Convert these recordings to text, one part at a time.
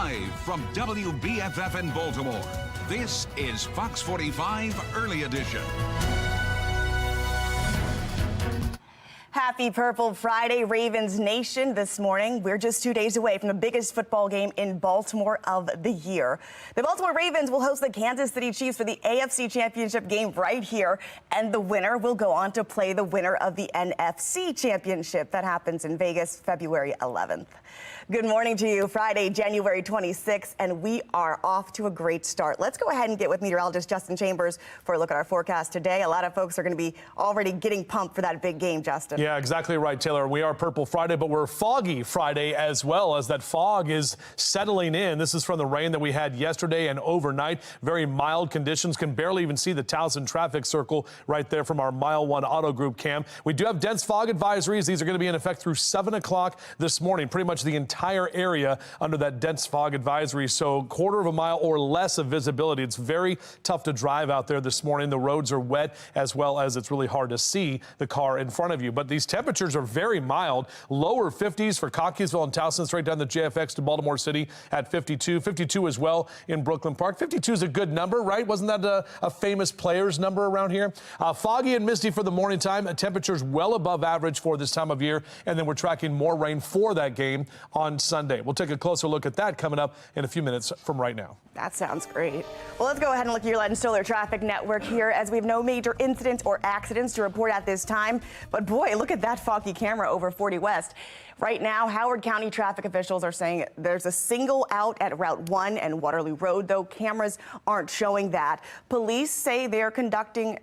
Live from WBFF in Baltimore, this is Fox 45 Early Edition. Happy Purple Friday, Ravens Nation. This morning, we're just 2 days away from the biggest football game in Baltimore of the year. The Baltimore Ravens will host the Kansas City Chiefs for the AFC Championship game right here, and the winner will go on to play the winner of the NFC Championship. That happens in Vegas, February 11th. Good morning to you. Friday, January 26th, and we are off to a great start. Let's go ahead and get with meteorologist Justin Chambers for a look at our forecast today. A lot of folks are going to be already getting pumped for that big game, Justin. Yeah, exactly right, Taylor. We are Purple Friday, but we're Foggy Friday as well, as that fog is settling in. This is from the rain that we had yesterday and overnight. Very mild conditions. Can barely even see the Towson traffic circle right there from our Mile 1 Auto Group cam. We do have dense fog advisories. These are going to be in effect through 7 o'clock this morning. Pretty much the entire area under that dense fog advisory. So quarter of a mile or less of visibility. It's very tough to drive out there this morning. The roads are wet, as well as it's really hard to see the car in front of you. But these temperatures are very mild. Lower 50s for Cockeysville and Towson, straight down the JFX to Baltimore City at 52. 52 as well in Brooklyn Park. 52 is a good number, right? Wasn't that a famous player's number around here? Foggy and misty for the morning time. Temperatures well above average for this time of year. And then we're tracking more rain for that game on Sunday. We'll take a closer look at that coming up in a few minutes from right now. That sounds great. Well, let's go ahead and look at your Lead and Stoller traffic network here, as we have no major incidents or accidents to report at this time. But boy, look at that foggy camera over 40 West. Right now, Howard County traffic officials are saying there's a single out at Route 1 and Waterloo Road, though cameras aren't showing that. Police say they're conducting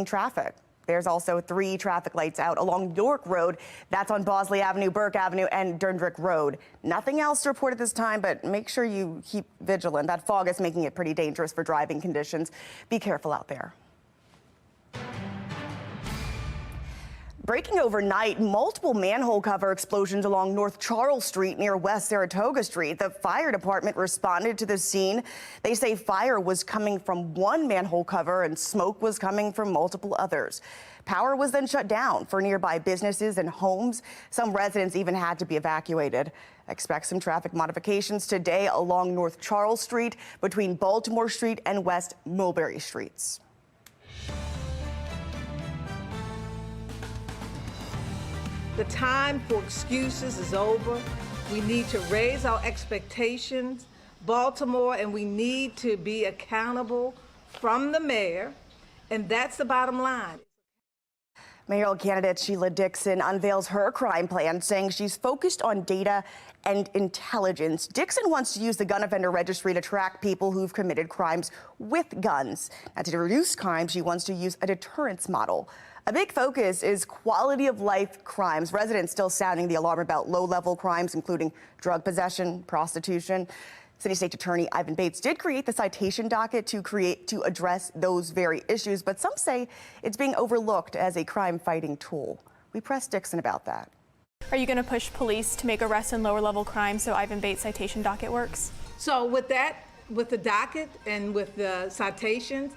traffic. There's also 3 traffic lights out along York Road. That's on Bosley Avenue, Burke Avenue, and Dundrick Road. Nothing else to report at this time, but make sure you keep vigilant. That fog is making it pretty dangerous for driving conditions. Be careful out there. Breaking overnight, multiple manhole cover explosions along North Charles Street near West Saratoga Street. The fire department responded to the scene. They say fire was coming from one manhole cover and smoke was coming from multiple others. Power was then shut down for nearby businesses and homes. Some residents even had to be evacuated. Expect some traffic modifications today along North Charles Street between Baltimore Street and West Mulberry Streets. The time for excuses is over. We need to raise our expectations, Baltimore, and we need to be accountable from the mayor, and that's the bottom line. Mayoral candidate Sheila Dixon unveils her crime plan, saying she's focused on data and intelligence. Dixon wants to use the gun offender registry to track people who've committed crimes with guns. Now, to reduce crime, she wants to use a deterrence model. A big focus is quality of life crimes. Residents still sounding the alarm about low-level crimes, including drug possession, prostitution. City State Attorney Ivan Bates did create the citation docket to address those very issues, but some say it's being overlooked as a crime-fighting tool. We pressed Dixon about that. Are you going to push police to make arrests in lower-level crimes so Ivan Bates' citation docket works? So with that, with the docket and with the citations,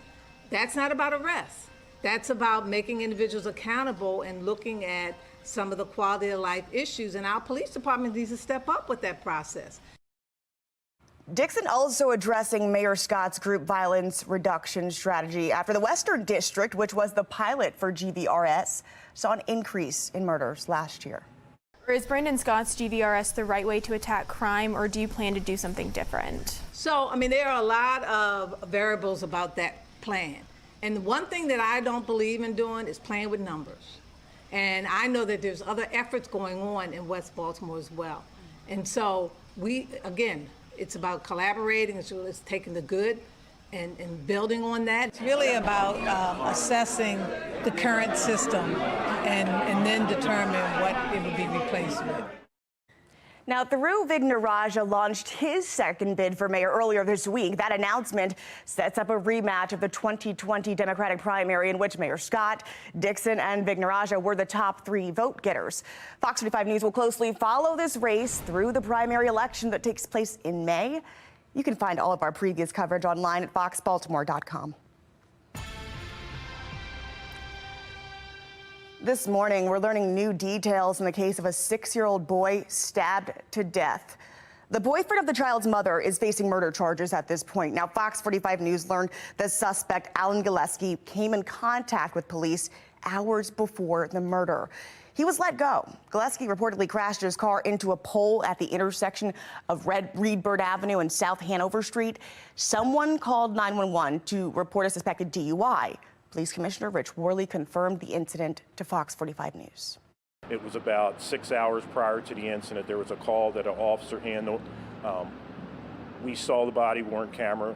that's not about arrests. That's about making individuals accountable and looking at some of the quality of life issues, and our police department needs to step up with that process. Dixon also addressing Mayor Scott's group violence reduction strategy after the Western District, which was the pilot for GVRS, saw an increase in murders last year. Is Brandon Scott's GVRS the right way to attack crime, or do you plan to do something different? So, I mean, there are a lot of variables about that plan. And one thing that I don't believe in doing is playing with numbers. And I know that there's other efforts going on in West Baltimore as well. And so again, it's about collaborating, it's taking the good and building on that. It's really about assessing the current system and then determine what it would be replaced with. Now, Thiru Vignarajah launched his second bid for mayor earlier this week. That announcement sets up a rematch of the 2020 Democratic primary in which Mayor Scott, Dixon, and Vignarajah were the top 3 vote getters. Fox 45 News will closely follow this race through the primary election that takes place in May. You can find all of our previous coverage online at foxbaltimore.com. This morning, we're learning new details in the case of a 6-year-old boy stabbed to death. The boyfriend of the child's mother is facing murder charges at this point. Now, Fox 45 News learned the suspect, Alan Gillespie, came in contact with police hours before the murder. He was let go. Gillespie reportedly crashed his car into a pole at the intersection of Reedbird Avenue and South Hanover Street. Someone called 911 to report a suspected DUI. Police Commissioner Rich Worley confirmed the incident to Fox 45 News. It was about 6 hours prior to the incident. There was a call that an officer handled. We saw the body-worn camera.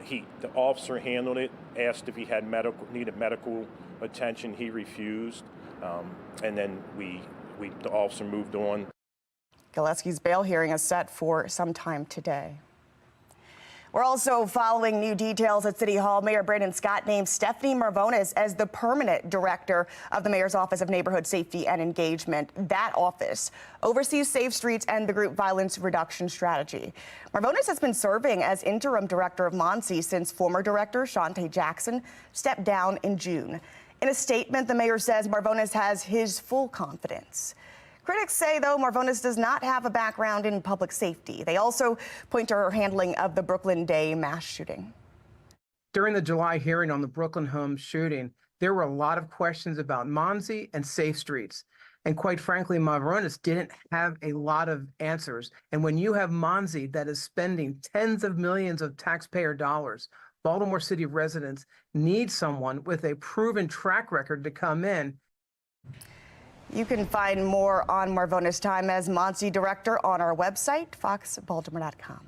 The officer handled it, asked if he had needed medical attention. He refused, and then the officer moved on. Gillespie's bail hearing is set for sometime today. We're also following new details at City Hall. Mayor Brandon Scott named Stephanie Marvonis as the permanent director of the Mayor's Office of Neighborhood Safety and Engagement. That office oversees Safe Streets and the Group Violence Reduction Strategy. Marvonis has been serving as interim director of MONSE since former director Shante Jackson stepped down in June. In a statement, the mayor says Marvonis has his full confidence. Critics say, though, Marvonis does not have a background in public safety. They also point to her handling of the Brooklyn Day mass shooting. During the July hearing on the Brooklyn home shooting, there were a lot of questions about MONSE and Safe Streets. And quite frankly, Marvonis didn't have a lot of answers. And when you have MONSE that is spending tens of millions of taxpayer dollars, Baltimore City residents need someone with a proven track record to come in. You can find more on Marvonis' time as MONSE director on our website, foxbaltimore.com.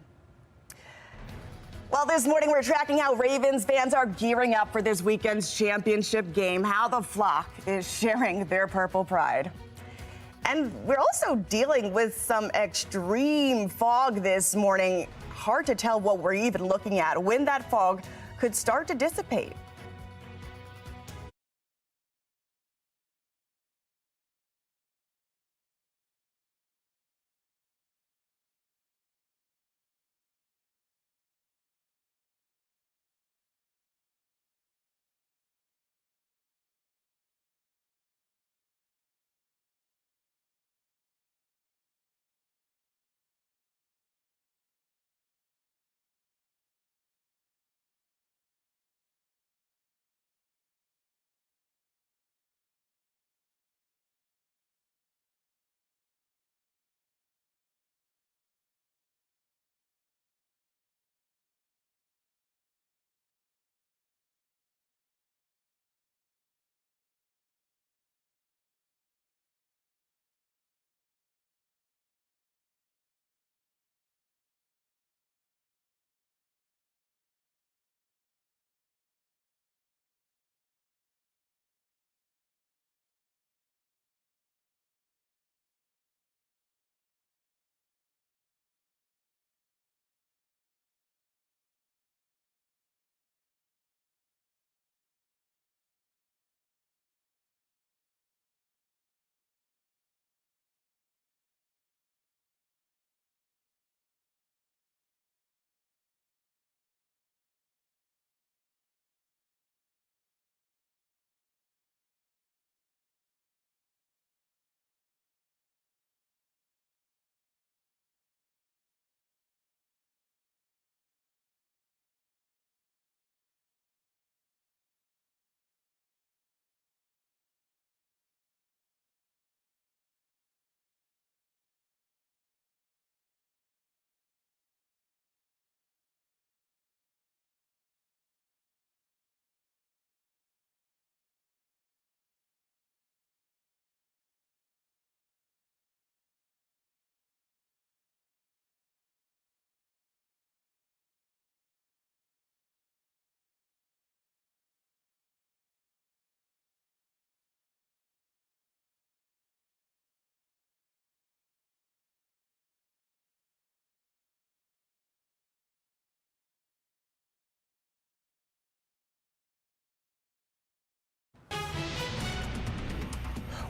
Well, this morning we're tracking how Ravens fans are gearing up for this weekend's championship game, how the flock is sharing their purple pride. And we're also dealing with some extreme fog this morning. Hard to tell what we're even looking at, when that fog could start to dissipate.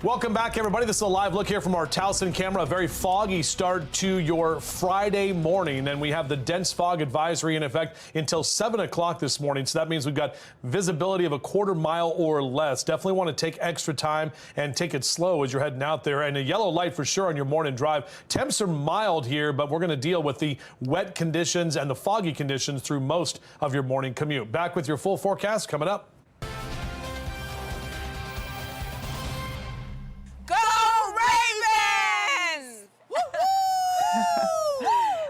Welcome back, everybody. This is a live look here from our Towson camera. A very foggy start to your Friday morning, and we have the dense fog advisory in effect until 7 o'clock this morning. So that means we've got visibility of a quarter mile or less. Definitely want to take extra time and take it slow as you're heading out there. And a yellow light for sure on your morning drive. Temps are mild here, but we're going to deal with the wet conditions and the foggy conditions through most of your morning commute. Back with your full forecast coming up.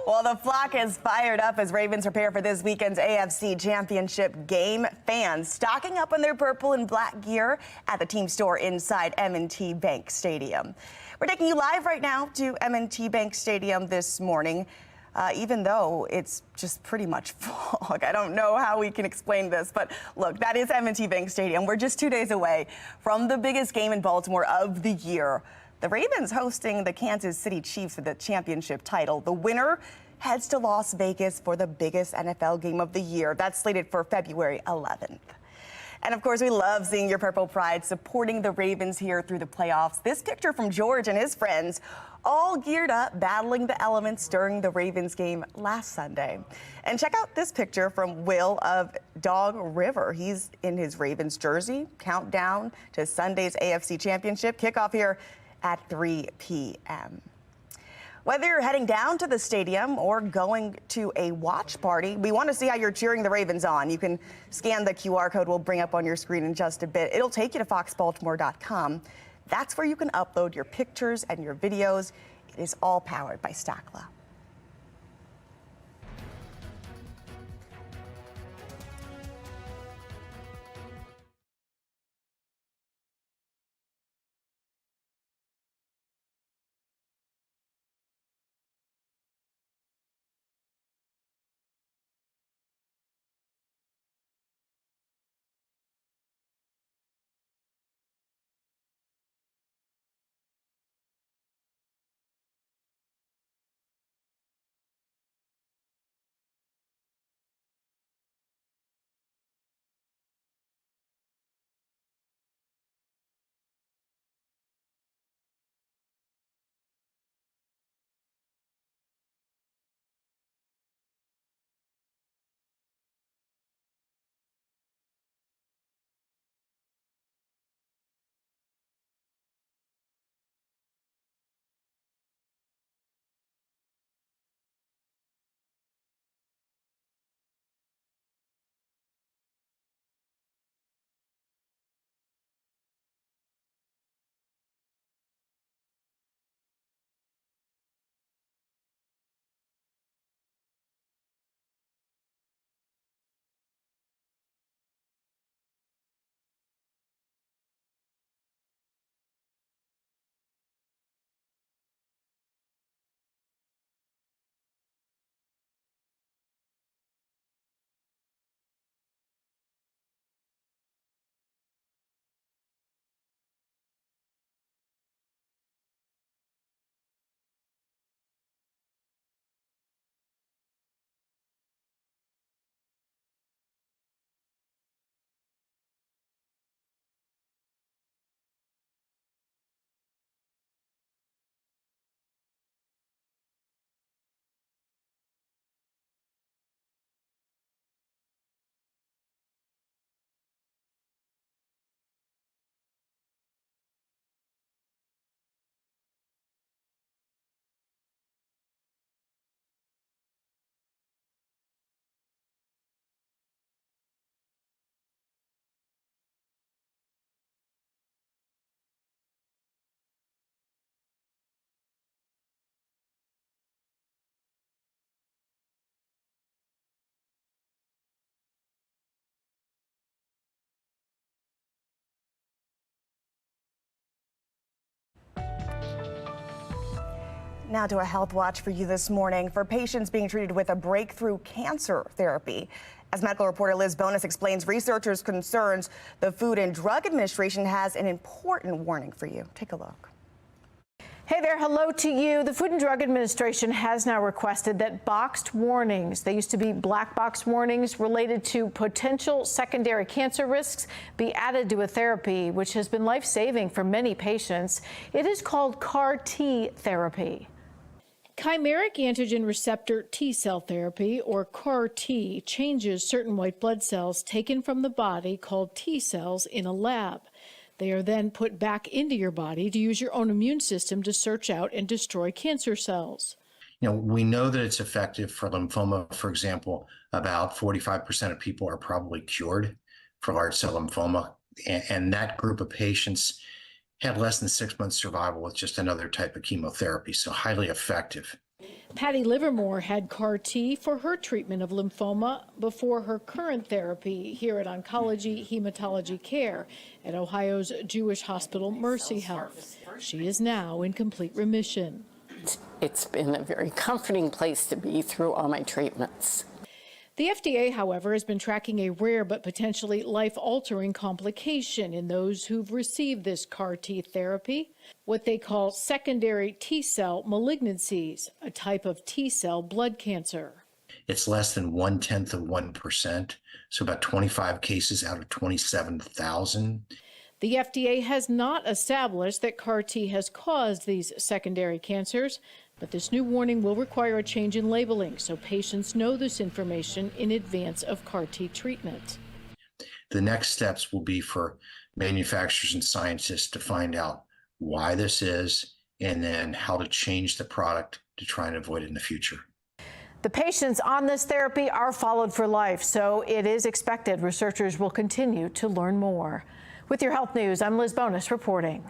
Well, the flock is fired up as Ravens prepare for this weekend's AFC Championship game. Fans stocking up on their purple and black gear at the team store inside M&T Bank Stadium. We're taking you live right now to M&T Bank Stadium this morning, even though it's just pretty much fog. I don't know how we can explain this, but look, that is M&T Bank Stadium. We're just 2 days away from the biggest game in Baltimore of the year. The Ravens hosting the Kansas City Chiefs for the championship title. The winner heads to Las Vegas for the biggest NFL game of the year. That's slated for February 11th. And of course, we love seeing your Purple Pride supporting the Ravens here through the playoffs. This picture from George and his friends, all geared up, battling the elements during the Ravens game last Sunday. And check out this picture from Will of Dog River. He's in his Ravens jersey. Countdown to Sunday's AFC Championship kickoff here at 3 p.m. Whether you're heading down to the stadium or going to a watch party, we want to see how you're cheering the Ravens on. You can scan the QR code we'll bring up on your screen in just a bit. It'll take you to foxbaltimore.com. That's where you can upload your pictures and your videos. It is all powered by Stackla. Now to a health watch for you this morning for patients being treated with a breakthrough cancer therapy. As medical reporter Liz Bonus explains, researchers' concerns, the Food and Drug Administration has an important warning for you. Take a look. Hey there, hello to you. The Food and Drug Administration has now requested that boxed warnings, they used to be black box warnings related to potential secondary cancer risks, be added to a therapy which has been life-saving for many patients. It is called CAR-T therapy. Chimeric antigen receptor T-cell therapy, or CAR-T, changes certain white blood cells taken from the body called T-cells in a lab. They are then put back into your body to use your own immune system to search out and destroy cancer cells. We know that it's effective for lymphoma. For example, about 45% of people are probably cured for large cell lymphoma. And that group of patients had less than 6 months survival with just another type of chemotherapy, so highly effective. Patty Livermore had CAR-T for her treatment of lymphoma before her current therapy here at Oncology Hematology Care at Ohio's Jewish hospital Mercy Health. She is now in complete remission. It's been a very comforting place to be through all my treatments. The FDA, however, has been tracking a rare but potentially life-altering complication in those who've received this CAR-T therapy, what they call secondary T-cell malignancies, a type of T-cell blood cancer. It's less than 0.1%, so about 25 cases out of 27,000. The FDA has not established that CAR-T has caused these secondary cancers, but this new warning will require a change in labeling so patients know this information in advance of CAR-T treatment. The next steps will be for manufacturers and scientists to find out why this is and then how to change the product to try and avoid it in the future. The patients on this therapy are followed for life, so it is expected researchers will continue to learn more. With your health news, I'm Liz Bonus reporting.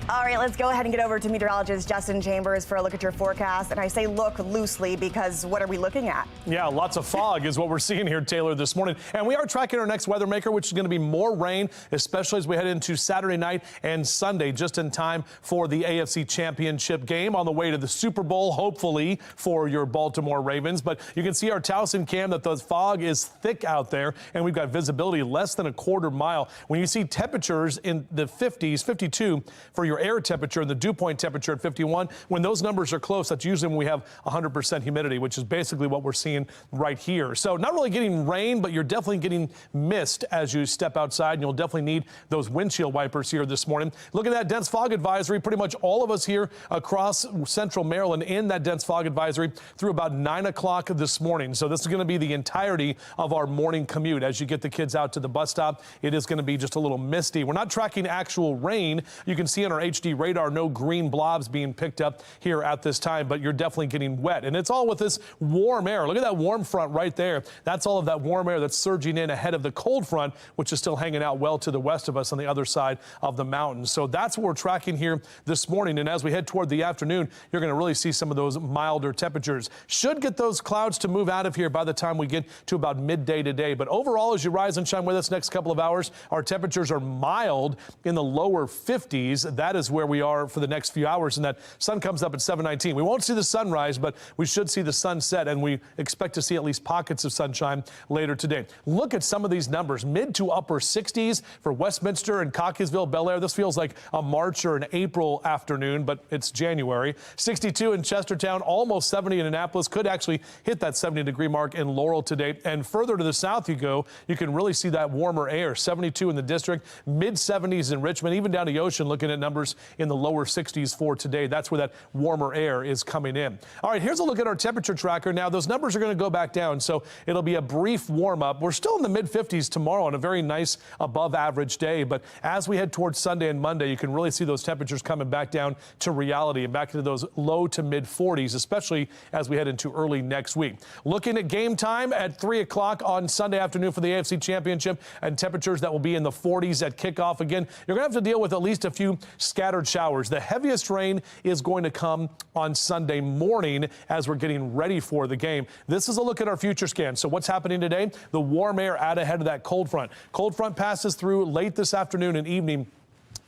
All right, let's go ahead and get over to meteorologist Justin Chambers for a look at your forecast. And I say look loosely because what are we looking at? Yeah, lots of fog is what we're seeing here, Taylor, this morning. And we are tracking our next weather maker, which is going to be more rain, especially as we head into Saturday night and Sunday, just in time for the AFC Championship game on the way to the Super Bowl, hopefully, for your Baltimore Ravens. But you can see our Towson cam that the fog is thick out there, and we've got visibility less than a quarter mile. When you see temperatures in the 50s, 52 for your air temperature and the dew point temperature at 51. When those numbers are close, that's usually when we have 100% humidity, which is basically what we're seeing right here. So not really getting rain, but you're definitely getting mist as you step outside, and you'll definitely need those windshield wipers here this morning. Look at that dense fog advisory. Pretty much all of us here across central Maryland in that dense fog advisory through about 9 o'clock this morning. So this is going to be the entirety of our morning commute. As you get the kids out to the bus stop, it is going to be just a little misty. We're not tracking actual rain. You can see on our HD radar no green blobs being picked up here at this time, but you're definitely getting wet. And it's all with this warm air. Look at that warm front right there. That's all of that warm air that's surging in ahead of the cold front, which is still hanging out well to the west of us on the other side of the mountains. So that's what we're tracking here this morning. And as we head toward the afternoon, you're going to really see some of those milder temperatures. Should get those clouds to move out of here by the time we get to about midday today. But overall, as you rise and shine with us next couple of hours, our temperatures are mild in the lower 50s. That is where we are for the next few hours, and that sun comes up at 7:19. We won't see the sunrise, but we should see the sunset, and we expect to see at least pockets of sunshine later today. Look at some of these numbers, mid to upper 60s for Westminster and Cockeysville, Bel Air. This feels like a March or an April afternoon, but it's January. 62 in Chestertown, almost 70 in Annapolis. Could actually hit that 70-degree mark in Laurel today. And further to the south you go, you can really see that warmer air. 72 in the district, mid-70s in Richmond, even down to Ocean, looking at numbers in the lower 60s for today. That's where that warmer air is coming in. All right, here's a look at our temperature tracker. Now, those numbers are going to go back down, so it'll be a brief warm-up. We're still in the mid-50s tomorrow on a very nice above-average day, but as we head towards Sunday and Monday, you can really see those temperatures coming back down to reality and back into those low to mid-40s, especially as we head into early next week. Looking at game time at 3 o'clock on Sunday afternoon for the AFC Championship, and temperatures that will be in the 40s at kickoff. Again, you're going to have to deal with at least a few scattered showers. The heaviest rain is going to come on Sunday morning as we're getting ready for the game. This is a look at our future scan. So what's happening today? The warm air out ahead of that cold front. Cold front passes through late this afternoon and evening.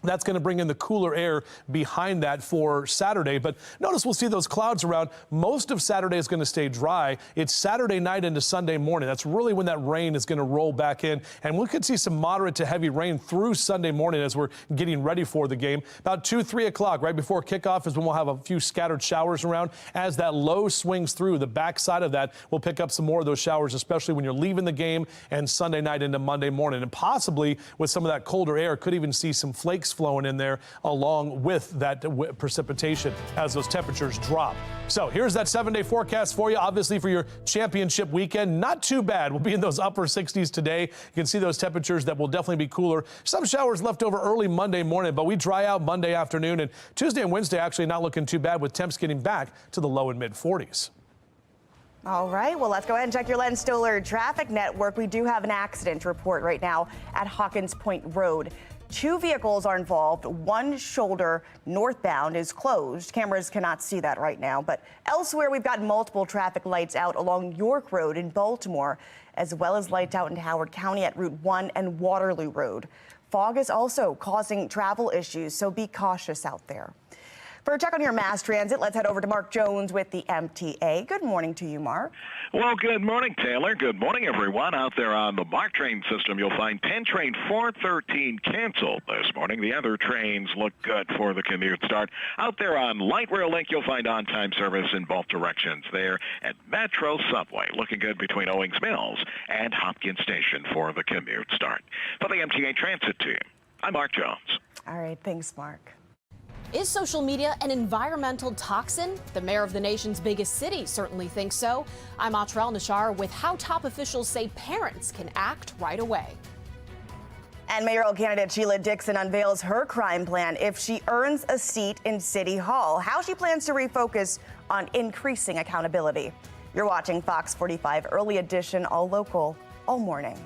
That's going to bring in the cooler air behind that for Saturday. But notice we'll see those clouds around. Most of Saturday is going to stay dry. It's Saturday night into Sunday morning. That's really when that rain is going to roll back in. And we could see some moderate to heavy rain through Sunday morning as we're getting ready for the game. About 2, 3 o'clock, right before kickoff, is when we'll have a few scattered showers around. As that low swings through, the backside of that, we'll pick up some more of those showers, especially when you're leaving the game and Sunday night into Monday morning. And possibly with some of that colder air, could even see some flakes flowing in there along with that precipitation as those temperatures drop. So here's that 7-day forecast for you. Obviously for your championship weekend, not too bad. We'll be in those upper 60s today. You can see those temperatures that will definitely be cooler. Some showers left over early Monday morning, but we dry out Monday afternoon, and Tuesday and Wednesday actually not looking too bad with temps getting back to the low and mid 40s. All right, well, let's go ahead and check your Len Stoller traffic network. We do have an accident report right now at Hawkins Point Road. 2 vehicles are involved. One shoulder northbound is closed. Cameras cannot see that right now. But elsewhere, we've got multiple traffic lights out along York Road in Baltimore, as well as lights out in Howard County at Route 1 and Waterloo Road. Fog is also causing travel issues, so be cautious out there. For a check on your mass transit, let's head over to Mark Jones with the MTA. Good morning to you, Mark. Well, good morning, Taylor. Good morning, everyone. Out there on the BART train system, you'll find 10 train 413 canceled this morning. The other trains look good for the commute start. Out there on Light Rail Link, you'll find on-time service in both directions there. And Metro Subway looking good between Owings Mills and Hopkins Station for the commute start. For the MTA Transit team, I'm Mark Jones. All right, thanks, Mark. Is social media an environmental toxin? The mayor of the nation's biggest city certainly thinks so. I'm Atrell Nashar with how top officials say parents can act right away. And mayoral candidate Sheila Dixon unveils her crime plan if she earns a seat in City Hall, how she plans to refocus on increasing accountability. You're watching Fox 45 Early Edition, all local, all morning.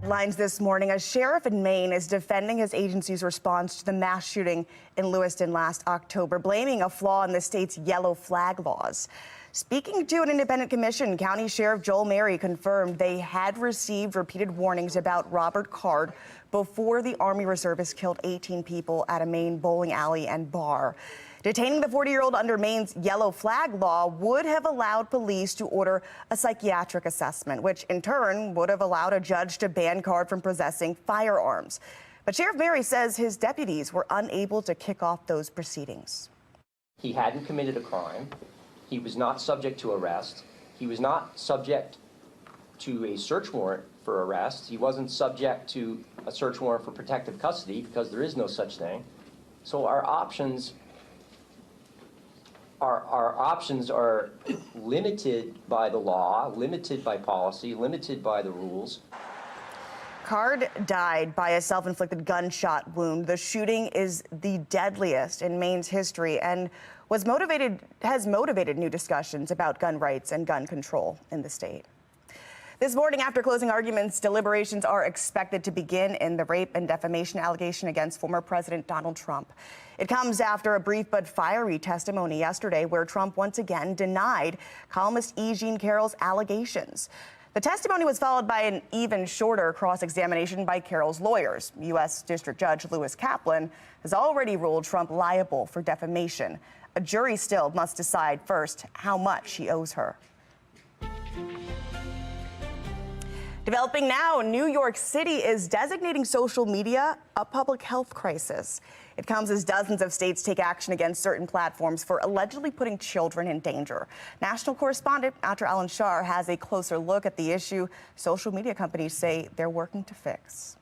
Headlines this morning. A sheriff in Maine is defending his agency's response to the mass shooting in Lewiston last October, blaming a flaw in the state's yellow flag laws. Speaking to an independent commission, County Sheriff Joel Mary confirmed they had received repeated warnings about Robert Card before the Army reservist killed 18 people at a Maine bowling alley and bar. Detaining the 40-year-old under Maine's yellow flag law would have allowed police to order a psychiatric assessment, which in turn would have allowed a judge to ban Card from possessing firearms. But Sheriff Mary says his deputies were unable to kick off those proceedings. He hadn't committed a crime. He was not subject to arrest. He was not subject to a search warrant for arrest. He wasn't subject to a search warrant for protective custody because there is no such thing. So our options are limited by the law, limited by policy, limited by the rules. Card died by a self-inflicted gunshot wound. The shooting is the deadliest in Maine's history and has motivated new discussions about gun rights and gun control in the state. This morning, after closing arguments, deliberations are expected to begin in the rape and defamation allegation against former President Donald Trump. It comes after a brief but fiery testimony yesterday where Trump once again denied columnist E. Jean Carroll's allegations. The testimony was followed by an even shorter cross-examination by Carroll's lawyers. U.S. District Judge Lewis Kaplan has already ruled Trump liable for defamation. A jury still must decide first how much he owes her. Developing now, New York City is designating social media a public health crisis. It comes as dozens of states take action against certain platforms for allegedly putting children in danger. National correspondent Atra Al-Anshar has a closer look at the issue social media companies say they're working to fix.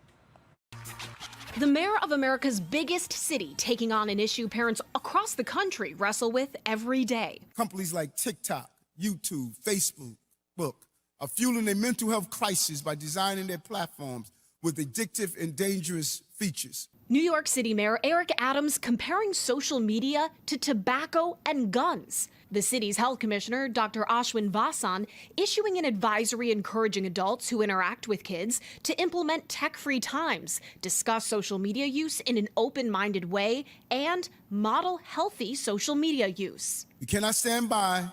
The mayor of America's biggest city taking on an issue parents across the country wrestle with every day. Companies like TikTok, YouTube, Facebook are fueling a mental health crisis by designing their platforms with addictive and dangerous features. New York City Mayor Eric Adams comparing social media to tobacco and guns. The city's health commissioner, Dr. Ashwin Vasan, issuing an advisory encouraging adults who interact with kids to implement tech-free times, discuss social media use in an open-minded way, and model healthy social media use. We cannot stand by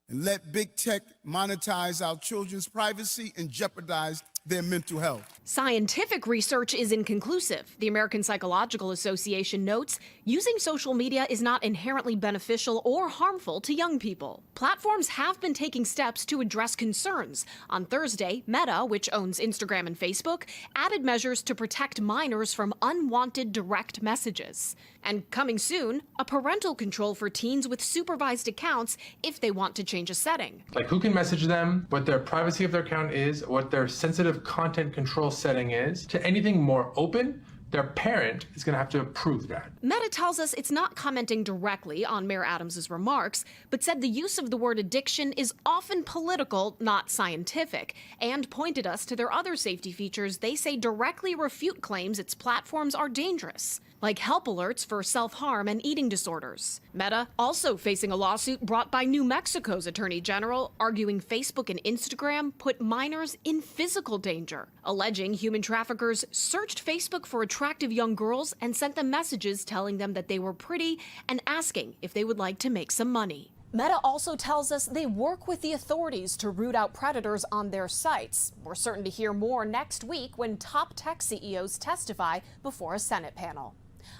and let big tech monetize our children's privacy and jeopardize their mental health. Scientific research is inconclusive. The American Psychological Association notes using social media is not inherently beneficial or harmful to young people. Platforms have been taking steps to address concerns. On Thursday, Meta, which owns Instagram and Facebook, added measures to protect minors from unwanted direct messages. And coming soon, a parental control for teens with supervised accounts if they want to change a setting. Like who can message them, what their privacy of their account is, what their sensitive content control setting is. To anything more open, their parent is going to have to approve that. Meta tells us it's not commenting directly on Mayor Adams' remarks, but said the use of the word addiction is often political, not scientific, and pointed us to their other safety features they say directly refute claims its platforms are dangerous, like help alerts for self-harm and eating disorders. Meta also facing a lawsuit brought by New Mexico's Attorney General, arguing Facebook and Instagram put minors in physical danger, alleging human traffickers searched Facebook for attractive young girls and sent them messages telling them that they were pretty and asking if they would like to make some money. Meta also tells us they work with the authorities to root out predators on their sites. We're certain to hear more next week when top tech CEOs testify before a Senate panel.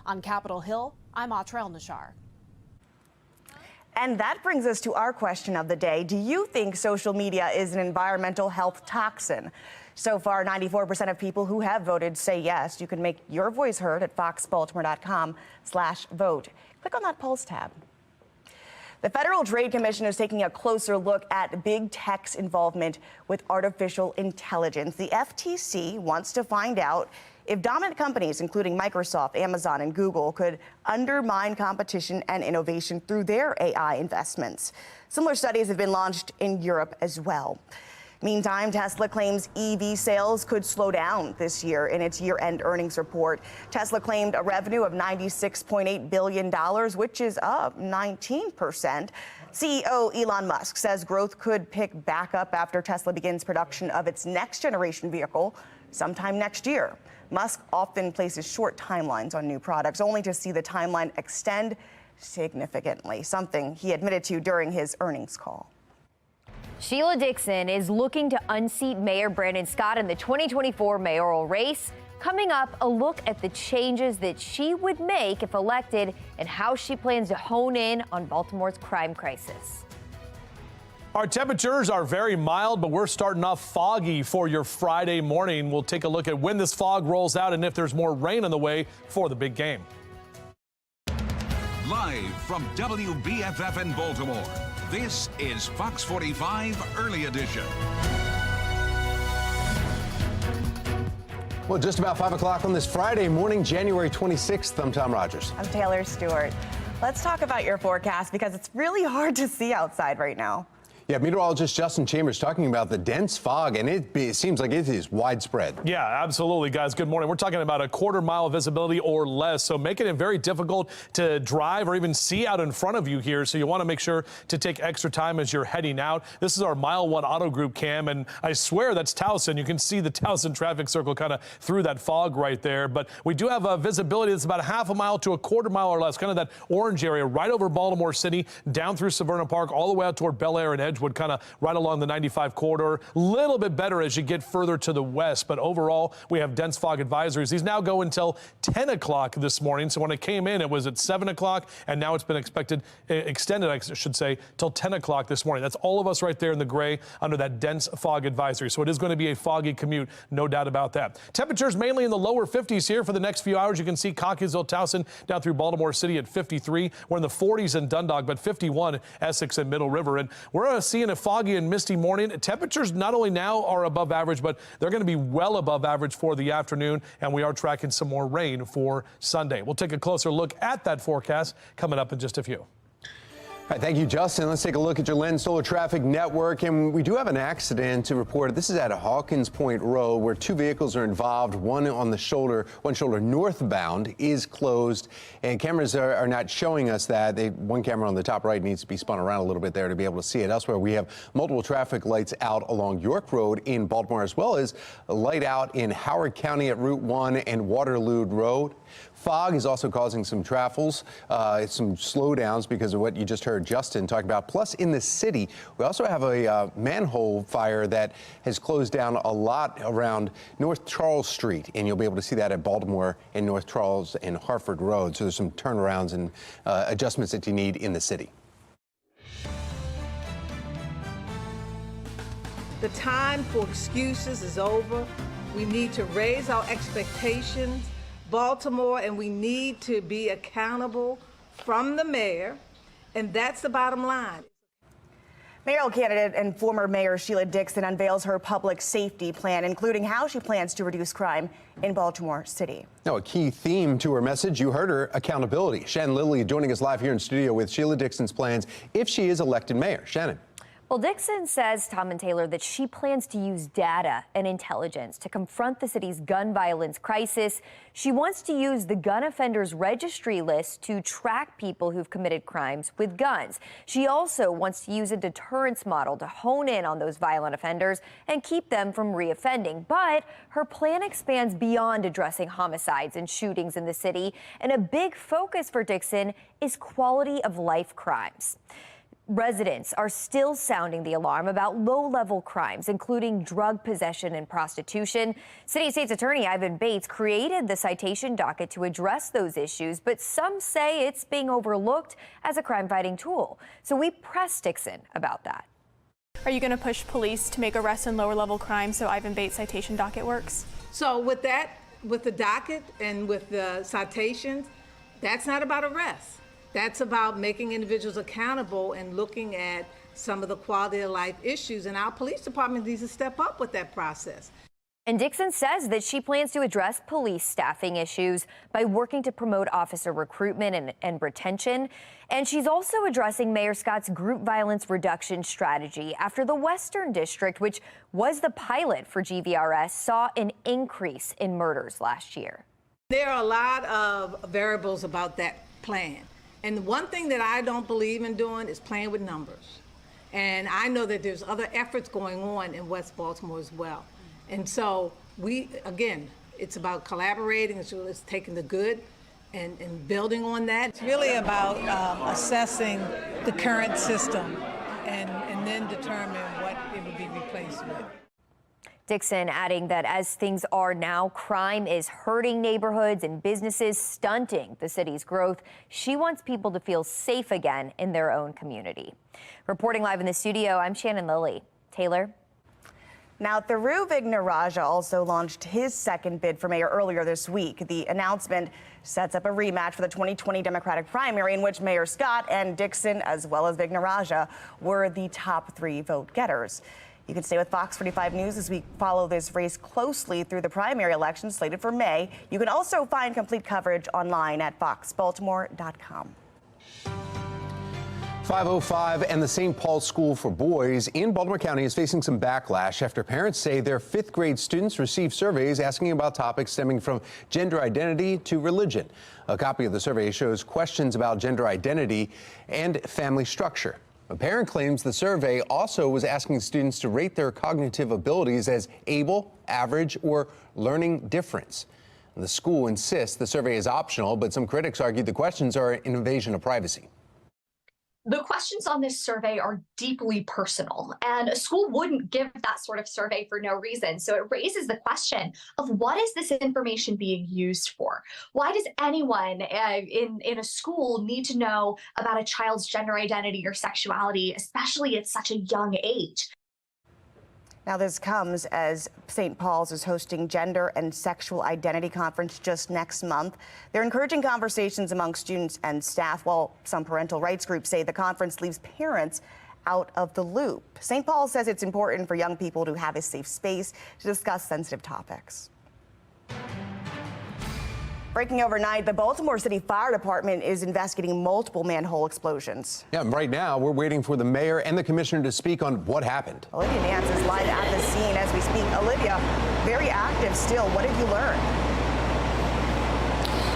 On Capitol Hill, I'm Atra Al-Anshar. And that brings us to our question of the day. Do you think social media is an environmental health toxin? So far, 94% of people who have voted say yes. You can make your voice heard at foxbaltimore.com/vote. Click on that polls tab. The Federal Trade Commission is taking a closer look at big tech's involvement with artificial intelligence. The FTC wants to find out if dominant companies, including Microsoft, Amazon, and Google, could undermine competition and innovation through their AI investments. Similar studies have been launched in Europe as well. Meantime, Tesla claims EV sales could slow down this year in its year-end earnings report. Tesla claimed a revenue of $96.8 billion, which is up 19%. CEO Elon Musk says growth could pick back up after Tesla begins production of its next-generation vehicle sometime next year. Musk often places short timelines on new products, only to see the timeline extend significantly, something he admitted to during his earnings call. Sheila Dixon is looking to unseat Mayor Brandon Scott in the 2024 mayoral race. Coming up, a look at the changes that she would make if elected and how she plans to hone in on Baltimore's crime crisis. Our temperatures are very mild, but we're starting off foggy for your Friday morning. We'll take a look at when this fog rolls out and if there's more rain on the way for the big game. Live from WBFF in Baltimore, this is Fox 45 Early Edition. Well, just about 5 o'clock on this Friday morning, January 26th. I'm Tom Rogers. I'm Taylor Stewart. Let's talk about your forecast because it's really hard to see outside right now. Yeah, meteorologist Justin Chambers talking about the dense fog, and it seems like it is widespread. Yeah, absolutely, guys. Good morning. We're talking about a quarter-mile visibility or less, so making it very difficult to drive or even see out in front of you here. So you want to make sure to take extra time as you're heading out. This is our Mile 1 Auto Group cam, and I swear that's Towson. You can see the Towson traffic circle kind of through that fog right there. But we do have a visibility that's about a half a mile to a quarter mile or less, kind of that orange area right over Baltimore City, down through Severna Park, all the way out toward Bel Air and Edgewood, kind of right along the 95 corridor. A little bit better as you get further to the west, but overall we have dense fog advisories. These now go until 10 o'clock this morning. So when it came in, it was at 7 o'clock, and now it's been extended, I should say, till 10 o'clock this morning. That's all of us right there in the gray under that dense fog advisory. So it is going to be a foggy commute, no doubt about that. Temperatures mainly in the lower 50s here for the next few hours. You can see Cockeysville, Towson, down through Baltimore City at 53. We're in the 40s in Dundalk, but 51 in Essex and Middle River. And we're seeing a foggy and misty morning. Temperatures not only now are above average, but they're going to be well above average for the afternoon, and we are tracking some more rain for Sunday. We'll take a closer look at that forecast coming up in just a few. All right, thank you, Justin. Let's take a look at your Lens Solar Traffic Network. And we do have an accident to report. This is at Hawkins Point Road where two vehicles are involved. One on the shoulder, one shoulder northbound is closed. And cameras are not showing us that. One camera on the top right needs to be spun around a little bit there to be able to see it. Elsewhere, we have multiple traffic lights out along York Road in Baltimore, as well as a light out in Howard County at Route 1 and Waterloo Road. Fog is also causing some some slowdowns because of what you just heard Justin talk about. Plus, in the city, we also have a manhole fire that has closed down a lot around North Charles Street, and you'll be able to see that at Baltimore and North Charles and Harford Road. So there's some turnarounds and adjustments that you need in the city. The time for excuses is over. We need to raise our expectations, Baltimore, and we need to be accountable from the mayor, and that's the bottom line. Mayoral candidate and former Mayor Sheila Dixon unveils her public safety plan, including how she plans to reduce crime in Baltimore City. Now, a key theme to her message, you heard her, accountability. Shannon Lilly joining us live here in studio with Sheila Dixon's plans if she is elected mayor. Shannon. Well, Dixon says, Tom and Taylor, that she plans to use data and intelligence to confront the city's gun violence crisis. She wants to use the gun offenders registry list to track people who've committed crimes with guns. She also wants to use a deterrence model to hone in on those violent offenders and keep them from reoffending. But her plan expands beyond addressing homicides and shootings in the city. And a big focus for Dixon is quality of life crimes. Residents are still sounding the alarm about low-level crimes, including drug possession and prostitution. City State's Attorney Ivan Bates created the citation docket to address those issues, but some say it's being overlooked as a crime-fighting tool. So we pressed Dixon about that. Are you going to push police to make arrests in lower-level crimes so Ivan Bates' citation docket works? So with that, with the docket and with the citations, that's not about arrests. That's about making individuals accountable and looking at some of the quality of life issues. And our police department needs to step up with that process. And Dixon says that she plans to address police staffing issues by working to promote officer recruitment and retention. And she's also addressing Mayor Scott's group violence reduction strategy after the Western District, which was the pilot for GVRS, saw an increase in murders last year. There are a lot of variables about that plan. And one thing that I don't believe in doing is playing with numbers. And I know that there's other efforts going on in West Baltimore as well. And so again, it's about collaborating, it's taking the good and building on that. It's really about assessing the current system and then determine what it would be replaced with. Dixon adding that as things are now, crime is hurting neighborhoods and businesses, stunting the city's growth. She wants people to feel safe again in their own community. Reporting live in the studio, I'm Shannon Lilly. Taylor? Now, Thiru Vignarajah also launched his second bid for mayor earlier this week. The announcement sets up a rematch for the 2020 Democratic primary in which Mayor Scott and Dixon, as well as Vignarajah, were the top 3 vote getters. You can stay with Fox 45 News as we follow this race closely through the primary election slated for May. You can also find complete coverage online at foxbaltimore.com. 505 and the St. Paul School for Boys in Baltimore County is facing some backlash after parents say their 5th grade students received surveys asking about topics stemming from gender identity to religion. A copy of the survey shows questions about gender identity and family structure. A parent claims the survey also was asking students to rate their cognitive abilities as able, average, or learning difference. The school insists the survey is optional, but some critics argue the questions are an invasion of privacy. The questions on this survey are deeply personal, and a school wouldn't give that sort of survey for no reason. So it raises the question of what is this information being used for? Why does anyone in a school need to know about a child's gender identity or sexuality, especially at such a young age? Now, this comes as St. Paul's is hosting Gender and Sexual Identity Conference just next month. They're encouraging conversations among students and staff, while some parental rights groups say the conference leaves parents out of the loop. St. Paul says it's important for young people to have a safe space to discuss sensitive topics. Breaking overnight, the Baltimore City Fire Department is investigating multiple manhole explosions. Yeah, right now we're waiting for the mayor and the commissioner to speak on what happened. Olivia Nance is live at the scene as we speak. Olivia, very active still. What have you learned?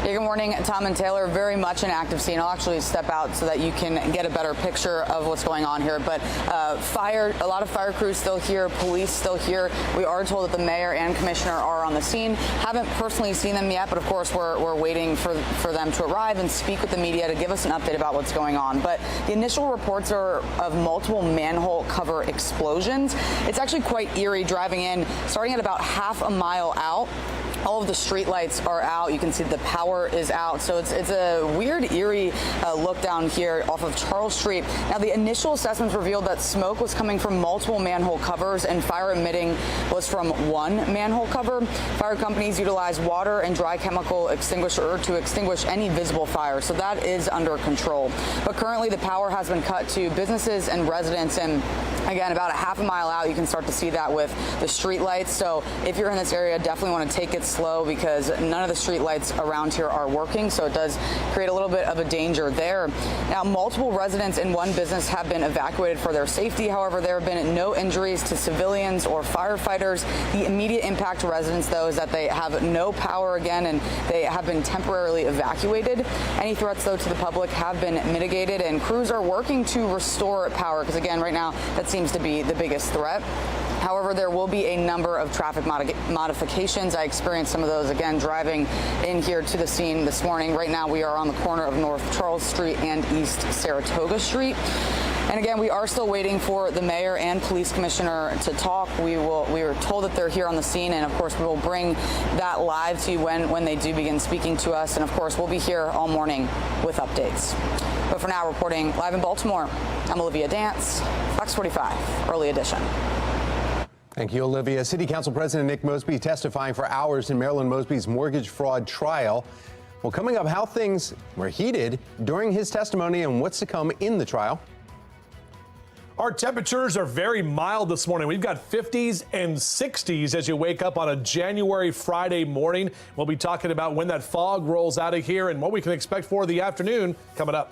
Yeah, good morning, Tom and Taylor. Very much an active scene. I'll actually step out so that you can get a better picture of what's going on here. But a lot of fire crews still here, police still here. We are told that the mayor and commissioner are on the scene. Haven't personally seen them yet, but of course we're waiting for them to arrive and speak with the media to give us an update about what's going on. But the initial reports are of multiple manhole cover explosions. It's actually quite eerie driving in, starting at about half a mile out. All of the street lights are out. You can see the power is out. So it's a weird, eerie look down here off of Charles Street. Now, the initial assessments revealed that smoke was coming from multiple manhole covers and fire emitting was from one manhole cover. Fire companies utilize water and dry chemical extinguisher to extinguish any visible fire. So that is under control. But currently the power has been cut to businesses and residents. And again, about a half a mile out, you can start to see that with the street lights. So if you're in this area, definitely want to take it slow because none of the street lights around here are working, so it does create a little bit of a danger there. Now, multiple residents in one business have been evacuated for their safety. However, there have been no injuries to civilians or firefighters. The immediate impact to residents, though, is that they have no power again and they have been temporarily evacuated. Any threats, though, to the public have been mitigated, and crews are working to restore power because, again, right now that seems to be the biggest threat. However, there will be a number of traffic modifications. I experienced some of those, again, driving in here to the scene this morning. Right now, we are on the corner of North Charles Street and East Saratoga Street. And again, we are still waiting for the mayor and police commissioner to talk. We were told that they're here on the scene, and of course, we will bring that live to you when they do begin speaking to us. And of course, we'll be here all morning with updates. But for now, reporting live in Baltimore, I'm Olivia Dance, Fox 45, Early Edition. Thank you, Olivia. City Council President Nick Mosby testifying for hours in Marilyn Mosby's mortgage fraud trial. Well, coming up, how things were heated during his testimony and what's to come in the trial. Our temperatures are very mild this morning. We've got 50s and 60s as you wake up on a January Friday morning. We'll be talking about when that fog rolls out of here and what we can expect for the afternoon coming up.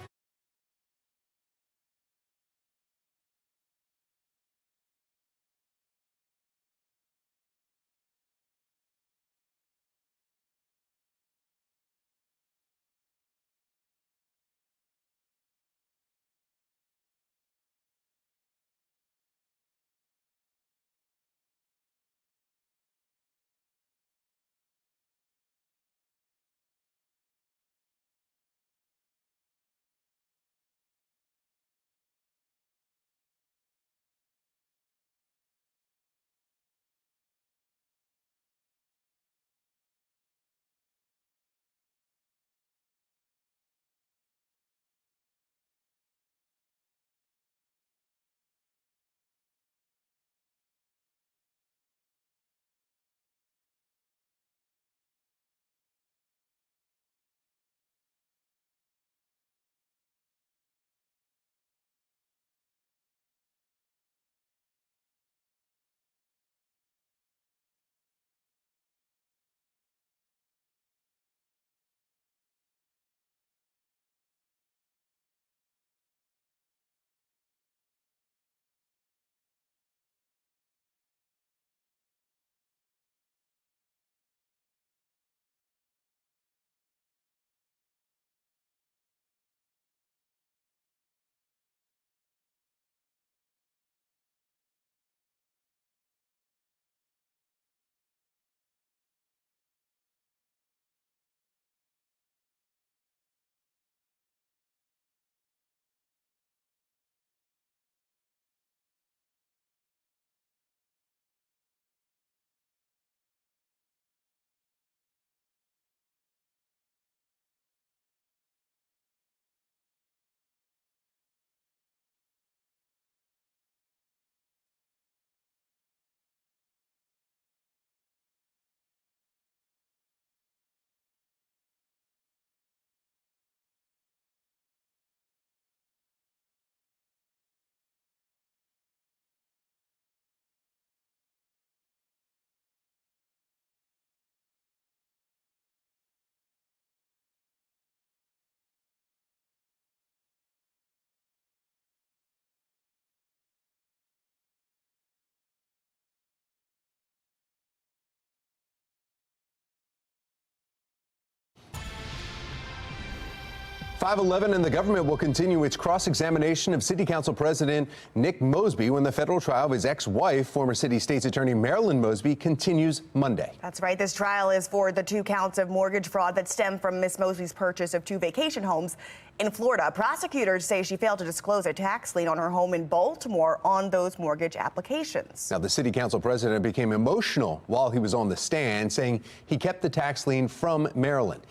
5:11, and the government will continue its cross-examination of City Council President Nick Mosby when the federal trial of his ex-wife, former City State's Attorney Marilyn Mosby, continues Monday. That's right. This trial is for the 2 counts of mortgage fraud that stem from Miss Mosby's purchase of 2 vacation homes in Florida. Prosecutors say she failed to disclose a tax lien on her home in Baltimore on those mortgage applications. Now, the City Council President became emotional while he was on the stand, saying he kept the tax lien from Marilyn.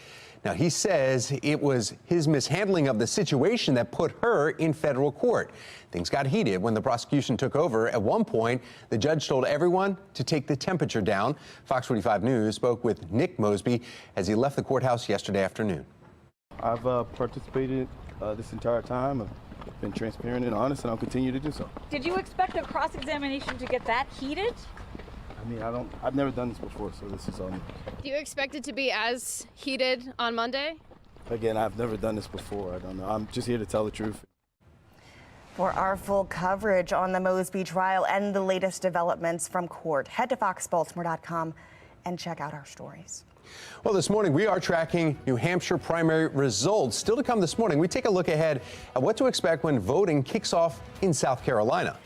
Now, he says it was his mishandling of the situation that put her in federal court. Things got heated when the prosecution took over. At one point, the judge told everyone to take the temperature down. Fox 45 News spoke with Nick Mosby as he left the courthouse yesterday afternoon. I've participated this entire time. I've been transparent and honest, and I'll continue to do so. Did you expect a cross-examination to get that heated? I mean, I've never done this before, so this is all new. Do you expect it to be as heated on Monday? Again, I've never done this before. I don't know. I'm just here to tell the truth. For our full coverage on the Mosby trial and the latest developments from court, head to foxbaltimore.com and check out our stories. Well, this morning we are tracking New Hampshire primary results. Still to come this morning, we take a look ahead at what to expect when voting kicks off in South Carolina.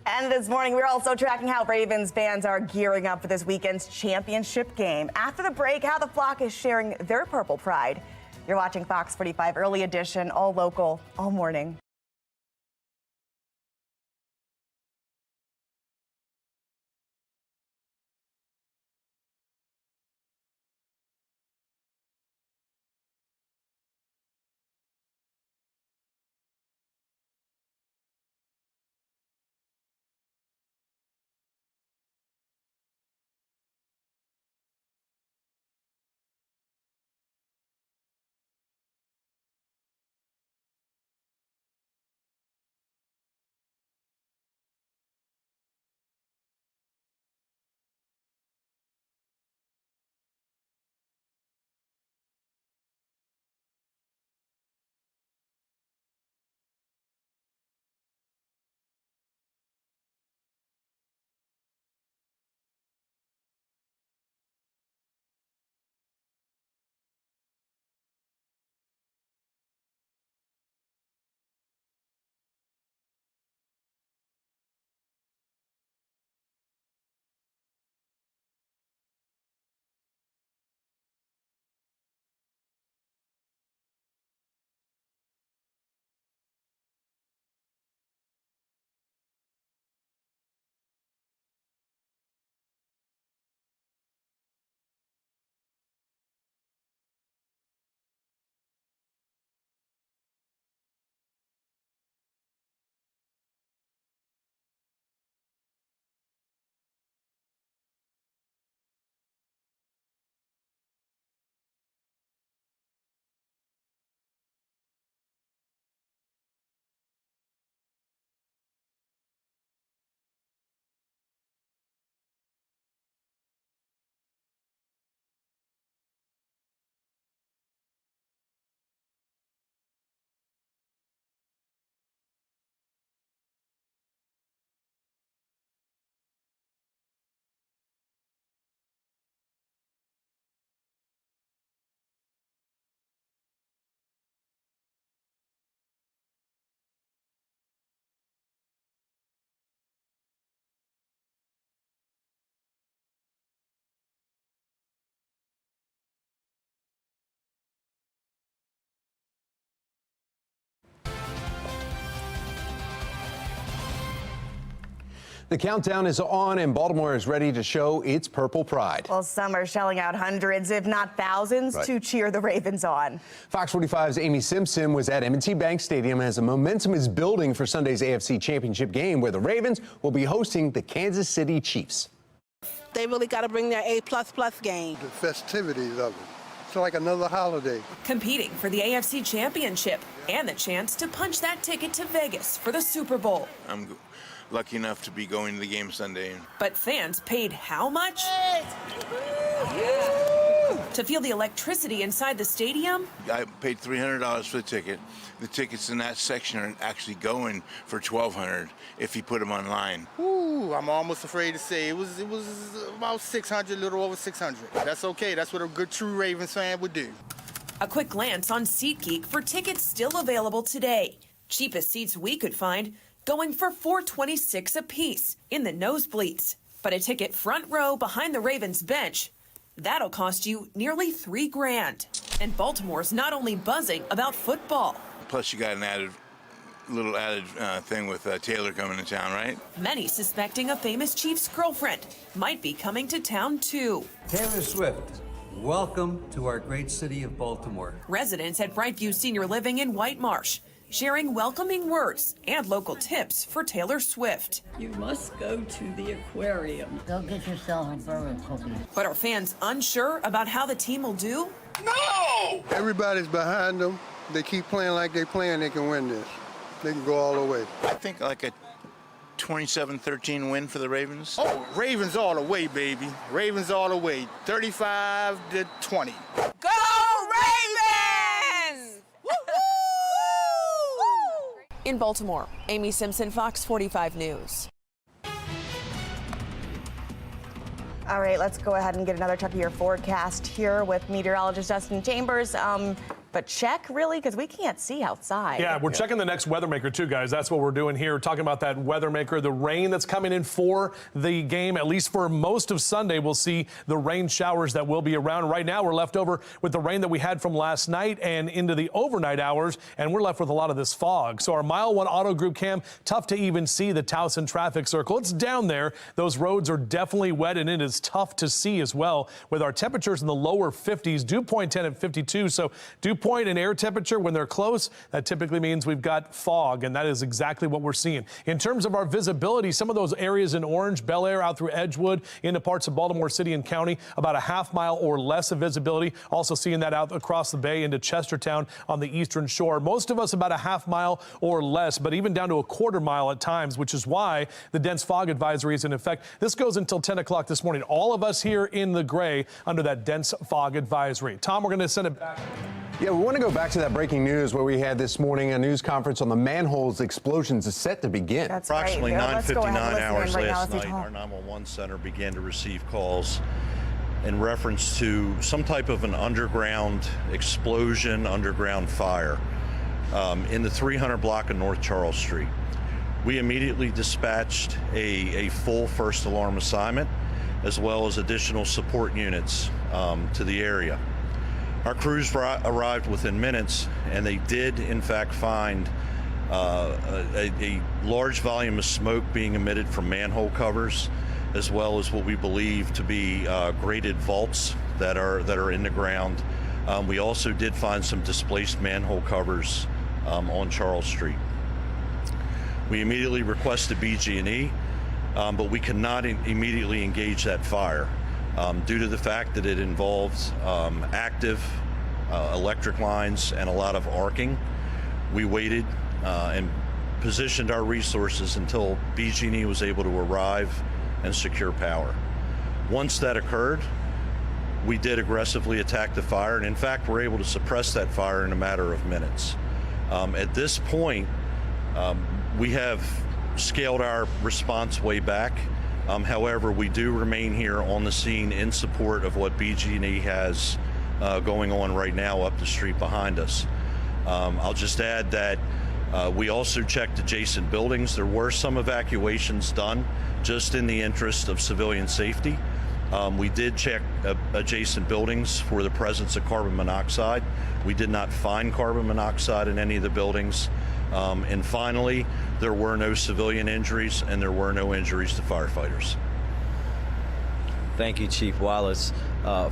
And this morning, we're also tracking how Ravens fans are gearing up for this weekend's championship game. After the break, how the flock is sharing their purple pride. You're watching Fox 45 Early Edition, all local, all morning. The countdown is on, and Baltimore is ready to show its purple pride. Well, some are shelling out hundreds, if not thousands, to cheer the Ravens on. Fox 45's Amy Simpson was at M&T Bank Stadium as the momentum is building for Sunday's AFC Championship game, where the Ravens will be hosting the Kansas City Chiefs. They really got to bring their A++ game. The festivities of it. It's like another holiday. Competing for the AFC Championship and the chance to punch that ticket to Vegas for the Super Bowl. I'm lucky enough to be going to the game Sunday. But fans paid how much? To feel the electricity inside the stadium? I paid $300 for the ticket. The tickets in that section are actually going for $1,200 if you put them online. Ooh, I'm almost afraid to say it was about 600, a little over 600. That's okay. That's what a good true Ravens fan would do. A quick glance on SeatGeek for tickets still available today. Cheapest seats we could find going for $426 a piece in the nosebleeds. But a ticket front row behind the Ravens bench, that'll cost you nearly $3 grand. And Baltimore's not only buzzing about football. Plus, you got an added thing with Taylor coming to town, right? Many suspecting a famous Chiefs girlfriend might be coming to town too. Taylor Swift, welcome to our great city of Baltimore. Residents at Brightview Senior Living in White Marsh sharing welcoming words and local tips for Taylor Swift. You must go to the aquarium. Go get yourself a burger cookie. But are fans unsure about how the team will do? No! Everybody's behind them. They keep playing like they playing, they can win this. They can go all the way. I think like a 27-13 win for the Ravens. Oh, Ravens all the way, baby. Ravens all the way. 35-20. Go Ravens! In Baltimore, Amy Simpson, Fox 45 News. All right, let's go ahead and get another check of your forecast here with meteorologist Justin Chambers. But check, really? Because we can't see outside. Yeah, we're checking the next weather maker, too, guys. That's what we're doing here, talking about that weather maker. The rain that's coming in for the game, at least for most of Sunday, we'll see the rain showers that will be around. Right now, we're left over with the rain that we had from last night and into the overnight hours, and we're left with a lot of this fog. So our Mile 1 Auto Group cam, tough to even see the Towson traffic circle. It's down there. Those roads are definitely wet, and it is tough to see as well with our temperatures in the lower 50s. Dew point 10 at 52, so dew point and air temperature, when they're close, that typically means we've got fog, and that is exactly what we're seeing. In terms of our visibility, some of those areas in orange, Bel Air out through Edgewood into parts of Baltimore City and County, about a half mile or less of visibility. Also seeing that out across the bay into Chestertown on the eastern shore. Most of us about a half mile or less, but even down to a quarter mile at times, which is why the dense fog advisory is in effect. This goes until 10 o'clock this morning. All of us here in the gray under that dense fog advisory. Tom, we're going to send it back. Yeah, we want to go back to that breaking news where we had this morning a news conference on the manholes explosions is set to begin. That's approximately right. 9:59 hours last night, our 911 center began to receive calls in reference to some type of an underground explosion, underground fire in the 300 block of North Charles Street. We immediately dispatched a full first alarm assignment as well as additional support units to the area. Our crews arrived within minutes, and they did, in fact, find a large volume of smoke being emitted from manhole covers, as well as what we believe to be graded vaults that are in the ground. We also did find some displaced manhole covers on Charles Street. We immediately requested BG&E, but we cannot immediately engage that fire. Due to the fact that it involves active electric lines and a lot of arcing. We waited and positioned our resources until BG&E was able to arrive and secure power. Once that occurred, we did aggressively attack the fire, and in fact, we're able to suppress that fire in a matter of minutes. At this point, we have scaled our response way back. However, we do remain here on the scene in support of what BG&E has going on right now up the street behind us. I'll just add that we also checked adjacent buildings. There were some evacuations done just in the interest of civilian safety. We did check adjacent buildings for the presence of carbon monoxide. We did not find carbon monoxide in any of the buildings. And finally, there were no civilian injuries and there were no injuries to firefighters. Thank you, Chief Wallace.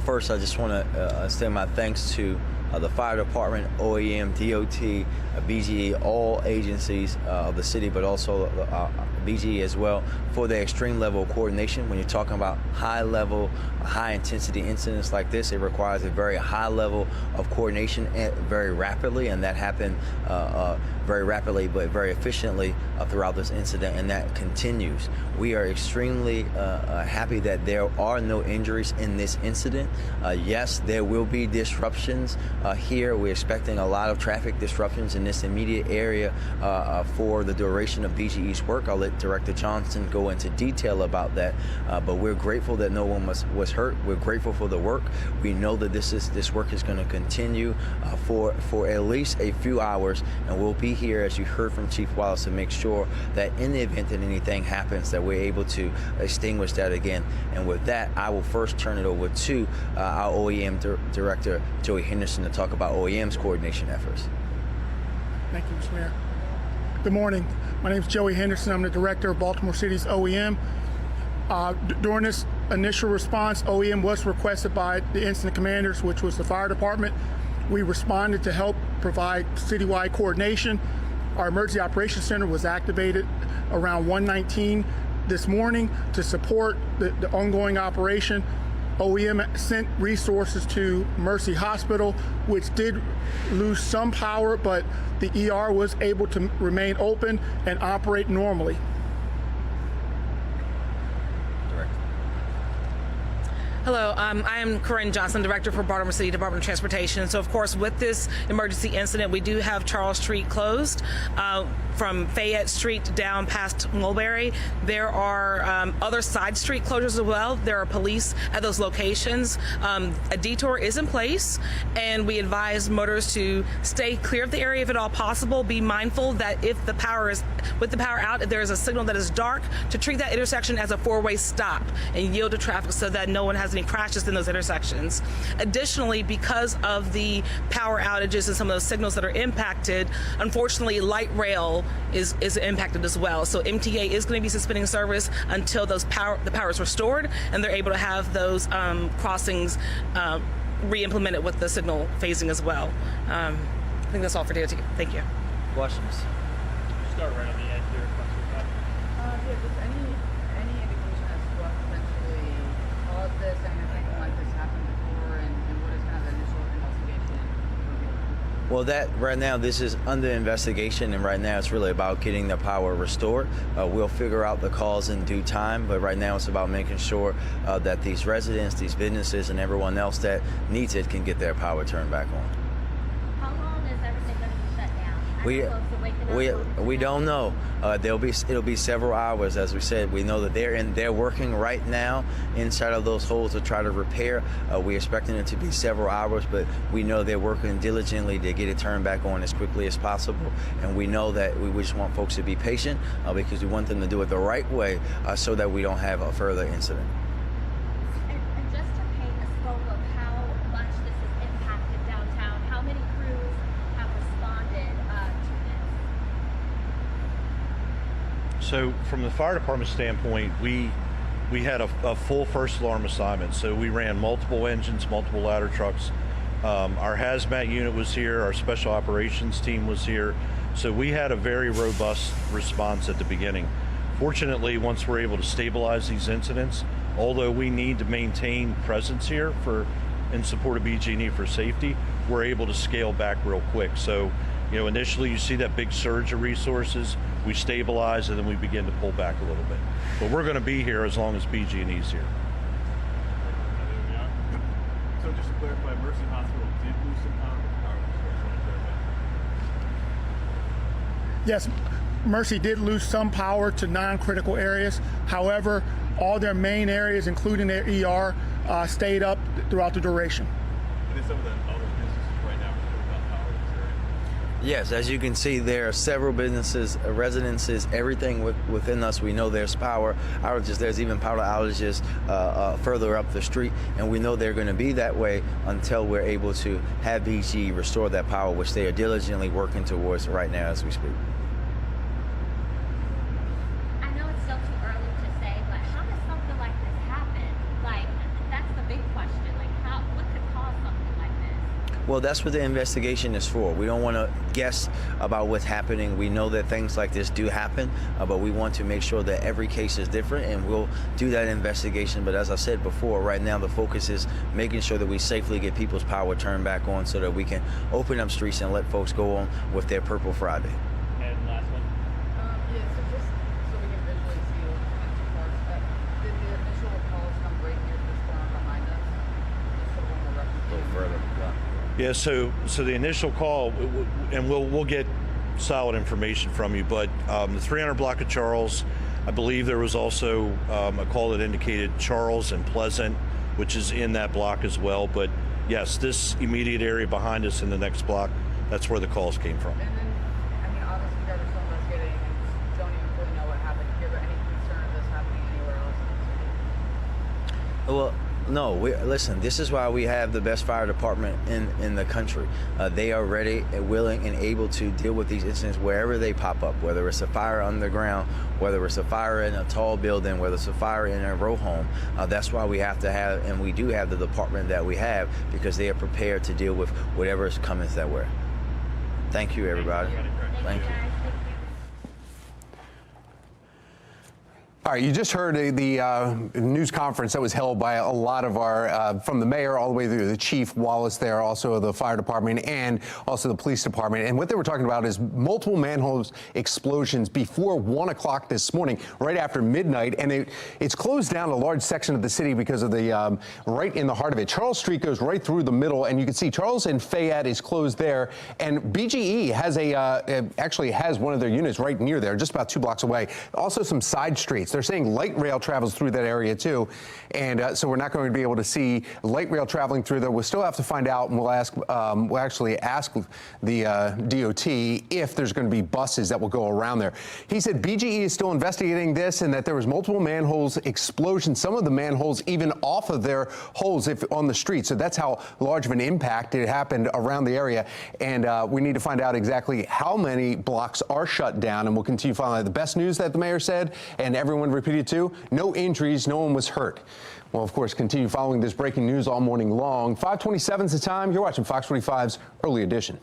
First, I just want to extend my thanks to the fire department, OEM, DOT, BGE, all agencies of the city, but also BGE as well, for their extreme level of coordination. When you're talking about high level, high intensity incidents like this, it requires a very high level of coordination very rapidly, and that happened very rapidly but very efficiently throughout this incident, and that continues. We are extremely happy that there are no injuries in this incident. Yes, there will be disruptions here. We're expecting a lot of traffic disruptions in this immediate area for the duration of BGE's work. I'll let Director Johnson go into detail about that, but we're grateful that no one was hurt. We're grateful for the work. We know that this work is going to continue for at least a few hours, and we'll be here, as you heard from Chief Wallace, to make sure that in the event that anything happens, that we're able to extinguish that again. And with that, I will first turn it over to our OEM Director, Joey Henderson, to talk about OEM's coordination efforts. Thank you, Mr. Mayor. Good morning. My name is Joey Henderson. I'm the Director of Baltimore City's OEM. During this initial response, OEM was requested by the incident commanders, which was the fire department. We responded to help provide citywide coordination. Our Emergency Operations Center was activated around 1:19 this morning to support the ongoing operation. OEM sent resources to Mercy Hospital, which did lose some power, but the ER was able to remain open and operate normally. Hello, I am Corinne Johnson, Director for Baltimore City Department of Transportation. So, of course, with this emergency incident, we do have Charles Street closed from Fayette Street down past Mulberry. There are other side street closures as well. There are police at those locations. A detour is in place, and we advise motorists to stay clear of the area if at all possible. Be mindful that if the power is out, if there is a signal that is dark, to treat that intersection as a four-way stop and yield to traffic so that no one has any crashes in those intersections. Additionally, because of the power outages and some of those signals that are impacted, unfortunately, light rail is impacted as well. So MTA is going to be suspending service until the power is restored and they're able to have those crossings re-implemented with the signal phasing as well. I think that's all for DOT. Thank you. Questions? Start right on the end here. Just any indication as to what potentially caused this? I mean, if anything like this happened before, and what is kind of the initial investigation? Well, that right now, this is under investigation, and right now it's really about getting the power restored. We'll figure out the cause in due time, but right now it's about making sure that these residents, these businesses, and everyone else that needs it can get their power turned back on. How long is everything going to be shut down? We don't know. It'll be several hours, as we said. We know that they're working right now inside of those holes to try to repair. We're expecting it to be several hours, but we know they're working diligently to get it turned back on as quickly as possible. And we know that we just want folks to be patient because we want them to do it the right way so that we don't have a further incident. And just to paint a scope of how much this has impacted downtown, how many crews have responded to this? So from the fire department standpoint, we had a full first alarm assignment. So we ran multiple engines, multiple ladder trucks. Our hazmat unit was here. Our special operations team was here. So we had a very robust response at the beginning. Fortunately, once we're able to stabilize these incidents, although we need to maintain presence here in support of BG&E for safety, we're able to scale back real quick. So, initially you see that big surge of resources, we stabilize, and then we begin to pull back a little bit. But we're going to be here as long as BG&E's here. So just to clarify, Mercy Hospital did lose some power. Yes, Mercy did lose some power to non-critical areas. However, all their main areas, including their ER, stayed up throughout the duration. And then some of the other businesses right now are without power in this area? Yes, as you can see, there are several businesses, residences, everything within us. We know there's power outages. There's even power outages further up the street, and we know they're going to be that way until we're able to have BG restore that power, which they are diligently working towards right now as we speak. I know it's still too early to say, but how does something like this happen? Like, that's the big question. Like, what could cause something like this? Well, that's what the investigation is for. We don't want to guess about what's happening. We know that things like this do happen, but we want to make sure that every case is different, and we'll do that investigation. But as I said before, right now the focus is making sure that we safely get people's power turned back on so that we can open up streets and let folks go on with their Purple Friday. And last one. Yeah, so just so we can visually see what the parts, did the initial calls come right here to this corner behind us? Just so when we're referencing. A little further. Yeah. Yeah, so the initial call, and we'll get solid information from you, but the 300 block of Charles, I believe there was also a call that indicated Charles and Pleasant, which is in that block as well. But yes, this immediate area behind us in the next block, that's where the calls came from. And then, I mean, obviously you guys are still investigating and don't even fully know what happened here, but any concern of this happening anywhere else in the city? Well, no, listen, this is why we have the best fire department in the country. They are ready, willing, and able to deal with these incidents wherever they pop up, whether it's a fire underground, whether it's a fire in a tall building, whether it's a fire in a row home. That's why we have to have, and we do have the department that we have, because they are prepared to deal with whatever is coming their way. Thank you, everybody. Thank you. All right, you just heard the news conference that was held by a lot of our, from the mayor all the way through the chief Wallace there, also the fire department and also the police department. And what they were talking about is multiple manhole explosions before 1 o'clock this morning, right after midnight. And it's closed down a large section of the city because of the, right in the heart of it. Charles Street goes right through the middle, and you can see Charles and Fayette is closed there. And BGE has actually has one of their units right near there, just about 2 blocks away. Also some side streets. They're saying light rail travels through that area too, and so we're not going to be able to see light rail traveling through there. We'll still have to find out, and we'll actually ask the DOT if there's going to be buses that will go around there. He said BGE is still investigating this, and that there was multiple manholes explosions, some of the manholes even off of their holes on the street. So that's how large of an impact it happened around the area, and we need to find out exactly how many blocks are shut down, and we'll continue following the best news that the mayor said, and everyone repeated too. No injuries, no one was hurt. Well, of course, continue following this breaking news all morning long. 5:27 is the time. You're watching Fox 45's Early Edition.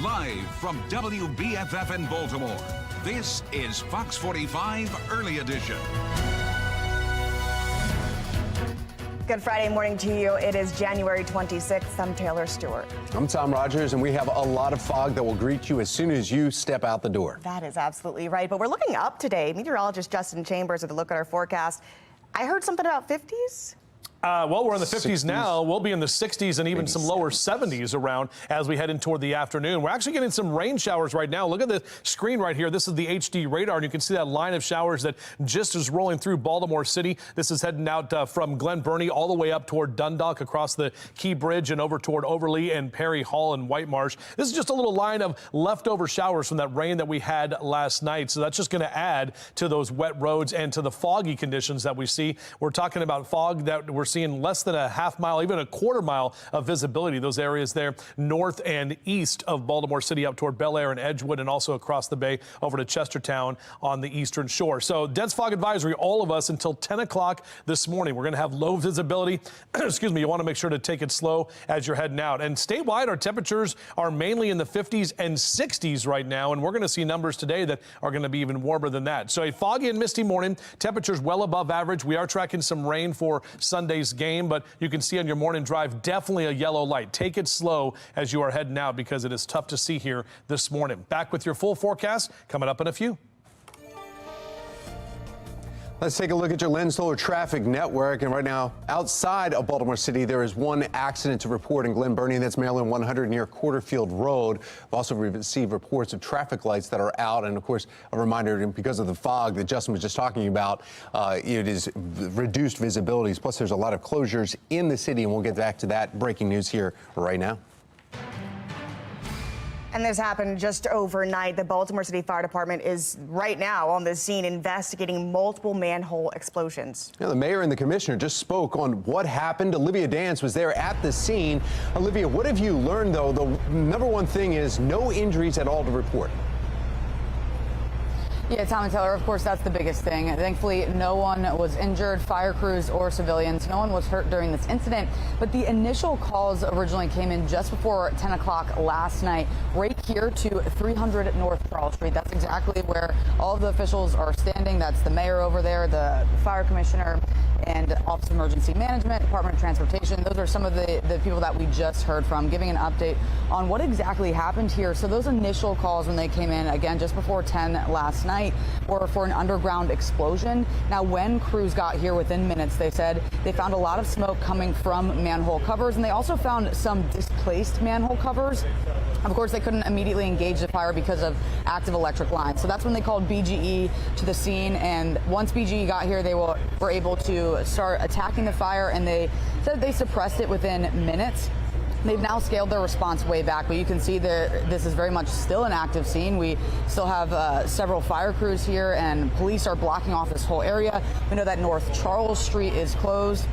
Live from WBFF in Baltimore, this is Fox 45 Early Edition. Good Friday morning to you. It is January 26th. I'm Taylor Stewart. I'm Tom Rogers, and we have a lot of fog that will greet you as soon as you step out the door. That is absolutely right. But we're looking up today. Meteorologist Justin Chambers with a look at our forecast. I heard something about 50s. Well, we're in the 50s now. We'll be in the 60s and even some lower 70s around as we head in toward the afternoon. We're actually getting some rain showers right now. Look at the screen right here. This is the HD radar, and you can see that line of showers that just is rolling through Baltimore City. This is heading out from Glen Burnie all the way up toward Dundalk, across the Key Bridge and over toward Overlea and Perry Hall and White Marsh. This is just a little line of leftover showers from that rain that we had last night. So that's just going to add to those wet roads and to the foggy conditions that we see. We're talking about fog that we're seeing less than a half mile, even a quarter mile of visibility. Those areas there north and east of Baltimore City up toward Bel Air and Edgewood, and also across the bay over to Chestertown on the eastern shore. So dense fog advisory, all of us, until 10 o'clock this morning. We're going to have low visibility. Excuse me. You want to make sure to take it slow as you're heading out. And statewide, our temperatures are mainly in the 50s and 60s right now, and we're going to see numbers today that are going to be even warmer than that. So a foggy and misty morning, temperatures well above average. We are tracking some rain for Sunday's game, but you can see on your morning drive, definitely a yellow light. Take it slow as you are heading out because it is tough to see here this morning. Back with your full forecast coming up in a few. Let's take a look at your Lens Solar traffic network. And right now, outside of Baltimore City, there is one accident to report in Glen Burnie. That's Maryland 100 near Quarterfield Road. We've also received reports of traffic lights that are out. And of course, a reminder, because of the fog that Justin was just talking about, it is reduced visibilities. Plus, there's a lot of closures in the city. And we'll get back to that breaking news here right now. And this happened just overnight. The Baltimore City Fire Department is right now on the scene investigating multiple manhole explosions. Now, the mayor and the commissioner just spoke on what happened. Olivia Dance was there at the scene. Olivia, what have you learned, though? The number one thing is no injuries at all to report. Yeah, Tom and Taylor, of course, that's the biggest thing. Thankfully, no one was injured, fire crews or civilians. No one was hurt during this incident. But the initial calls originally came in just before 10 o'clock last night, right here to 300 North Charles Street. That's exactly where all of the officials are standing. That's the mayor over there, the fire commissioner, and Office of Emergency Management, Department of Transportation. Those are some of the people that we just heard from, giving an update on what exactly happened here. So those initial calls when they came in, again, just before 10 last night, were for an underground explosion. Now, when crews got here within minutes, they said they found a lot of smoke coming from manhole covers, and they also found some displaced manhole covers. Of course, they couldn't immediately engage the fire because of active electric lines. So that's when they called BGE to the scene. And once BGE got here, they were able to start attacking the fire, and they said they suppressed it within minutes. They've now scaled their response way back, but you can see this is very much still an active scene. We still have several fire crews here, and police are blocking off this whole area. We know that North Charles Street is closed,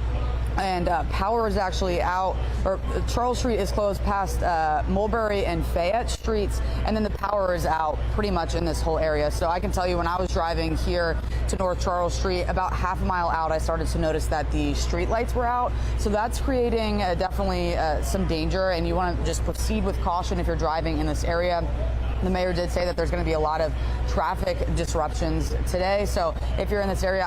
and power is actually out, or Charles Street is closed past Mulberry and Fayette Streets, and then the power is out pretty much in this whole area. So I can tell you, when I was driving here to North Charles Street, about half a mile out, I started to notice that the street lights were out. So that's creating definitely some danger, and you want to just proceed with caution if you're driving in this area. The mayor did say that there's going to be a lot of traffic disruptions today. So if you're in this area,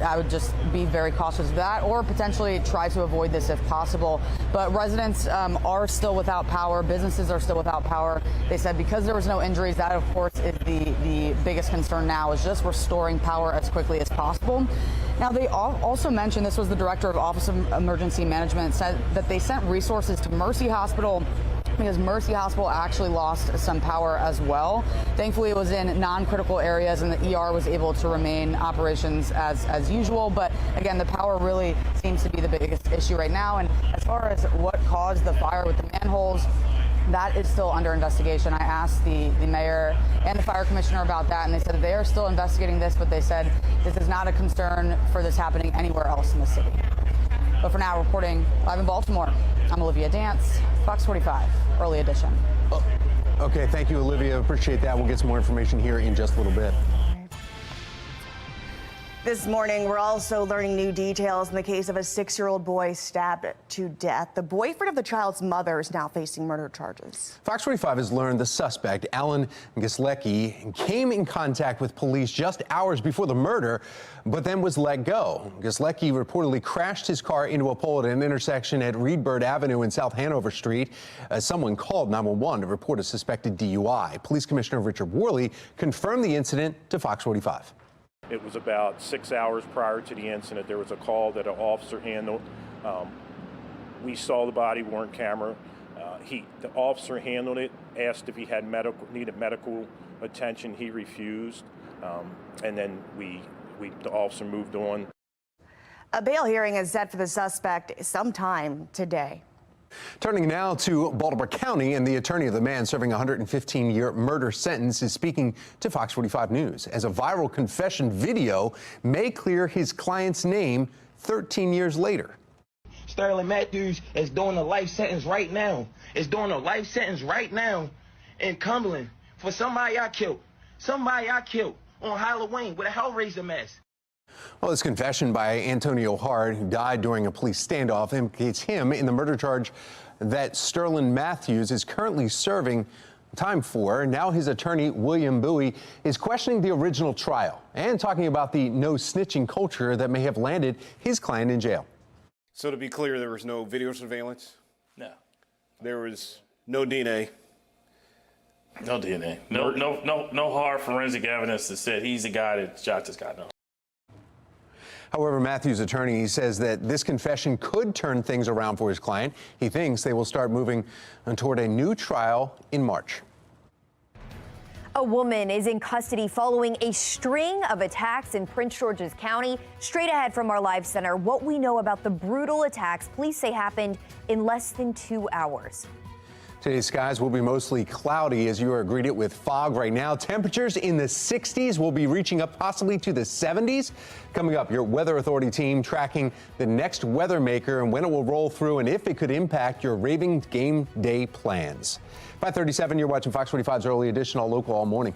I would just be very cautious of that, or potentially try to avoid this if possible. But residents are still without power. Businesses are still without power. They said because there was no injuries, that of course is the biggest concern now, is just restoring power as quickly as possible. Now, they also mentioned, this was the director of Office of Emergency Management, said that they sent resources to Mercy Hospital, because Mercy Hospital actually lost some power as well. Thankfully, it was in non-critical areas, and the ER was able to remain operations as usual. But again, the power really seems to be the biggest issue right now. And as far as what caused the fire with the manholes, that is still under investigation. I asked the mayor and the fire commissioner about that, and they said that they are still investigating this, but they said this is not a concern for this happening anywhere else in the city. But for now, reporting live in Baltimore, I'm Olivia Dance, Fox 45, Early Edition. Okay, thank you, Olivia. Appreciate that. We'll get some more information here in just a little bit. This morning, we're also learning new details in the case of a 6-year-old boy stabbed to death. The boyfriend of the child's mother is now facing murder charges. Fox 45 has learned the suspect, Alan Gislecki, came in contact with police just hours before the murder, but then was let go. Gislecki reportedly crashed his car into a pole at an intersection at Reedbird Avenue and South Hanover Street. Someone called 911 to report a suspected DUI. Police Commissioner Richard Worley confirmed the incident to Fox 45. It was about 6 hours prior to the incident. There was a call that an officer handled We saw the body-worn camera. The officer handled it, asked if he had needed medical attention. He refused, and then the officer moved on. A bail hearing is set for the suspect sometime today. Turning now to Baltimore County, and the attorney of the man serving a 115-year murder sentence is speaking to Fox 45 News as a viral confession video may clear his client's name 13 years later. Sterling Matthews is doing a life sentence right now. Is doing a life sentence right now in Cumberland for somebody I killed. Somebody I killed on Halloween with a Hellraiser mask. Well, this confession by Antonio Hard, who died during a police standoff, implicates him in the murder charge that Sterling Matthews is currently serving time for. Now his attorney, William Bowie, is questioning the original trial and talking about the no snitching culture that may have landed his client in jail. So to be clear, there was no video surveillance? No. There was no DNA? No DNA. No hard forensic evidence that said he's the guy that shot this guy. No. However, Matthews' attorney says that this confession could turn things around for his client. He thinks they will start moving toward a new trial in March. A woman is in custody following a string of attacks in Prince George's County. Straight ahead from our live center, what we know about the brutal attacks police say happened in less than 2 hours. Today's skies will be mostly cloudy as you are greeted with fog right now. Temperatures in the 60s will be reaching up possibly to the 70s. Coming up, your Weather Authority team tracking the next weather maker and when it will roll through and if it could impact your Ravens game day plans. 5:37, you're watching Fox 45's Early Edition, all local all morning.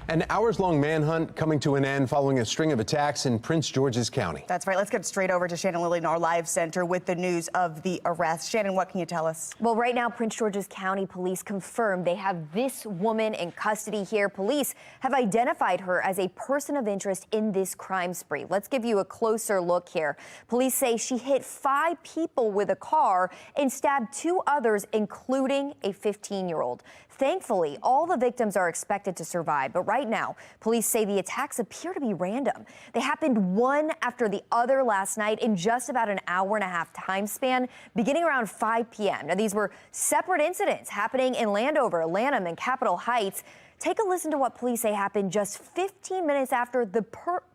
An hours-long manhunt coming to an end following a string of attacks in Prince George's County. That's right. Let's get straight over to Shannon Lilly in our live center with the news of the arrest. Shannon, what can you tell us? Well, right now, Prince George's County police confirmed they have this woman in custody here. Police have identified her as a person of interest in this crime spree. Let's give you a closer look here. Police say she hit 5 people with a car and stabbed 2 others, including a 15-year-old. Thankfully, all the victims are expected to survive, but right right now, police say the attacks appear to be random. They happened one after the other last night in just about an hour-and-a-half time span, beginning around 5 p.m. Now, these were separate incidents happening in Landover, Lanham, and Capitol Heights. Take a listen to what police say happened just 15 minutes after the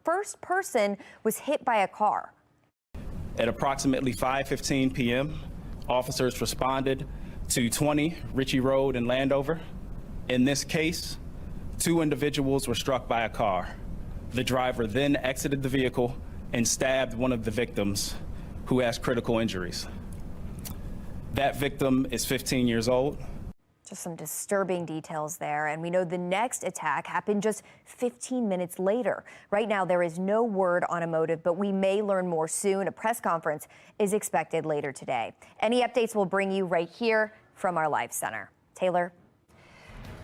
first person was hit by a car. At approximately 5:15 p.m., officers responded to 20 Ritchie Road in Landover. In this case, 2 individuals were struck by a car. The driver then exited the vehicle and stabbed one of the victims, who has critical injuries. That victim is 15 years old. Just some disturbing details there. And we know the next attack happened just 15 minutes later. Right now, there is no word on a motive, but we may learn more soon. A press conference is expected later today. Any updates we'll bring you right here from our live center. Taylor.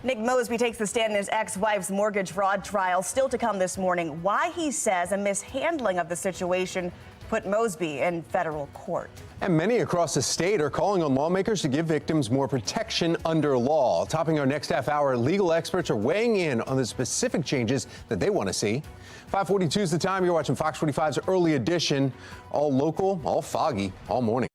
Nick Mosby takes the stand in his ex-wife's mortgage fraud trial. Still to come this morning, why he says a mishandling of the situation put Mosby in federal court. And many across the state are calling on lawmakers to give victims more protection under law. Topping our next half hour, legal experts are weighing in on the specific changes that they want to see. 5:42 is the time. You're watching Fox 45's Early Edition. All local, all foggy, all morning.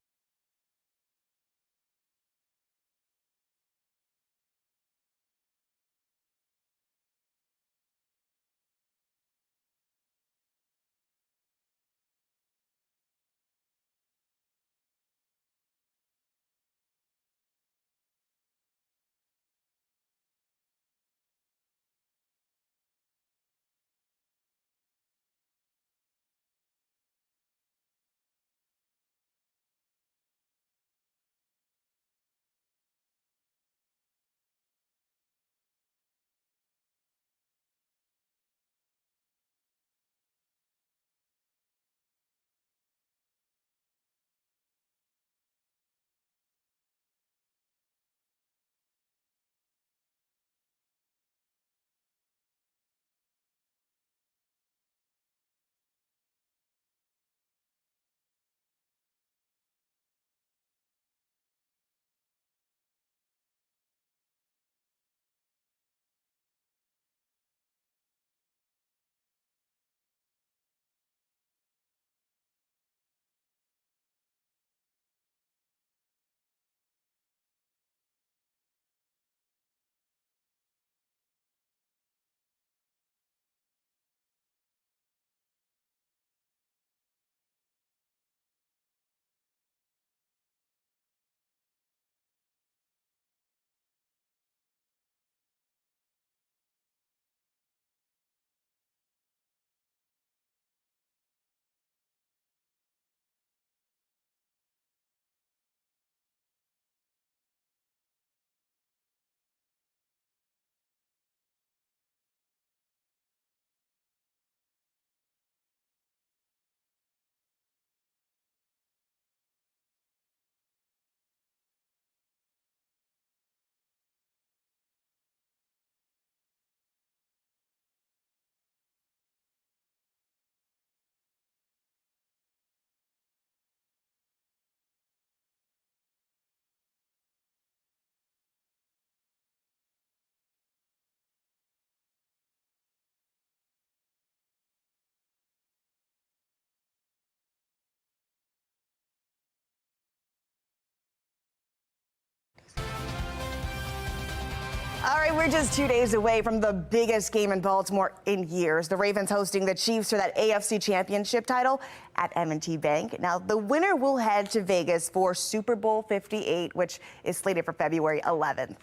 All right, we're just 2 days away from the biggest game in Baltimore in years. The Ravens hosting the Chiefs for that AFC Championship title at M&T Bank. Now, the winner will head to Vegas for Super Bowl 58, which is slated for February 11th.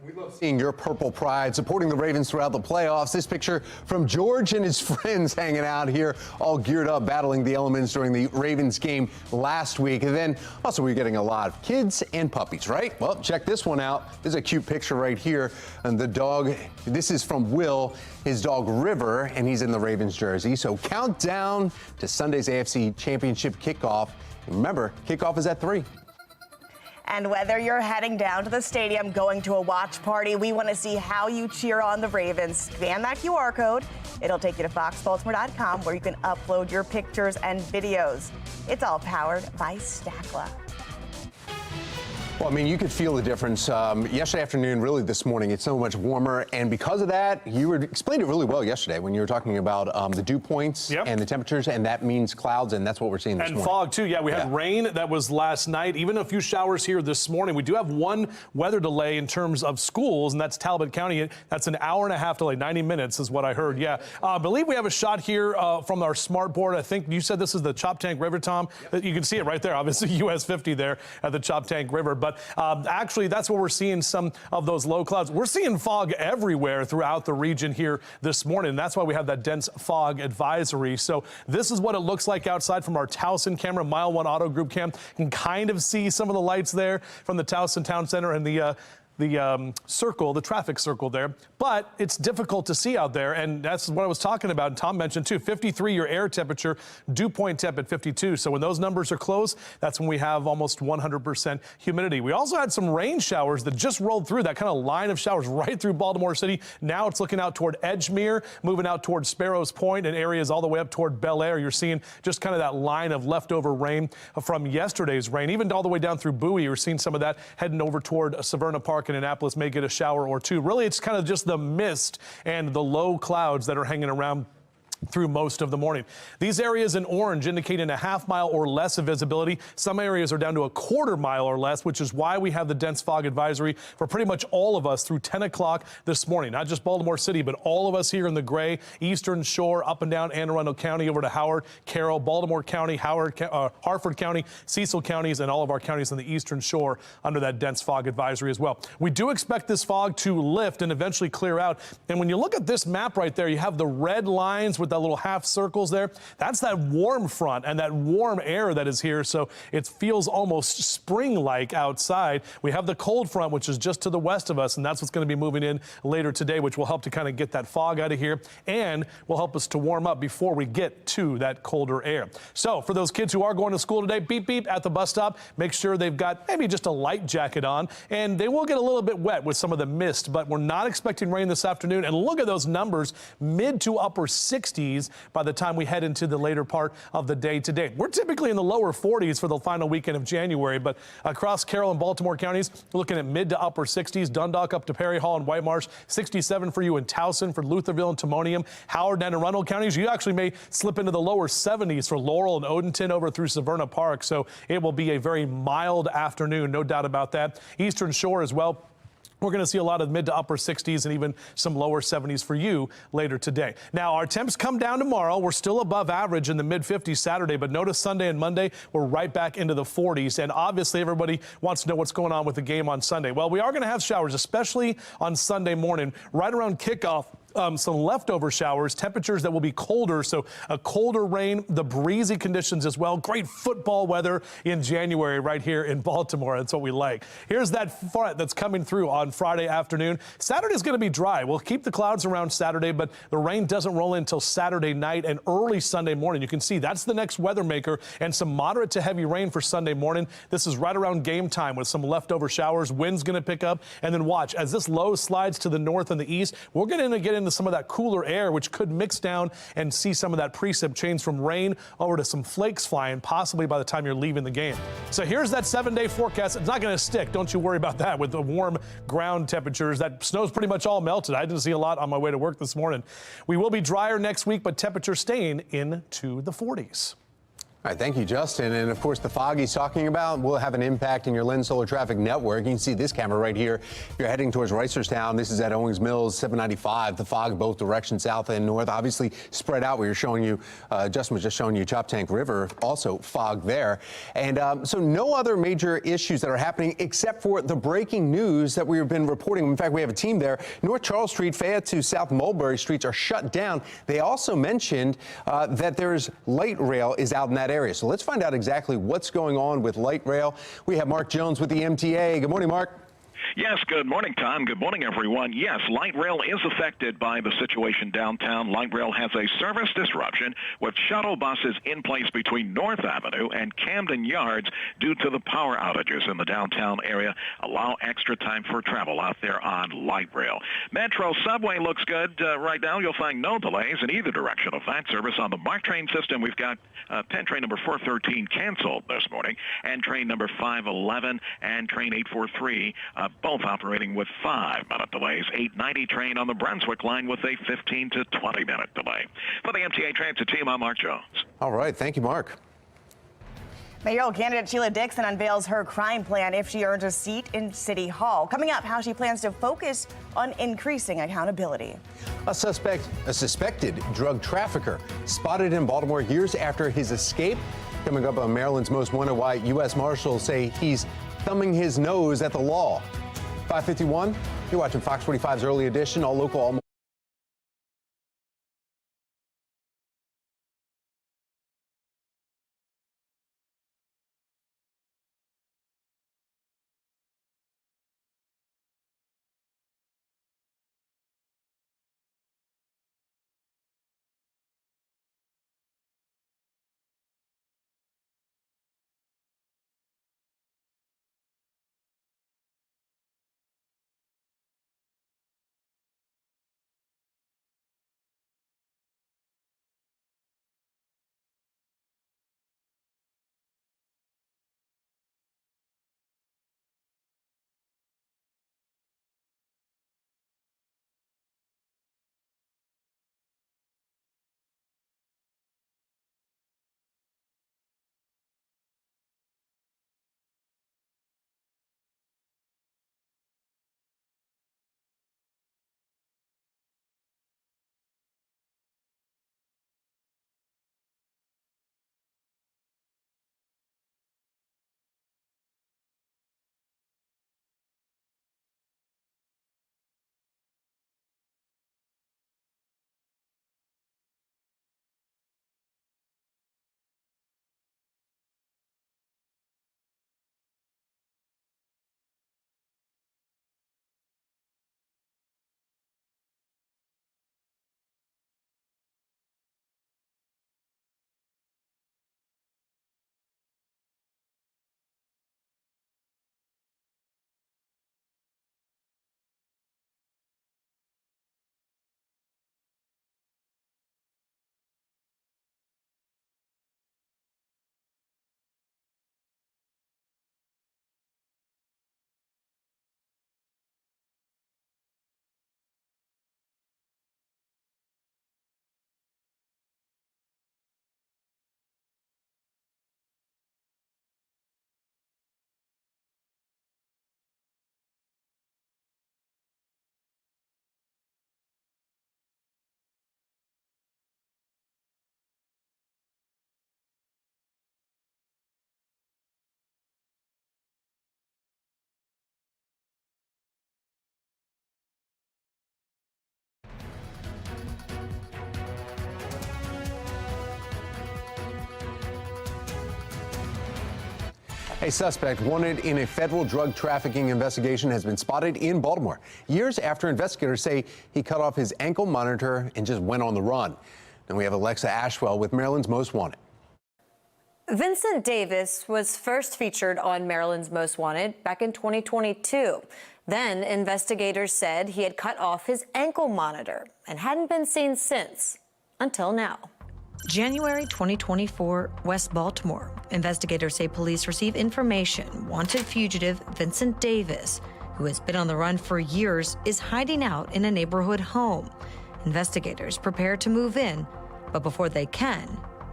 We love seeing your purple pride supporting the Ravens throughout the playoffs. This picture from George and his friends hanging out here, all geared up, battling the elements during the Ravens game last week. And then also we're getting a lot of kids and puppies, right? Well, check this one out. There's a cute picture right here. And the dog, this is from Will, his dog River, and he's in the Ravens jersey. So countdown to Sunday's AFC Championship kickoff. And remember, kickoff is at 3. And whether you're heading down to the stadium, going to a watch party, we want to see how you cheer on the Ravens. Scan that QR code. It'll take you to foxbaltimore.com, where you can upload your pictures and videos. It's all powered by Stackla. Well, I mean, you could feel the difference yesterday afternoon, really this morning. It's so much warmer. And because of that, you explained it really well yesterday when you were talking about the dew points and the temperatures. And that means clouds. And that's what we're seeing this morning. And fog, too. Yeah, we had rain. That was last night. Even a few showers here this morning. We do have one weather delay in terms of schools, and that's Talbot County. That's an hour and a half delay. 90 minutes is what I heard. Yeah. I believe we have a shot here from our smart board. I think you said this is the Chop Tank River, Tom. You can see it right there. Obviously, US 50 there at the Chop Tank River. But actually, that's where we're seeing some of those low clouds. We're seeing fog everywhere throughout the region here this morning. That's why we have that dense fog advisory. So this is what it looks like outside from our Towson camera, Mile 1 Auto Group cam. You can kind of see some of the lights there from the Towson Town Center and the circle, the traffic circle there, but it's difficult to see out there, and that's what I was talking about. And Tom mentioned too, 53 your air temperature, dew point temp at 52. So when those numbers are close, that's when we have almost 100% humidity. We also had some rain showers that just rolled through, that kind of line of showers right through Baltimore City. Now it's looking out toward Edgemere, moving out toward Sparrows Point and areas all the way up toward Bel Air. You're seeing just kind of that line of leftover rain from yesterday's rain, even all the way down through Bowie. You're seeing some of that heading over toward Severna Park in Annapolis, may get a shower or two. Really, it's kind of just the mist and the low clouds that are hanging around through most of the morning. These areas in orange indicating a half mile or less of visibility. Some areas are down to a quarter mile or less, which is why we have the dense fog advisory for pretty much all of us through 10 o'clock this morning. Not just Baltimore City, but all of us here in the gray, Eastern Shore, up and down Anne Arundel County, over to Howard, Carroll, Baltimore County, Harford County, Cecil counties, and all of our counties on the Eastern Shore under that dense fog advisory as well. We do expect this fog to lift and eventually clear out. And when you look at this map right there, you have the red lines with the little half circles there. That's that warm front and that warm air that is here. So it feels almost spring-like outside. We have the cold front, which is just to the west of us, and that's what's going to be moving in later today, which will help to kind of get that fog out of here and will help us to warm up before we get to that colder air. So for those kids who are going to school today, beep, beep at the bus stop, make sure they've got maybe just a light jacket on, and they will get a little bit wet with some of the mist, but we're not expecting rain this afternoon. And look at those numbers, mid to upper 60s by the time we head into the later part of the day today. We're typically in the lower 40s for the final weekend of January, but across Carroll and Baltimore counties, we're looking at mid to upper 60s. Dundalk up to Perry Hall and White Marsh, 67 for you in Towson, for Lutherville and Timonium. Howard and Arundel counties, you actually may slip into the lower 70s for Laurel and Odenton over through Severna Park. So it will be a very mild afternoon, no doubt about that. Eastern Shore as well. We're going to see a lot of mid to upper 60s and even some lower 70s for you later today. Now, our temps come down tomorrow. We're still above average in the mid 50s Saturday, but notice Sunday and Monday, we're right back into the 40s. And obviously, everybody wants to know what's going on with the game on Sunday. Well, we are going to have showers, especially on Sunday morning, right around kickoff. Some leftover showers, temperatures that will be colder, so a colder rain, the breezy conditions as well. Great football weather in January right here in Baltimore. That's what we like. Here's that front that's coming through on Friday afternoon. Saturday's going to be dry. We'll keep the clouds around Saturday, but the rain doesn't roll in until Saturday night and early Sunday morning. You can see that's the next weather maker, and some moderate to heavy rain for Sunday morning. This is right around game time with some leftover showers. Wind's going to pick up, and then watch as this low slides to the north and the east. We're going to get into some of that cooler air, which could mix down and see some of that precip change from rain over to some flakes flying, possibly by the time you're leaving the game. So here's that 7-day forecast. It's not going to stick. Don't you worry about that with the warm ground temperatures. That snow's pretty much all melted. I didn't see a lot on my way to work this morning. We will be drier next week, but temperatures staying into the 40s. All right, thank you, Justin. And of course, the fog he's talking about will have an impact in your Lens Solar Traffic Network. You can see this camera right here. If you're heading towards Reisterstown, this is at Owings Mills, 795. The fog both directions, south and north, obviously spread out where you're showing you, Justin was just showing you Chop Tank River, also fog there. And so no other major issues that are happening except for the breaking news that we've been reporting. In fact, we have a team there. North Charles Street, Fayette to South Mulberry Streets are shut down. They also mentioned that there's light rail is out in that area. So let's find out exactly what's going on with light rail. We have Mark Jones with the MTA. Good morning, Mark. Yes, good morning, Tom. Good morning, everyone. Yes, light rail is affected by the situation downtown. Light rail has a service disruption with shuttle buses in place between North Avenue and Camden Yards due to the power outages in the downtown area. Allow extra time for travel out there on light rail. Metro subway looks good. Right now, you'll find no delays in either direction of that service. On the BART train system, we've got Penn train number 413 canceled this morning, and train number 511 and train 843 both operating with 5-minute delays. 890 train on the Brunswick line with a 15 to 20-minute delay. For the MTA Transit team, I'm Mark Jones. All right. Thank you, Mark. Mayoral candidate Sheila Dixon unveils her crime plan if she earns a seat in City Hall. Coming up, how she plans to focus on increasing accountability. A suspected drug trafficker spotted in Baltimore years after his escape. Coming up on Maryland's Most Wanted, why U.S. Marshals say he's thumbing his nose at the law. 5:51, you're watching Fox 45's Early Edition, all local, all A suspect wanted in a federal drug trafficking investigation has been spotted in Baltimore years after investigators say he cut off his ankle monitor and just went on the run. Now we have Alexa Ashwell with Maryland's Most Wanted. Vincent Davis was first featured on Maryland's Most Wanted back in 2022. Then investigators said he had cut off his ankle monitor and hadn't been seen since, until now. January 2024, West Baltimore. Investigators say police receive information wanted fugitive Vincent Davis, who has been on the run for years, is hiding out in a neighborhood home. Investigators prepare to move in, but before they can,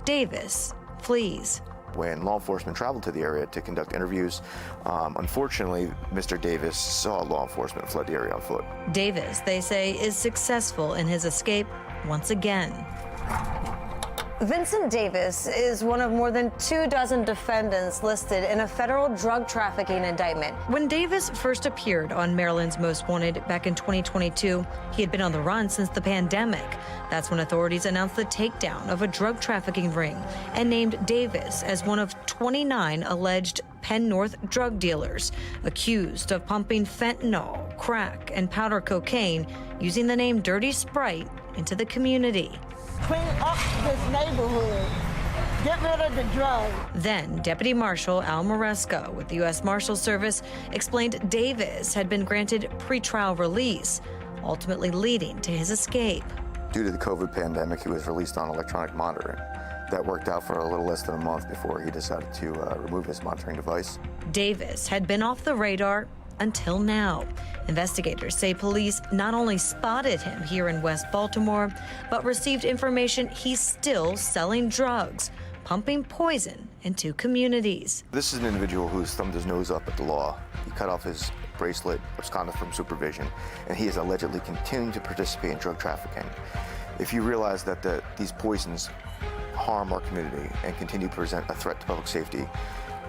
Davis flees. When law enforcement traveled to the area to conduct interviews, unfortunately, Mr. Davis saw law enforcement flood the area on foot. Davis, they say, is successful in his escape once again. Vincent Davis is one of more than 24 defendants listed in a federal drug trafficking indictment. When Davis first appeared on Maryland's Most Wanted back in 2022, he had been on the run since the pandemic. That's when authorities announced the takedown of a drug trafficking ring and named Davis as one of 29 alleged Penn North drug dealers accused of pumping fentanyl, crack, and powder cocaine using the name Dirty Sprite into the community. Clean up this neighborhood. Get rid of the drugs. Then Deputy Marshal Al Maresco with the U.S. Marshal Service explained Davis had been granted pretrial release, ultimately leading to his escape. Due to the COVID pandemic, he was released on electronic monitoring. That worked out for a little less than a month before he decided to remove his monitoring device. Davis had been off the radar until now. Investigators say police not only spotted him here in West Baltimore, but received information he's still selling drugs, pumping poison into communities. This is an individual who's thumbed his nose up at the law. He cut off his bracelet, absconded from supervision, and he is allegedly continuing to participate in drug trafficking. If you realize that these poisons harm our community and continue to present a threat to public safety,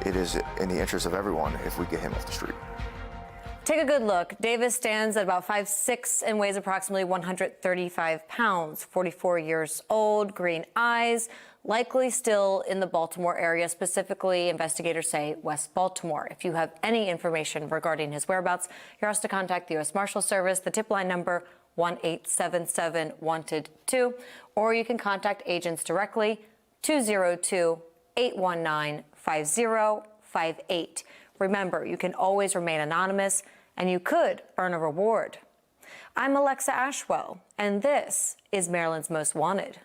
it is in the interest of everyone if we get him off the street. Take a good look. Davis stands at about 5'6" and weighs approximately 135 pounds, 44 years old, green eyes, likely still in the Baltimore area, specifically investigators say West Baltimore. If you have any information regarding his whereabouts, you're asked to contact the U.S. Marshal Service, the tip line number 1-877-WANTED-2, or you can contact agents directly, 202-819-5058. Remember, you can always remain anonymous, and you could earn a reward. I'm Alexa Ashwell, and this is Maryland's Most Wanted.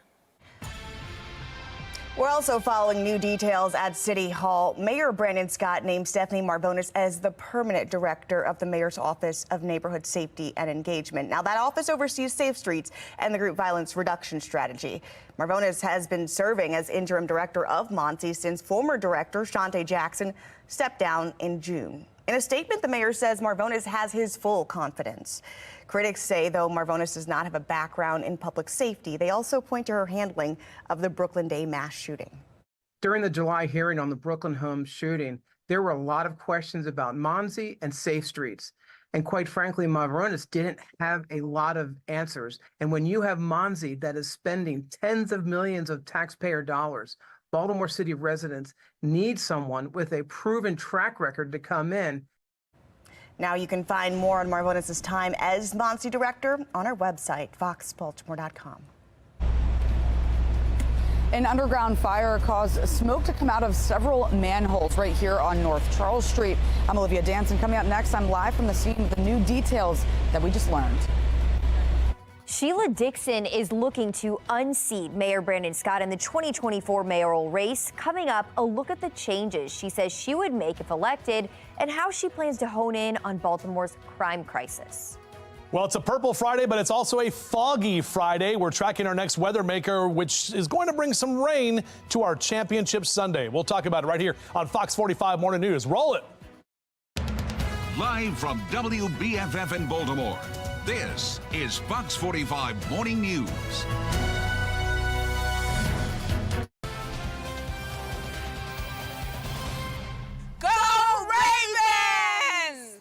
We're also following new details at City Hall. Mayor Brandon Scott named Stephanie Marbonis as the permanent director of the Mayor's Office of Neighborhood Safety and Engagement. Now, that office oversees Safe Streets and the group violence reduction strategy. Marbonis has been serving as interim director of MONSE since former director Shante Jackson stepped down in June. In a statement, the mayor says Marbonis has his full confidence. Critics say, though, Marbonis does not have a background in public safety. They also point to her handling of the Brooklyn Day mass shooting. During the July hearing on the Brooklyn home shooting, there were a lot of questions about MONSE and Safe Streets. And quite frankly, Marbonis didn't have a lot of answers. And when you have MONSE that is spending tens of millions of taxpayer dollars, Baltimore City residents need someone with a proven track record to come in. Now you can find more on Marbonis' time as MONSE director on our website, foxbaltimore.com. An underground fire caused smoke to come out of several manholes right here on North Charles Street. I'm Olivia Danson. Coming up next, I'm live from the scene with the new details that we just learned. Sheila Dixon is looking to unseat Mayor Brandon Scott in the 2024 mayoral race. Coming up, a look at the changes she says she would make if elected and how she plans to hone in on Baltimore's crime crisis. Well, it's a Purple Friday, but it's also a foggy Friday. We're tracking our next weather maker, which is going to bring some rain to our championship Sunday. We'll talk about it right here on Fox 45 Morning News. Roll it. Live from WBFF in Baltimore, this is Fox 45 Morning News. Go Ravens!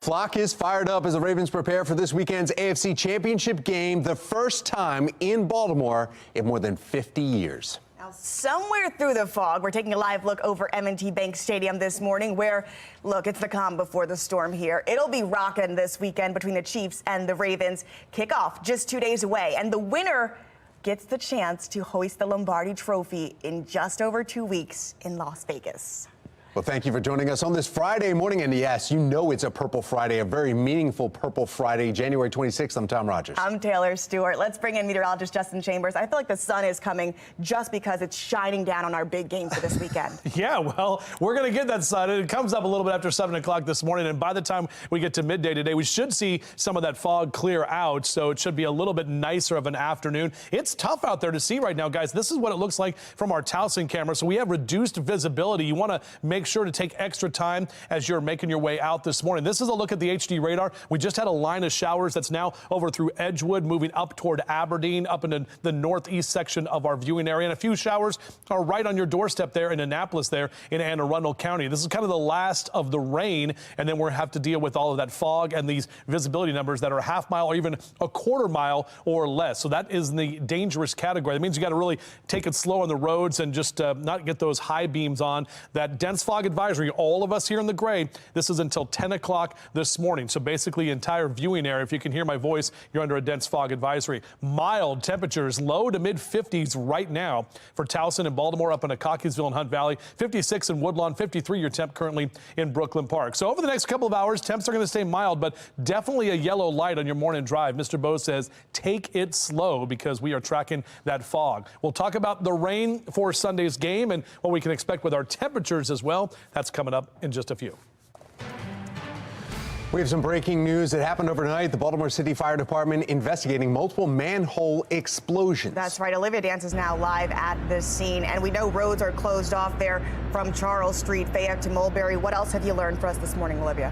Flock is fired up as the Ravens prepare for this weekend's AFC Championship game, the first time in Baltimore in more than 50 years. Now, somewhere through the fog, we're taking a live look over M&T Bank Stadium this morning where, look, it's the calm before the storm here. It'll be rocking this weekend between the Chiefs and the Ravens. Kickoff just 2 days away, and the winner gets the chance to hoist the Lombardi Trophy in just over 2 weeks in Las Vegas. Well, thank you for joining us on this Friday morning. And yes, you know it's a Purple Friday, a very meaningful Purple Friday, January 26th. I'm Tom Rogers. I'm Taylor Stewart. Let's bring in meteorologist Justin Chambers. I feel like the sun is coming just because it's shining down on our big game for this weekend. Yeah, well, we're going to get that sun. It comes up a little bit after 7 o'clock this morning. And by the time we get to midday today, we should see some of that fog clear out. So it should be a little bit nicer of an afternoon. It's tough out there to see right now, guys. This is what it looks like from our Towson camera. So we have reduced visibility. You want to make make sure to take extra time as you're making your way out this morning. This is a look at the HD radar. We just had a line of showers that's now over through Edgewood, moving up toward Aberdeen, up into the northeast section of our viewing area. And a few showers are right on your doorstep there in Annapolis there in Anne Arundel County. This is kind of the last of the rain, and then we'll have to deal with all of that fog and these visibility numbers that are a half mile or even a quarter mile or less. So that is in the dangerous category. That means you got to really take it slow on the roads and just not get those high beams on. That dense fog advisory, all of us here in the gray, this is until 10 o'clock this morning. So basically entire viewing area, if you can hear my voice, you're under a dense fog advisory. Mild temperatures, low to mid 50s right now for Towson and Baltimore, up in Cockeysville and Hunt Valley, 56 in Woodlawn, 53 your temp currently in Brooklyn Park. So over the next couple of hours, temps are going to stay mild, but definitely a yellow light on your morning drive. Mr. Bose says take it slow because we are tracking that fog. We'll talk about the rain for Sunday's game and what we can expect with our temperatures as well. That's coming up in just a few. We have some breaking news that happened overnight. The Baltimore City Fire Department investigating multiple manhole explosions. That's right. Olivia Dance is now live at the scene, and we know roads are closed off there from Charles Street, Fayette to Mulberry. What else have you learned for us this morning, Olivia?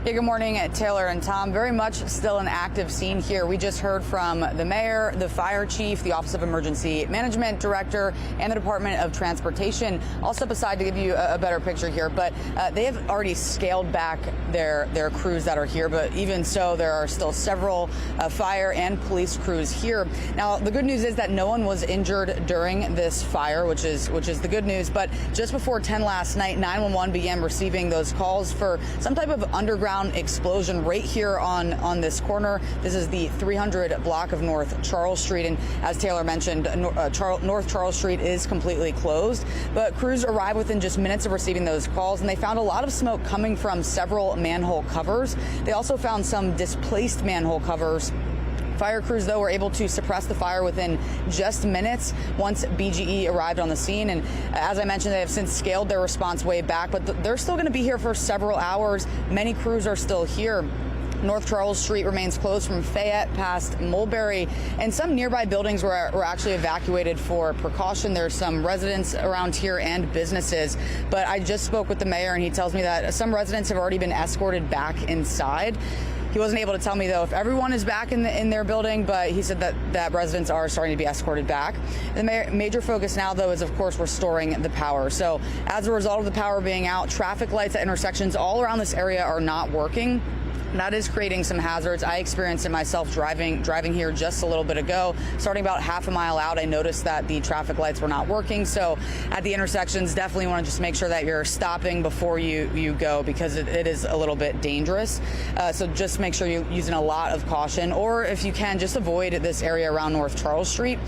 Yeah, good morning, Taylor and Tom. Very much still an active scene here. We just heard from the mayor, the fire chief, the Office of Emergency Management Director, and the Department of Transportation. I'll step aside to give you a better picture here, but they have already scaled back their crews that are here. But even so, there are still several fire and police crews here. Now, the good news is that no one was injured during this fire, which is the good news. But just before 10 last night, 911 began receiving those calls for some type of underground explosion right here on this corner. This is the 300 block of North Charles Street, and as Taylor mentioned, North Charles Street is completely closed, but crews arrived within just minutes of receiving those calls, and they found a lot of smoke coming from several manhole covers. They also found some displaced manhole covers. Fire crews, though, were able to suppress the fire within just minutes once BGE arrived on the scene. And as I mentioned, they have since scaled their response way back, but they're still going to be here for several hours. Many crews are still here. North Charles Street remains closed from Fayette past Mulberry, and some nearby buildings were actually evacuated for precaution. There's some residents around here and businesses, but I just spoke with the mayor, and he tells me that some residents have already been escorted back inside. He wasn't able to tell me, though, if everyone is back in their building, but he said that residents are starting to be escorted back. The major focus now, though, is, of course, restoring the power. So as a result of the power being out, traffic lights at intersections all around this area are not working. That is creating some hazards. I experienced it myself driving here just a little bit ago. Starting about half a mile out, I noticed that the traffic lights were not working. So at the intersections, definitely want to just make sure that you're stopping before you go, because it is a little bit dangerous. So just make sure you're using a lot of caution, or if you can, just avoid this area around North Charles Street.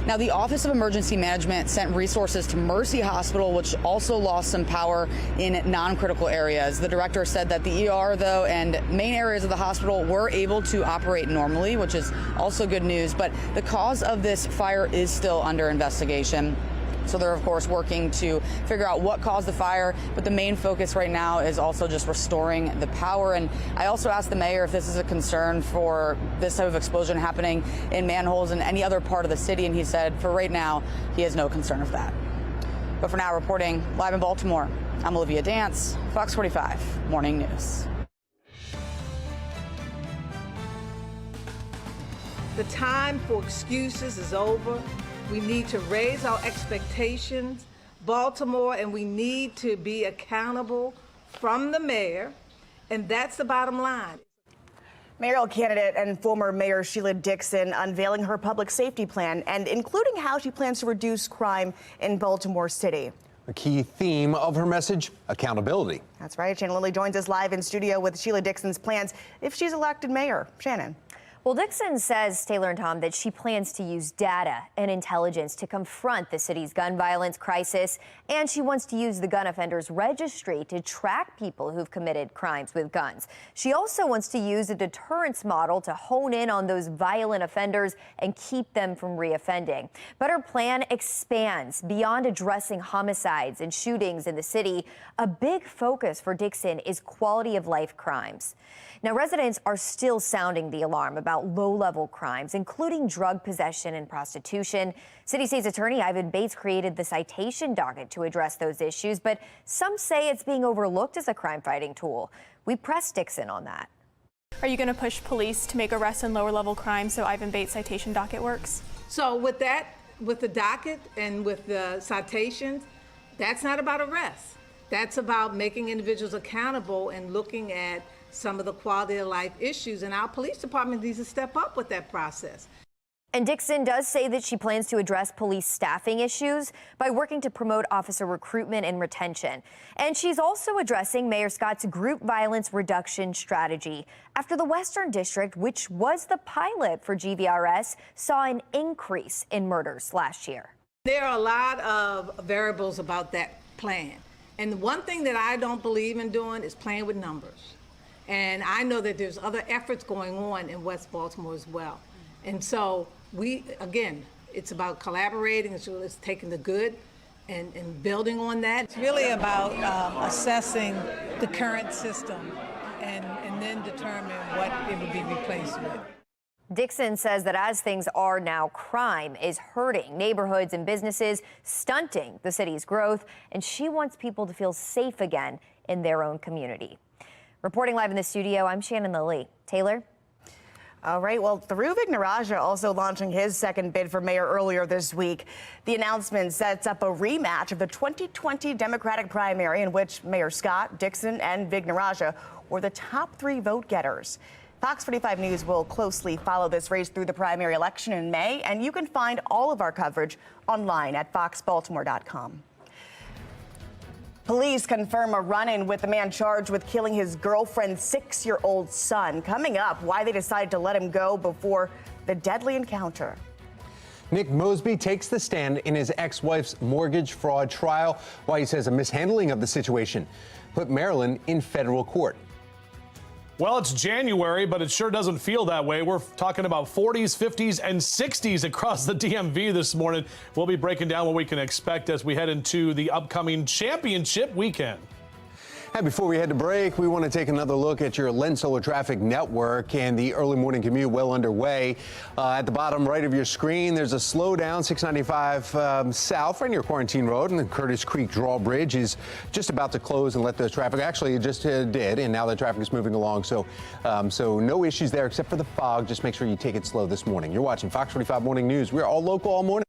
Now, the Office of Emergency Management sent resources to Mercy Hospital, which also lost some power in non-critical areas. The director said that the ER, though, and main areas of the hospital were able to operate normally, which is also good news. But the cause of this fire is still under investigation. So they're, of course, working to figure out what caused the fire. But the main focus right now is also just restoring the power. And I also asked the mayor if this is a concern for this type of explosion happening in manholes in any other part of the city. And he said, for right now, he has no concern of that. But for now, reporting live in Baltimore, I'm Olivia Dance, Fox 45 Morning News. The time for excuses is over. We need to raise our expectations, Baltimore, and we need to be accountable from the mayor, and that's the bottom line. Mayoral candidate and former Mayor Sheila Dixon unveiling her public safety plan, and including how she plans to reduce crime in Baltimore City. A key theme of her message, accountability. That's right. Shannon Lilly joins us live in studio with Sheila Dixon's plans if she's elected mayor. Shannon. Well, Dixon says, Taylor and Tom, that she plans to use data and intelligence to confront the city's gun violence crisis, and she wants to use the gun offenders registry to track people who've committed crimes with guns. She also wants to use a deterrence model to hone in on those violent offenders and keep them from reoffending. But her plan expands beyond addressing homicides and shootings in the city. A big focus for Dixon is quality of life crimes. Now, residents are still sounding the alarm about about low-level crimes, including drug possession and prostitution. City State's Attorney Ivan Bates created the citation docket to address those issues, but some say it's being overlooked as a crime-fighting tool. We pressed Dixon on that. Are you going to push police to make arrests in lower-level crimes so Ivan Bates' citation docket works? So with that, with the docket and with the citations, that's not about arrests. That's about making individuals accountable and looking at some of the quality of life issues, and our police department needs to step up with that process. And Dixon does say that she plans to address police staffing issues by working to promote officer recruitment and retention. And she's also addressing Mayor Scott's group violence reduction strategy after the Western District, which was the pilot for GVRS, saw an increase in murders last year. There are a lot of variables about that plan. And one thing that I don't believe in doing is playing with numbers. And I know that there's other efforts going on in West Baltimore as well. And so again, it's about collaborating, it's taking the good and building on that. It's really about assessing the current system and then determine what it would be replaced with. Dixon says that as things are now, crime is hurting neighborhoods and businesses, stunting the city's growth, and she wants people to feel safe again in their own community. Reporting live in the studio, I'm Shannon Lilly. Taylor? All right, well, Through Vignarajah also launching his second bid for mayor earlier this week. The announcement sets up a rematch of the 2020 Democratic primary in which Mayor Scott, Dixon, and Vignarajah were the top three vote getters. Fox 45 News will closely follow this race through the primary election in May, and you can find all of our coverage online at foxbaltimore.com. Police confirm a run-in with the man charged with killing his girlfriend's 6-year-old son. Coming up, why they decided to let him go before the deadly encounter. Nick Mosby takes the stand in his ex-wife's mortgage fraud trial, why he says a mishandling of the situation put Maryland in federal court. Well, it's January, but it sure doesn't feel that way. We're talking about 40s, 50s, and 60s across the DMV this morning. We'll be breaking down what we can expect as we head into the upcoming championship weekend. And before we head to break, we want to take another look at your Lens Solar Traffic Network and the early morning commute well underway. At the bottom right of your screen, there's a slowdown, 695 south right near Quarantine Road, and the Curtis Creek Drawbridge is just about to close and let the traffic. Actually, it just did, and now the traffic is moving along. So no issues there except for the fog. Just make sure you take it slow this morning. You're watching Fox 45 Morning News. We're all local all morning.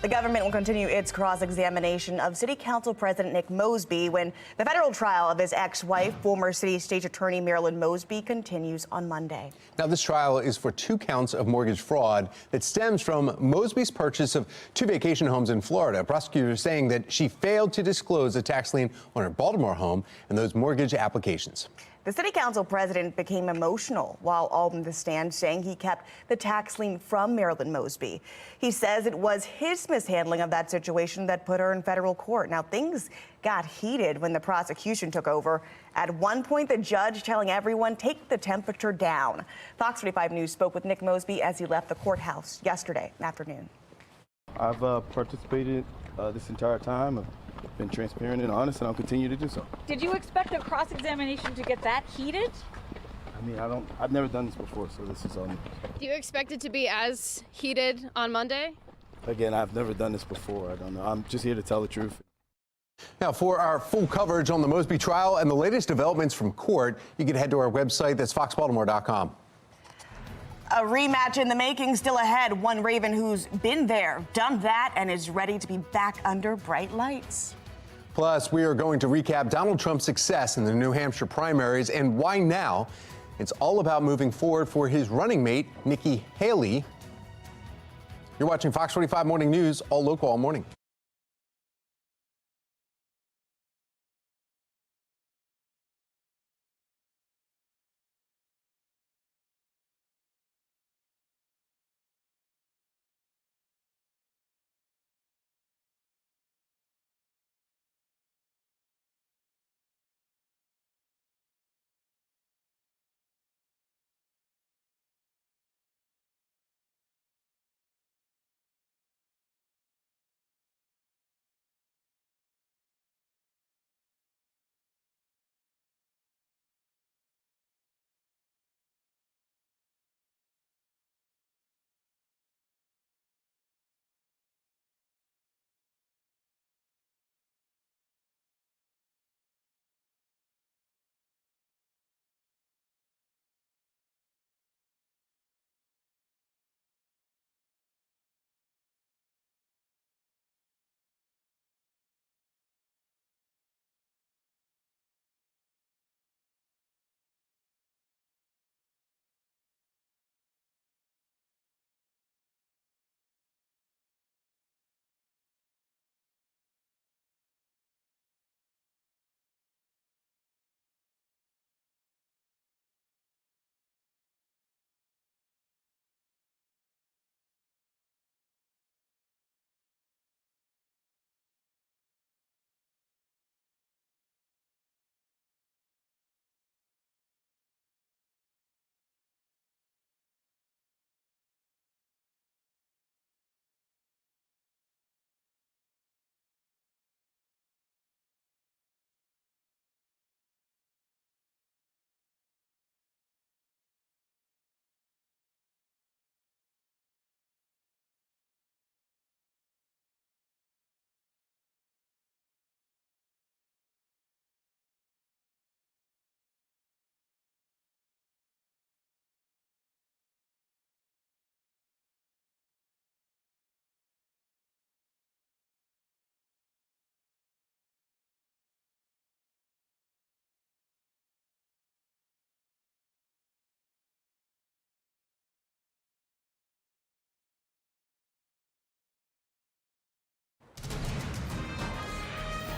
The government will continue its cross-examination of City Council President Nick Mosby when the federal trial of his ex-wife, former City State Attorney Marilyn Mosby, continues on Monday. Now, this trial is for 2 counts of mortgage fraud that stems from Mosby's purchase of 2 vacation homes in Florida. Prosecutors saying that she failed to disclose a tax lien on her Baltimore home and those mortgage applications. The City Council president became emotional while on the stand, saying he kept the tax lien from Marilyn Mosby. He says it was his mishandling of that situation that put her in federal court. Now, things got heated when the prosecution took over. At one point, the judge telling everyone, take the temperature down. Fox 45 News spoke with Nick Mosby as he left the courthouse yesterday afternoon. I've participated this entire time. I've been transparent and honest, and I'll continue to do so. Did you expect a cross-examination to get that heated? I mean, I've never done this before, so this is all new. Do you expect it to be as heated on Monday? Again, I've never done this before. I don't know. I'm just here to tell the truth. Now, for our full coverage on the Mosby trial and the latest developments from court, you can head to our website. That's foxbaltimore.com. A rematch in the making still ahead. One Raven who's been there, done that, and is ready to be back under bright lights. Plus, we are going to recap Donald Trump's success in the New Hampshire primaries and why now it's all about moving forward for his running mate, Nikki Haley. You're watching Fox 45 Morning News, all local, all morning.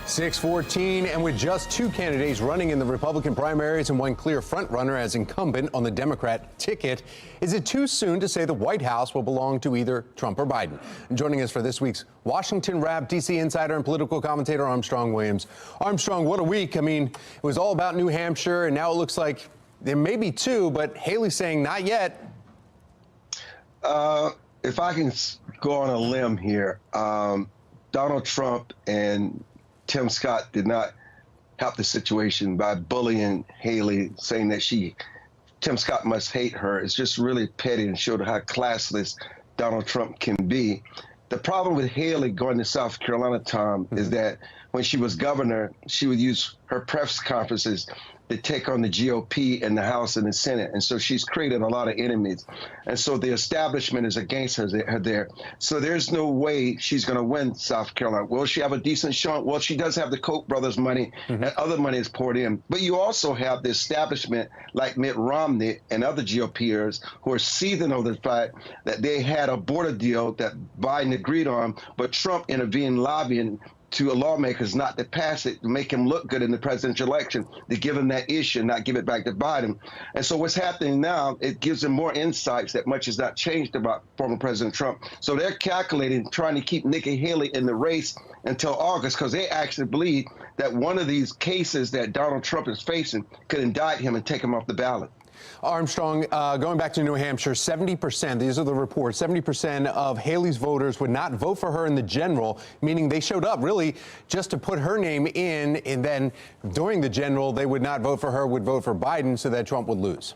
.614, and with just 2 candidates running in the Republican primaries and one clear frontrunner as incumbent on the Democrat ticket, is it too soon to say the White House will belong to either Trump or Biden? And joining us for this week's Washington Wrap, D.C. insider and political commentator Armstrong Williams. Armstrong, what a week. I mean, it was all about New Hampshire, and now it looks like there may be 2, but Haley's saying not yet. If I can go on a limb here, Donald Trump and Tim Scott did not help the situation by bullying Haley, saying that Tim Scott must hate her. It's just really petty and showed how classless Donald Trump can be. The problem with Haley going to South Carolina, Tom, is that when she was governor, she would use her press conferences to take on the GOP in the House and the Senate. And so she's created a lot of enemies. And so the establishment is against her there. So there's no way she's going to win South Carolina. Will she have a decent showing? Well, she does have the Koch brothers money and other money is poured in. But you also have the establishment like Mitt Romney and other GOPers who are seething over the fact that they had a border deal that Biden agreed on, but Trump intervened lobbying to lawmakers not to pass it, to make him look good in the presidential election, to give him that issue and not give it back to Biden. And so what's happening now, it gives them more insights that much has not changed about former President Trump. So they're calculating, trying to keep Nikki Haley in the race until August, because they actually believe that one of these cases that Donald Trump is facing could indict him and take him off the ballot. Armstrong, going back to New Hampshire, 70%, these are the reports, 70% of Haley's voters would not vote for her in the general, meaning they showed up really just to put her name in, and then during the general, they would not vote for her, would vote for Biden so that Trump would lose.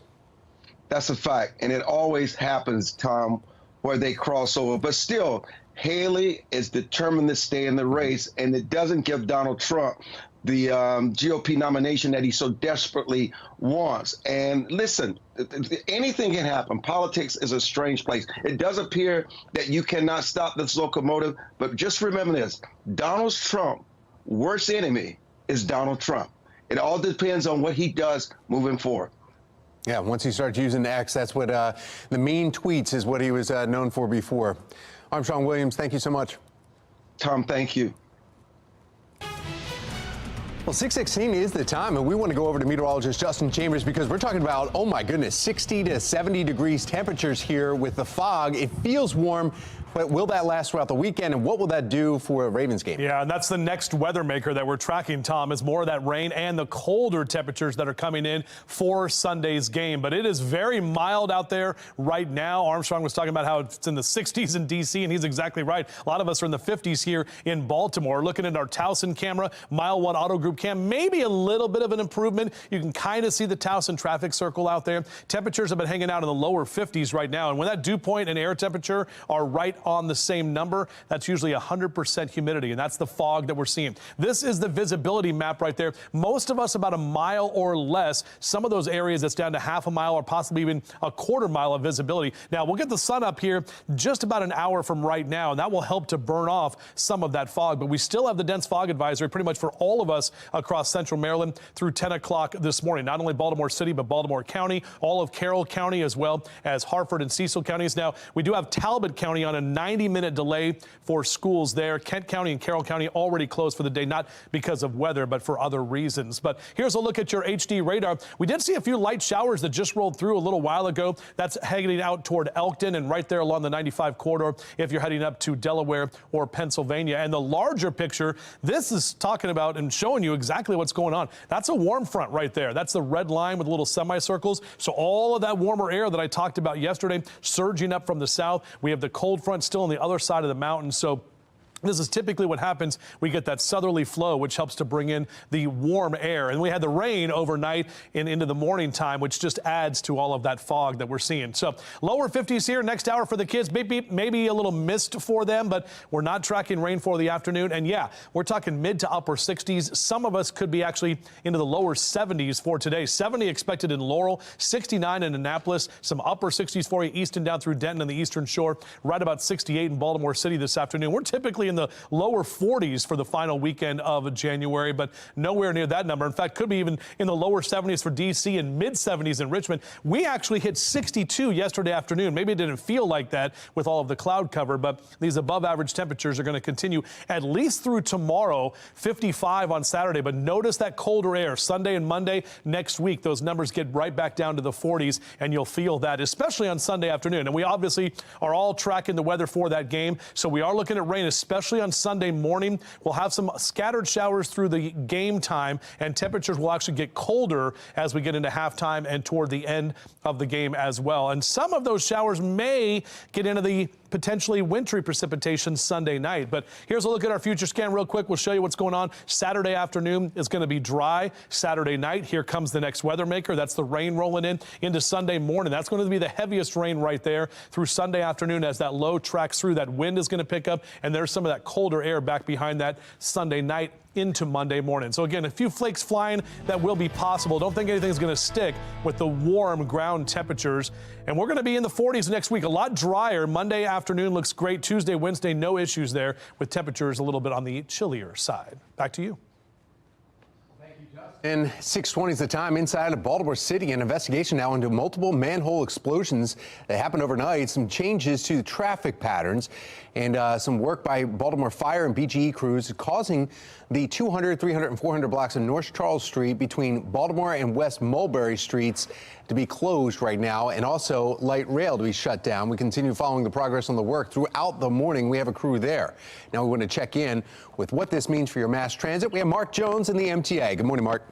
That's a fact, and it always happens, Tom, where they cross over. But still, Haley is determined to stay in the race, and it doesn't give Donald Trump the GOP nomination that he so desperately wants. And listen, anything can happen. Politics is a strange place. It does appear that you cannot stop this locomotive, but just remember this: Donald Trump's worst enemy is Donald Trump. It all depends on what he does moving forward. Yeah, once he starts using X, that's what the mean tweets is what he was known for before. Armstrong Williams, thank you so much. Tom, thank you. Well, 6:16 is the time, and we want to go over to meteorologist Justin Chambers because we're talking about, oh my goodness, 60 to 70 degrees temperatures here with the fog. It feels warm, but will that last throughout the weekend, and what will that do for a Ravens game? Yeah, and that's the next weather maker that we're tracking, Tom, is more of that rain and the colder temperatures that are coming in for Sunday's game. But it is very mild out there right now. Armstrong was talking about how it's in the 60s in D.C., and he's exactly right. A lot of us are in the 50s here in Baltimore. Looking at our Towson camera, Mile 1 Auto Group cam, maybe a little bit of an improvement. You can kind of see the Towson traffic circle out there. Temperatures have been hanging out in the lower 50s right now, and when that dew point and air temperature are right on the same number, that's usually 100% humidity, and that's the fog that we're seeing. This is the visibility map right there. Most of us about a mile or less. Some of those areas that's down to half a mile or possibly even a quarter mile of visibility. Now, we'll get the sun up here just about an hour from right now, and that will help to burn off some of that fog, but we still have the dense fog advisory pretty much for all of us across central Maryland through 10 o'clock this morning. Not only Baltimore City, but Baltimore County, all of Carroll County, as well as Harford and Cecil counties. Now, we do have Talbot County on a 90-minute delay for schools there. Kent County and Carroll County already closed for the day, not because of weather, but for other reasons. But here's a look at your HD radar. We did see a few light showers that just rolled through a little while ago. That's heading out toward Elkton and right there along the 95 corridor if you're heading up to Delaware or Pennsylvania. And the larger picture, this is talking about and showing you exactly what's going on. That's a warm front right there. That's the red line with little semicircles. So all of that warmer air that I talked about yesterday surging up from the south. We have the cold front still on the other side of the mountain. So this is typically what happens. We get that southerly flow, which helps to bring in the warm air. And we had the rain overnight and into the morning time, which just adds to all of that fog that we're seeing. So lower 50s here next hour for the kids. Maybe a little mist for them, but we're not tracking rain for the afternoon. And yeah, we're talking mid to upper 60s. Some of us could be actually into the lower 70s for today. 70 expected in Laurel, 69 in Annapolis, some upper 60s for you east and down through Denton and the Eastern Shore, right about 68 in Baltimore City this afternoon. We're typically in the lower 40s for the final weekend of January, but nowhere near that number. In fact, could be even in the lower 70s for D.C. and mid 70s in Richmond. We actually hit 62 yesterday afternoon. Maybe it didn't feel like that with all of the cloud cover, but these above average temperatures are going to continue at least through tomorrow, 55 on Saturday. But notice that colder air Sunday and Monday next week. Those numbers get right back down to the 40s, and you'll feel that, especially on Sunday afternoon. And we obviously are all tracking the weather for that game, so we are looking at rain, especially on Sunday morning. We'll have some scattered showers through the game time, and temperatures will actually get colder as we get into halftime and toward the end of the game as well. And some of those showers may get into the potentially wintry precipitation Sunday night. But here's a look at our future scan real quick. We'll show you what's going on. Saturday afternoon is going to be dry. Saturday night, here comes the next weather maker. That's the rain rolling in into Sunday morning. That's going to be the heaviest rain right there through Sunday afternoon as that low tracks through. That wind is going to pick up, and there's some of that colder air back behind that Sunday night into Monday morning. So again, a few flakes flying that will be possible. Don't think anything's going to stick with the warm ground temperatures. And we're going to be in the 40s next week. A lot drier. Monday afternoon looks great. Tuesday, Wednesday, no issues there with temperatures a little bit on the chillier side. Back to you. And 6:20 is the time inside of Baltimore City. An investigation now into multiple manhole explosions that happened overnight. Some changes to the traffic patterns and some work by Baltimore Fire and BGE crews causing the 200, 300, and 400 blocks of North Charles Street between Baltimore and West Mulberry Streets to be closed right now, and also light rail to be shut down. We continue following the progress on the work throughout the morning. We have a crew there. Now we want to check in with what this means for your mass transit. We have Mark Jones in the MTA. Good morning, Mark.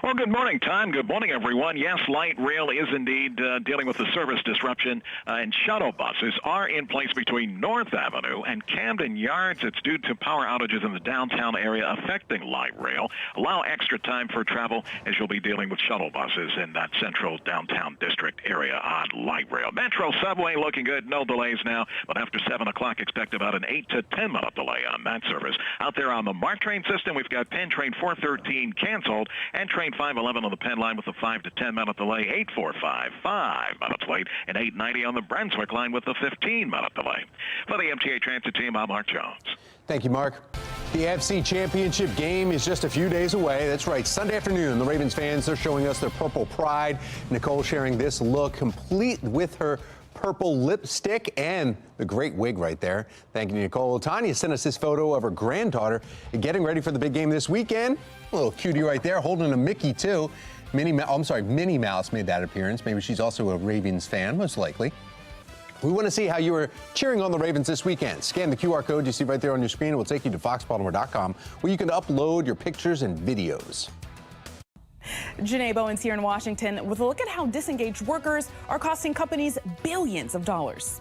Well, good morning, Tom. Good morning, everyone. Yes, light rail is indeed dealing with the service disruption, and shuttle buses are in place between North Avenue and Camden Yards. It's due to power outages in the downtown area affecting light rail. Allow extra time for travel as you'll be dealing with shuttle buses in that central downtown district area on light rail. Metro subway looking good. No delays now, but after 7 o'clock, expect about an 8 to 10 minute delay on that service. Out there on the MARC train system, we've got Penn Train 413 canceled and Train 511 on the Penn line with a 5 to 10 minute delay, 845, 5 minutes late, and 890 on the Brunswick line with a 15 minute delay. For the MTA Transit team, I'm Mark Jones. Thank you, Mark. The AFC Championship game is just a few days away. That's right, Sunday afternoon. The Ravens fans, they're showing us their purple pride. Nicole sharing this look complete with her purple lipstick and the great wig right there. Thank you, Nicole. Tanya sent us this photo of her granddaughter getting ready for the big game this weekend. A little cutie right there, holding a Mickey too. Minnie Mouse made that appearance. Maybe she's also a Ravens fan, most likely. We want to see how you are cheering on the Ravens this weekend. Scan the QR code you see right there on your screen. It will take you to foxbaltimore.com, where you can upload your pictures and videos. Janae Bowens here in Washington with a look at how disengaged workers are costing companies billions of dollars.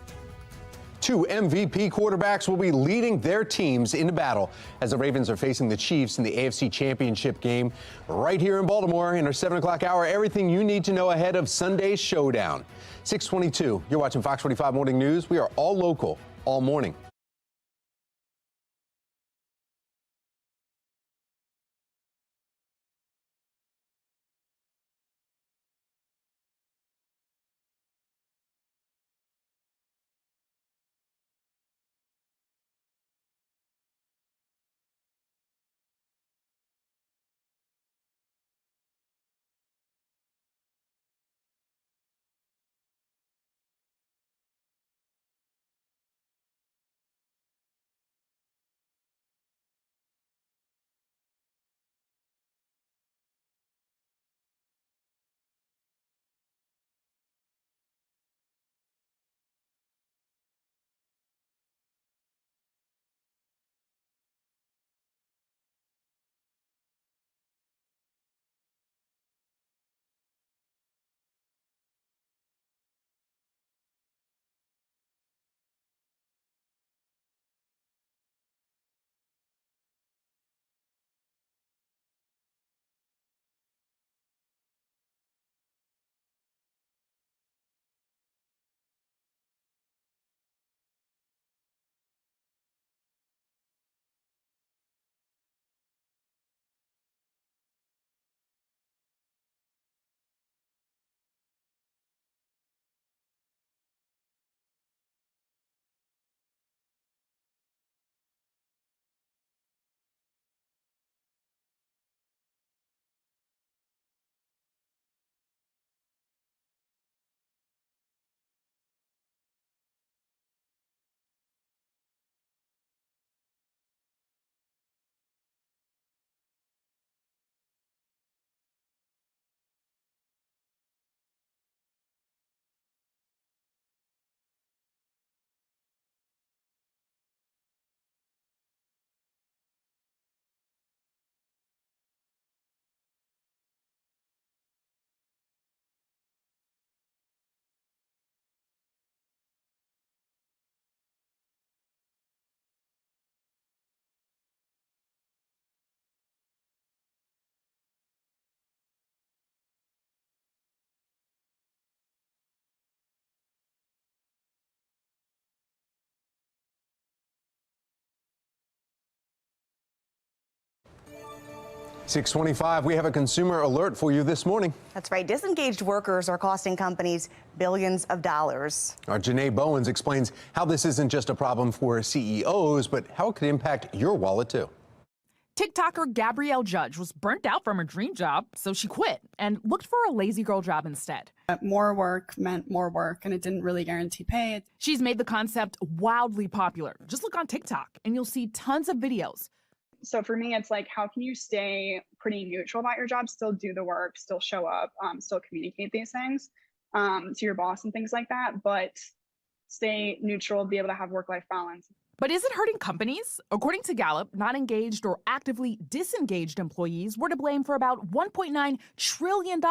2 MVP quarterbacks will be leading their teams into battle as the Ravens are facing the Chiefs in the AFC Championship game right here in Baltimore in our 7 o'clock hour. Everything you need to know ahead of Sunday's showdown. 6:22, you're watching Fox 45 Morning News. We are all local, all morning. 625, we have a consumer alert for you this morning. That's right. Disengaged workers are costing companies billions of dollars. Our Janae Bowens explains how this isn't just a problem for CEOs, but how it could impact your wallet, too. TikToker Gabrielle Judge was burnt out from her dream job, so she quit and looked for a lazy girl job instead. More work meant more work, and it didn't really guarantee pay. She's made the concept wildly popular. Just look on TikTok, and you'll see tons of videos. So for me, it's like, how can you stay pretty neutral about your job, still do the work, still show up, still communicate these things to your boss and things like that, but stay neutral, be able to have work-life balance. But is it hurting companies? According to Gallup, not engaged or actively disengaged employees were to blame for about $1.9 trillion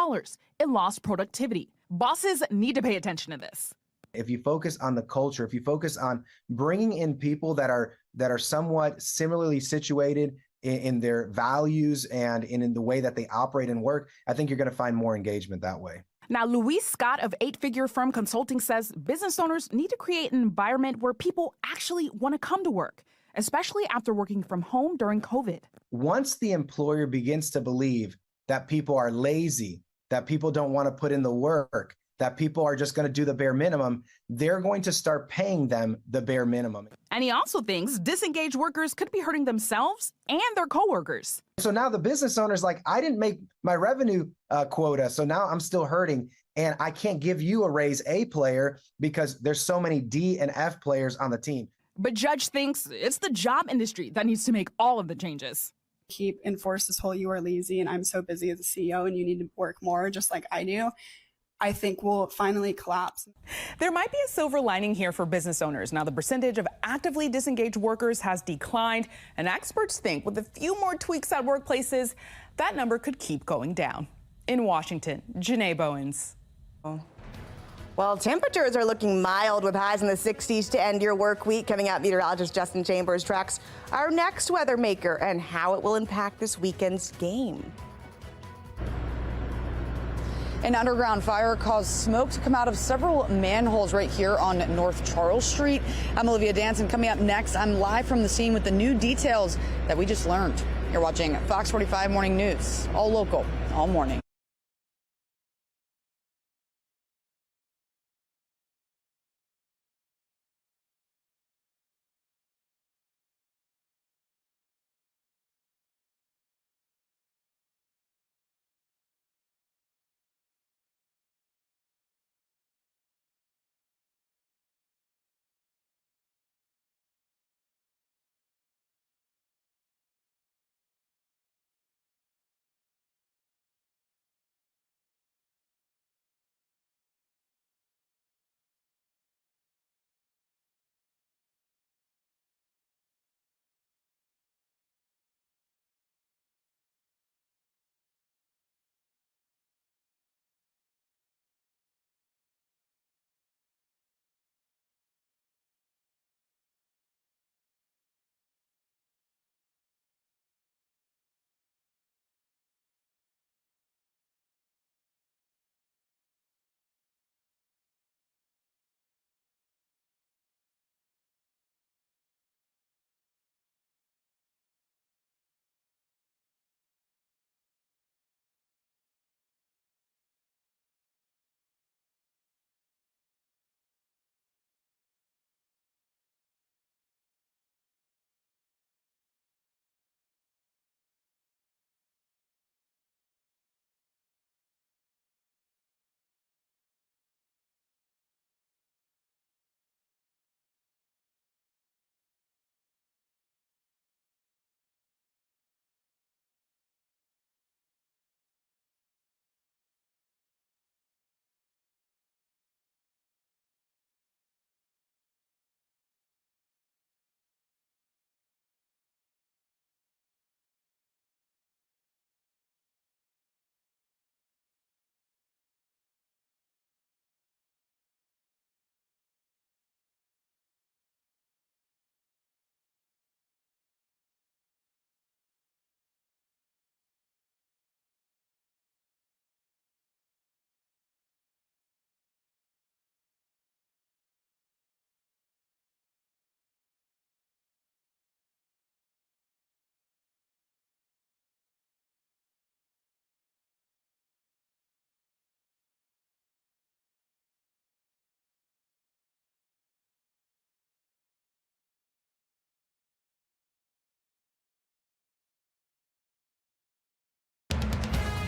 in lost productivity. Bosses need to pay attention to this. If you focus on the culture, if you focus on bringing in people that are somewhat similarly situated in their values and in the way that they operate and work, I think you're going to find more engagement that way. Now, Luis Scott of 8-Figure Firm Consulting says business owners need to create an environment where people actually want to come to work, especially after working from home during COVID. Once the employer begins to believe that people are lazy, that people don't want to put in the work, that people are just going to do the bare minimum, they're going to start paying them the bare minimum. And he also thinks disengaged workers could be hurting themselves and their coworkers. So now the business owner's like, I didn't make my revenue quota, so now I'm still hurting, and I can't give you a raise, A player, because there's so many D and F players on the team. But Judge thinks it's the job industry that needs to make all of the changes. Keep enforce this whole you are lazy and I'm so busy as a CEO and you need to work more just like I do, I think will finally collapse. There might be a silver lining here for business owners. Now, the percentage of actively disengaged workers has declined, and experts think with a few more tweaks at workplaces, that number could keep going down. In Washington, Janae Bowens. Well, temperatures are looking mild with highs in the 60s to end your work week. Coming up, meteorologist Justin Chambers tracks our next weather maker and how it will impact this weekend's game. An underground fire caused smoke to come out of several manholes right here on North Charles Street. I'm Olivia Danson. Coming up next, I'm live from the scene with the new details that we just learned. You're watching Fox 45 Morning News, all local, all morning.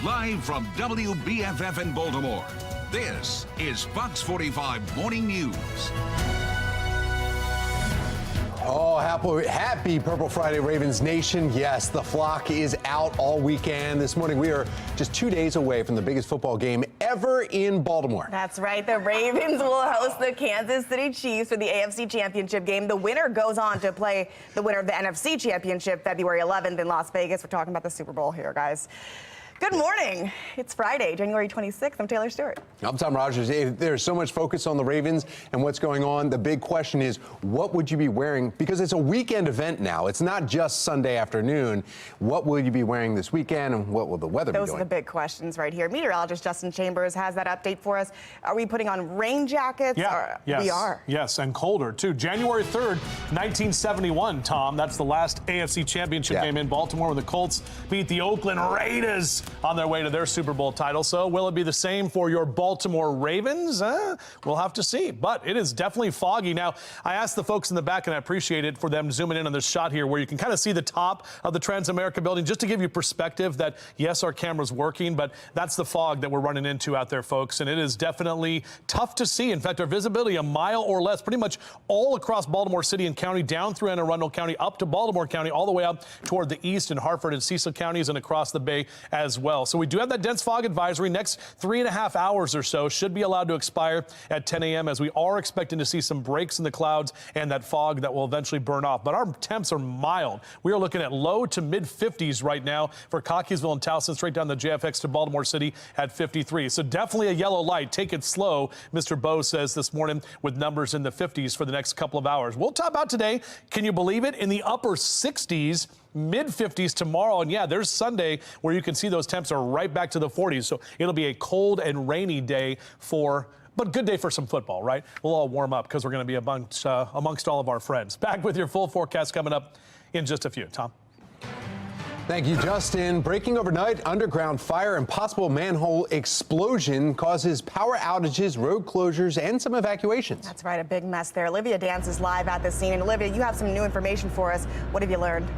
Live from WBFF in Baltimore, this is Fox 45 Morning News. Oh, happy Purple Friday, Ravens Nation. Yes, the flock is out all weekend. This morning, we are just 2 days away from the biggest football game ever in Baltimore. That's right. The Ravens will host the Kansas City Chiefs for the AFC Championship game. The winner goes on to play the winner of the NFC Championship February 11th in Las Vegas. We're talking about the Super Bowl here, guys. Good morning. It's Friday, January 26th. I'm Taylor Stewart. I'm Tom Rogers. There's so much focus on the Ravens and what's going on. The big question is, what would you be wearing? Because it's a weekend event now. It's not just Sunday afternoon. What will you be wearing this weekend, and what will the weather be doing? Those are the big questions right here. Meteorologist Justin Chambers has that update for us. Are we putting on rain jackets? Yeah, yes. We are. Yes, and colder, too. January 3rd, 1971, Tom. That's the last AFC Championship game in Baltimore when the Colts beat the Oakland Raiders on their way to their Super Bowl title. So will it be the same for your Baltimore Ravens? We'll have to see. But it is definitely foggy. Now, I asked the folks in the back, and I appreciate it for them zooming in on this shot here where you can kind of see the top of the Transamerica building, just to give you perspective that, yes, our camera's working, but that's the fog that we're running into out there, folks. And it is definitely tough to see. In fact, our visibility a mile or less, pretty much all across Baltimore City and County, down through Anne Arundel County, up to Baltimore County, all the way up toward the east in Hartford and Cecil counties and across the bay as well. So we do have that dense fog advisory. Next 3.5 hours or so should be allowed to expire at 10 a.m. as we are expecting to see some breaks in the clouds and that fog that will eventually burn off. But our temps are mild. We are looking at low to mid 50s right now for Cockeysville and Towson, straight down the JFX to Baltimore City at 53. So definitely a yellow light. Take it slow, Mr. Bowe says this morning, with numbers in the 50s for the next couple of hours. We'll top out today, can you believe it, in the upper 60s. Mid 50s tomorrow, and yeah, there's Sunday where you can see those temps are right back to the 40s. So it'll be a cold and rainy day but good day for some football, right? We'll all warm up because we're going to be amongst all of our friends. Back with your full forecast coming up in just a few. Tom. Thank you, Justin. Breaking overnight, underground fire and possible manhole explosion causes power outages, road closures, and some evacuations. That's right, a big mess there. Olivia Dance is live at the scene. And Olivia, you have some new information for us. What have you learned?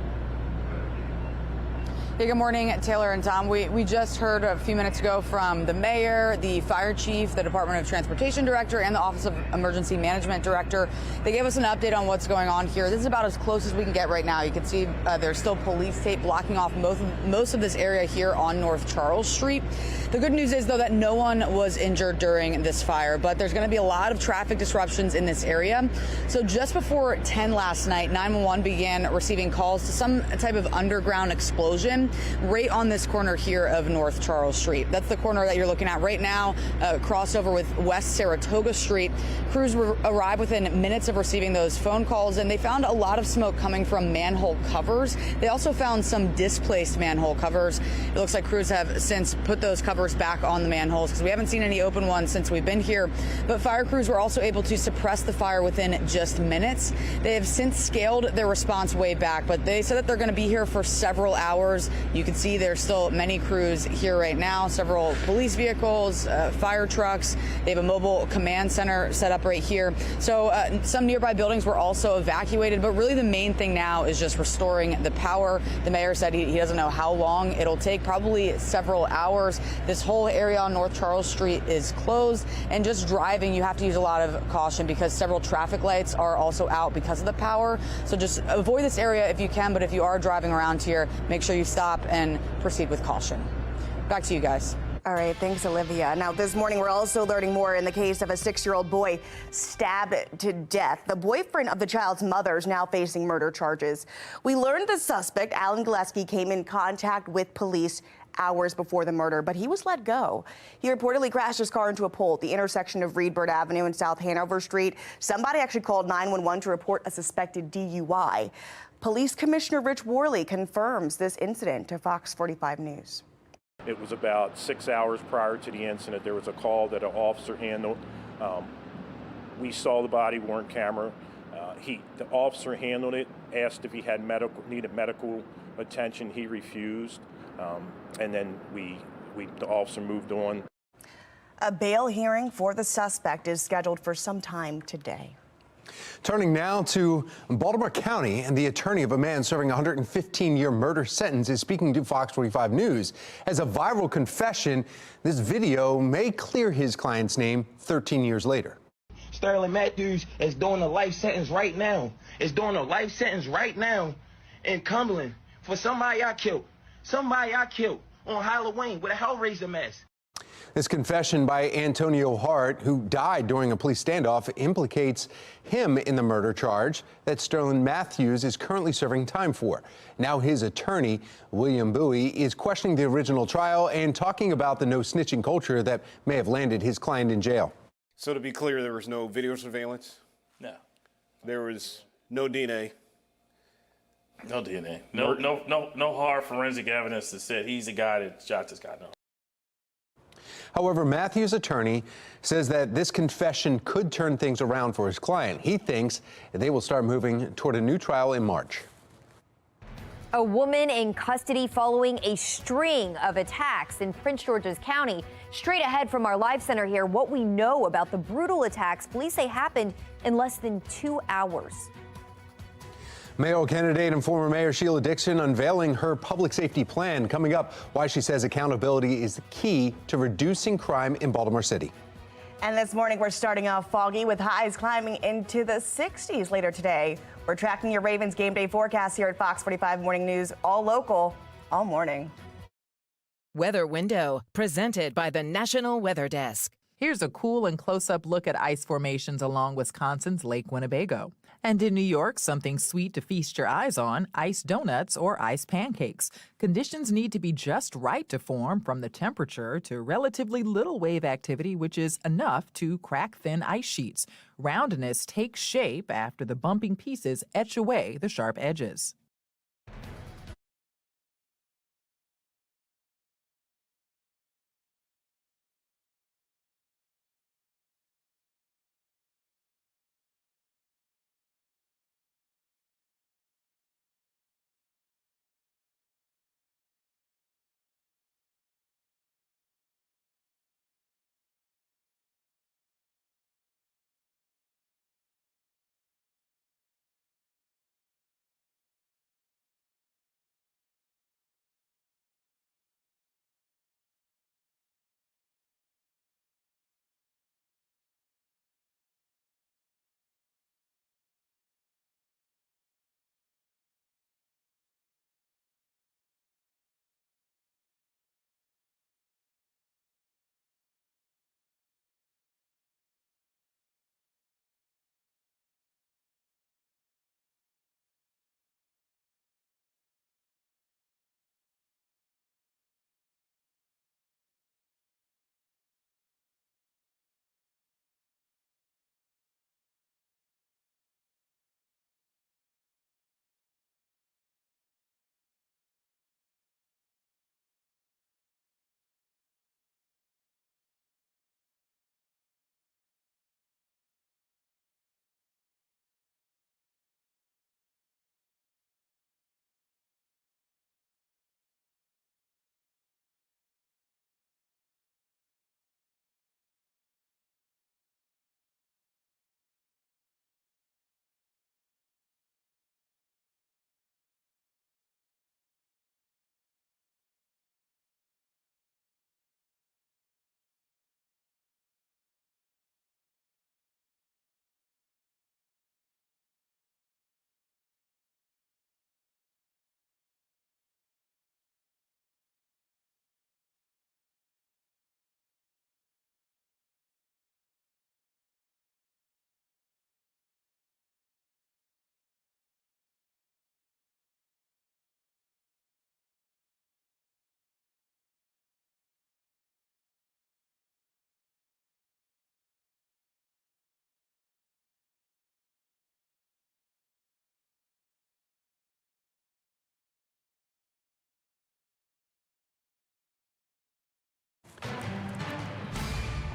Hey, good morning, Taylor and Tom. We just heard a few minutes ago from the mayor, the fire chief, the Department of Transportation director, and the Office of Emergency Management director. They gave us an update on what's going on here. This is about as close as we can get right now. You can see there's still police tape blocking off most of this area here on North Charles Street. The good news is, though, that no one was injured during this fire, but there's going to be a lot of traffic disruptions in this area. So just before 10 last night, 911 began receiving calls to some type of underground explosion right on this corner here of North Charles Street. That's the corner that you're looking at right now, crossover with West Saratoga Street. Crews arrived within minutes of receiving those phone calls, and they found a lot of smoke coming from manhole covers. They also found some displaced manhole covers. It looks like crews have since put those covers back on the manholes because we haven't seen any open ones since we've been here. But fire crews were also able to suppress the fire within just minutes. They have since scaled their response way back, but they said that they're going to be here for several hours. You can see there's still many crews here right now, several police vehicles, fire trucks. They have a mobile command center set up right here. So some nearby buildings were also evacuated, but really the main thing now is just restoring the power. The mayor said he doesn't know how long it'll take, probably several hours. This whole area on North Charles Street is closed, and just driving, you have to use a lot of caution because several traffic lights are also out because of the power. So just avoid this area if you can, but if you are driving around here, make sure you stop and proceed with caution. Back to you guys. All right, thanks, Olivia. Now, this morning, we're also learning more in the case of a 6-year-old boy stabbed to death. The boyfriend of the child's mother is now facing murder charges. We learned the suspect, Alan Gillespie, came in contact with police hours before the murder, but he was let go. He reportedly crashed his car into a pole at the intersection of Reedbird Avenue and South Hanover Street. Somebody actually called 911 to report a suspected DUI. Police Commissioner Rich Worley confirms this incident to Fox 45 News. It was about 6 hours prior to the incident. There was a call that an officer handled. We saw the body, weren't camera. The officer handled it, asked if he had needed medical attention. He refused, and then the officer moved on. A bail hearing for the suspect is scheduled for some time today. Turning now to Baltimore County, and the attorney of a man serving a 115-year murder sentence is speaking to Fox 45 News. As a viral confession, this video may clear his client's name 13 years later. Sterling Matthews is doing a life sentence right now. Is doing a life sentence right now in Cumberland for somebody I killed. Somebody I killed on Halloween with a Hellraiser mask. This confession by Antonio Hart, who died during a police standoff, implicates him in the murder charge that Sterling Matthews is currently serving time for. Now his attorney, William Bowie, is questioning the original trial and talking about the no-snitching culture that may have landed his client in jail. So to be clear, there was no video surveillance? No. There was no DNA? No DNA. No hard forensic evidence that said he's the guy that shot this guy. No. However, Matthews' attorney says that this confession could turn things around for his client. He thinks they will start moving toward a new trial in March. A woman in custody following a string of attacks in Prince George's County. Straight ahead from our live center here, what we know about the brutal attacks police say happened in less than 2 hours. Mayoral candidate and former Mayor Sheila Dixon unveiling her public safety plan. Coming up, why she says accountability is the key to reducing crime in Baltimore City. And this morning, we're starting off foggy with highs climbing into the 60s later today. We're tracking your Ravens game day forecast here at Fox 45 Morning News, all local, all morning. Weather Window, presented by the National Weather Desk. Here's a cool and close-up look at ice formations along Wisconsin's Lake Winnebago. And in New York, something sweet to feast your eyes on, ice donuts or ice pancakes. Conditions need to be just right to form, from the temperature to relatively little wave activity, which is enough to crack thin ice sheets. Roundness takes shape after the bumping pieces etch away the sharp edges.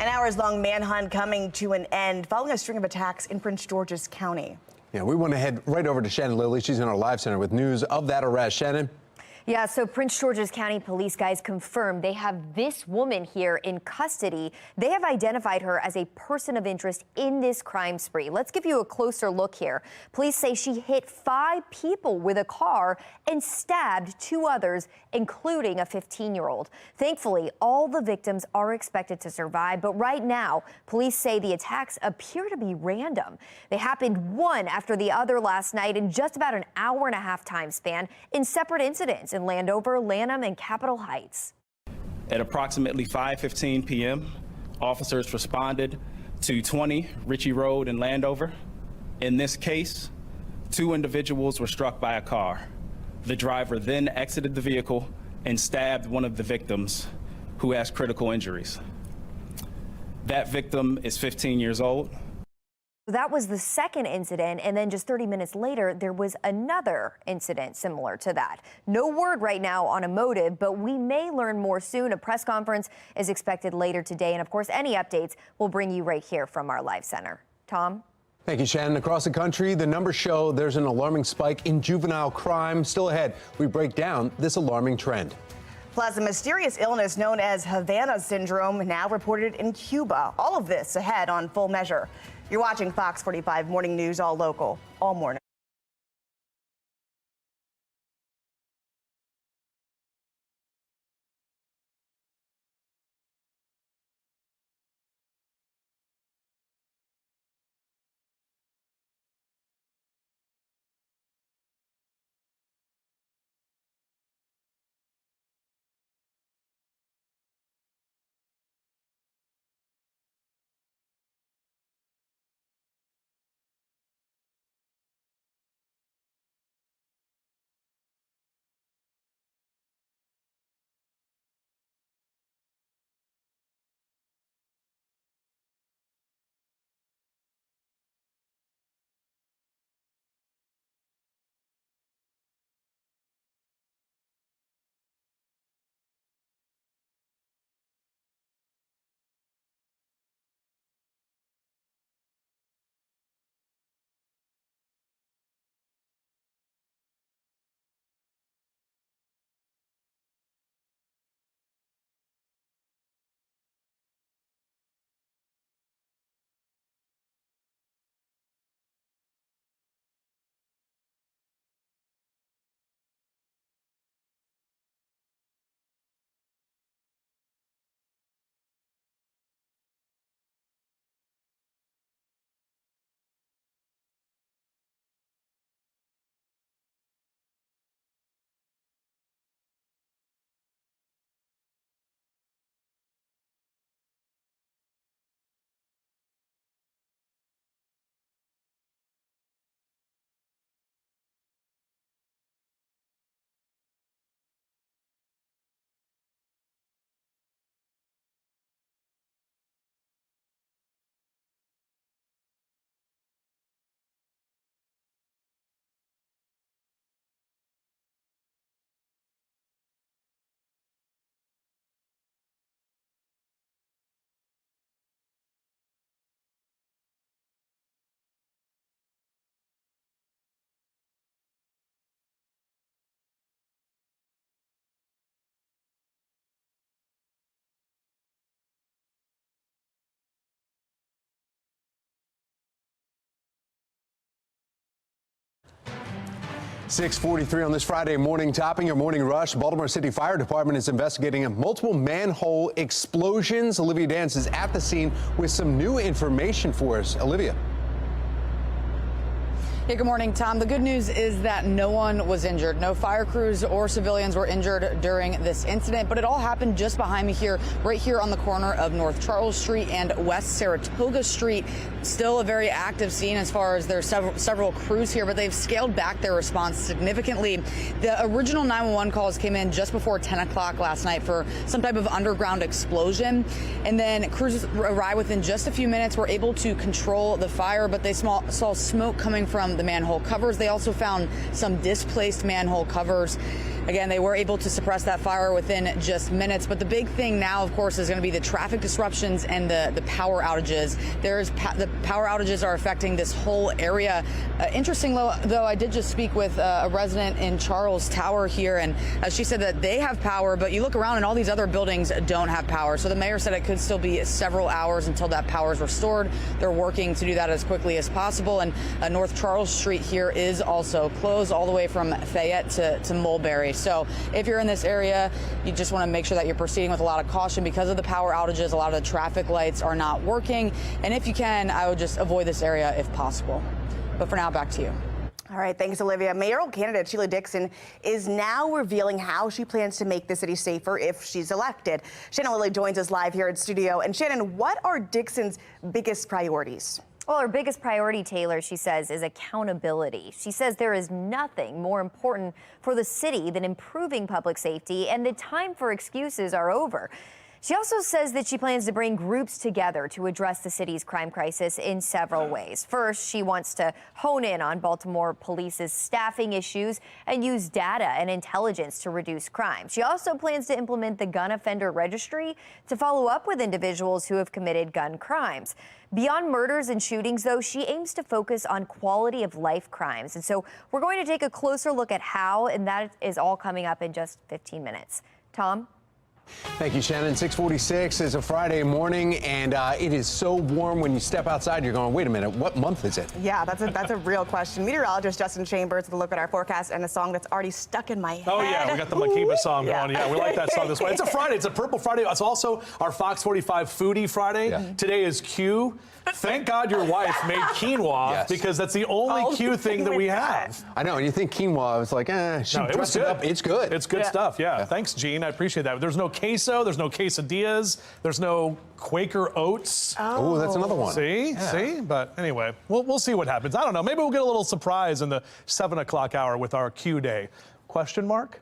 An hours-long manhunt coming to an end following a string of attacks in Prince George's County. Yeah, we want to head right over to Shannon Lilly. She's in our live center with news of that arrest. Shannon? Yeah, so Prince George's County Police, guys, confirmed they have this woman here in custody. They have identified her as a person of interest in this crime spree. Let's give you a closer look here. Police say she hit 5 people with a car and stabbed 2 others, including a 15-year-old. Thankfully, all the victims are expected to survive, but right now, police say the attacks appear to be random. They happened one after the other last night in just about an hour-and-a-half time span in separate incidents in Landover, Lanham, and Capitol Heights. At approximately 5:15 p.m., officers responded to 20 Ritchie Road in Landover. In this case, 2 individuals were struck by a car. The driver then exited the vehicle and stabbed one of the victims, who has critical injuries. That victim is 15 years old. That was the second incident, and then just 30 minutes later, there was another incident similar to that. No word right now on a motive, but we may learn more soon. A press conference is expected later today, and of course, any updates we'll bring you right here from our live center. Tom? Thank you, Shannon. Across the country, the numbers show there's an alarming spike in juvenile crime. Still ahead, we break down this alarming trend. Plus, a mysterious illness known as Havana syndrome now reported in Cuba. All of this ahead on Full Measure. You're watching Fox 45 Morning News, all local, all morning. .43 on this Friday morning, topping your morning rush. Baltimore City Fire Department is investigating multiple manhole explosions. Olivia Dance is at the scene with some new information for us. Olivia. Hey, good morning, Tom. The good news is that no one was injured. No fire crews or civilians were injured during this incident, but it all happened just behind me here, right here on the corner of North Charles Street and West Saratoga Street. Still a very active scene as far as there's several crews here, but they've scaled back their response significantly. The original 911 calls came in just before 10 o'clock last night for some type of underground explosion, and then crews arrived within just a few minutes, were able to control the fire, but they saw smoke coming from the manhole covers. They also found some displaced manhole covers. again, they were able to suppress that fire within just minutes. But the big thing now, of course, is going to be the traffic disruptions and the power outages. The power outages are affecting this whole area. Interesting, though, I did just speak with a resident in Charles Tower here, and she said that they have power, but you look around and all these other buildings don't have power. So the mayor said it could still be several hours until that power is restored. They're working to do that as quickly as possible. And North Charles Street here is also closed all the way from Fayette to Mulberry. So if you're in this area, you just want to make sure that you're proceeding with a lot of caution because of the power outages. A lot of the traffic lights are not working. And if you can, I would just avoid this area if possible. But for now, back to you. All right, thanks, Olivia. Mayoral candidate Sheila Dixon is now revealing how she plans to make the city safer if she's elected. Shannon Lilly joins us live here in studio. And Shannon, what are Dixon's biggest priorities? Well, her biggest priority, Taylor, she says, is accountability. She says there is nothing more important for the city than improving public safety, and the time for excuses are over. She also says that she plans to bring groups together to address the city's crime crisis in several ways. First, she wants to hone in on Baltimore police's staffing issues and use data and intelligence to reduce crime. She also plans to implement the gun offender registry to follow up with individuals who have committed gun crimes. Beyond murders and shootings, though, she aims to focus on quality of life crimes. And so we're going to take a closer look at how, and that is all coming up in just 15 minutes. Tom? Thank you, Shannon. 6:46 is a Friday morning, and it is so warm when you step outside. You're going, wait a minute, what month is it? Yeah, that's a real question. Meteorologist Justin Chambers with a look at our forecast and a song that's already stuck in my head. Oh, yeah, we got the Makiba song going. Yeah, we like that song this way. It's a Friday. It's a Purple Friday. It's also our Fox 45 Foodie Friday. Yeah. Today is Q. Thank God your wife made quinoa because that's the only Q thing that we have. I know, and you think quinoa, it's like, she dressed it up. It's good. It's good stuff, yeah. Thanks, Gene. I appreciate that. There's no queso. There's no quesadillas. There's no Quaker Oats. Oh, that's another one. See? But anyway, we'll see what happens. I don't know. Maybe we'll get a little surprise in the 7 o'clock hour with our Q day. Question mark?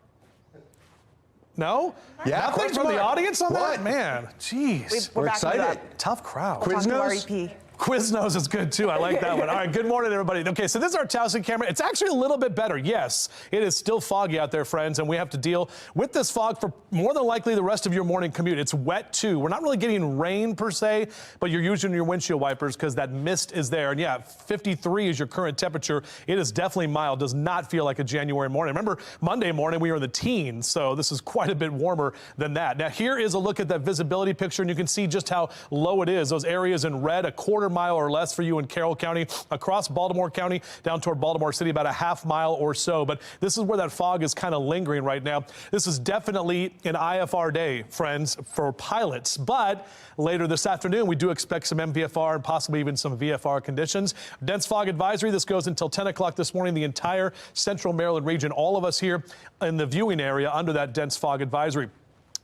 No? Yeah. Nothing from the audience on that? Man, jeez. We're excited. Tough crowd. Quiznos? Quiznos is good too. I like that one. All right, good morning, everybody. Okay, so this is our Towson camera. It's actually a little bit better. Yes, it is still foggy out there, friends, and we have to deal with this fog for more than likely the rest of your morning commute. It's wet too. We're not really getting rain per se, but you're using your windshield wipers because that mist is there. And yeah, 53 is your current temperature. It is definitely mild. Does not feel like a January morning. Remember, Monday morning we were in the teens, so this is quite a bit warmer than that. Now here is a look at that visibility picture, and you can see just how low it is. Those areas in red, a quarter mile or less for you in Carroll County, across Baltimore County, down toward Baltimore City, about a half mile or so. But this is where that fog is kind of lingering right now. This is definitely an IFR day, friends, for pilots. But later this afternoon, we do expect some MVFR and possibly even some VFR conditions. Dense fog advisory. This goes until 10 o'clock this morning. The entire central Maryland region, all of us here in the viewing area under that dense fog advisory.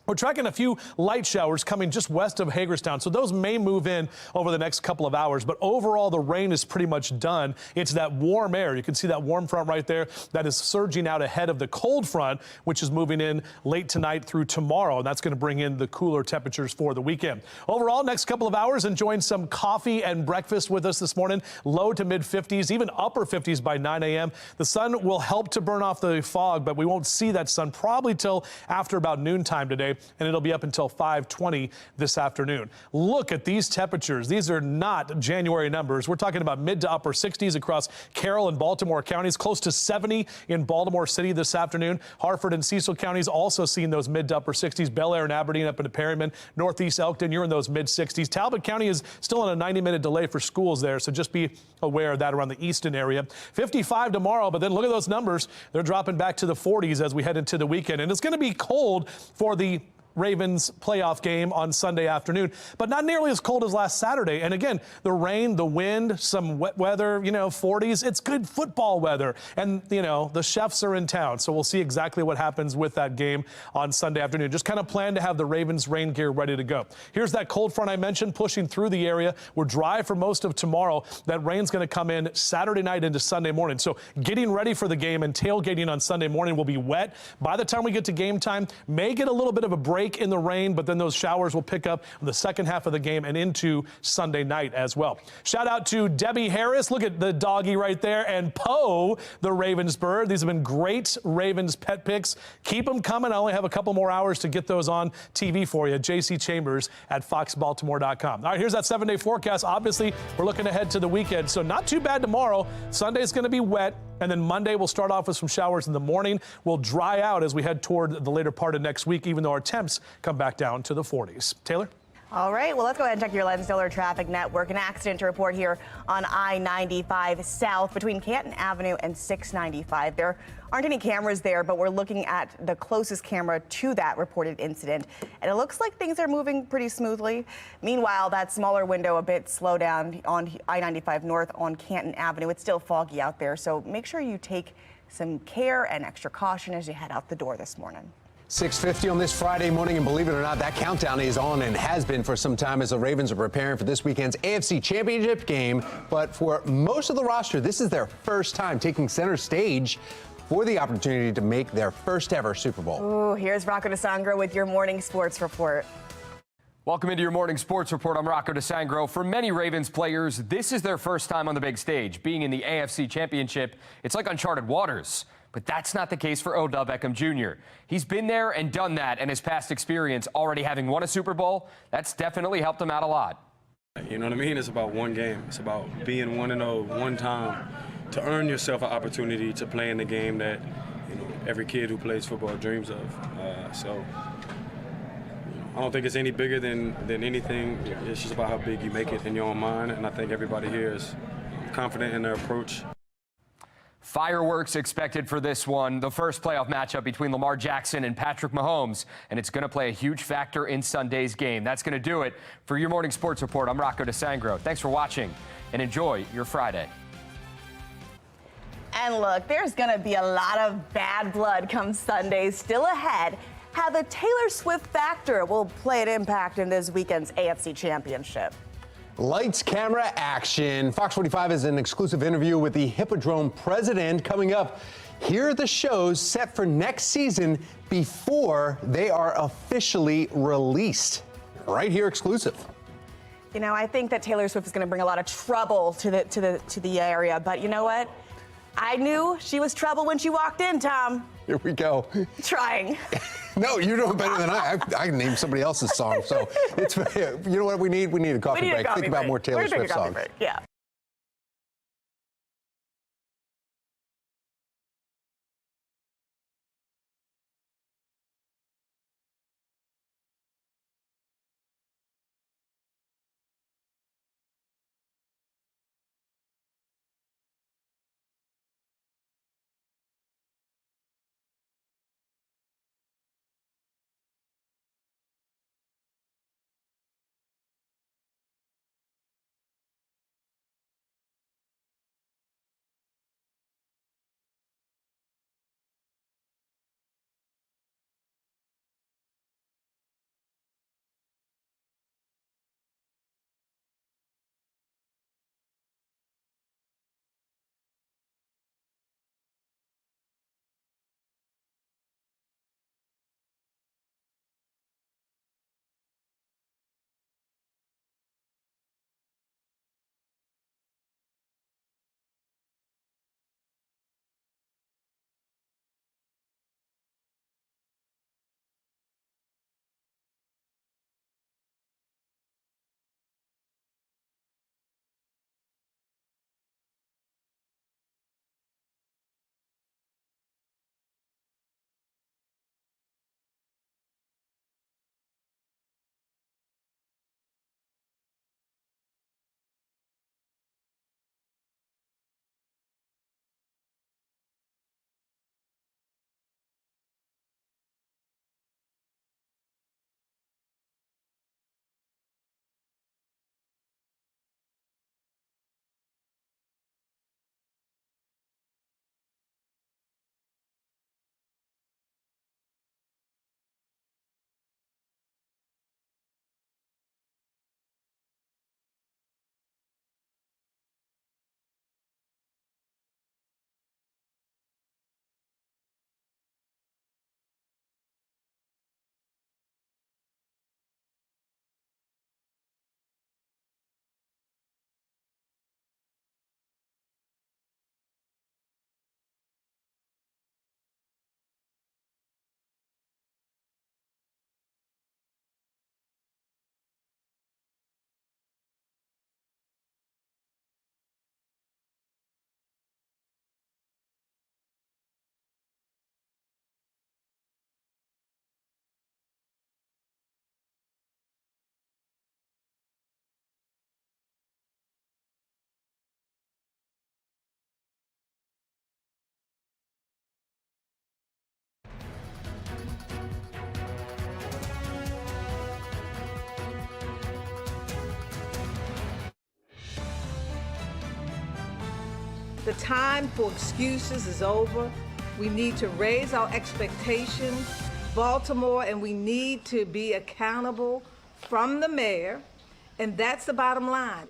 We're tracking a few light showers coming just west of Hagerstown, so those may move in over the next couple of hours. But overall, the rain is pretty much done. It's that warm air. You can see that warm front right there that is surging out ahead of the cold front, which is moving in late tonight through tomorrow. And that's going to bring in the cooler temperatures for the weekend. Overall, next couple of hours, enjoying some coffee and breakfast with us this morning. Low to mid 50s, even upper 50s by 9 a.m. The sun will help to burn off the fog, but we won't see that sun probably till after about noontime today. And it'll be up until 5:20 this afternoon. Look at these temperatures. These are not January numbers. We're talking about mid to upper 60s across Carroll and Baltimore counties, close to 70 in Baltimore City this afternoon. Harford and Cecil counties also seeing those mid to upper 60s. Bel Air and Aberdeen up into Perryman. Northeast Elkton, you're in those mid 60s. Talbot County is still on a 90-minute delay for schools there, so just be aware of that around the eastern area. 55 tomorrow, but then look at those numbers. They're dropping back to the 40s as we head into the weekend. And it's going to be cold for the Ravens playoff game on Sunday afternoon, but not nearly as cold as last Saturday. And again, the rain, the wind, some wet weather, 40s. It's good football weather. And, the chefs are in town. So we'll see exactly what happens with that game on Sunday afternoon. Just kind of plan to have the Ravens rain gear ready to go. Here's that cold front I mentioned pushing through the area. We're dry for most of tomorrow. That rain's going to come in Saturday night into Sunday morning. So getting ready for the game and tailgating on Sunday morning will be wet. By the time we get to game time, may get a little bit of a break break in the rain, but then those showers will pick up in the second half of the game and into Sunday night as well. Shout out to Debbie Harris. Look at the doggy right there. And Poe, the Ravens bird. These have been great Ravens pet picks. Keep them coming. I only have a couple more hours to get those on TV for you. JC Chambers at foxbaltimore.com. All right, here's that 7-day forecast. Obviously, we're looking ahead to the weekend, so not too bad tomorrow. Sunday's going to be wet, and then Monday we'll start off with some showers in the morning. We'll dry out as we head toward the later part of next week, even though our temps come back down to the 40s. Taylor? All right, well, let's go ahead and check your Len Stoller Traffic Network. An accident to report here on I-95 South between Canton Avenue and 695. There aren't any cameras there, but we're looking at the closest camera to that reported incident, and it looks like things are moving pretty smoothly. Meanwhile, that smaller window a bit slow down on I-95 North on Canton Avenue. It's still foggy out there, so make sure you take some care and extra caution as you head out the door this morning. 6:50 on this Friday morning, and believe it or not, that countdown is on and has been for some time as the Ravens are preparing for this weekend's AFC Championship game. But for most of the roster, this is their first time taking center stage for the opportunity to make their first ever Super Bowl. Ooh, here's Rocco DeSangro with your morning sports report. Welcome into your morning sports report. I'm Rocco DeSangro. For many Ravens players, this is their first time on the big stage. Being in the AFC Championship, it's like uncharted waters. But that's not the case for Odell Beckham Jr. He's been there and done that, and his past experience, already having won a Super Bowl, that's definitely helped him out a lot. You know what I mean? It's about one game. It's about being 1-0 one time to earn yourself an opportunity to play in the game that every kid who plays football dreams of. So I don't think it's any bigger than anything. It's just about how big you make it in your own mind, and I think everybody here is confident in their approach. Fireworks expected for this one, the first playoff matchup between Lamar Jackson and Patrick Mahomes, and it's going to play a huge factor in Sunday's game. That's going to do it for your morning sports report. I'm Rocco DeSangro. Thanks for watching, and enjoy your Friday. And look, there's going to be a lot of bad blood come Sunday still ahead. How the Taylor Swift factor will play an impact in this weekend's AFC Championship. Lights, camera, action. Fox 45 is an exclusive interview with the Hippodrome president coming up. Here are the shows set for next season before they are officially released. Right here, exclusive. You know, I think that Taylor Swift is going to bring a lot of trouble to the area, but you know what? I knew she was trouble when she walked in, Tom. Here we go. Trying. No, you know better than I. I named somebody else's song, so it's. You know what we need? We need a coffee break. Think about more Taylor Swift songs. Yeah. The time for excuses is over. We need to raise our expectations, Baltimore, and we need to be accountable from the mayor, and that's the bottom line.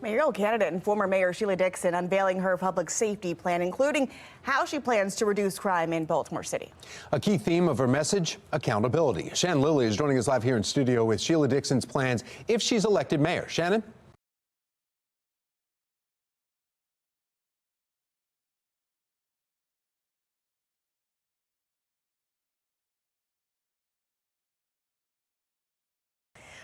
Mayoral candidate and former Mayor Sheila Dixon unveiling her public safety plan, including how she plans to reduce crime in Baltimore City. A key theme of her message, accountability. Shannon Lilly is joining us live here in studio with Sheila Dixon's plans if she's elected mayor. Shannon?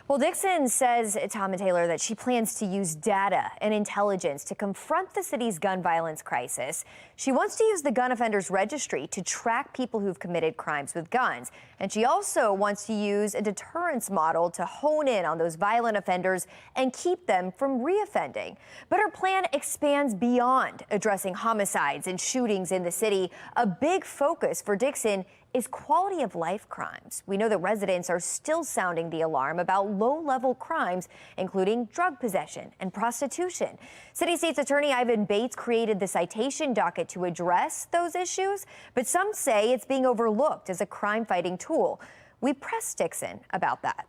Well, Dixon says, Tom and Taylor, that she plans to use data and intelligence to confront the city's gun violence crisis. She wants to use the gun offenders registry to track people who've committed crimes with guns. And she also wants to use a deterrence model to hone in on those violent offenders and keep them from reoffending. But her plan expands beyond addressing homicides and shootings in the city. A big focus for Dixon is quality of life crimes. We know that residents are still sounding the alarm about low-level crimes, including drug possession and prostitution. City State's Attorney Ivan Bates created the citation docket to address those issues, but some say it's being overlooked as a crime-fighting tool. We pressed Dixon about that.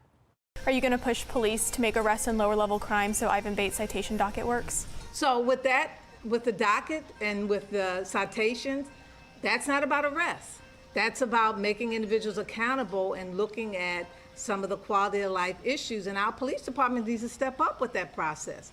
Are you going to push police to make arrests in lower-level crimes so Ivan Bates' citation docket works? So with that, with the docket and with the citations, that's not about arrests. That's about making individuals accountable and looking at some of the quality of life issues, and our police department needs to step up with that process.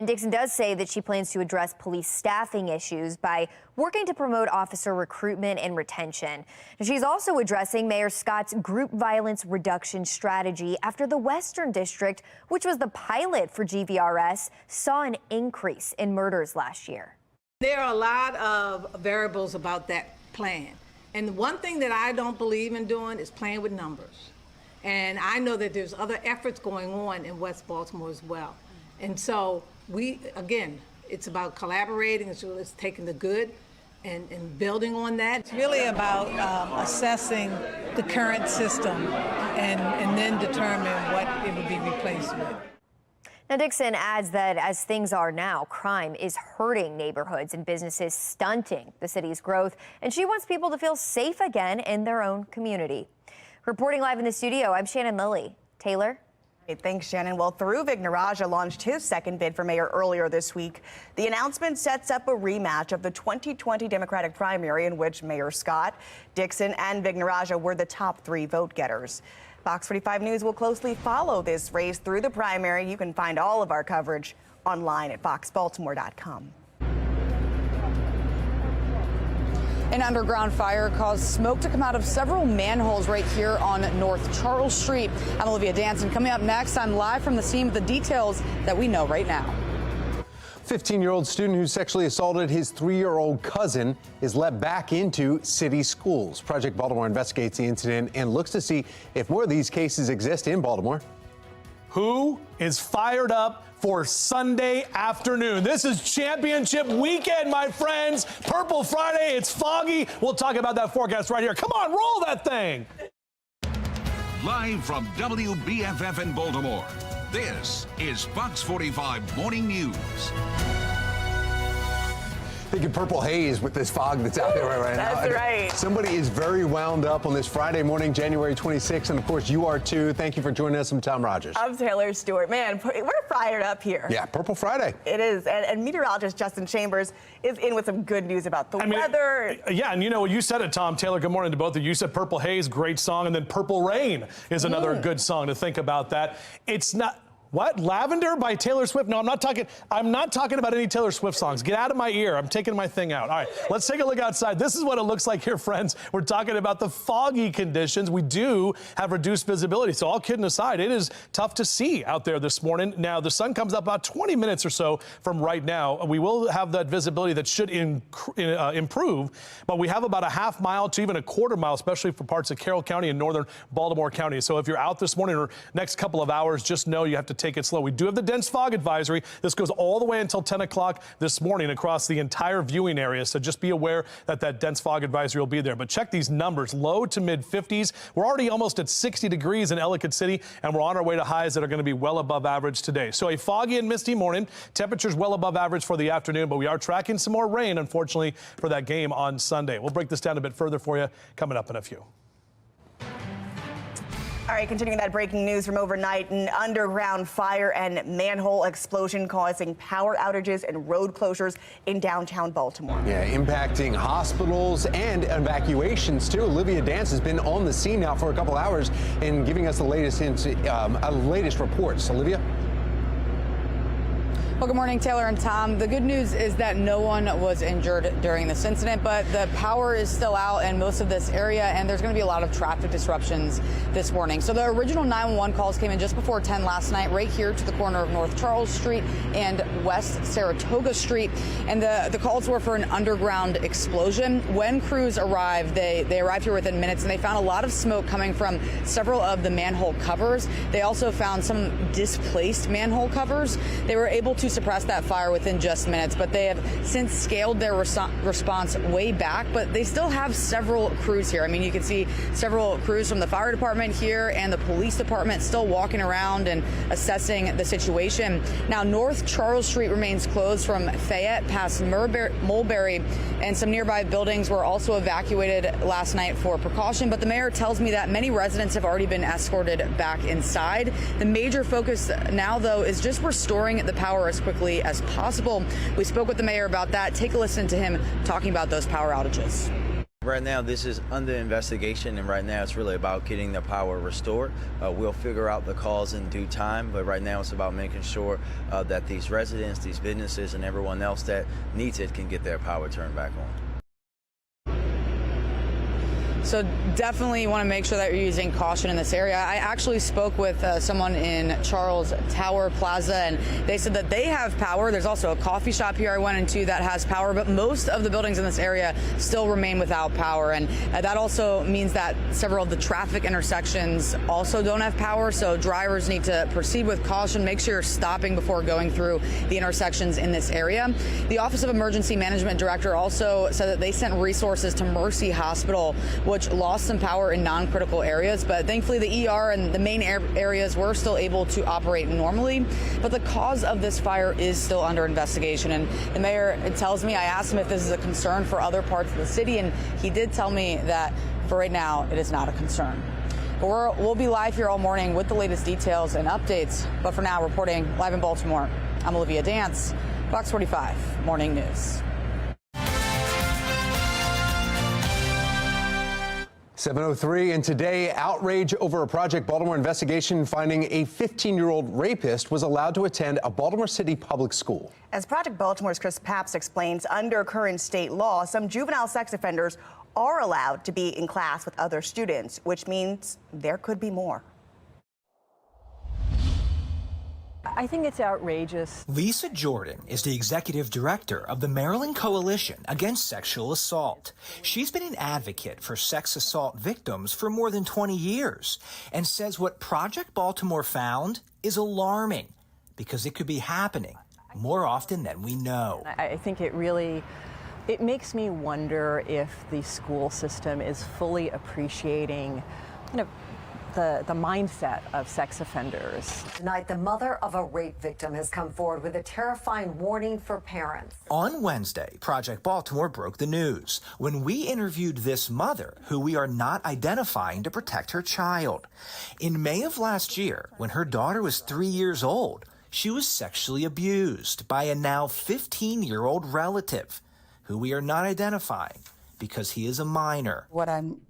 Dixon does say that she plans to address police staffing issues by working to promote officer recruitment and retention. She's also addressing Mayor Scott's group violence reduction strategy after the Western District, which was the pilot for GVRS, saw an increase in murders last year. There are a lot of variables about that plan. And one thing that I don't believe in doing is playing with numbers. And I know that there's other efforts going on in West Baltimore as well. And so again, it's about collaborating, it's taking the good and building on that. It's really about assessing the current system and then determine what it would be replaced with. Now, Dixon adds that as things are now, crime is hurting neighborhoods and businesses, stunting the city's growth, and she wants people to feel safe again in their own community. Reporting live in the studio, I'm Shannon Lilly. Taylor? Hey, thanks, Shannon. Well, Through Vignarajah launched his second bid for mayor earlier this week. The announcement sets up a rematch of the 2020 Democratic primary in which Mayor Scott, Dixon, and Vignarajah were the top three vote getters. Fox 45 News will closely follow this race through the primary. You can find all of our coverage online at foxbaltimore.com. An underground fire caused smoke to come out of several manholes right here on North Charles Street. I'm Olivia Danson. Coming up next, I'm live from the scene with the details that we know right now. 15-year-old student who sexually assaulted his 3-year-old cousin is let back into city schools. Project Baltimore investigates the incident and looks to see if more of these cases exist in Baltimore. Who is fired up for Sunday afternoon? This is championship weekend, my friends. Purple Friday, it's foggy. We'll talk about that forecast right here. Come on, roll that thing. Live from WBFF in Baltimore, this is Fox 45 Morning News. Thinking purple haze with this fog that's out there right now. That's right. Somebody is very wound up on this Friday morning, January 26th, and of course you are too. Thank you for joining us. I'm Tom Rogers. I'm Taylor Stewart. Man, we're fired up here. Yeah, Purple Friday. It is, and meteorologist Justin Chambers is in with some good news about the weather. Yeah, and you know, you said it, Tom. Taylor, good morning to both of you. You said Purple Haze, great song, and then Purple Rain is another good song to think about that. It's not... What? Lavender by Taylor Swift? No, I'm not talking about any Taylor Swift songs. Get out of my ear. I'm taking my thing out. All right, let's take a look outside. This is what it looks like here, friends. We're talking about the foggy conditions. We do have reduced visibility. So all kidding aside, it is tough to see out there this morning. Now, the sun comes up about 20 minutes or so from right now. We will have that visibility that should improve, but we have about a half mile to even a quarter mile, especially for parts of Carroll County and northern Baltimore County. So if you're out this morning or next couple of hours, just know you have to take it slow. We do have the dense fog advisory. This goes all the way until 10 o'clock this morning across the entire viewing area. So just be aware that that dense fog advisory will be there. But check these numbers, low to mid 50s. We're already almost at 60 degrees in Ellicott City, and we're on our way to highs that are going to be well above average today. So a foggy and misty morning. Temperatures well above average for the afternoon, but we are tracking some more rain, unfortunately, for that game on Sunday. We'll break this down a bit further for you coming up in a few. All right, continuing that breaking news from overnight, an underground fire and manhole explosion causing power outages and road closures in downtown Baltimore. Yeah, impacting hospitals and evacuations too. Olivia Dance has been on the scene now for a couple hours and giving us the latest reports. Olivia? Well, good morning, Taylor and Tom. The good news is that no one was injured during this incident, but the power is still out in most of this area, and there's going to be a lot of traffic disruptions this morning. So the original 911 calls came in just before 10 last night, right here to the corner of North Charles Street and West Saratoga Street. And the calls were for an underground explosion. When crews arrived, they arrived here within minutes, and they found a lot of smoke coming from several of the manhole covers. They also found some displaced manhole covers. They were able to suppress that fire within just minutes, but they have since scaled their response way back, but they still have several crews here. I mean, you can see several crews from the fire department here and the police department still walking around and assessing the situation. Now, North Charles Street remains closed from Fayette past Mulberry, and some nearby buildings were also evacuated last night for precaution, but the mayor tells me that many residents have already been escorted back inside. The major focus now, though, is just restoring the power as quickly as possible. We spoke with the mayor about that. Take a listen to him talking about those power outages. Right now, this is under investigation, and right now it's really about getting the power restored. We'll figure out the cause in due time, but right now it's about making sure that these residents, these businesses, and everyone else that needs it can get their power turned back on. So definitely want to make sure that you're using caution in this area. I actually spoke with someone in Charles Tower Plaza, and they said that they have power. There's also a coffee shop here I went into that has power, but most of the buildings in this area still remain without power. And that also means that several of the traffic intersections also don't have power. So drivers need to proceed with caution. Make sure you're stopping before going through the intersections in this area. The Office of Emergency Management Director also said that they sent resources to Mercy Hospital, which lost some power in non-critical areas, but thankfully the ER and the main areas were still able to operate normally. But the cause of this fire is still under investigation, and the mayor tells me, I asked him if this is a concern for other parts of the city, and he did tell me that for right now it is not a concern. But we'll be live here all morning with the latest details and updates. But for now, reporting live in Baltimore, I'm Olivia Dance, Fox 45 Morning News. 7:03, and today, outrage over a Project Baltimore investigation finding a 15-year-old rapist was allowed to attend a Baltimore City public school. As Project Baltimore's Chris Papst explains, under current state law, some juvenile sex offenders are allowed to be in class with other students, which means there could be more. I think it's outrageous. Lisa Jordan is the executive director of the Maryland Coalition Against Sexual Assault. She's been an advocate for sex assault victims for more than 20 years and says what Project Baltimore found is alarming because it could be happening more often than we know. I think it makes me wonder if the school system is fully appreciating kind of the mindset of sex offenders. Tonight, the mother of a rape victim has come forward with a terrifying warning for parents. On Wednesday, Project Baltimore broke the news when we interviewed this mother, who we are not identifying to protect her child. In May of last year, when her daughter was 3 years old, she was sexually abused by a now 15-year-old relative, who we are not identifying because he is a minor. What I'm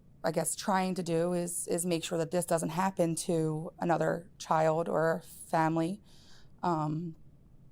trying to do is make sure that this doesn't happen to another child or family.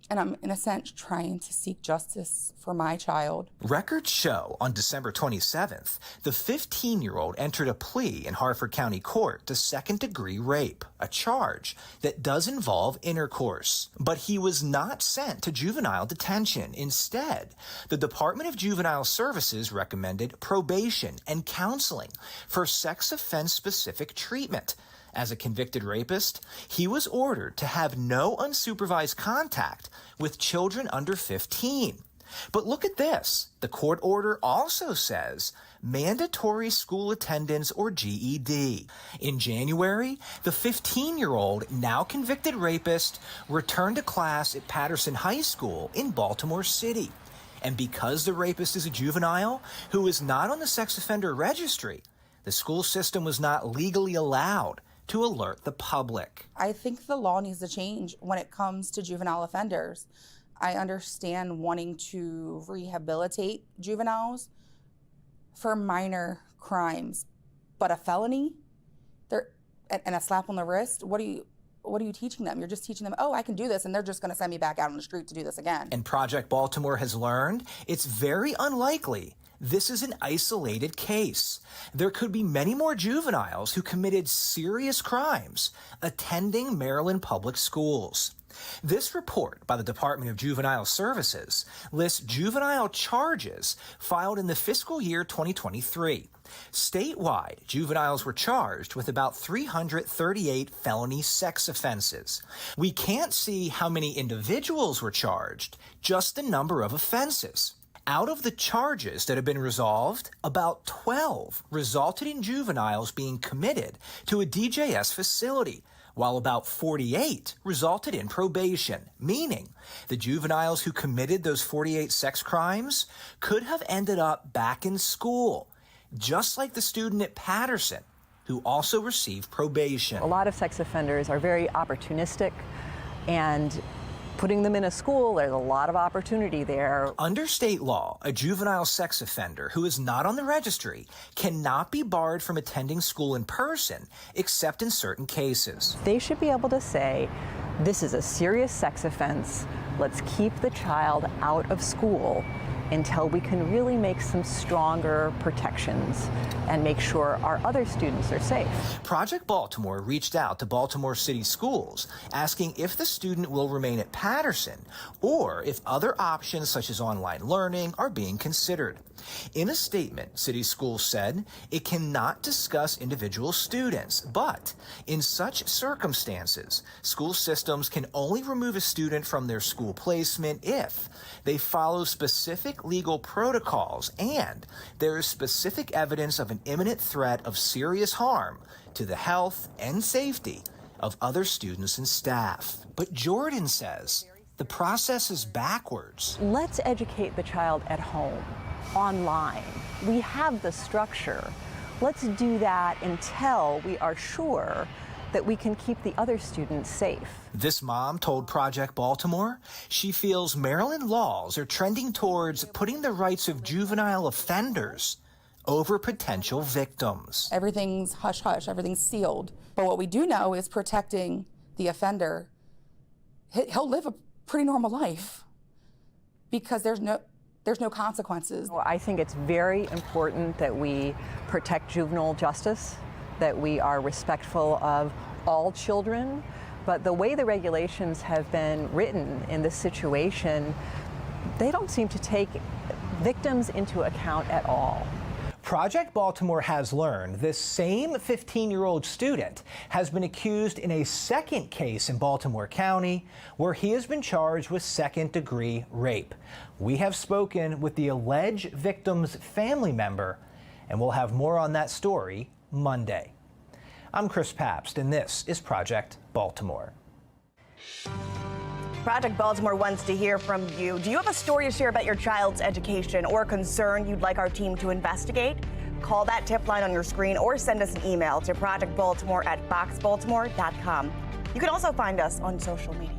And I'm, in a sense, trying to seek justice for my child. Records show on December 27th, the 15-year-old entered a plea in Harford County Court to second-degree rape, a charge that does involve intercourse. But he was not sent to juvenile detention. Instead, the Department of Juvenile Services recommended probation and counseling for sex offense-specific treatment. As a convicted rapist, he was ordered to have no unsupervised contact with children under 15. But look at this. The court order also says mandatory school attendance or GED. In January, the 15-year-old, now convicted rapist, returned to class at Patterson High School in Baltimore City. And because the rapist is a juvenile who is not on the sex offender registry, the school system was not legally allowed to alert the public. I think the law needs to change when it comes to juvenile offenders. I understand wanting to rehabilitate juveniles for minor crimes, but a felony, and a slap on the wrist, what are you teaching them? You're just teaching them, oh, I can do this, and they're just going to send me back out on the street to do this again. And Project Baltimore has learned it's very unlikely this is an isolated case. There could be many more juveniles who committed serious crimes attending Maryland public schools. This report by the Department of Juvenile Services lists juvenile charges filed in the fiscal year 2023. Statewide, juveniles were charged with about 338 felony sex offenses. We can't see how many individuals were charged, just the number of offenses. Out of the charges that have been resolved, about 12 resulted in juveniles being committed to a DJS facility, while about 48 resulted in probation, meaning the juveniles who committed those 48 sex crimes could have ended up back in school, just like the student at Patterson, who also received probation. A lot of sex offenders are very opportunistic, and putting them in a school, there's a lot of opportunity there. Under state law, a juvenile sex offender who is not on the registry cannot be barred from attending school in person, except in certain cases. They should be able to say, this is a serious sex offense. Let's keep the child out of school until we can really make some stronger protections and make sure our other students are safe. Project Baltimore reached out to Baltimore City Schools asking if the student will remain at Patterson or if other options such as online learning are being considered. In a statement, City Schools said it cannot discuss individual students, but in such circumstances, school systems can only remove a student from their school placement if they follow specific legal protocols and there is specific evidence of an imminent threat of serious harm to the health and safety of other students and staff. But Jordan says the process is backwards. Let's educate the child at home, online. We have the structure. Let's do that until we are sure that we can keep the other students safe. This mom told Project Baltimore she feels Maryland laws are trending towards putting the rights of juvenile offenders over potential victims. Everything's hush-hush, everything's sealed. But what we do know is protecting the offender. He'll live a pretty normal life because there's no consequences. Well, I think it's very important that we protect juvenile justice, that we are respectful of all children, but the way the regulations have been written in this situation, they don't seem to take victims into account at all. Project Baltimore has learned this same 15-year-old student has been accused in a second case in Baltimore County where he has been charged with second-degree rape. We have spoken with the alleged victim's family member, and we'll have more on that story Monday. I'm Chris Pabst, and this is Project Baltimore. Project Baltimore wants to hear from you. Do you have a story to share about your child's education or concern you'd like our team to investigate? Call that tip line on your screen or send us an email to projectbaltimore@foxbaltimore.com. You can also find us on social media.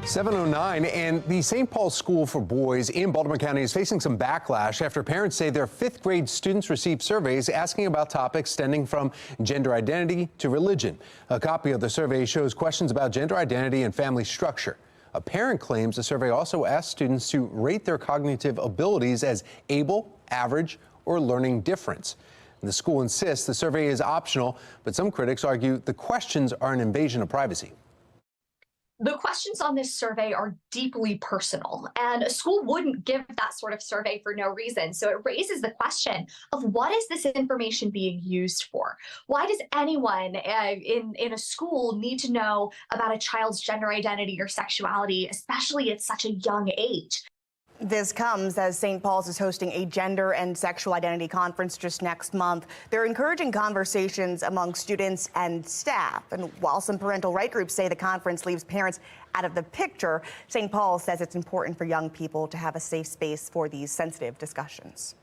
7:09, and the St. Paul School for Boys in Baltimore County is facing some backlash after parents say their fifth grade students received surveys asking about topics extending from gender identity to religion. A copy of the survey shows questions about gender identity and family structure. A parent claims the survey also asked students to rate their cognitive abilities as able, average, or learning difference. And the school insists the survey is optional, but some critics argue the questions are an invasion of privacy. The questions on this survey are deeply personal, and a school wouldn't give that sort of survey for no reason. So it raises the question of what is this information being used for? Why does anyone in a school need to know about a child's gender identity or sexuality, especially at such a young age? This comes as St. Paul's is hosting a gender and sexual identity conference just next month. They're encouraging conversations among students and staff. And while some parental right groups say the conference leaves parents out of the picture, St. Paul says it's important for young people to have a safe space for these sensitive discussions.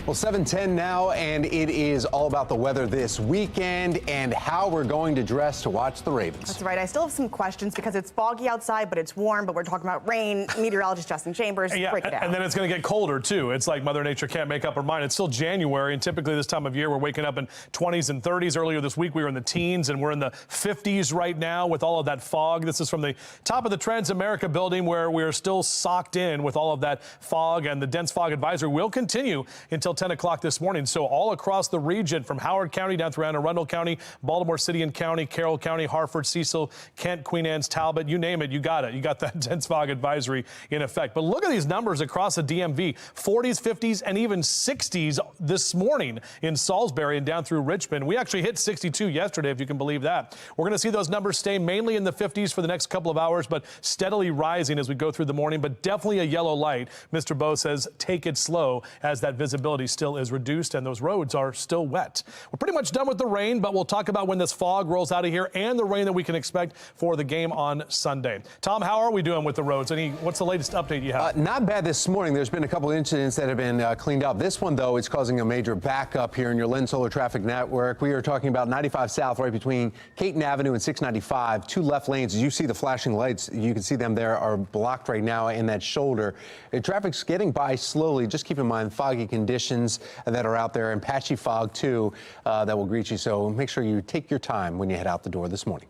Well, 7:10 now, and it is all about the weather this weekend and how we're going to dress to watch the Ravens. That's right. I still have some questions because it's foggy outside, but it's warm, but we're talking about rain. Meteorologist Justin Chambers, break it down. And then it's going to get colder, too. It's like Mother Nature can't make up her mind. It's still January, and typically this time of year, we're waking up in 20s and 30s. Earlier this week, we were in the teens, and we're in the 50s right now with all of that fog. This is from the top of the Transamerica building, where we're still socked in with all of that fog, and the dense fog advisory will continue until 10 o'clock this morning. So all across the region, from Howard County down through Anne Arundel County, Baltimore City and County, Carroll County, Hartford, Cecil, Kent, Queen Anne's, Talbot, you name it, you got it. You got that dense fog advisory in effect. But look at these numbers across the DMV, 40s, 50s, and even 60s this morning in Salisbury and down through Richmond. We actually hit 62 yesterday, if you can believe that. We're going to see those numbers stay mainly in the 50s for the next couple of hours, but steadily rising as we go through the morning, but definitely a yellow light. Mr. Bowe says take it slow as that visibility still is reduced and those roads are still wet. We're pretty much done with the rain, but we'll talk about when this fog rolls out of here and the rain that we can expect for the game on Sunday. Tom, how are we doing with the roads? What's the latest update you have? Not bad this morning. There's been a couple incidents that have been cleaned up. This one, though, is causing a major backup here in your Lynn Solar Traffic Network. We are talking about 95 South, right between Caton Avenue and 695. Two left lanes. As you see the flashing lights, you can see them there are blocked right now in that shoulder. Traffic's getting by slowly. Just keep in mind foggy conditions that are out there, and patchy fog too that will greet you. So make sure you take your time when you head out the door this morning.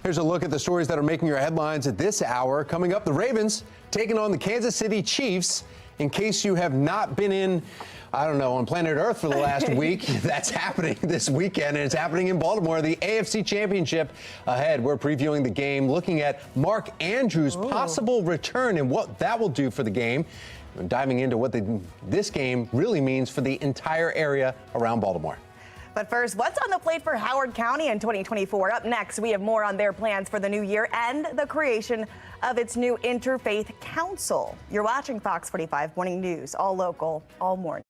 Here's a look at the stories that are making your headlines at this hour. Coming up, the Ravens taking on the Kansas City Chiefs. In case you have not been in, I don't know, on planet Earth for the last week, that's happening this weekend, and it's happening in Baltimore. The AFC Championship ahead. We're previewing the game, looking at Mark Andrews' possible return and what that will do for the game. And diving into what this game really means for the entire area around Baltimore. But first, what's on the plate for Howard County in 2024? Up next, we have more on their plans for the new year and the creation of its new Interfaith Council. You're watching Fox 45 Morning News, all local, all morning.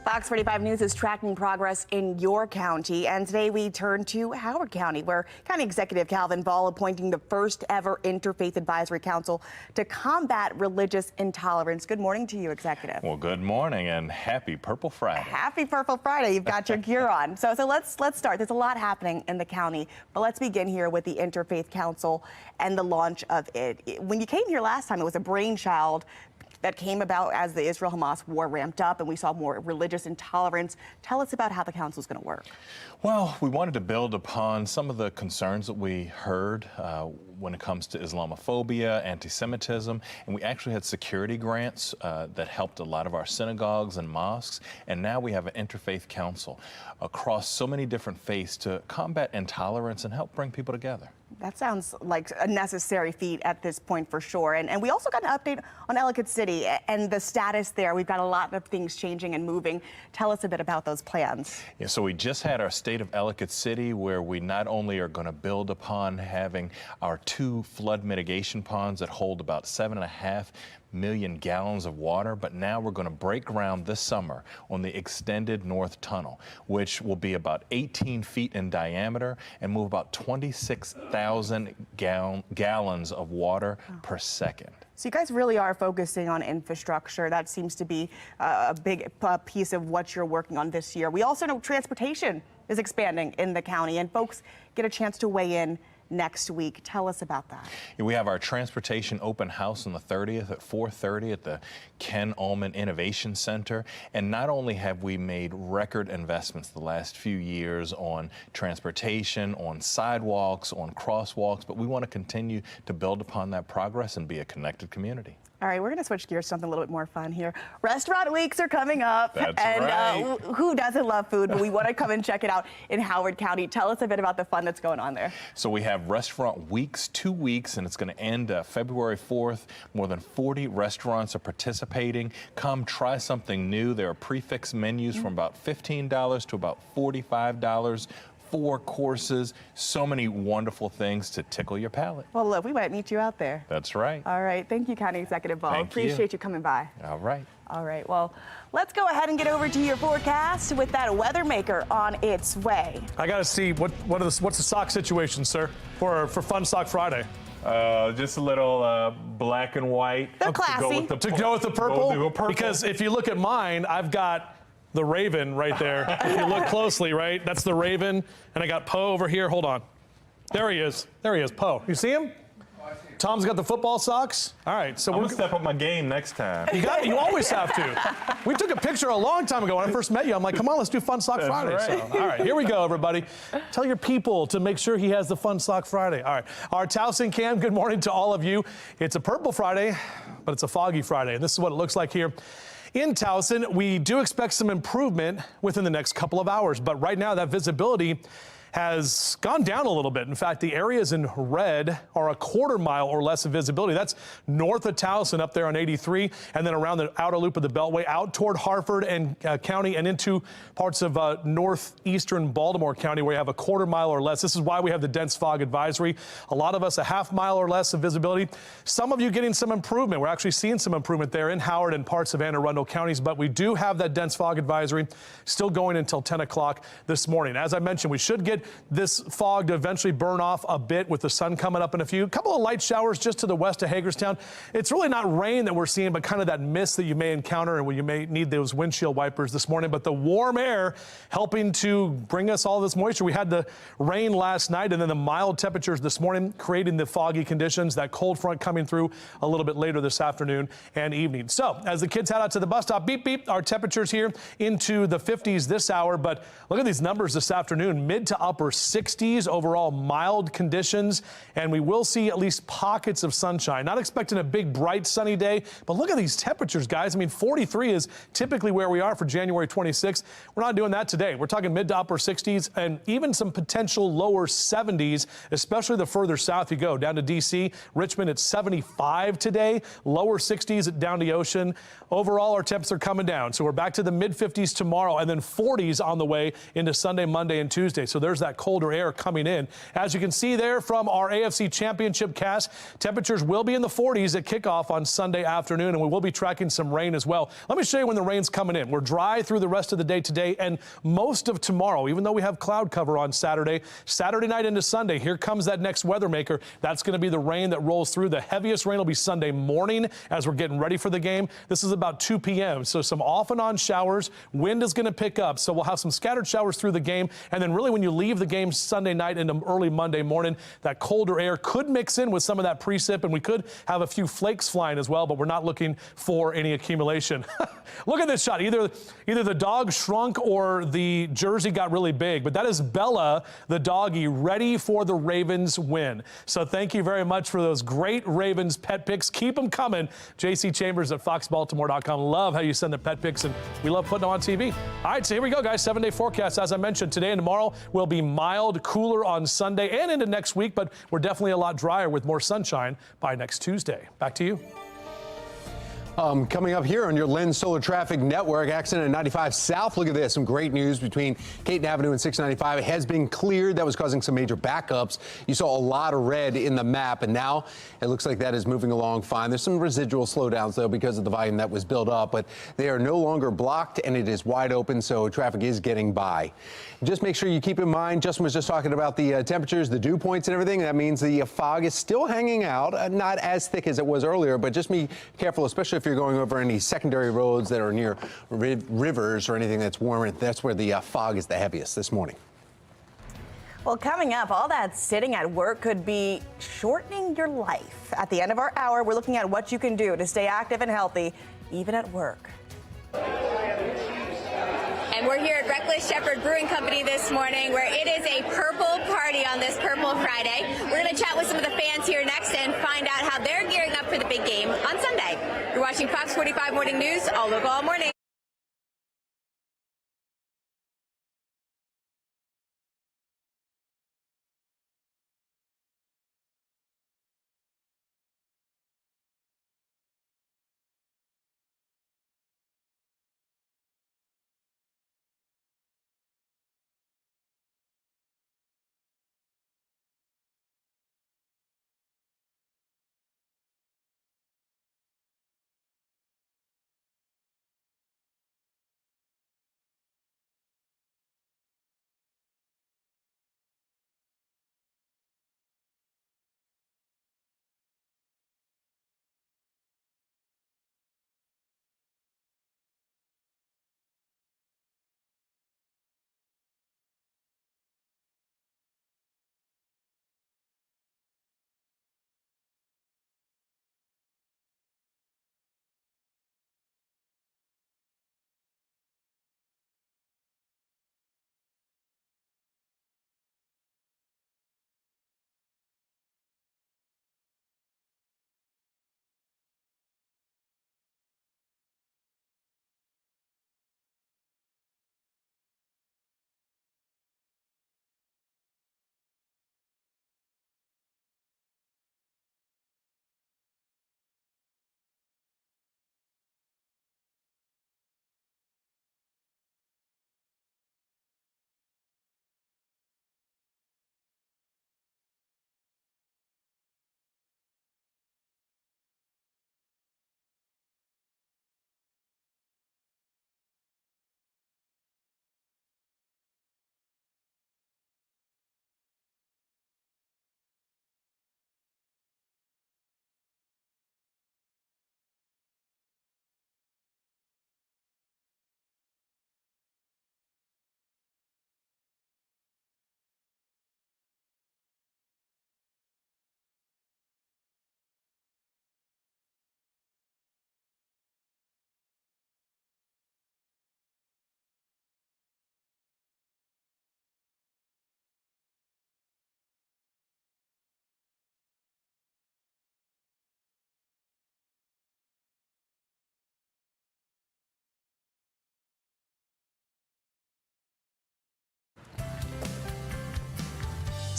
Fox 45 News is tracking progress in your county, and today we turn to Howard County, where County Executive Calvin Ball appointing the first ever Interfaith Advisory Council to combat religious intolerance. Good morning to you, Executive. Well, good morning and happy Purple Friday. Happy Purple Friday. You've got your gear on. So let's start. There's a lot happening in the county, but let's begin here with the Interfaith Council and the launch of it. When you came here last time, it was a brainchild that came about as the Israel-Hamas war ramped up and we saw more religious intolerance. Tell us about how the council is going to work. Well, we wanted to build upon some of the concerns that we heard when it comes to Islamophobia, anti-Semitism, and we actually had security grants that helped a lot of our synagogues and mosques, and now we have an interfaith council across so many different faiths to combat intolerance and help bring people together. That sounds like a necessary feat at this point for sure. And we also got an update on Ellicott City and the status there. We've got a lot of things changing and moving. Tell us a bit about those plans. Yeah, so we just had our State of Ellicott City, where we not only are going to build upon having our 2 flood mitigation ponds that hold about 7.5 million gallons of water, but now we're going to break ground this summer on the extended North Tunnel, which will be about 18 feet in diameter and move about 26,000 gallons of water per second. So you guys really are focusing on infrastructure. That seems to be a big piece of what you're working on this year. We also know transportation is expanding in the county, and folks get a chance to weigh in next week. Tell us about that. We have our transportation open house on the 30th at 4:30 at the Ken Ullman Innovation Center. And not only have we made record investments the last few years on transportation, on sidewalks, on crosswalks, but we want to continue to build upon that progress and be a connected community. All right, we're going to switch gears to something a little bit more fun here. Restaurant weeks are coming up. That's and right. Who doesn't love food? But we want to come and check it out in Howard County. Tell us a bit about the fun that's going on there. So we have restaurant weeks, 2 weeks, and it's going to end February 4th. More than 40 restaurants are participating. Come try something new. There are prefix menus from about $15 to about $45. 4 courses, so many wonderful things to tickle your palate. Well, look, we might meet you out there. That's right. All right. Thank you, County Executive Ball. Appreciate you coming by. All right. All right. Well, let's go ahead and get over to your forecast with that weather maker on its way. I got to see what's the sock situation, sir, for Fun Sock Friday. Just a little black and white. They're classy. To go with the purple? Because if you look at mine, I've got the Raven right there. If you look closely, right, that's the Raven, and I got Poe over here. Hold on. There he is, Poe. You see him? Tom's got the football socks. All right, so I'm gonna step up my game next time. You always have to. We took a picture a long time ago when I first met you. I'm like, come on, let's do Fun Sock Friday. Right. So, all right, here we go, everybody. Tell your people to make sure he has the Fun Sock Friday. All right, our Towson Cam, good morning to all of you. It's a purple Friday, but it's a foggy Friday, and this is what it looks like here. In Towson, we do expect some improvement within the next couple of hours, but right now that visibility has gone down a little bit. In fact, the areas in red are a quarter mile or less of visibility. That's north of Towson up there on 83, and then around the outer loop of the Beltway out toward Harford and County and into parts of northeastern Baltimore County where you have a quarter mile or less. This is why we have the dense fog advisory. A lot of us a half mile or less of visibility. Some of you getting some improvement. We're actually seeing some improvement there in Howard and parts of Anne Arundel counties, but we do have that dense fog advisory still going until 10 o'clock this morning. As I mentioned, we should get this fog to eventually burn off a bit with the sun coming up in a couple of light showers just to the west of Hagerstown. It's really not rain that we're seeing, but kind of that mist that you may encounter and when you may need those windshield wipers this morning. But the warm air helping to bring us all this moisture. We had the rain last night and then the mild temperatures this morning creating the foggy conditions, that cold front coming through a little bit later this afternoon and evening. So as the kids head out to the bus stop, beep, beep, our temperatures here into the 50s this hour. But look at these numbers this afternoon, mid to upper 60s, overall mild conditions, and we will see at least pockets of sunshine. Not expecting a big, bright, sunny day, but look at these temperatures, guys. I mean, 43 is typically where we are for January 26th. We're not doing that today. We're talking mid to upper 60s and even some potential lower 70s, especially the further south you go. Down to D.C., Richmond at 75 today, lower 60s down to Ocean. Overall, our temps are coming down, so we're back to the mid 50s tomorrow, and then 40s on the way into Sunday, Monday, and Tuesday. So there's that colder air coming in. As you can see there from our AFC Championship cast, temperatures will be in the 40s at kickoff on Sunday afternoon, and we will be tracking some rain as well. Let me show you when the rain's coming in. We're dry through the rest of the day today and most of tomorrow, even though we have cloud cover on Saturday night into Sunday. Here comes that next weather maker. That's going to be the rain that rolls through. The heaviest rain will be Sunday morning as we're getting ready for the game. This is about 2 p.m. So some off and on showers. Wind is going to pick up. So we'll have some scattered showers through the game. And then really when you leave the game Sunday night into early Monday morning, that colder air could mix in with some of that precip, and we could have a few flakes flying as well, but we're not looking for any accumulation. Look at this shot. Either the dog shrunk or the jersey got really big, but that is Bella, the doggy, ready for the Ravens win. So thank you very much for those great Ravens pet pics. Keep them coming. JC Chambers at foxbaltimore.com. Love how you send the pet pics, and we love putting them on TV. All right, so here we go, guys. 7-day forecast. As I mentioned, today and tomorrow will be mild, cooler on Sunday and into next week, but we're definitely a lot drier with more sunshine by next Tuesday. Back to you. Coming up here on your Lens Solar Traffic Network, accident at 95 South. Look at this, some great news between Caton Avenue and 695. It has been cleared. That was causing some major backups. You saw a lot of red in the map, and now it looks like that is moving along fine. There's some residual slowdowns, though, because of the volume that was built up, but they are no longer blocked, and it is wide open, so traffic is getting by. Just make sure you keep in mind, Justin was just talking about the temperatures, the dew points and everything. That means the fog is still hanging out, not as thick as it was earlier, but just be careful, especially if you're going over any secondary roads that are near rivers or anything that's warmer. That's where the fog is the heaviest this morning. Well, coming up, all that sitting at work could be shortening your life. At the end of our hour, we're looking at what you can do to stay active and healthy, even at work. And we're here at Reckless Shepherd Brewing Company this morning, where it is a purple party on this Purple Friday. We're going to chat with some of the fans here next and find out how they're gearing up for the big game on Sunday. You're watching Fox 45 Morning News, all local, all morning.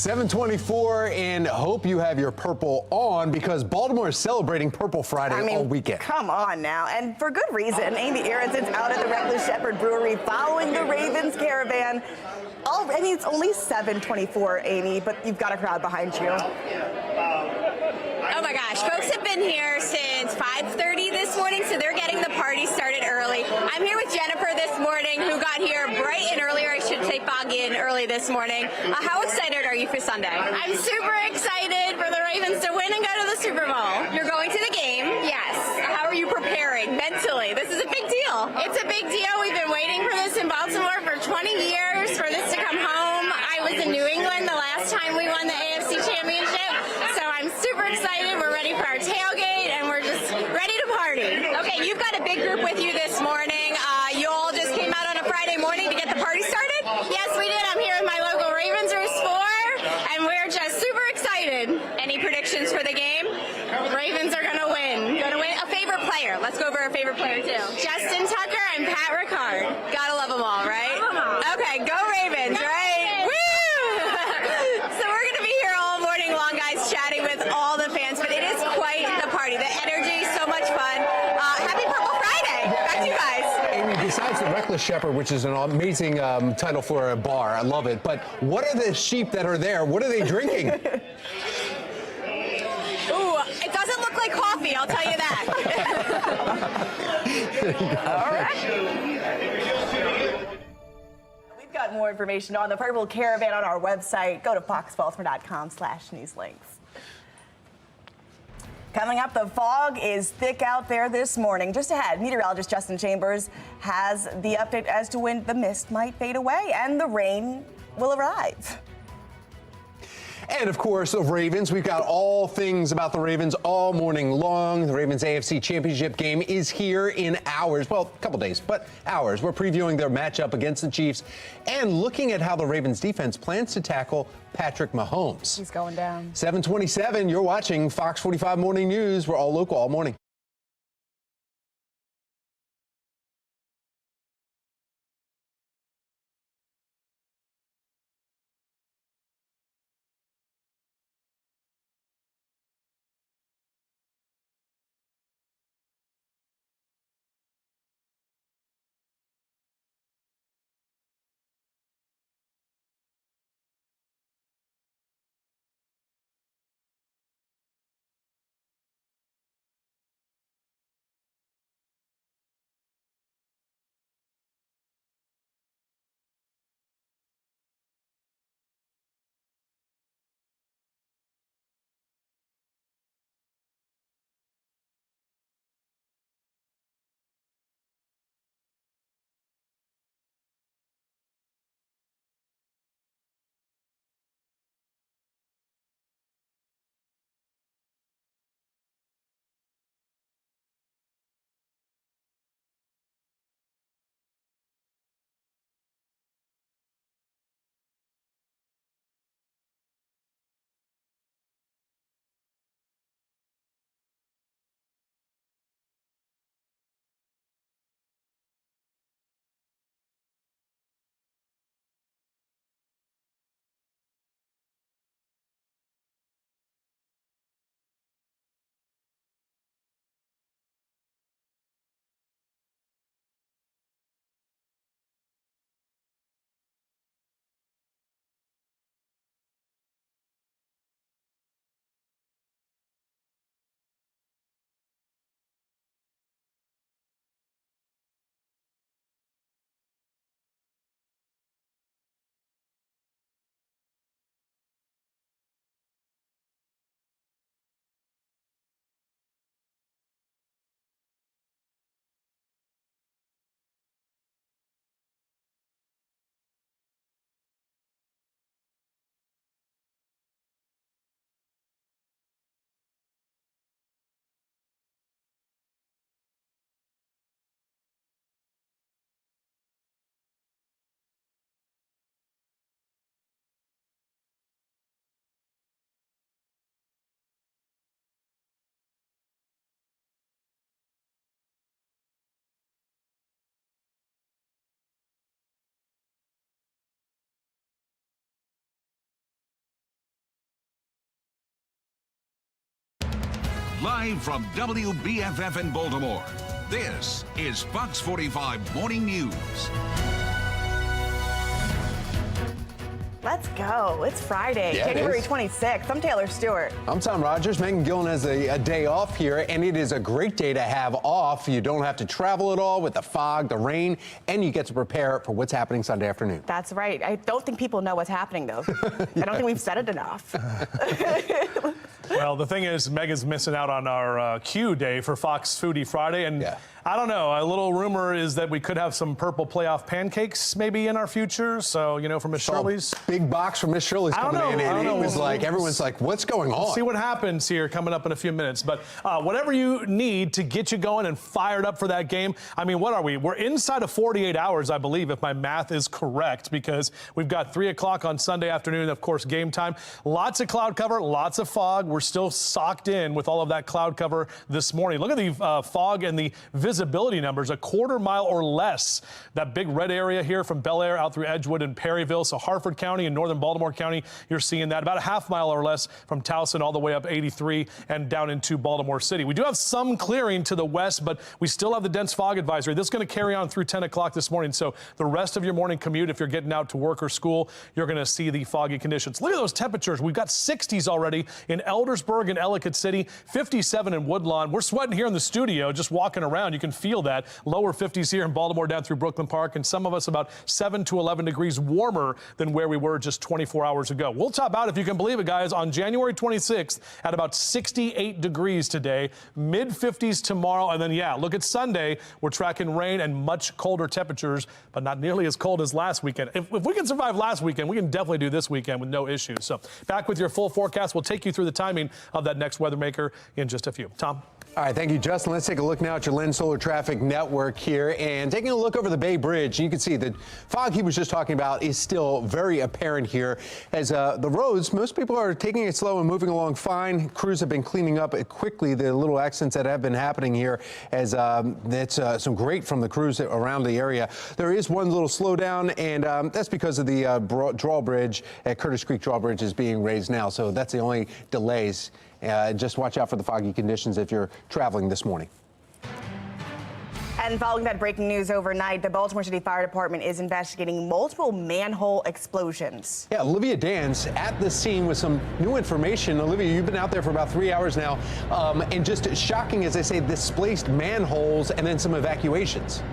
7:24, and hope you have your purple on because Baltimore is celebrating Purple Friday all weekend. Come on now, and for good reason. Amy Aaronson's out at the Reckless Shepherd Brewery following the Ravens caravan. It's only 7:24, Amy, but you've got a crowd behind you. Oh my gosh, folks have been here since 5:30 this morning, so they're getting the party started early. I'm here with Jennifer this morning, who got here bright and early, or I should say foggy and early this morning. How excited are you for Sunday? I'm super excited for the Ravens to win and go to the Super Bowl. You're going to the game? Yes. How are you preparing mentally? This is a big deal. It's a big deal. We've been waiting for this in Baltimore for 20 years, for this to come home. I was in New England the last time we won the AFC Championship, so I'm super excited. We're ready for our tailgate, and we're just ready to party. Okay, you've got a big group with you this morning. You all just came out on a Friday morning to get the party started? Yes, we did. I'm here with my local Ravens Roost 4, and we're just super excited. Any predictions for the game? Ravens are going to win. Going to win. A favorite player. Let's go over our favorite player, too. Justin Tucker and Pat Ricard. Gotta love them all, right? Okay, go Ravens, right? Woo! So we're going to be here all morning long, guys, chatting with all the fans, but it is quite the party. The energy, so much fun. Happy Purple Friday. Back to you guys. Amy, besides the Reckless Shepherd, which is an amazing title for a bar, I love it, but what are the sheep that are there? What are they drinking? Ooh, it doesn't look like coffee, I'll tell you that. All right. We've got more information on the Purple Caravan on our website. Go to foxbaltimore.com/newslinks. Coming up, the fog is thick out there this morning. Just ahead, meteorologist Justin Chambers has the update as to when the mist might fade away and the rain will arrive. And of course, the Ravens. We've got all things about the Ravens all morning long. The Ravens AFC Championship game is here in hours. Well, a couple days, but hours. We're previewing their matchup against the Chiefs and looking at how the Ravens defense plans to tackle Patrick Mahomes. He's going down. 7:27, you're watching Fox 45 Morning News. We're all local all morning. Live from WBFF in Baltimore, this is Fox 45 Morning News. Let's go. It's Friday, Yeah, January it is. 26th. I'm Taylor Stewart. I'm Tom Rogers. Megan Gillen has a day off here, and it is a great day to have off. You don't have to travel at all with the fog, the rain, and you get to prepare for what's happening Sunday afternoon. That's right. I don't think people know what's happening, though. I don't think we've said it enough. Well, the thing is, Megan's missing out on our Q day for Fox Foodie Friday, and I don't know. A little rumor is that we could have some purple playoff pancakes maybe in our future. So, you know, from Miss Shirley's. Big box from Miss Shirley's coming in, and it was like, everyone's like, what's going on? We'll see what happens here coming up in a few minutes. But whatever you need to get you going and fired up for that game. I mean, what are we? We're inside of 48 hours, I believe, if my math is correct, because we've got 3 o'clock on Sunday afternoon, of course, game time. Lots of cloud cover, lots of fog. We're still socked in with all of that cloud cover this morning. Look at the fog and the visibility numbers, a quarter mile or less. That big red area here from Bel Air out through Edgewood and Perryville. So Harford County and northern Baltimore County, you're seeing that. About a half mile or less from Towson all the way up 83 and down into Baltimore City. We do have some clearing to the west, but we still have the dense fog advisory. This is going to carry on through 10 o'clock this morning. So the rest of your morning commute, if you're getting out to work or school, you're going to see the foggy conditions. Look at those temperatures. We've got 60s already in Eldersburg and Ellicott City, 57 in Woodlawn. We're sweating here in the studio just walking around. You can feel that. Lower 50s here in Baltimore down through Brooklyn Park, and some of us about 7 to 11 degrees warmer than where we were just 24 hours ago. We'll top out, if you can believe it, guys, on January 26th at about 68 degrees today, mid 50s tomorrow, and then, yeah, look at Sunday. We're tracking rain and much colder temperatures, but not nearly as cold as last weekend. If we can survive last weekend, we can definitely do this weekend with no issues. So back with your full forecast. We'll take you through the timing of that next weather maker in just a few. Tom? All right, thank you, Justin. Let's take a look now at your Lens Solar Traffic Network here, and taking a look over the Bay Bridge. You can see the fog he was just talking about is still very apparent here. As the roads, most people are taking it slow and moving along fine. Crews have been cleaning up quickly the little accidents that have been happening here, as that's some great from the crews around the area. There is one little slowdown, and that's because of the drawbridge at Curtis Creek Drawbridge is being raised now, so that's the only delays. Just watch out for the foggy conditions if you're traveling this morning. And following that breaking news overnight, the Baltimore City Fire Department is investigating multiple manhole explosions. Yeah, Olivia Dans at the scene with some new information. Olivia, you've been out there for about 3 hours now, and just shocking, as they say, displaced manholes and then some evacuations.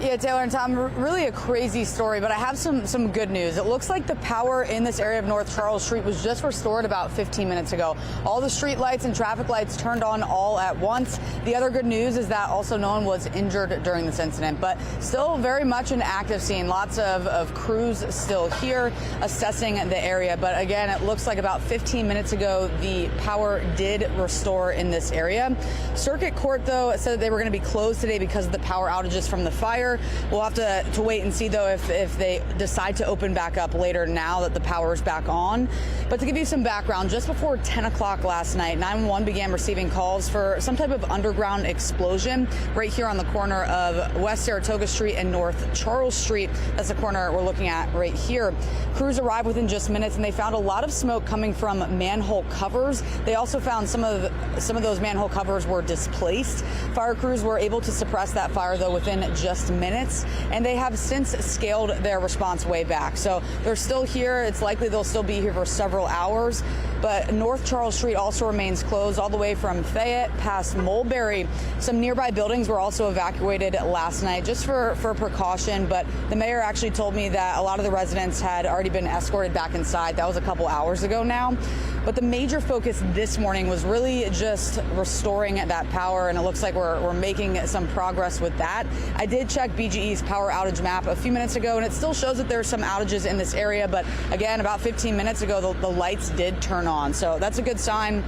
Yeah, Taylor and Tom, really a crazy story, but I have some good news. It looks like the power in this area of North Charles Street was just restored about 15 minutes ago. All the street lights and traffic lights turned on all at once. The other good news is that also no one was injured during this incident, but still very much an active scene. Lots of crews still here assessing the area. But again, it looks like about 15 minutes ago, the power did restore in this area. Circuit Court, though, said that they were going to be closed today because of the power outages from the fire. We'll have to wait and see, though, if they decide to open back up later now that the power is back on. But to give you some background, just before 10 o'clock last night, 911 began receiving calls for some type of underground explosion right here on the corner of West Saratoga Street and North Charles Street. That's the corner we're looking at right here. Crews arrived within just minutes, and they found a lot of smoke coming from manhole covers. They also found some of those manhole covers were displaced. Fire crews were able to suppress that fire, though, within just minutes, and they have since scaled their response way back. So they're still here. It's likely they'll still be here for several hours. But North Charles Street also remains closed all the way from Fayette past Mulberry. Some nearby buildings were also evacuated last night just for precaution, but the mayor actually told me that a lot of the residents had already been escorted back inside. That was a couple hours ago now. But the major focus this morning was really just restoring that power, and it looks like we're making some progress with that. I did check BGE's power outage map a few minutes ago, and it still shows that there's some outages in this area, but again, about 15 minutes ago, the lights did turn on, so that's a good sign.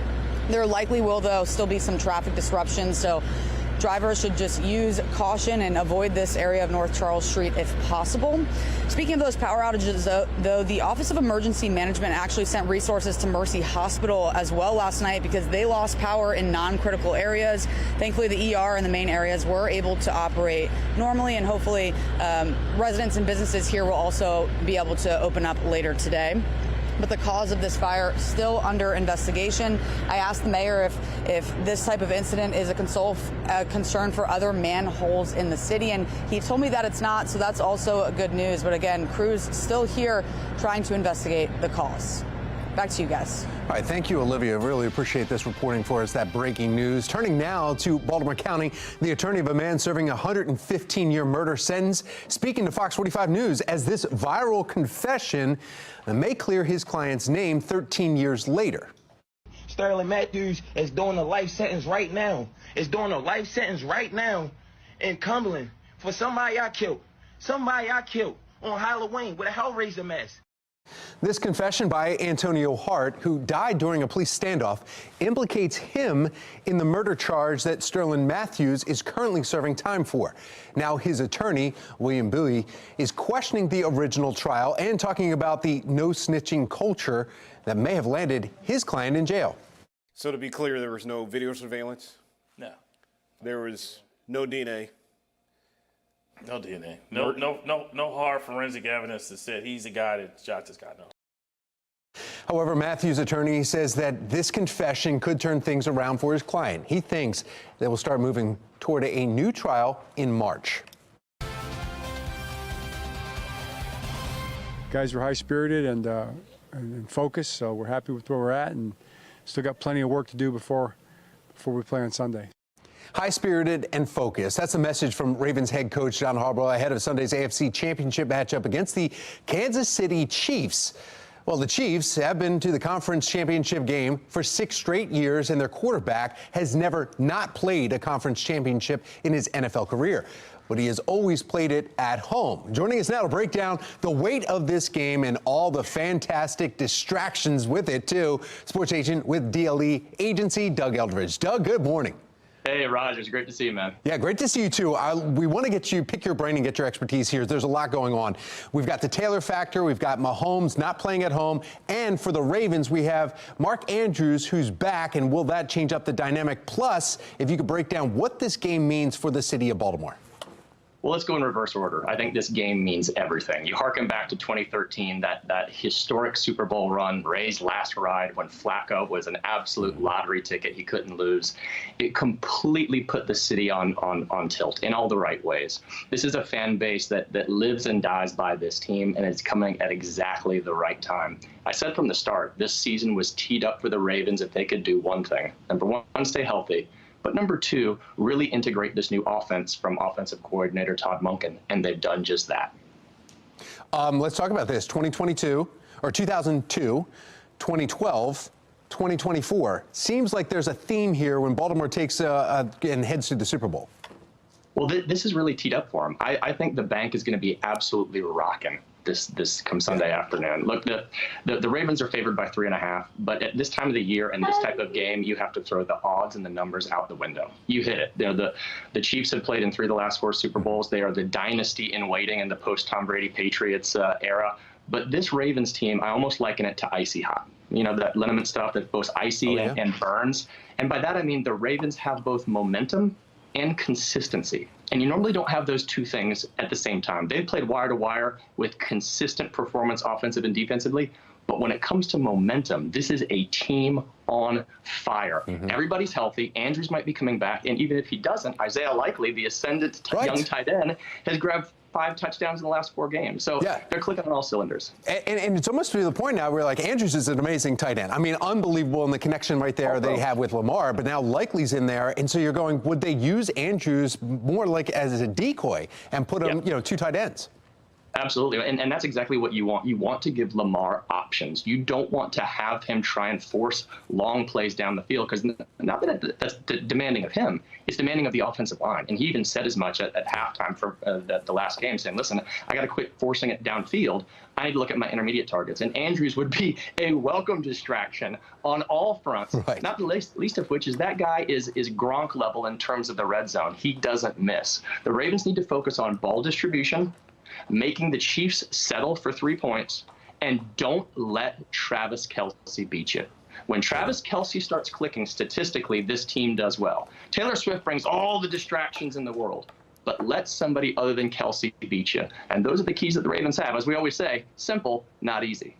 There likely will, though, still be some traffic disruptions, so drivers should just use caution and avoid this area of North Charles Street if possible. Speaking of those power outages, though, the Office of Emergency Management actually sent resources to Mercy Hospital as well last night because they lost power in non-critical areas. Thankfully, the ER and the main areas were able to operate normally, and hopefully residents and businesses here will also be able to open up later today. but the cause of this fire still under investigation. I asked the mayor if this type of incident is a concern for other manholes in the city, and he told me that it's not, so that's also good news. But again, crews still here trying to investigate the cause. Back to you guys. All right, thank you, Olivia. Really appreciate this reporting for us, that breaking news. Turning now to Baltimore County, the attorney of a man serving a 115-year murder sentence, speaking to Fox 45 News as this viral confession may clear his client's name 13 years later. Sterling Matthews is doing a life sentence right now. Is doing a life sentence right now in Cumberland for somebody I killed. Somebody I killed on Halloween with a Hellraiser mask. This confession by Antonio Hart, who died during a police standoff, implicates him in the murder charge that Sterling Matthews is currently serving time for. Now, his attorney, William Bowie, is questioning the original trial and talking about the no-snitching culture that may have landed his client in jail. So to be clear, there was no video surveillance? No. There was no DNA? No DNA. No hard forensic evidence that said he's the guy that shot this guy. No. However, Matthews' attorney says that this confession could turn things around for his client. He thinks they will start moving toward a new trial in March. Guys are high-spirited and focused, so we're happy with where we're at and still got plenty of work to do before we play on Sunday. High-spirited and focused. That's a message from Ravens head coach John Harbaugh ahead of Sunday's AFC Championship matchup against the Kansas City Chiefs. Well, the Chiefs have been to the conference championship game for 6 straight years, and their quarterback has never not played a conference championship in his NFL career. But he has always played it at home. Joining us now to break down the weight of this game and all the fantastic distractions with it, too, sports agent with DLE Agency, Doug Eldridge. Doug, good morning. Hey, Rogers, great to see you, man. Yeah, great to see you, too. We want to pick your brain and get your expertise here. There's a lot going on. We've got the Taylor factor. We've got Mahomes not playing at home. And for the Ravens, we have Mark Andrews, who's back. And will that change up the dynamic? Plus, if you could break down what this game means for the city of Baltimore. Well, let's go in reverse order. I think this game means everything. You harken back to 2013, that historic Super Bowl run, Ray's last ride when Flacco was an absolute lottery ticket he couldn't lose. It completely put the city on tilt in all the right ways. This is a fan base that lives and dies by this team, and it's coming at exactly the right time. I said from the start, this season was teed up for the Ravens if they could do one thing. Number one, stay healthy. But number two, really integrate this new offense from offensive coordinator Todd Monken, and they've done just that. Let's talk about this. 2002, 2012, 2024. Seems like there's a theme here when Baltimore takes and heads to the Super Bowl. Well, this is really teed up for them. I think the bank is going to be absolutely rocking this come Sunday afternoon. Look, the Ravens are favored by 3.5, but at this time of the year and this type of game, you have to throw the odds and the numbers out the window. You hit it. The Chiefs have played in 3 of the last 4 Super Bowls. They are the dynasty in waiting in the post-Tom Brady Patriots era. But this Ravens team, I almost liken it to icy hot. You know, that liniment stuff that's both icy and burns. And by that, I mean the Ravens have both momentum and consistency. And you normally don't have those two things at the same time. They've played wire to wire with consistent performance offensive and defensively. But when it comes to momentum, this is a team on fire. Everybody's healthy. Andrews might be coming back. And even if he doesn't, Isaiah Likely, the ascendant young tight end, has grabbed 5 touchdowns in the last 4 games. So they're clicking on all cylinders. And it's almost to the point now where, like, Andrews is an amazing tight end. I mean, unbelievable in the connection right there they have with Lamar. But now Likely's in there. And so you're going, would they use Andrews more like as a decoy and put him, 2 tight ends? Absolutely. And that's exactly what you want. You want to give Lamar options. You don't want to have him try and force long plays down the field, because not that that's demanding of him, it's demanding of the offensive line. And he even said as much at halftime for the last game, saying, listen, I got to quit forcing it downfield. I need to look at my intermediate targets. And Andrews would be a welcome distraction on all fronts, not the least of which is that guy is Gronk level in terms of the red zone. He doesn't miss. The Ravens need to focus on ball distribution, making the Chiefs settle for 3 points, and don't let Travis Kelce beat you. When Travis Kelce starts clicking, statistically, this team does well. Taylor Swift brings all the distractions in the world, but let somebody other than Kelce beat you. And those are the keys that the Ravens have. As we always say, simple, not easy.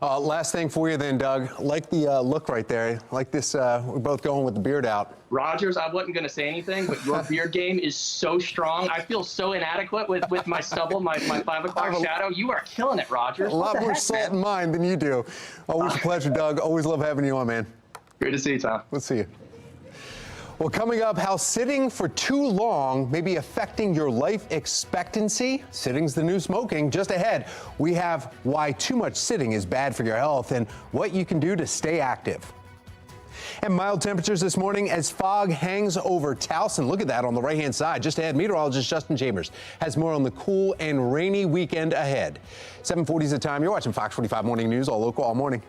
Last thing for you then, Doug. Like the look right there. Like this, we're both going with the beard out. Rogers, I wasn't going to say anything, but your beard game is so strong. I feel so inadequate with my stubble, my 5 o'clock shadow. You are killing it, Rogers. A lot more salt in mine than you do. Always a pleasure, Doug. Always love having you on, man. Great to see you, Tom. Let's see you. Well, coming up, how sitting for too long may be affecting your life expectancy. Sitting's the new smoking. Just ahead, we have why too much sitting is bad for your health and what you can do to stay active. And mild temperatures this morning as fog hangs over Towson. Look at that on the right-hand side. Just ahead, meteorologist Justin Chambers has more on the cool and rainy weekend ahead. 7:40 is the time. You're watching Fox 45 Morning News, all local, all morning.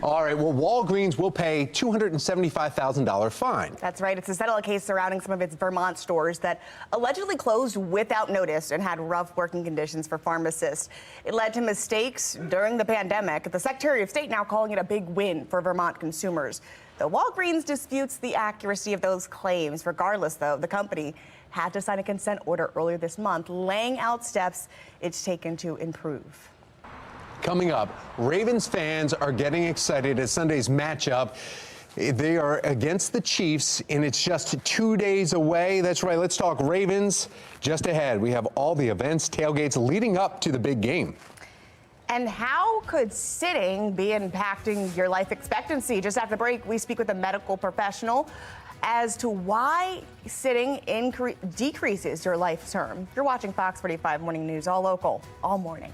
All right, well, Walgreens will pay $275,000 fine. That's right. It's to settle a case surrounding some of its Vermont stores that allegedly closed without notice and had rough working conditions for pharmacists. It led to mistakes during the pandemic. The Secretary of State now calling it a big win for Vermont consumers. Though Walgreens disputes the accuracy of those claims. Regardless, though, the company had to sign a consent order earlier this month, laying out steps it's taken to improve. Coming up, Ravens fans are getting excited at Sunday's matchup. They are against the Chiefs, and it's just 2 days away. That's right, let's talk Ravens. Just ahead, we have all the events, tailgates leading up to the big game. And how could sitting be impacting your life expectancy? Just after the break, we speak with a medical professional as to why sitting decreases your life term. You're watching Fox 45 Morning News, all local, all morning.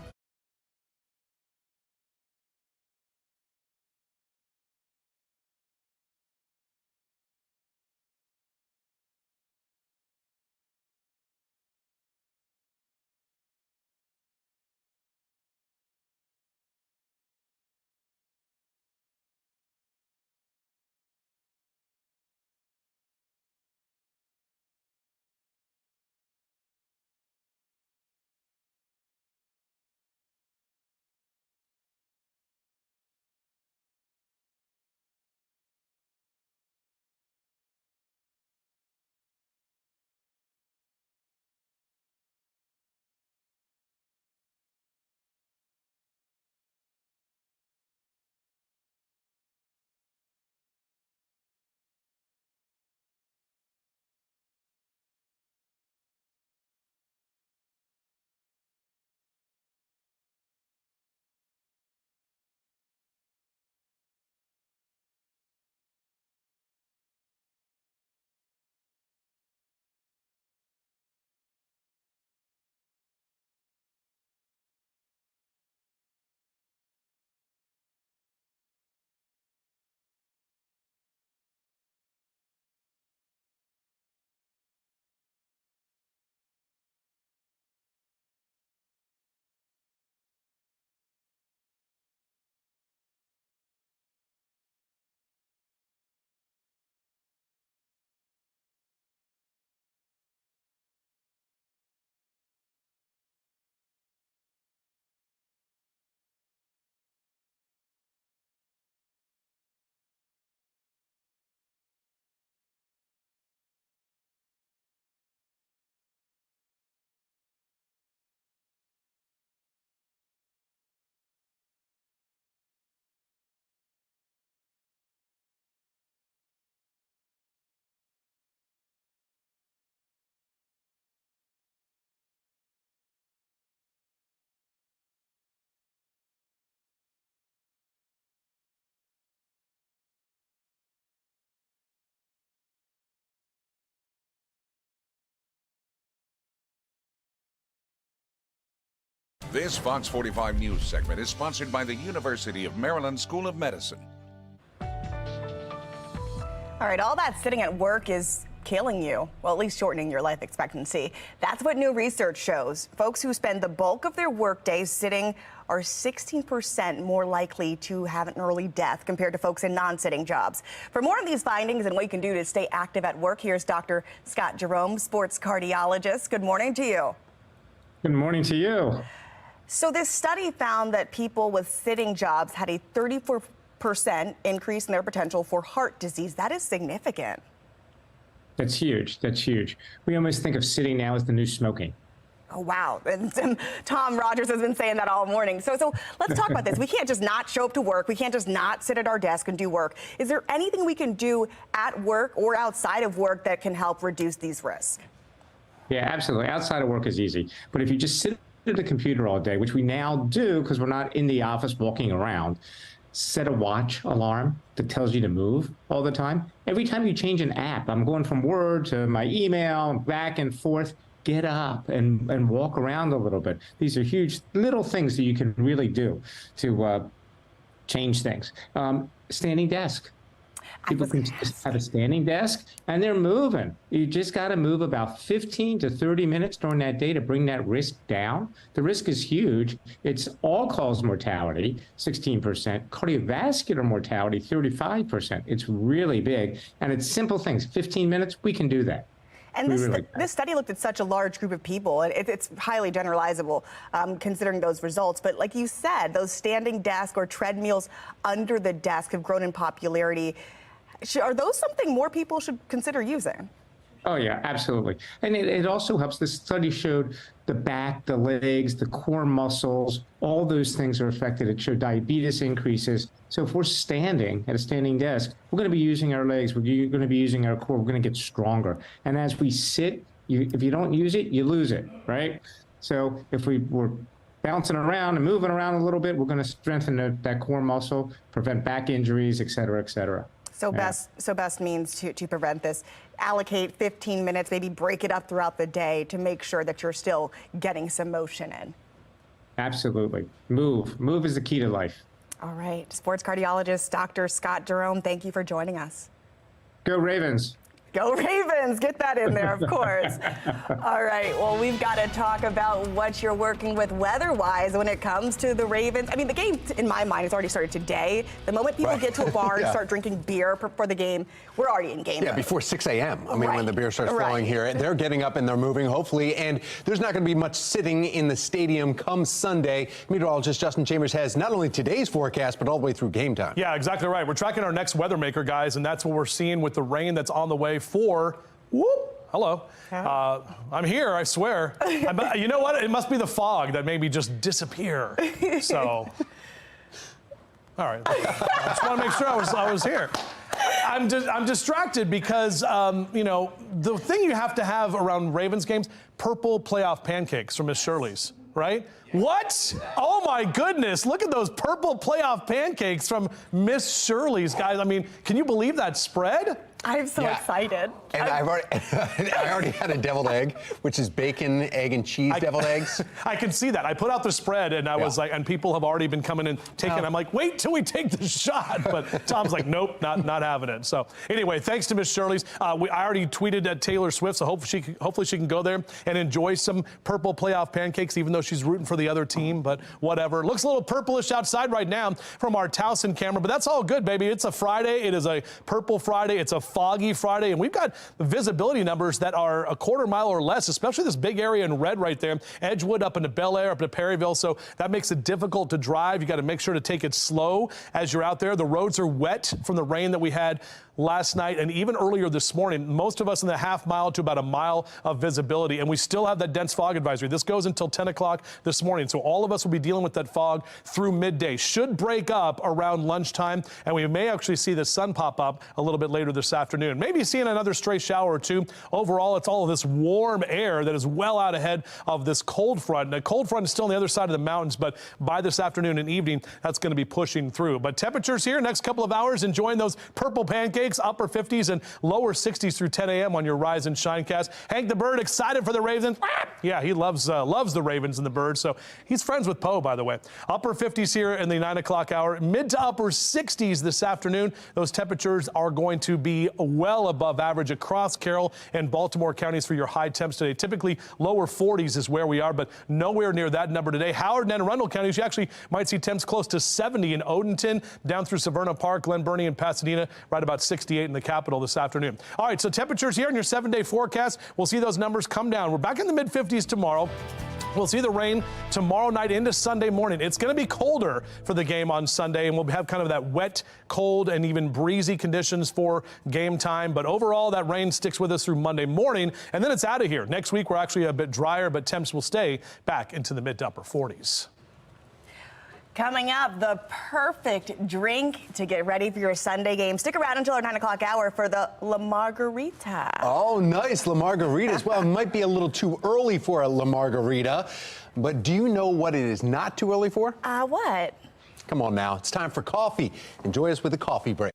This Fox 45 News segment is sponsored by the University of Maryland School of Medicine. All right, all that sitting at work is killing you, well, at least shortening your life expectancy. That's what new research shows. Folks who spend the bulk of their workdays sitting are 16% more likely to have an early death compared to folks in non-sitting jobs. For more on these findings and what you can do to stay active at work, here's Dr. Scott Jerome, sports cardiologist. Good morning to you. Good morning to you. So this study found that people with sitting jobs had a 34% increase in their potential for heart disease. That is significant. That's huge. That's huge. We almost think of sitting now as the new smoking. Oh, wow. And Tom Rogers has been saying that all morning. So let's talk about this. We can't just not show up to work. We can't just not sit at our desk and do work. Is there anything we can do at work or outside of work that can help reduce these risks? Yeah, absolutely. Outside of work is easy. But if you just sit at a computer all day, which we now do because we're not in the office walking around, set a watch alarm that tells you to move all the time. Every time you change an app, I'm going from Word to my email, back and forth, get up and walk around a little bit. These are huge little things that you can really do to change things. Standing desk. People can just have a standing desk and they're moving. You just got to move about 15 to 30 minutes during that day to bring that risk down. The risk is huge. It's all-cause mortality, 16%, cardiovascular mortality, 35%. It's really big. And it's simple things. 15 minutes, we can do that. And this study looked at such a large group of people. It's highly generalizable considering those results. But like you said, those standing desk or treadmills under the desk have grown in popularity. Are those something more people should consider using? Oh, yeah, absolutely. And it also helps. This study showed the back, the legs, the core muscles, all those things are affected. It showed diabetes increases. So if we're standing at a standing desk, we're going to be using our legs. We're going to be using our core. We're going to get stronger. And as we sit, if you don't use it, you lose it, right? So if we're bouncing around and moving around a little bit, we're going to strengthen that core muscle, prevent back injuries, et cetera, et cetera. So best means to prevent this. Allocate 15 minutes, maybe break it up throughout the day to make sure that you're still getting some motion in. Absolutely. Move is the key to life. All right. Sports cardiologist Dr. Scott Jerome, thank you for joining us. Go Ravens. Go Ravens. Get that in there, of course. All right. Well, we've got to talk about what you're working with weather-wise when it comes to the Ravens. I mean, the game, in my mind, has already started today. The moment people get to a bar and start drinking beer for the game, we're already in game mode. Before 6 a.m. I mean, when the beer starts flowing here. They're getting up and they're moving, hopefully. And there's not going to be much sitting in the stadium come Sunday. Meteorologist Justin Chambers has not only today's forecast, but all the way through game time. Yeah, exactly right. We're tracking our next weather maker, guys, and that's what we're seeing with the rain that's on the way for, hello. I'm here, I swear. You know what? It must be the fog that made me just disappear. So, all right. I just want to make sure I was here. I'm distracted because, you know, the thing you have to have around Ravens games, purple playoff pancakes from Miss Shirley's, right? What? Oh, my goodness. Look at those purple playoff pancakes from Miss Shirley's, guys. I mean, can you believe that spread? I'm so excited. And I already had a deviled egg, which is bacon, egg, and cheese deviled eggs. I can see that. I put out the spread, and I was like, and people have already been coming and taking. I'm like, wait till we take the shot. But Tom's like, nope, not having it. So anyway, thanks to Miss Shirley's. I already tweeted at Taylor Swift, so hopefully she can go there and enjoy some purple playoff pancakes, even though she's rooting for the other team. But whatever. Looks a little purplish outside right now from our Towson camera, but that's all good, baby. It's a Friday. It is a purple Friday. It's a foggy Friday, and we've got visibility numbers that are a quarter mile or less, especially this big area in red right there, Edgewood up into Bel Air, up to Perryville, so that makes it difficult to drive. You got to make sure to take it slow as you're out there. The roads are wet from the rain that we had last night and even earlier this morning. Most of us in the half mile to about a mile of visibility, and we still have that dense fog advisory. This goes until 10 o'clock this morning, so all of us will be dealing with that fog through midday. Should break up around lunchtime, and we may actually see the sun pop up a little bit later this afternoon. Maybe seeing another stray shower or two. Overall, it's all of this warm air that is well out ahead of this cold front. The cold front is still on the other side of the mountains, but by this afternoon and evening, that's going to be pushing through. But temperatures here, next couple of hours, enjoying those purple pancakes. shakes, upper 50s and lower 60s through 10 a.m. on your Rise and Shinecast. Hank the Bird excited for the Ravens. Yeah, he loves the Ravens and the Birds, so he's friends with Poe, by the way. Upper 50s here in the 9 o'clock hour, mid to upper 60s this afternoon. Those temperatures are going to be well above average across Carroll and Baltimore counties for your high temps today. Typically lower 40s is where we are, but nowhere near that number today. Howard and Anne Arundel counties, you actually might see temps close to 70 in Odenton, down through Severna Park, Glen Burnie, and Pasadena, right about 68 in the capital this afternoon. All right, so temperatures here in your 7-day forecast. We'll see those numbers come down. We're back in the mid-50s tomorrow. We'll see the rain tomorrow night into Sunday morning. It's going to be colder for the game on Sunday, and we'll have kind of that wet, cold, and even breezy conditions for game time. But overall, that rain sticks with us through Monday morning, and then it's out of here. Next week, we're actually a bit drier, but temps will stay back into the mid to upper 40s. Coming up, the perfect drink to get ready for your Sunday game. Stick around until our 9 o'clock hour for the La Margarita. Oh, nice. La Margarita as well. It might be a little too early for a La Margarita, but do you know what it is not too early for? What? Come on now. It's time for coffee. Enjoy us with a coffee break.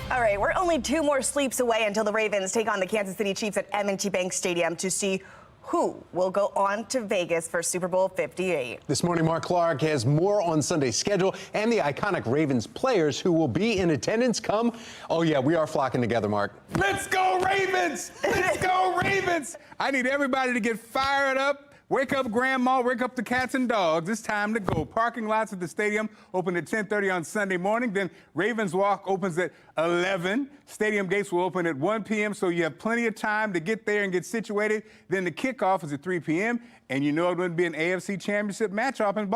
All right, we're only 2 more sleeps away until the Ravens take on the Kansas City Chiefs at M&T Bank Stadium to see who will go on to Vegas for Super Bowl 58. This morning, Mark Clark has more on Sunday's schedule and the iconic Ravens players who will be in attendance come. Oh, yeah, we are flocking together, Mark. Let's go, Ravens! Let's go, Ravens! I need everybody to get fired up. Wake up, Grandma. Wake up the cats and dogs. It's time to go. Parking lots at the stadium open at 10:30 on Sunday morning. Then Ravens Walk opens at 11. Stadium gates will open at 1 p.m., so you have plenty of time to get there and get situated. Then the kickoff is at 3 p.m., And you know it wouldn't be an AFC Championship matchup in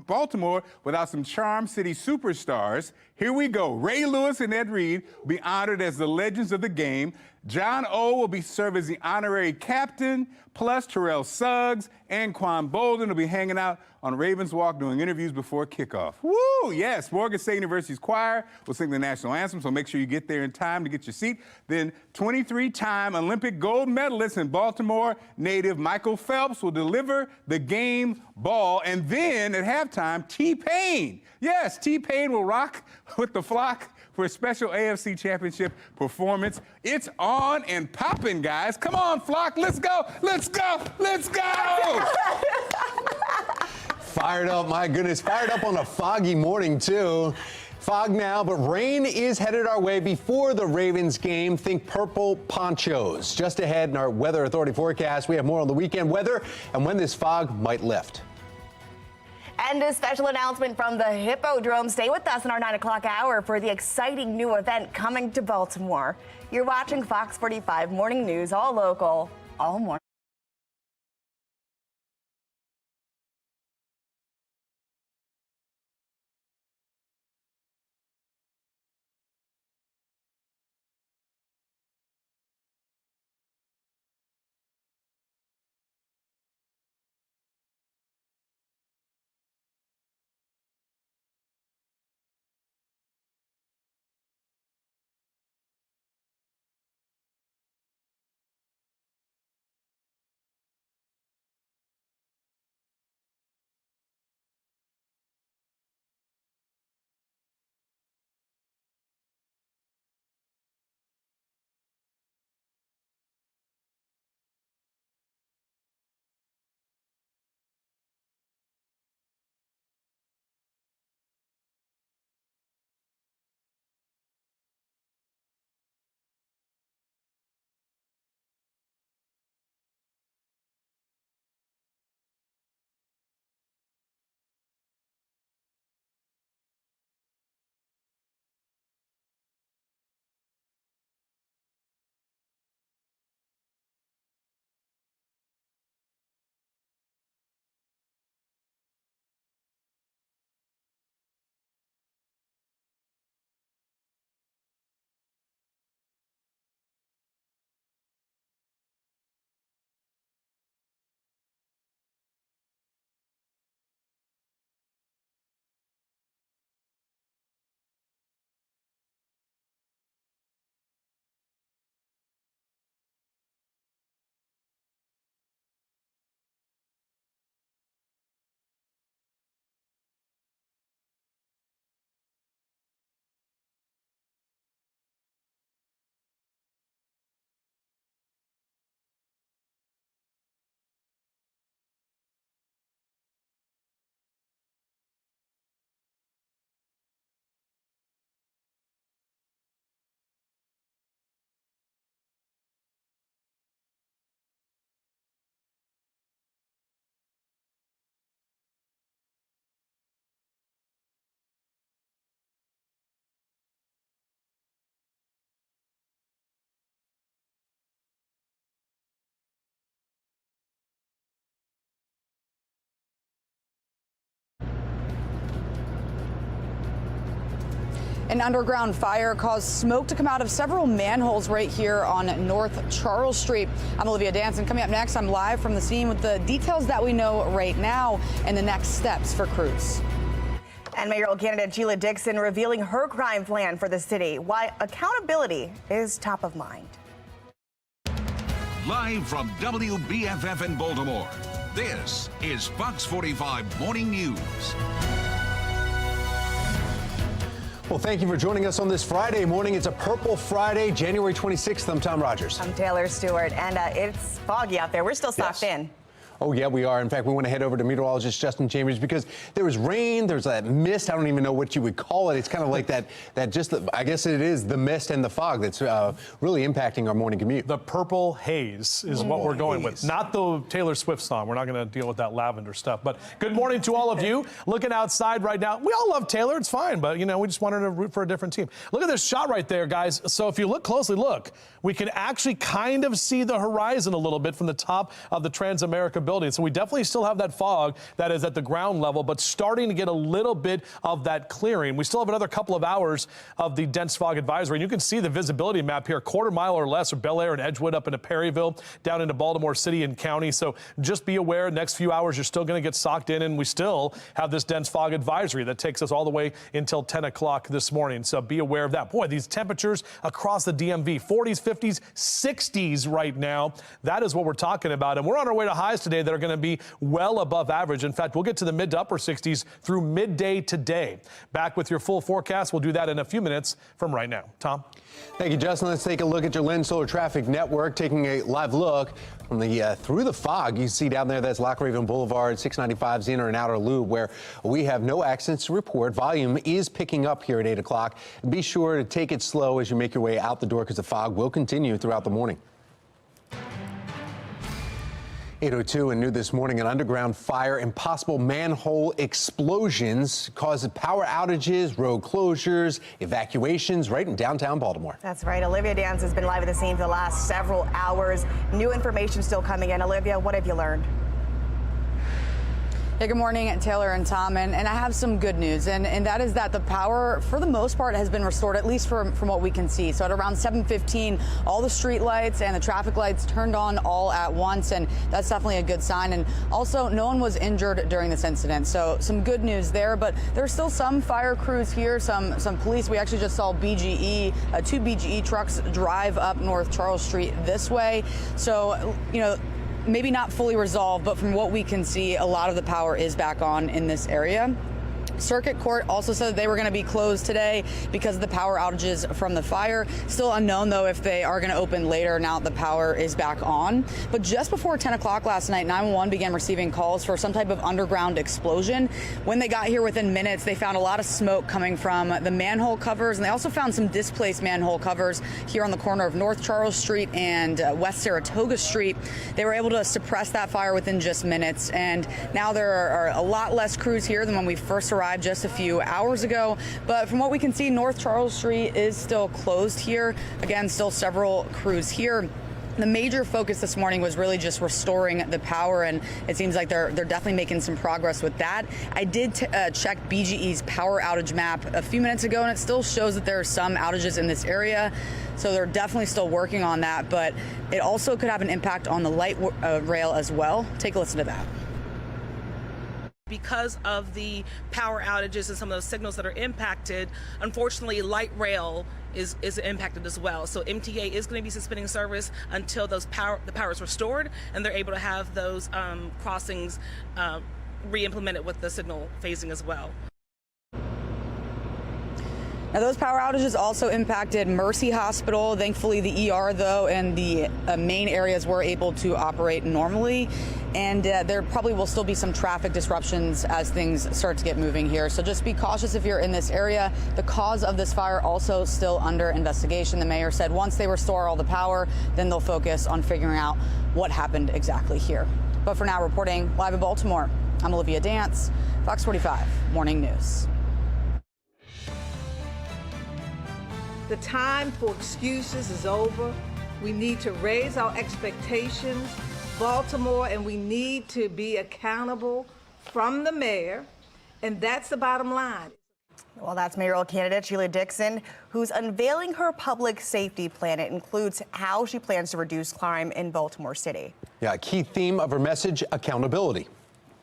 Baltimore without some Charm City superstars. Here we go. Ray Lewis and Ed Reed will be honored as the legends of the game. John O will serve as the honorary captain, plus Terrell Suggs and Quan Bolden will be hanging out on Ravens Walk doing interviews before kickoff. Woo! Yes, Morgan State University's choir will sing the national anthem, so make sure you get there in time to get your seat. Then 23-time Olympic gold medalist and Baltimore native Michael Phelps will deliver the game ball. And then at halftime, T-Pain. Yes, T-Pain will rock with the flock for a special AFC Championship performance. It's on and popping, guys. Come on, flock. Let's go. Let's go. Let's go. Fired up, my goodness. Fired up on a foggy morning, too. Fog now, but rain is headed our way before the Ravens game. Think purple ponchos. Just ahead in our Weather Authority forecast, we have more on the weekend weather and when this fog might lift. And a special announcement from the Hippodrome. Stay with us in our 9 o'clock hour for the exciting new event coming to Baltimore. You're watching Fox 45 Morning News, all local, all morning. An underground fire caused smoke to come out of several manholes right here on North Charles Street. I'm Olivia Danson. Coming up next, I'm live from the scene with the details that we know right now and the next steps for crews. And mayoral candidate Sheila Dixon revealing her crime plan for the city, why accountability is top of mind. Live from WBFF in Baltimore, this is Fox 45 Morning News. Well, thank you for joining us on this Friday morning. It's a Purple Friday, January 26th. I'm Tom Rogers. I'm Taylor Stewart, and it's foggy out there. We're still socked in. Oh, yeah, we are. In fact, we want to head over to meteorologist Justin Chambers because there was rain, there's that mist. I don't even know what you would call it. It's kind of like I guess it is the mist and the fog that's really impacting our morning commute. The purple haze is what we're going with. Not the Taylor Swift song. We're not going to deal with that lavender stuff. But good morning to all of you. Looking outside right now. We all love Taylor. It's fine. But, you know, we just wanted to root for a different team. Look at this shot right there, guys. So if you look closely, look, we can actually kind of see the horizon a little bit from the top of the Trans-America building. So we definitely still have that fog that is at the ground level, but starting to get a little bit of that clearing. We still have another couple of hours of the dense fog advisory. And you can see the visibility map here, quarter mile or less of Bel Air and Edgewood up into Perryville, down into Baltimore City and County. So just be aware, next few hours you're still going to get socked in, and we still have this dense fog advisory that takes us all the way until 10 o'clock this morning. So be aware of that. Boy, these temperatures across the DMV, 40s, 50s, 60s right now. That is what we're talking about. And we're on our way to highs today that are going to be well above average. In fact, we'll get to the mid to upper 60s through midday today. Back with your full forecast. We'll do that in a few minutes from right now. Tom? Thank you, Justin. Let's take a look at your Lynn Solar Traffic Network, taking a live look from the through the fog. You see down there, that's Lock Raven Boulevard, 695's inner and outer loop, where we have no accidents to report. Volume is picking up here at 8 o'clock. Be sure to take it slow as you make your way out the door, because the fog will continue throughout the morning. 8:02 and new this morning, an underground fire and possible manhole explosions caused power outages, road closures, evacuations right in downtown Baltimore. That's right. Olivia Dance has been live at the scene for the last several hours. New information still coming in. Olivia, what have you learned? Hey, good morning, Taylor and Tom, and I have some good news, and that is that the power, for the most part, has been restored, at least from what we can see. So at around 7:15, all the street lights and the traffic lights turned on all at once, and that's definitely a good sign. And also, no one was injured during this incident, so some good news there. But there's still some fire crews here, some police. We actually just saw BGE, two BGE trucks drive up North Charles Street this way. So, you know, maybe not fully resolved, but from what we can see, a lot of the power is back on in this area. Circuit Court also said that they were going to be closed today because of the power outages from the fire. Still unknown, though, if they are going to open later now that the power is back on. But just before 10 o'clock last night, 911 began receiving calls for some type of underground explosion. When they got here within minutes, they found a lot of smoke coming from the manhole covers, and they also found some displaced manhole covers here on the corner of North Charles Street and West Saratoga Street. They were able to suppress that fire within just minutes, and now there are a lot less crews here than when we first arrived just a few hours ago. But from what we can see, North Charles Street is still closed here. Again, still several crews here. The major focus this morning was really just restoring the power, and it seems like they're definitely making some progress with that. I did check BGE's power outage map a few minutes ago, and it still shows that there are some outages in this area. So they're definitely still working on that, but it also could have an impact on the light rail as well. Take a listen to that. Because of the power outages and some of those signals that are impacted, unfortunately, light rail is impacted as well. So MTA is going to be suspending service until the power is restored and they're able to have those crossings re-implemented with the signal phasing as well. Now, those power outages also impacted Mercy Hospital. Thankfully, the ER, though, and the main areas were able to operate normally. And there probably will still be some traffic disruptions as things start to get moving here. So just be cautious if you're in this area. The cause of this fire also still under investigation. The mayor said once they restore all the power, then they'll focus on figuring out what happened exactly here. But for now, reporting live in Baltimore, I'm Olivia Dance, Fox 45 Morning News. The time for excuses is over. We need to raise our expectations, Baltimore, and we need to be accountable from the mayor, and that's the bottom line. Well, that's mayoral candidate Sheila Dixon, who's unveiling her public safety plan. It includes how she plans to reduce crime in Baltimore City. Yeah, a key theme of her message, accountability.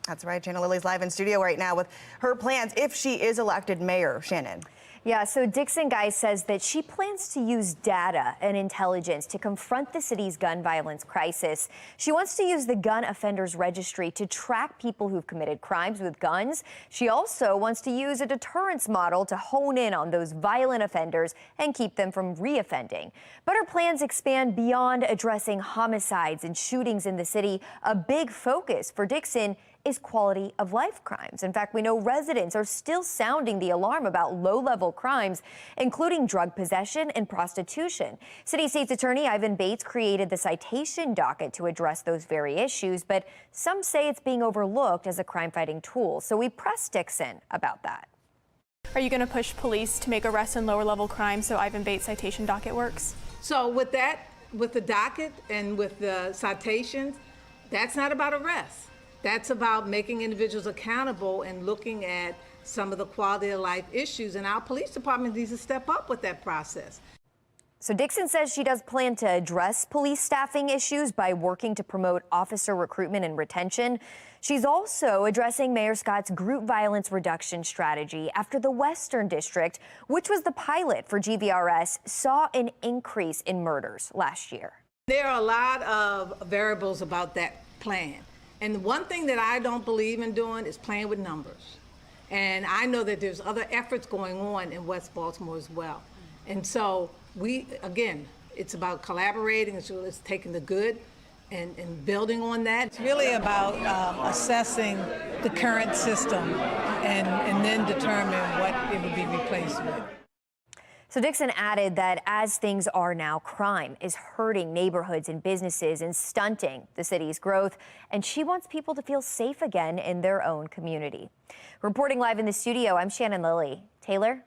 That's right. Jenna Lilly's live in studio right now with her plans if she is elected mayor. Shannon. Yeah, so Dixon, guys, says that she plans to use data and intelligence to confront the city's gun violence crisis. She wants to use the gun offenders registry to track people who've committed crimes with guns. She also wants to use a deterrence model to hone in on those violent offenders and keep them from reoffending. But her plans expand beyond addressing homicides and shootings in the city. A big focus for Dixon is quality of life crimes. In fact, we know residents are still sounding the alarm about low-level crimes, including drug possession and prostitution. City State's Attorney Ivan Bates created the citation docket to address those very issues, but some say it's being overlooked as a crime-fighting tool. So we pressed Dixon about that. Are you going to push police to make arrests in lower-level crimes so Ivan Bates' citation docket works? So with that, with the docket and with the citations, That's not about arrest. That's about making individuals accountable and looking at some of the quality of life issues. And our police department needs to step up with that process. So Dixon says she does plan to address police staffing issues by working to promote officer recruitment and retention. She's also addressing Mayor Scott's group violence reduction strategy after the Western District, which was the pilot for GVRS, saw an increase in murders last year. There are a lot of variables about that plan. And one thing that I don't believe in doing is playing with numbers. And I know that there's other efforts going on in West Baltimore as well. And so again, it's about collaborating, it's taking the good and building on that. It's really about assessing the current system and then determine what it would be replaced with. So Dixon added that as things are now, crime is hurting neighborhoods and businesses and stunting the city's growth, and she wants people to feel safe again in their own community. Reporting live in the studio, I'm Shannon Lilly. Taylor?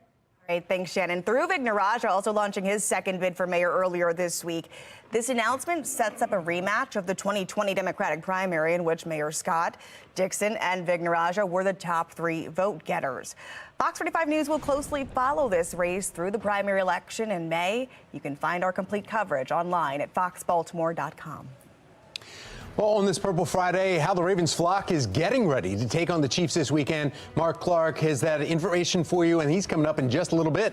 Great, thanks, Shannon. Dhruv Naraja also launching his second bid for mayor earlier this week. This announcement sets up a rematch of the 2020 Democratic primary in which Mayor Scott, Dixon, and Naraja were the top three vote getters. Fox 45 News will closely follow this race through the primary election in May. You can find our complete coverage online at foxbaltimore.com. Well, on this Purple Friday, how the Ravens flock is getting ready to take on the Chiefs this weekend. Mark Clark has that information for you, and he's coming up in just a little bit.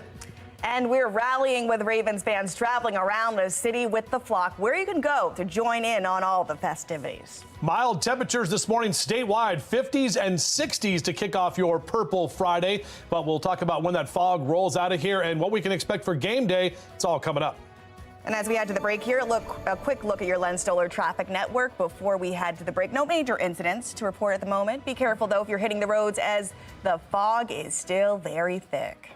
And we're rallying with Ravens fans traveling around the city with the flock, where you can go to join in on all the festivities. Mild temperatures this morning statewide, 50s and 60s to kick off your Purple Friday. But we'll talk about when that fog rolls out of here and what we can expect for game day. It's all coming up. And as we head to the break here, a quick look at your Len Stoller traffic network before we head to the break. No major incidents to report at the moment. Be careful, though, if you're hitting the roads, as the fog is still very thick.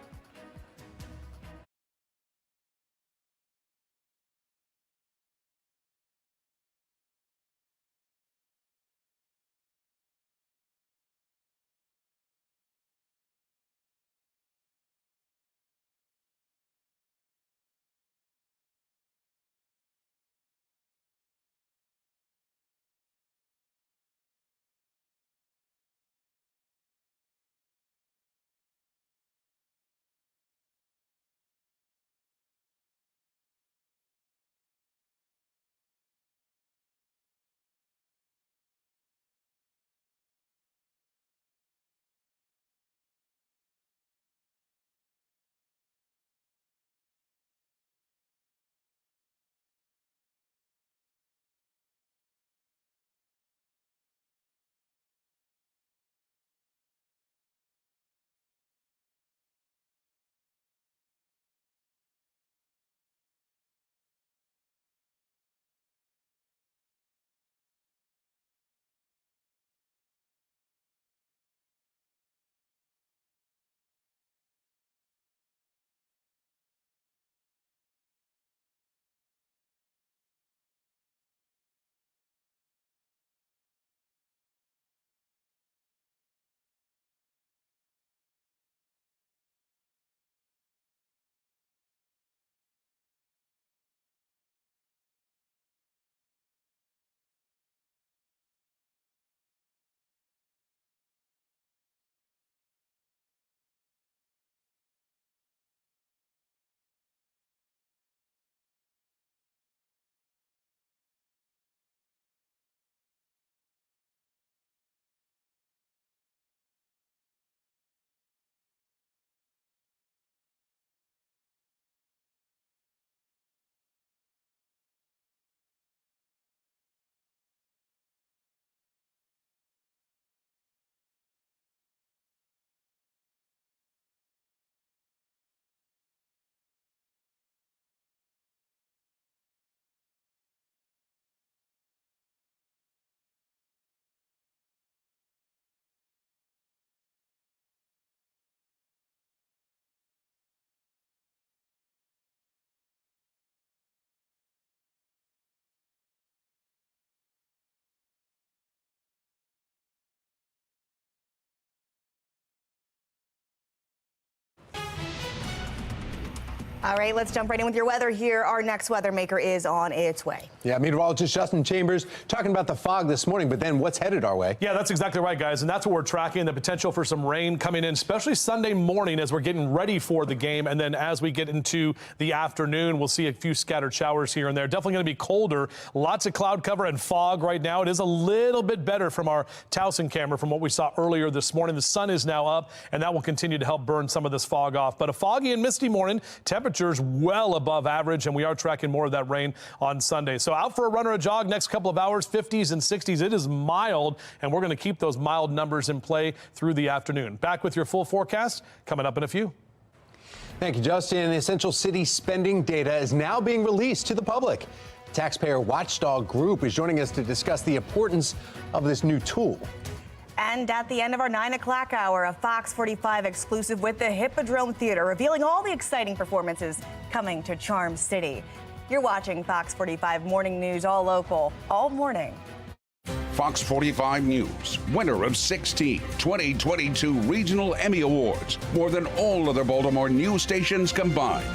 All right, let's jump right in with your weather here. Our next weather maker is on its way. Yeah, meteorologist Justin Chambers talking about the fog this morning, but then what's headed our way? Yeah, that's exactly right, guys. And that's what we're tracking, the potential for some rain coming in, especially Sunday morning as we're getting ready for the game. And then as we get into the afternoon, we'll see a few scattered showers here and there. Definitely going to be colder. Lots of cloud cover and fog right now. It is a little bit better from our Towson camera from what we saw earlier this morning. The sun is now up, and that will continue to help burn some of this fog off. But a foggy and misty morning, temperatures well above average, and we are tracking more of that rain on Sunday. So out for a run or a jog next couple of hours, 50s and 60s. It is mild, and we're going to keep those mild numbers in play through the afternoon. Back with your full forecast coming up in a few. Thank you, Justin. Essential city spending data is now being released to the public. Taxpayer Watchdog Group is joining us to discuss the importance of this new tool. And at the end of our 9 o'clock hour, a Fox 45 exclusive with the Hippodrome Theater, revealing all the exciting performances coming to Charm City. You're watching Fox 45 Morning News, all local, all morning. Fox 45 News, winner of 16 2022 Regional Emmy Awards, more than all other Baltimore news stations combined.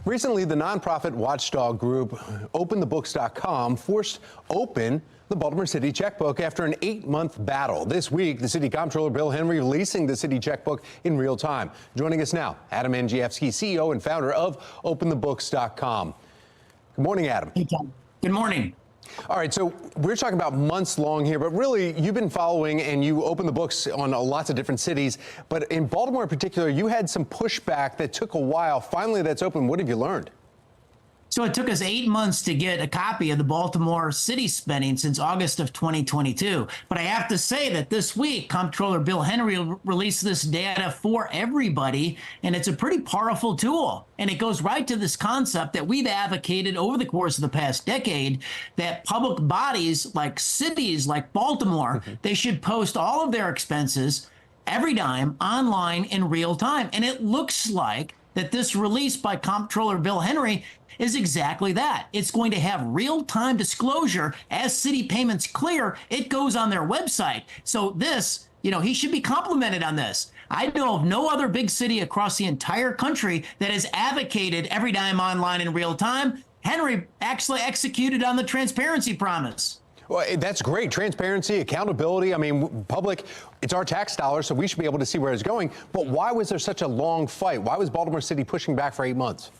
Recently, the nonprofit watchdog group OpenTheBooks.com forced open the Baltimore City checkbook after an 8-month battle. This week, the city comptroller Bill Henry releasing the city checkbook in real time. Joining us now, Adam Andrzejewski, CEO and founder of OpenTheBooks.com. Good morning, Adam. Hey, Tom. Good morning. All right, so we're talking about months long here, but really you've been following and you opened the books on lots of different cities. But in Baltimore in particular, you had some pushback that took a while. Finally, that's open. What have you learned? So it took us 8 months to get a copy of the Baltimore city spending since August of 2022. But I have to say that this week, Comptroller Bill Henry released this data for everybody, and it's a pretty powerful tool. And it goes right to this concept that we've advocated over the course of the past decade, that public bodies like cities like Baltimore, they should post all of their expenses every dime online in real time. And it looks like that this release by Comptroller Bill Henry is exactly that. It's going to have real-time disclosure as city payments clear. It goes on their website. So this he should be complimented on this. I know of no other big city across the entire country that has advocated every dime online in real time. Henry actually executed on the transparency promise. Well, that's great. Transparency, accountability. I mean, public, it's our tax dollars, so we should be able to see where it's going. But why was there such a long fight? Why was Baltimore City pushing back for 8 months?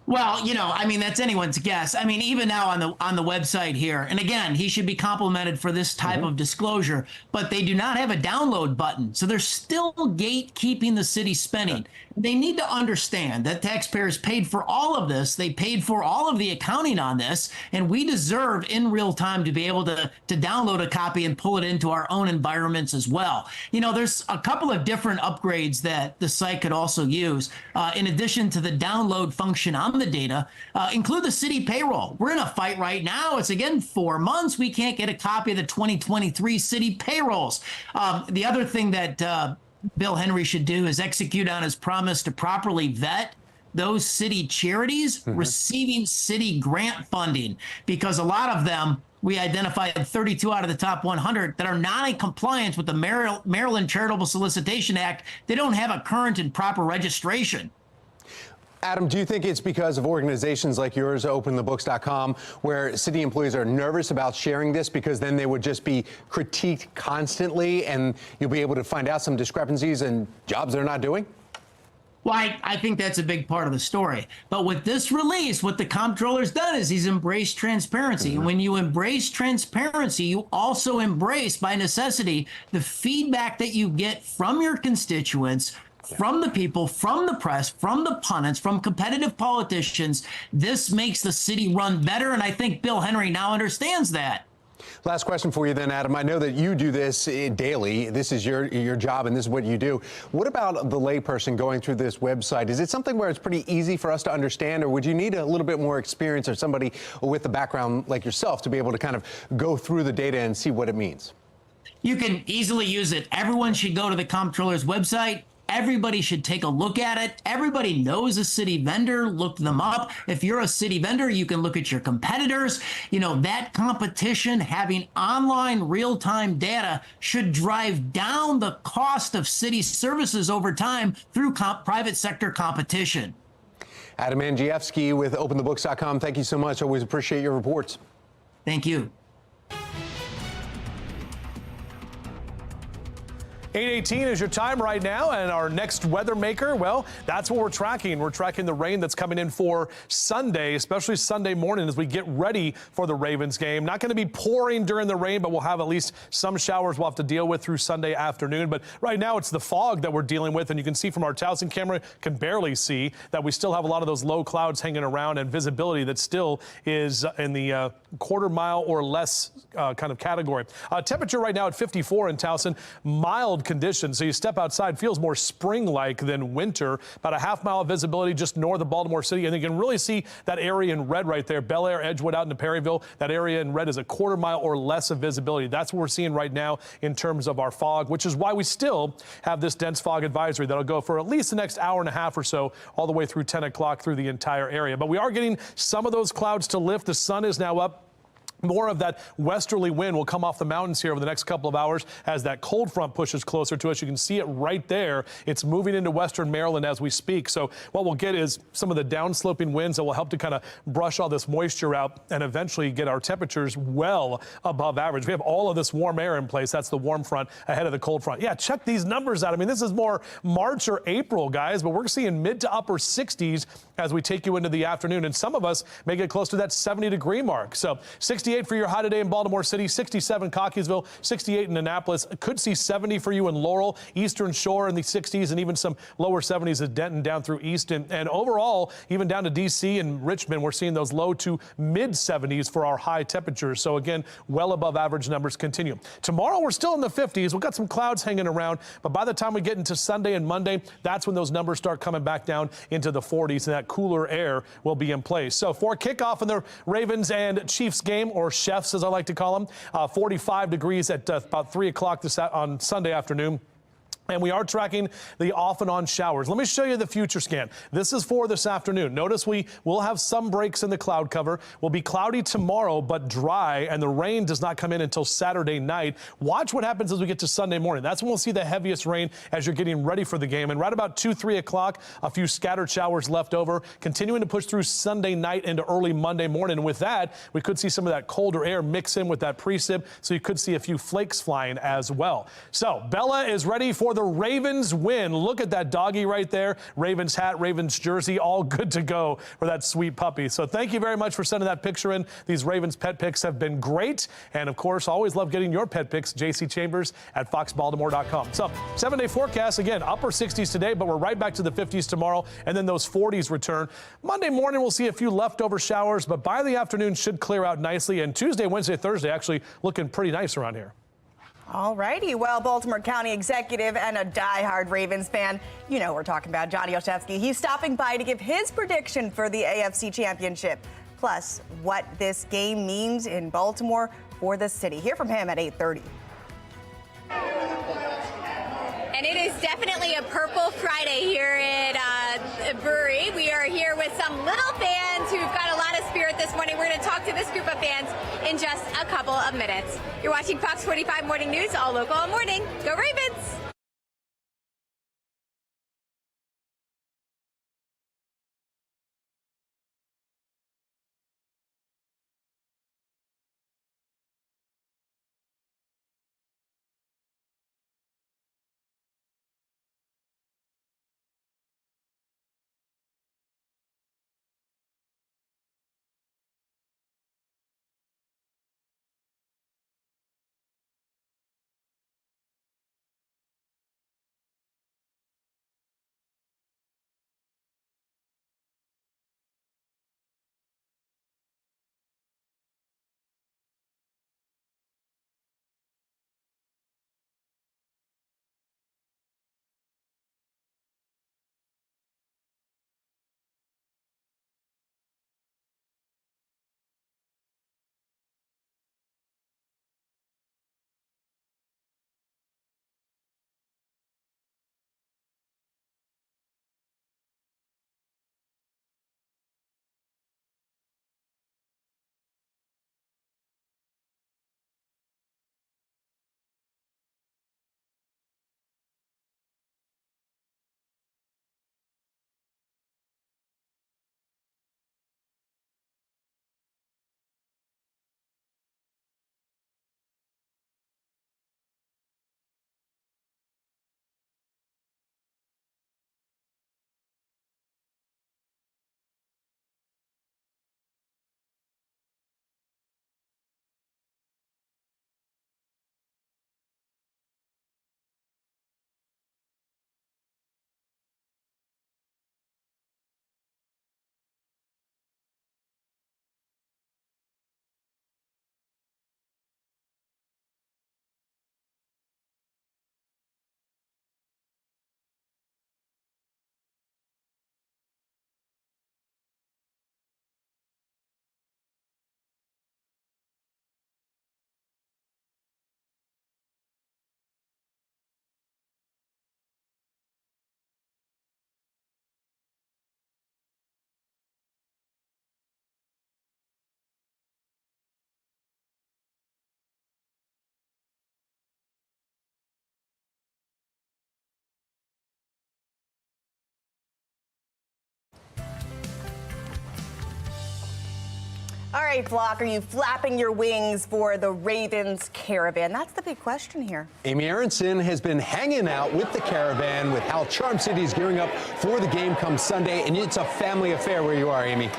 Well, I mean, that's anyone's guess. I mean, even now on the website here, and again, he should be complimented for this type of disclosure, but they do not have a download button. So they're still gatekeeping the city spending. They need to understand that taxpayers paid for all of this. They paid for all of the accounting on this, and we deserve in real time to be able to download a copy and pull it into our own environments as well. There's a couple of different upgrades that the site could also use. In addition to the download function on the data, include the city payroll. We're in a fight right now. It's again 4 months. We can't get a copy of the 2023 city payrolls. The other thing that Bill Henry should do is execute on his promise to properly vet those city charities receiving city grant funding, because a lot of them, we identified 32 out of the top 100 that are not in compliance with the Maryland Charitable Solicitation Act. They don't have a current and proper registration. Adam, do you think it's because of organizations like yours, openthebooks.com, where city employees are nervous about sharing this because then they would just be critiqued constantly and you'll be able to find out some discrepancies and jobs they're not doing? Well, I think that's a big part of the story. But with this release, what the comptroller's done is he's embraced transparency. And when you embrace transparency, you also embrace, by necessity, the feedback that you get from your constituents, from the people, from the press, from the pundits, from competitive politicians. This makes the city run better, and I think Bill Henry now understands that. Last question for you then, Adam. I know that you do this daily. This is your job, and this is what you do. What about the layperson going through this website? Is it something where it's pretty easy for us to understand, or would you need a little bit more experience or somebody with a background like yourself to be able to kind of go through the data and see what it means? You can easily use it. Everyone should go to the comptroller's website. Everybody should take a look at it. Everybody knows a city vendor. Look them up. If you're a city vendor, you can look at your competitors. That competition, having online real-time data, should drive down the cost of city services over time through private sector competition. Adam Andrzejewski with openthebooks.com. Thank you so much. Always appreciate your reports. Thank you. 8:18 is your time right now, and our next weather maker, well, that's what we're tracking. We're tracking the rain that's coming in for Sunday, especially Sunday morning as we get ready for the Ravens game. Not going to be pouring during the rain, but we'll have at least some showers we'll have to deal with through Sunday afternoon. But right now it's the fog that we're dealing with, and you can see from our Towson camera, can barely see that we still have a lot of those low clouds hanging around and visibility that still is in the quarter mile or less kind of category. Temperature right now at 54 in Towson, mild conditions. So you step outside, feels more spring-like than winter. About a half-mile of visibility just north of Baltimore City. And you can really see that area in red right there. Bel Air, Edgewood out into Perryville. That area in red is a quarter mile or less of visibility. That's what we're seeing right now in terms of our fog, which is why we still have this dense fog advisory that'll go for at least the next hour and a half or so, all the way through 10 o'clock through the entire area. But we are getting some of those clouds to lift. The sun is now up. More of that westerly wind will come off the mountains here over the next couple of hours as that cold front pushes closer to us. You can see it right there. It's moving into western Maryland as we speak. So what we'll get is some of the downsloping winds that will help to kind of brush all this moisture out and eventually get our temperatures well above average. We have all of this warm air in place. That's the warm front ahead of the cold front. Yeah, check these numbers out. I mean, this is more March or April, guys, but we're seeing mid to upper 60s as we take you into the afternoon. And some of us may get close to that 70-degree mark. So 68 for your high today in Baltimore City, 67 Cockeysville, 68 in Annapolis. Could see 70 for you in Laurel, Eastern Shore in the 60s, and even some lower 70s at Denton down through Easton. And overall, even down to D.C. and Richmond, we're seeing those low to mid 70s for our high temperatures. So again, well above average numbers continue. Tomorrow, we're still in the 50s. We've got some clouds hanging around, but by the time we get into Sunday and Monday, that's when those numbers start coming back down into the 40s, and that cooler air will be in place. So for kickoff in the Ravens and Chiefs game, or Chefs, as I like to call them, 45 degrees at about 3 o'clock on Sunday afternoon. And we are tracking the off and on showers. Let me show you the future scan. This is for this afternoon. Notice we will have some breaks in the cloud cover. Will be cloudy tomorrow, but dry, and the rain does not come in until Saturday night. Watch what happens as we get to Sunday morning. That's when we'll see the heaviest rain as you're getting ready for the game. And right about 2, 3 o'clock, a few scattered showers left over, continuing to push through Sunday night into early Monday morning. And with that, we could see some of that colder air mix in with that precip, so you could see a few flakes flying as well. So Bella is ready for the Ravens win. Look at that doggy right there. Ravens hat, Ravens jersey, all good to go for that sweet puppy. So thank you very much for sending that picture in. These Ravens pet pics have been great. And of course, always love getting your pet pics. JC Chambers at foxbaltimore.com. So 7-day forecast, again, upper 60s today, but we're right back to the 50s tomorrow. And then those 40s return. Monday morning, we'll see a few leftover showers, but by the afternoon should clear out nicely. And Tuesday, Wednesday, Thursday actually looking pretty nice around here. All righty. Well, Baltimore County executive and a diehard Ravens fan, you know we're talking about Johnny Olszewski. He's stopping by to give his prediction for the AFC Championship, plus what this game means in Baltimore for the city. Hear from him at 8:30. And it is definitely a Purple Friday here at Brewery. We are here with some little fans who've got a lot of spirit this morning. We're going to talk to this group of fans in just a couple of minutes. You're watching Fox 45 Morning News, all local all morning. Go Ravens! All right, Flock, are you flapping your wings for the Ravens caravan? That's the big question here. Amy Aronson has been hanging out with the caravan with how Charm City is gearing up for the game come Sunday, and it's a family affair where you are, Amy.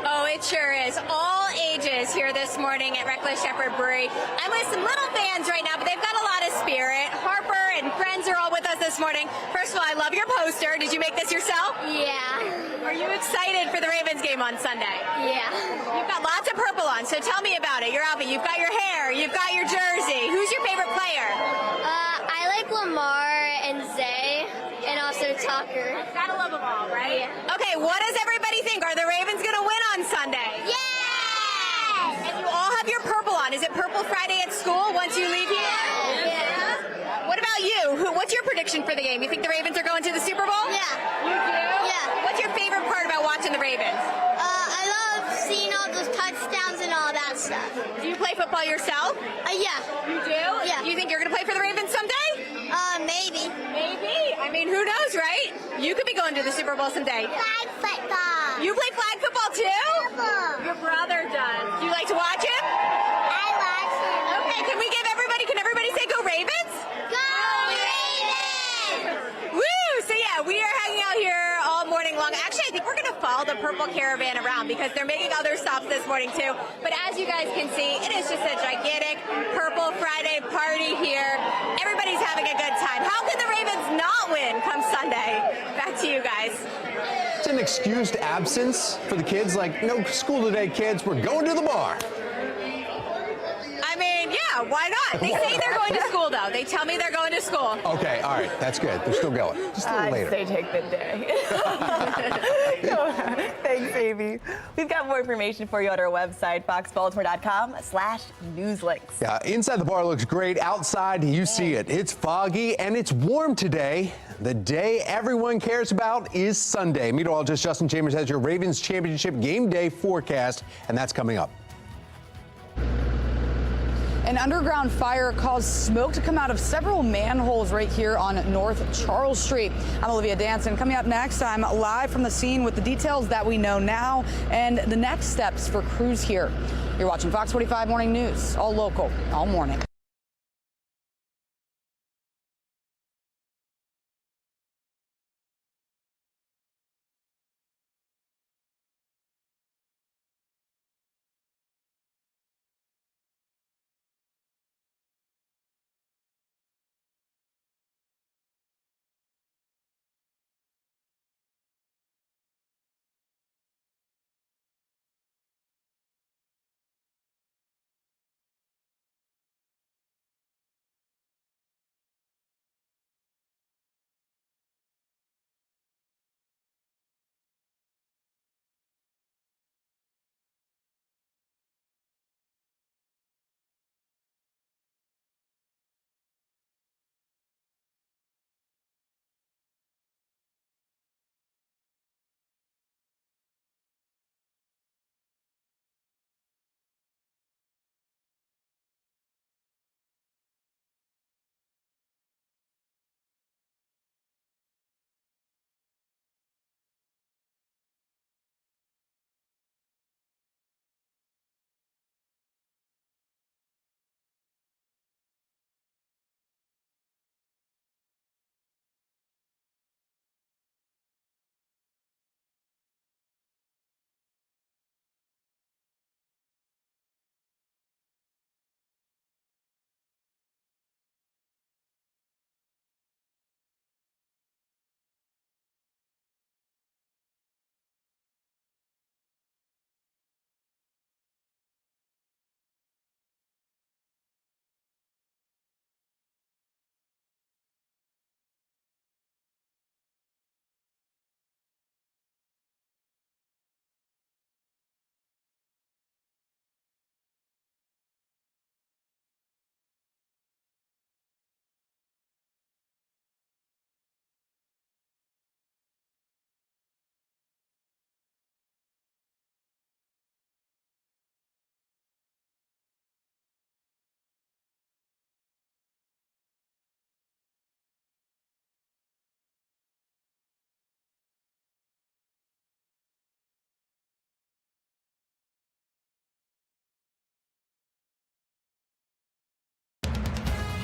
Oh, it sure is. All ages here this morning at Reckless Shepherd Brewery. I'm with some little fans right now, but they've got a lot of spirit. Harper and friends are all with us this morning. First of all, I love your poster. Did you make this yourself? Yeah. Are you excited for the Ravens game on Sunday? Yeah. You've got lots of purple on, so tell me about it. Your outfit, you've got your hair, you've got your jersey. Who's your favorite player? I like Lamar and Zay, and also Tucker. Gotta love them all, right? Yeah. Okay, what does everybody think? Are the Ravens gonna win on Sunday? Yes! And you all have your purple on. Is it Purple Friday at school once you leave here? Yeah. What about you? prediction for the game? You think the Ravens are going to the Super Bowl? Yeah. You do? Yeah. What's your favorite part about watching the Ravens? I love seeing all those touchdowns and all that stuff. Do you play football yourself? Yeah. You do? Yeah. You think you're going to play for the Ravens someday? Maybe. Maybe. I mean, who knows, right? You could be going to the Super Bowl someday. Flag football. You play flag football too? Your brother does. Do you like to watch him? I watch him. Okay, can everybody say go Ravens? Go Ravens! Woo! So yeah, we are hanging out here all morning long. Actually, I think we're going to follow the purple caravan around because they're making other stops this morning too. But as you guys can see, it is just a gigantic Purple Friday party here. Everybody's having a good time. How can the Ravens not win come Sunday? Back to you guys. It's an excused absence for the kids, like, no school today, kids, we're going to the bar. I mean, yeah, why not? They say they're going to school, though. They tell me they're going to school. Okay, all right, that's good. They're still going. Just a little later. They take the day. Thanks, Amy. We've got more information for you on our website, foxbaltimore.com/newslinks. Yeah, inside the bar looks great. Outside, you see it. It's foggy and it's warm today. The day everyone cares about is Sunday. Meteorologist Justin Chambers has your Ravens championship game day forecast, and that's coming up. An underground fire caused smoke to come out of several manholes right here on North Charles Street. I'm Olivia Danson. Coming up next, I'm live from the scene with the details that we know now and the next steps for crews here. You're watching Fox 45 Morning News, all local, all morning.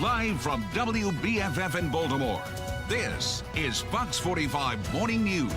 Live from WBFF in Baltimore, this is Fox 45 Morning News.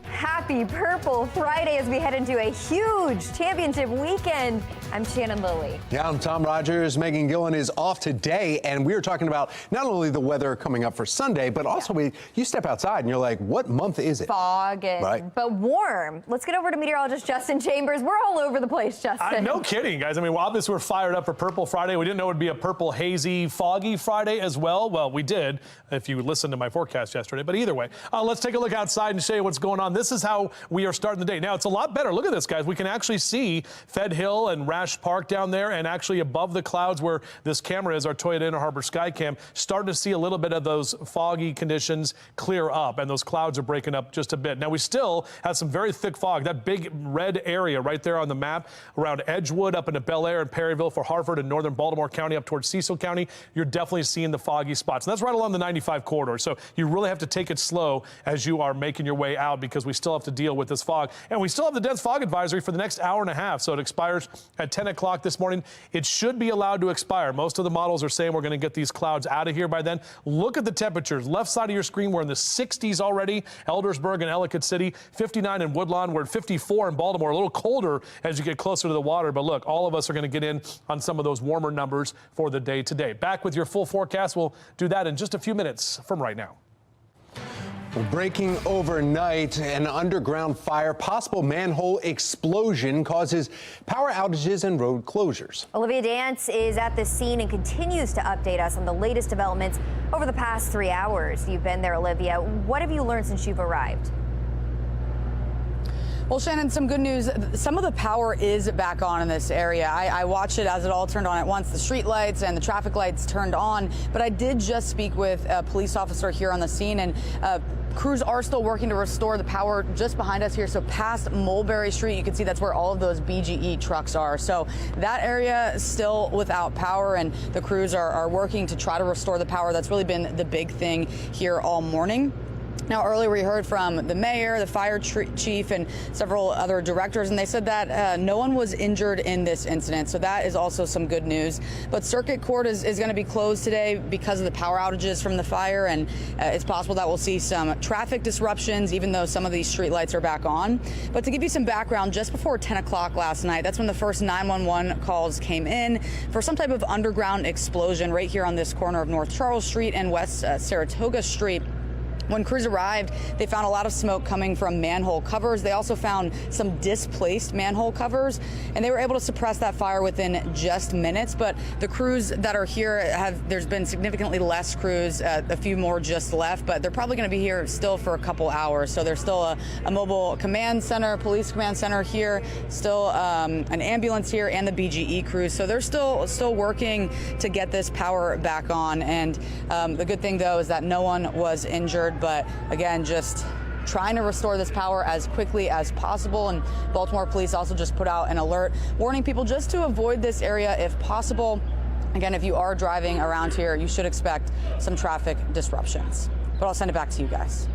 Happy Purple Friday as we head into a huge championship weekend. I'm Shannon Lilly. Yeah, I'm Tom Rogers. Megan Gillen is off today, and we are talking about not only the weather coming up for Sunday, but also you step outside and you're like, what month is it? Fog, but warm. Let's get over to meteorologist Justin Chambers. We're all over the place, Justin. No kidding, guys. I mean, obviously we're fired up for Purple Friday. We didn't know it would be a purple, hazy, foggy Friday as well. Well, we did if you listened to my forecast yesterday. But either way, let's take a look outside and show you what's going on. This is how how we are starting the day. Now, it's a lot better. Look at this, guys. We can actually see Fed Hill and Rash Park down there, and actually above the clouds where this camera is, our Toyota Inner Harbor Skycam, starting to see a little bit of those foggy conditions clear up, and those clouds are breaking up just a bit. Now, we still have some very thick fog. That big red area right there on the map around Edgewood up into Bel Air and Perryville for Hartford and northern Baltimore County up towards Cecil County, you're definitely seeing the foggy spots. And that's right along the 95 corridor. So you really have to take it slow as you are making your way out, because we still have to deal with this fog. And we still have the dense fog advisory for the next hour and a half. So it expires at 10 o'clock this morning. It should be allowed to expire. Most of the models are saying we're going to get these clouds out of here by then. Look at the temperatures. Left side of your screen, we're in the 60s already. Eldersburg and Ellicott City, 59 in Woodlawn. We're at 54 in Baltimore. A little colder as you get closer to the water. But look, all of us are going to get in on some of those warmer numbers for the day today. Back with your full forecast. We'll do that in just a few minutes from right now. Breaking overnight, an underground fire, possible manhole explosion causes power outages and road closures. Olivia Dance is at the scene and continues to update us on the latest developments over the past 3 hours. You've been there, Olivia. What have you learned since you've arrived? Well, Shannon, some good news. Some of the power is back on in this area. I watched it as it all turned on at once. The street lights and the traffic lights turned on. But I did just speak with a police officer here on the scene, and crews are still working to restore the power just behind us here. So past Mulberry Street, you can see that's where all of those BGE trucks are. So that area is still without power, and the crews are working to try to restore the power. That's really been the big thing here all morning. Now, earlier we heard from the mayor, the fire chief, and several other directors, and they said that no one was injured in this incident. So that is also some good news. But Circuit Court is going to be closed today because of the power outages from the fire, and it's possible that we'll see some traffic disruptions, even though some of these street lights are back on. But to give you some background, just before 10 o'clock last night, that's when the first 911 calls came in for some type of underground explosion right here on this corner of North Charles Street and West Saratoga Street. When crews arrived, they found a lot of smoke coming from manhole covers. They also found some displaced manhole covers, and they were able to suppress that fire within just minutes. But the crews that are here there's been significantly less crews, a few more just left, but they're probably going to be here still for a couple hours. So there's still a mobile command center, police command center here, still an ambulance here, and the BGE crews. So they're still working to get this power back on. And the good thing, though, is that no one was injured. But again, just trying to restore this power as quickly as possible. And Baltimore police also just put out an alert warning people just to avoid this area if possible. Again, if you are driving around here, you should expect some traffic disruptions. But I'll send it back to you guys.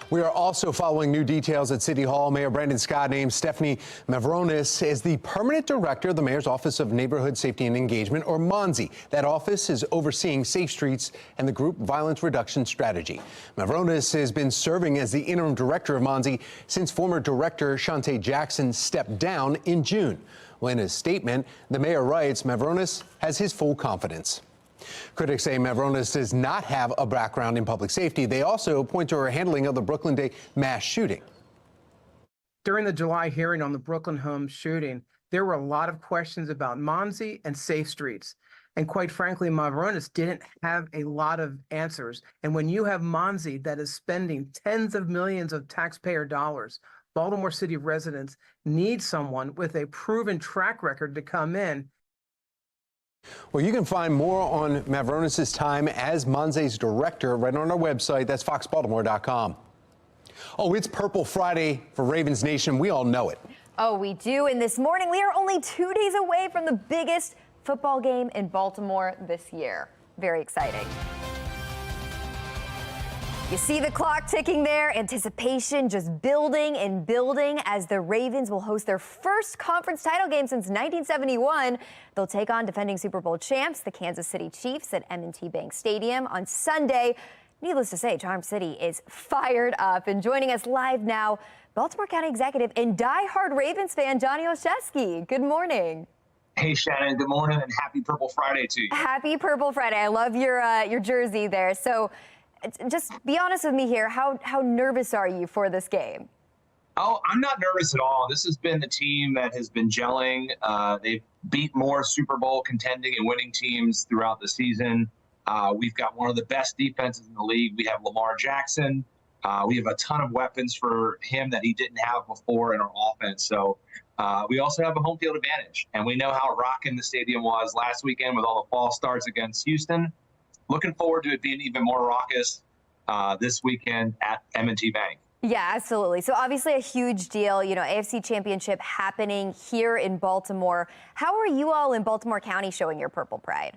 We are also following new details at City Hall. Mayor Brandon Scott named Stephanie Mavronis as the permanent director of the Mayor's Office of Neighborhood Safety and Engagement, or MONSE. That office is overseeing safe streets and the group violence reduction strategy. Mavronis has been serving as the interim director of MONSE since former director Shantae Jackson stepped down in June. Well, in his statement, the mayor writes Mavronis has his full confidence. Critics say Mavronis does not have a background in public safety. They also point to her handling of the Brooklyn Day mass shooting. During the July hearing on the Brooklyn home shooting, there were a lot of questions about MONSE and safe streets. And quite frankly, Mavronis didn't have a lot of answers. And when you have MONSE that is spending tens of millions of taxpayer dollars, Baltimore City residents need someone with a proven track record to come in. Well, you can find more on Mavronis' time as MONSE's director right on our website. That's foxbaltimore.com. Oh, it's Purple Friday for Ravens Nation. We all know it. Oh, we do. And this morning, we are only 2 days away from the biggest football game in Baltimore this year. Very exciting. You see the clock ticking there, anticipation just building and building as the Ravens will host their first conference title game since 1971. They'll take on defending Super Bowl champs, the Kansas City Chiefs, at M&T Bank Stadium on Sunday. Needless to say, Charm City is fired up. And joining us live now, Baltimore County executive and diehard Ravens fan, Johnny Olszewski. Good morning. Hey, Shannon, good morning and happy Purple Friday to you. Happy Purple Friday. I love your jersey there. So just be honest with me here. How nervous are you for this game? Oh, I'm not nervous at all. This has been the team that has been gelling. They've beat more Super Bowl contending and winning teams throughout the season. We've got one of the best defenses in the league. We have Lamar Jackson. We have a ton of weapons for him that he didn't have before in our offense. So we also have a home field advantage. And we know how rocking the stadium was last weekend with all the false starts against Houston. Looking forward to it being even more raucous this weekend at M&T Bank. Yeah, absolutely. So obviously a huge deal, you know, AFC Championship happening here in Baltimore. How are you all in Baltimore County showing your Purple Pride?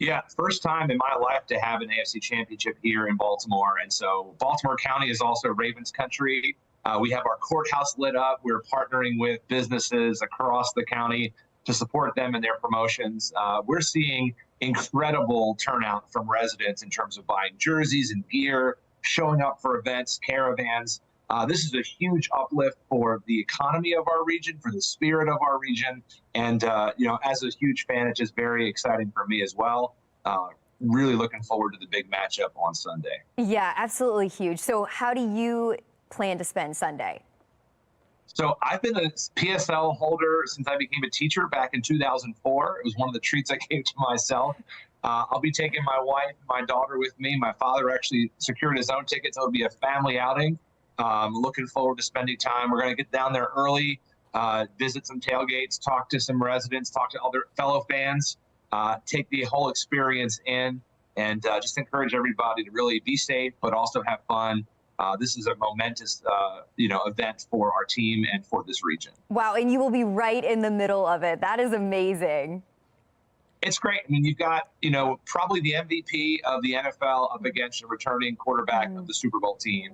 Yeah, first time in my life to have an AFC Championship here in Baltimore. And so Baltimore County is also Ravens country. We have our courthouse lit up. We're partnering with businesses across the county to support them in their promotions. We're seeing incredible turnout from residents in terms of buying jerseys and gear, showing up for events, caravans. This is a huge uplift for the economy of our region, for the spirit of our region. And, you know, as a huge fan, it's just very exciting for me as well. Really looking forward to the big matchup on Sunday. Yeah, absolutely huge. So how do you plan to spend Sunday? So I've been a PSL holder since I became a teacher back in 2004. It was one of the treats I gave to myself. I'll be taking my wife and my daughter with me. My father actually secured his own tickets. It'll be a family outing. Looking forward to spending time. We're going to get down there early, visit some tailgates, talk to some residents, talk to other fellow fans, take the whole experience in, and just encourage everybody to really be safe, but also have fun. This is a momentous, event for our team and for this region. Wow, and you will be right in the middle of it. That is amazing. It's great. I mean, you've got, probably the MVP of the NFL up against a returning quarterback of the Super Bowl team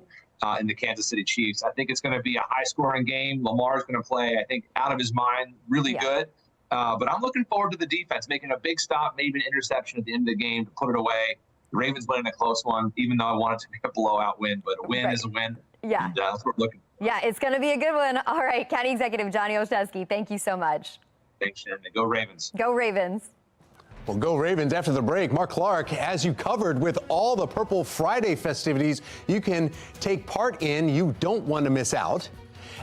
in the Kansas City Chiefs. I think it's going to be a high-scoring game. Lamar's going to play, I think, out of his mind, really good. But I'm looking forward to the defense making a big stop, maybe an interception at the end of the game to put it away. The Ravens winning a close one, even though I wanted to be a blowout win, but a win is a win. Yeah. And that's what we're looking for. Yeah, it's going to be a good one. All right, County Executive Johnny Olszewski, thank you so much. Thanks, Shannon. Go Ravens. Go Ravens. Well, go Ravens after the break. Mark Clark has you covered with all the Purple Friday festivities you can take part in. You don't want to miss out.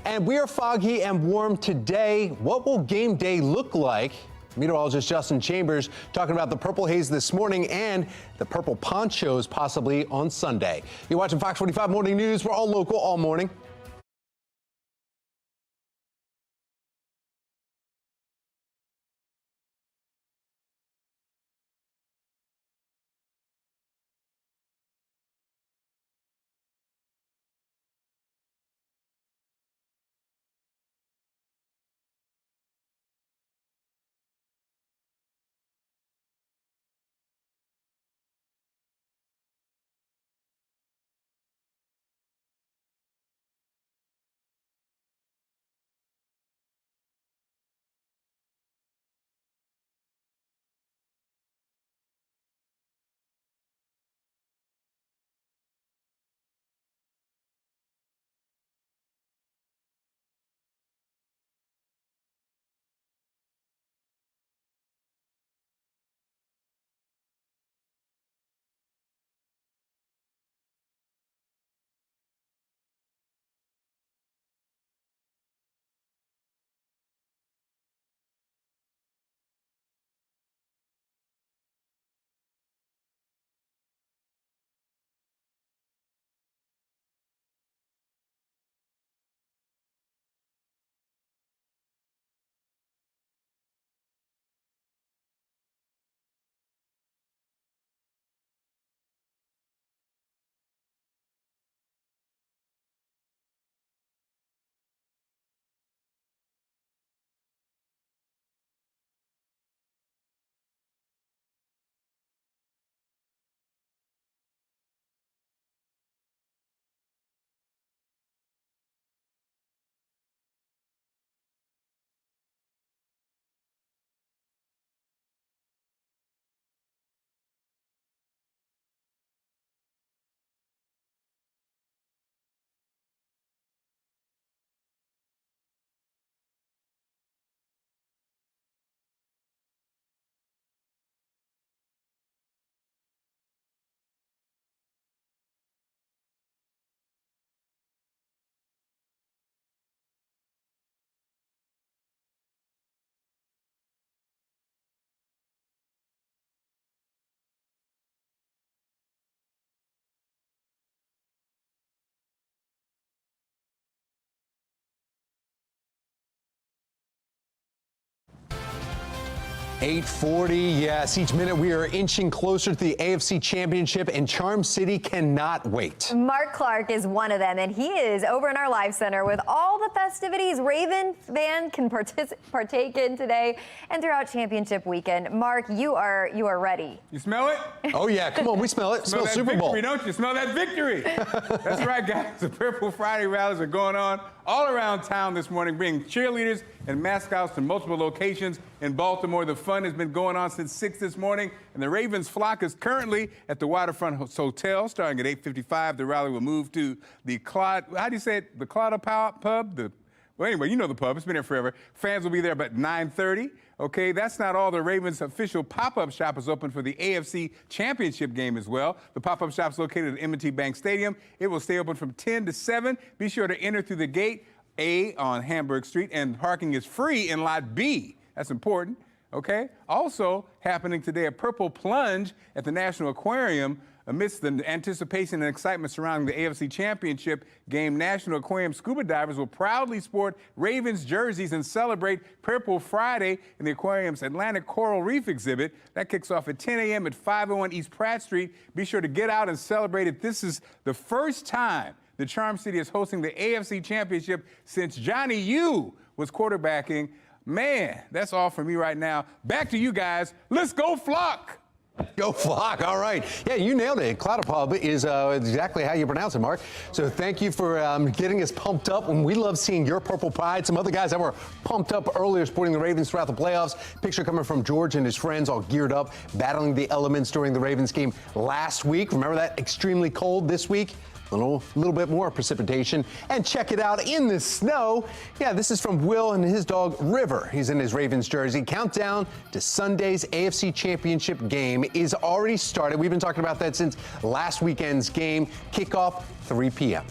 And we are foggy and warm today. What will game day look like? Meteorologist Justin Chambers talking about the purple haze this morning and the purple ponchos possibly on Sunday. You're watching Fox 45 Morning News. We're all local all morning. 8:40, yes. Each minute we are inching closer to the AFC Championship, and Charm City cannot wait. Mark Clark is one of them, and he is over in our live center with all the festivities Raven fan can partake in today and throughout championship weekend. Mark, you are ready. You smell it? Oh yeah, come on, we smell it. Smell Super Bowl. Victory, don't you? Smell that victory. That's right, guys. The Purple Friday rallies are going on all around town this morning, bringing cheerleaders and mascots to multiple locations in Baltimore. The fun has been going on since 6 this morning, and the Ravens flock is currently at the Waterfront Hotel. Starting at 8:55, the rally will move to the how do you say it? The Claudia Pub? Well, anyway, you know the pub. It's been there forever. Fans will be there about 9:30. Okay, that's not all. The Ravens' official pop-up shop is open for the AFC Championship game as well. The pop-up shop is located at M&T Bank Stadium. It will stay open from 10 to 7. Be sure to enter through the gate A on Hamburg Street, and parking is free in Lot B. That's important, okay? Also happening today, a purple plunge at the National Aquarium. Amidst the anticipation and excitement surrounding the AFC Championship game, National Aquarium scuba divers will proudly sport Ravens jerseys and celebrate Purple Friday in the aquarium's Atlantic Coral Reef exhibit. That kicks off at 10 a.m. at 501 East Pratt Street. Be sure to get out and celebrate it. This is the first time the Charm City is hosting the AFC Championship since Johnny U was quarterbacking. Man, that's all for me right now. Back to you guys. Let's go Flock! Go Flock, all right. Yeah, you nailed it. Cloudapub is exactly how you pronounce it, Mark. So thank you for getting us pumped up. And we love seeing your Purple Pride. Some other guys that were pumped up earlier supporting the Ravens throughout the playoffs. Picture coming from George and his friends all geared up, battling the elements during the Ravens game last week. Remember that? Extremely cold this week. A little bit more precipitation. And check it out in the snow. Yeah, this is from Will and his dog River. He's in his Ravens jersey. Countdown to Sunday's AFC Championship game is already started. We've been talking about that since last weekend's game. Kickoff 3 p.m.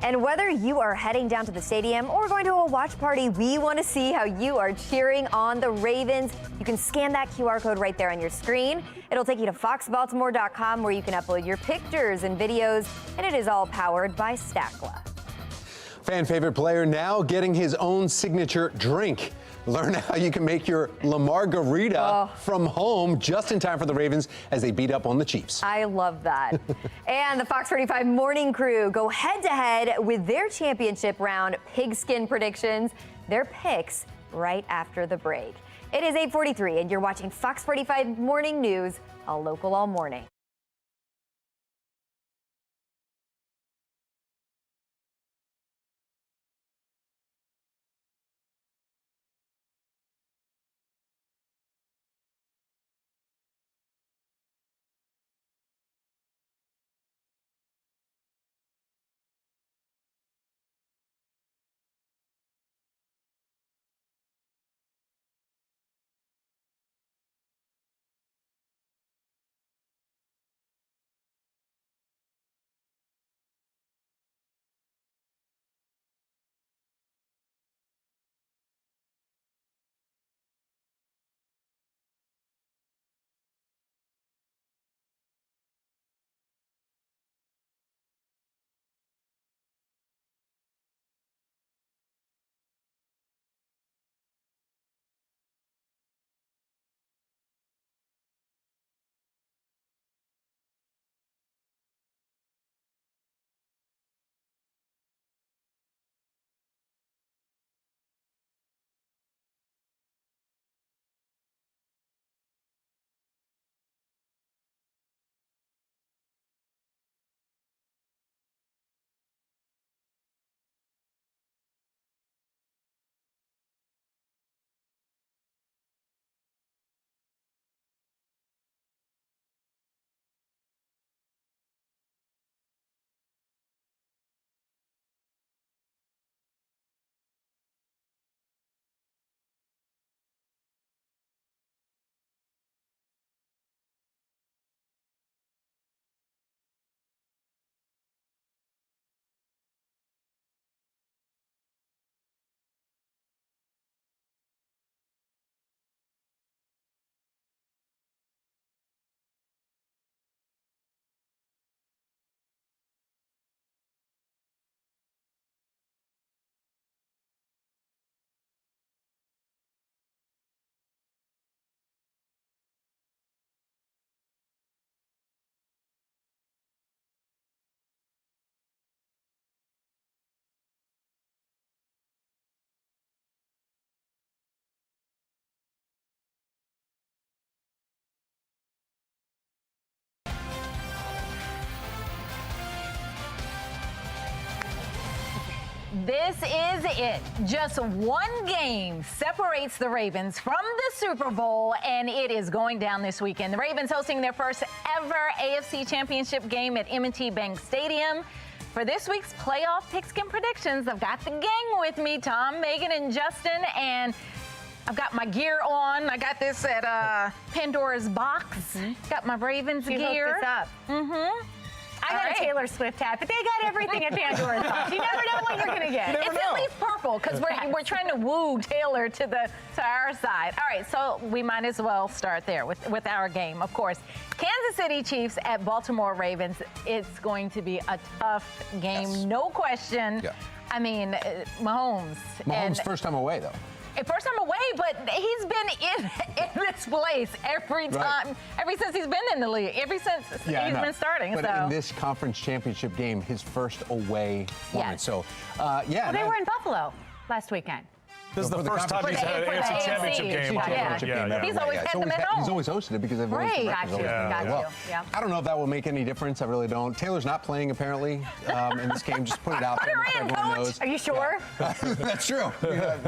And whether you are heading down to the stadium or going to a watch party, we want to see how you are cheering on the Ravens. You can scan that QR code right there on your screen. It'll take you to foxbaltimore.com where you can upload your pictures and videos, and it is all powered by Stackla. Fan favorite player now getting his own signature drink. Learn how you can make your Margarita from home just in time for the Ravens as they beat up on the Chiefs. I love that. And the FOX45 morning crew go head-to-head with their championship round pigskin predictions, their picks right after the break. It is 8:43, and you're watching FOX45 Morning News, all local all morning. This is it. Just one game separates the Ravens from the Super Bowl, and it is going down this weekend. The Ravens hosting their first ever AFC Championship game at M&T Bank Stadium. For this week's playoff pickskin predictions, I've got the gang with me, Tom, Megan, and Justin, and I've got my gear on. I got this at Pandora's Box. Got my Ravens gear. Hooked this up. I got a Taylor Swift hat, but they got everything at Pandora's Box. You never know what you're going to get. It's at least purple because we're trying to woo Taylor to our side. All right, so we might as well start there with our game, of course. Kansas City Chiefs at Baltimore Ravens. It's going to be a tough game, no question. Yeah. I mean, Mahomes. Mahomes' first time away, though. First time away, but he's been in this place every time, ever since he's been in the league, ever since he's been starting. But in this conference championship game, his first away performance. So, Well, they were in Buffalo last weekend. This is the first time he's had an AFC Championship game. He's always had them at home. He's always hosted it because they've always I don't know if that will make any difference. I really don't. Taylor's not playing, apparently, in this game. Just put it out there so everyone knows. Are you sure? Yeah. That's true.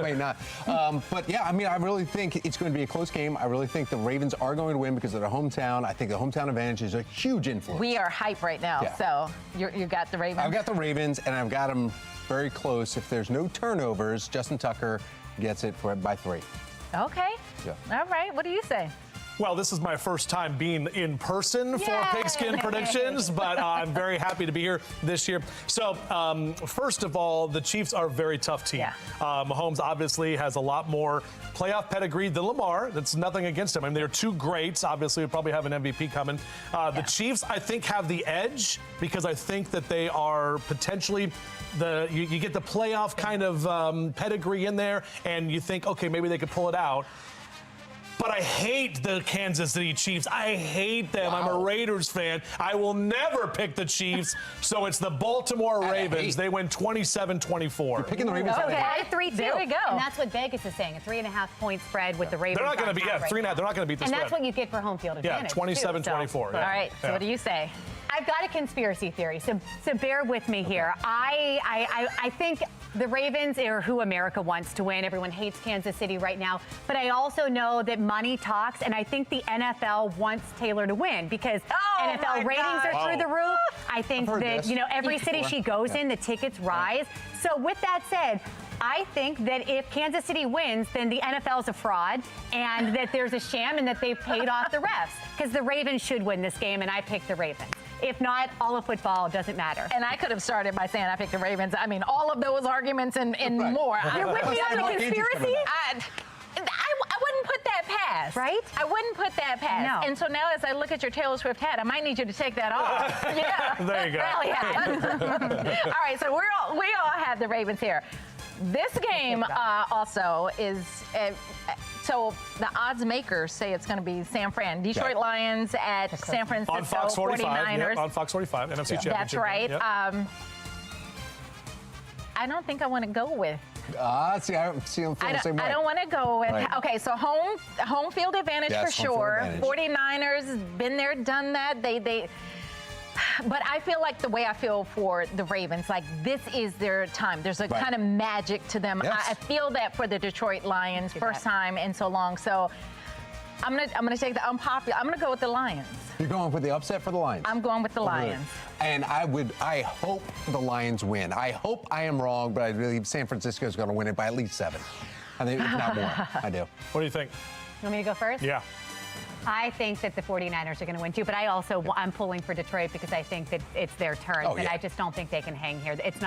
May not. But, yeah, I mean, I really think it's going to be a close game. I really think the Ravens are going to win because of their hometown. I think the hometown advantage is a huge influence. We are hype right now. Yeah. So you got the Ravens? I've got the Ravens, and I've got them very close. If there's no turnovers, Justin Tucker gets it by 3. Okay. Yeah. All right. What do you say? Well, this is my first time being in person for Pigskin Predictions, but I'm very happy to be here this year. So, first of all, the Chiefs are a very tough team. Yeah. Mahomes obviously has a lot more playoff pedigree than Lamar. That's nothing against him. I mean, they're two greats. Obviously, we probably have an MVP coming. The Chiefs, I think, have the edge because I think that they are potentially you get the playoff kind of pedigree in there, and you think, okay, maybe they could pull it out. But I hate the Kansas City Chiefs. I hate them. I'm a Raiders fan. I will never pick the Chiefs. So it's the Baltimore Ravens. They win 27-24. You're picking the Ravens. Okay, 3-2. There we go. And that's what Vegas is saying, a 3.5-point spread with the Ravens. They're not going to be, 3.5. They're not going to beat the spread. And that's what you get for home field advantage. Yeah, 27-24. All right, so what do you say? I've got a conspiracy theory, so bear with me here. I think the Ravens are who America wants to win. Everyone hates Kansas City right now. But I also know that money talks, and I think the NFL wants Taylor to win because NFL ratings are through the roof. I think that, every city she goes in, the tickets rise. So with that said, I think that if Kansas City wins, then the NFL is a fraud and that there's a sham and that they've paid off the refs because the Ravens should win this game, and I picked the Ravens. If not, all of football doesn't matter. And I could have started by saying I picked the Ravens. I mean, all of those arguments and more. You're with me on the conspiracy? I wouldn't put that past. Right? I wouldn't put that past. No. And so now as I look at your Taylor Swift hat, I might need you to take that off. Yeah. There you go. Rally hat. All right, so we all have the Ravens here. This game also is, so the odds makers say it's going to be San Fran. Detroit Lions at San Francisco on Fox 45, 49ers. On Fox 45, NFC Championship. That's right. Yep. I don't think I want to go with. I'm feeling the same way. I don't want to go with. Right. Okay, so home field advantage for sure. 49ers, been there, done that. They But I feel like the way I feel for the Ravens, like this is their time. There's a kind of magic to them. Yes. I feel that for the Detroit Lions, first time in so long. So I'm gonna take the unpopular. I'm gonna go with the Lions. You're going with the upset for the Lions? I'm going with the Lions. And I hope the Lions win. I hope I am wrong, but I believe San Francisco is going to win it by at least 7. I think, if not more. I do. What do you think? You want me to go first? Yeah. I think that the 49ers are going to win, too. But I'm pulling for Detroit because I think that it's their turn. And I just don't think they can hang here. It's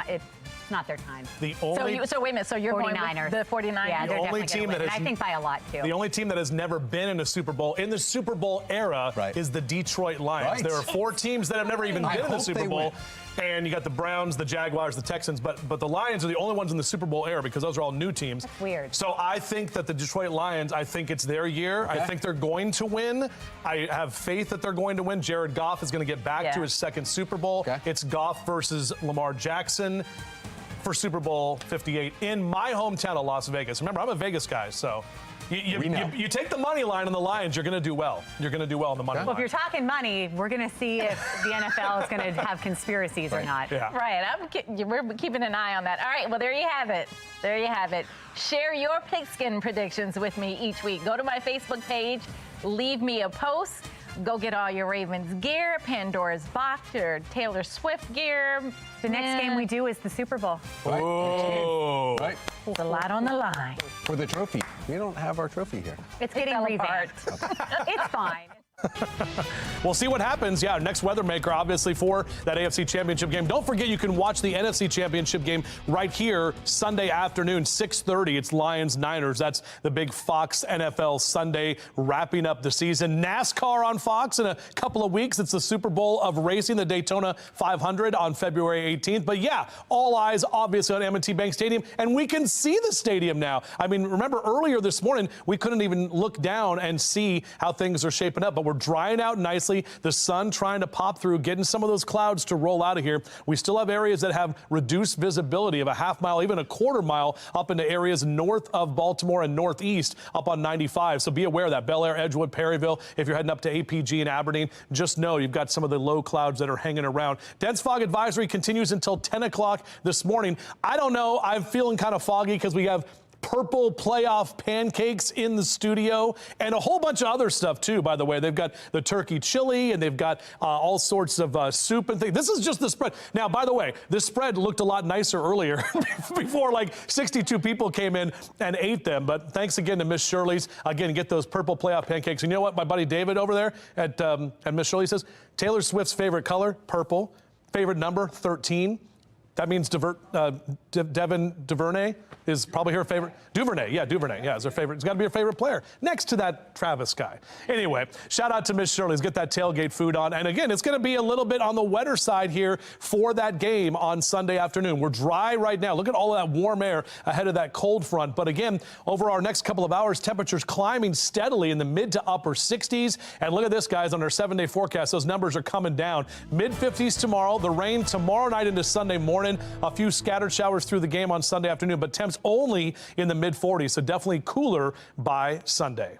not their time. So wait a minute. So you're 49ers. Going with the 49ers? Yeah, they're definitely going to win. I think by a lot, too. The only team that has never been in a Super Bowl, in the Super Bowl era, is the Detroit Lions. Right. There are 4 teams that have never even been in the Super Bowl. Win. And you got the Browns, the Jaguars, the Texans, but the Lions are the only ones in the Super Bowl era because those are all new teams. That's weird. So I think that the Detroit Lions, I think it's their year. Okay. I think they're going to win. I have faith that they're going to win. Jared Goff is going to get back to his second Super Bowl. Okay. It's Goff versus Lamar Jackson for Super Bowl 58 in my hometown of Las Vegas. Remember, I'm a Vegas guy, so You take the money line on the Lions, you're going to do well. You're going to do well on the money line. Well, if you're talking money, we're going to see if the NFL is going to have conspiracies or not. Yeah. Right. We're keeping an eye on that. All right. Well, there you have it. There you have it. Share your pigskin predictions with me each week. Go to my Facebook page. Leave me a post. Go get all your Ravens gear, Pandora's box, or Taylor Swift gear. The next game we do is the Super Bowl. Oh. Right. There's a lot on the line. For the trophy. We don't have our trophy here. It's getting revamped. It's fine. We'll see what happens. Yeah, next weather maker, obviously, for that AFC Championship game. Don't forget, you can watch the NFC Championship game right here Sunday afternoon, 6:30. It's Lions-Niners. That's the big Fox NFL Sunday, wrapping up the season. NASCAR on Fox in a couple of weeks. It's the Super Bowl of racing, the Daytona 500 on February 18th. But yeah, all eyes obviously on M&T Bank Stadium, and we can see the stadium now. I mean, remember earlier this morning, we couldn't even look down and see how things are shaping up, but we're drying out nicely. The sun trying to pop through, getting some of those clouds to roll out of here. We still have areas that have reduced visibility of a half mile, even a quarter mile up into areas north of Baltimore and northeast up on 95. So be aware of that. Bel Air, Edgewood, Perryville. If you're heading up to APG and Aberdeen, just know you've got some of the low clouds that are hanging around. Dense fog advisory continues until 10 o'clock this morning. I don't know. I'm feeling kind of foggy because we have purple playoff pancakes in the studio and a whole bunch of other stuff too, by the way. They've got the turkey chili and they've got all sorts of soup and things. This is just the spread. Now, by the way, this spread looked a lot nicer earlier before like 62 people came in and ate them. But thanks again to Miss Shirley's. Again, get those purple playoff pancakes. And you know what? My buddy David over there at Miss Shirley says, Taylor Swift's favorite color, purple. Favorite number, 13. That means Devin Duvernay is probably her favorite. Duvernay, is her favorite. It's got to be her favorite player next to that Travis guy. Anyway, shout out to Miss Shirley's. Get that tailgate food on. And again, it's going to be a little bit on the wetter side here for that game on Sunday afternoon. We're dry right now. Look at all of that warm air ahead of that cold front. But again, over our next couple of hours, temperatures climbing steadily in the mid to upper 60s. And look at this, guys, on our 7-day forecast. Those numbers are coming down. Mid 50s tomorrow. The rain tomorrow night into Sunday morning. A few scattered showers through the game on Sunday afternoon, but temps only in the mid-40s, so definitely cooler by Sunday.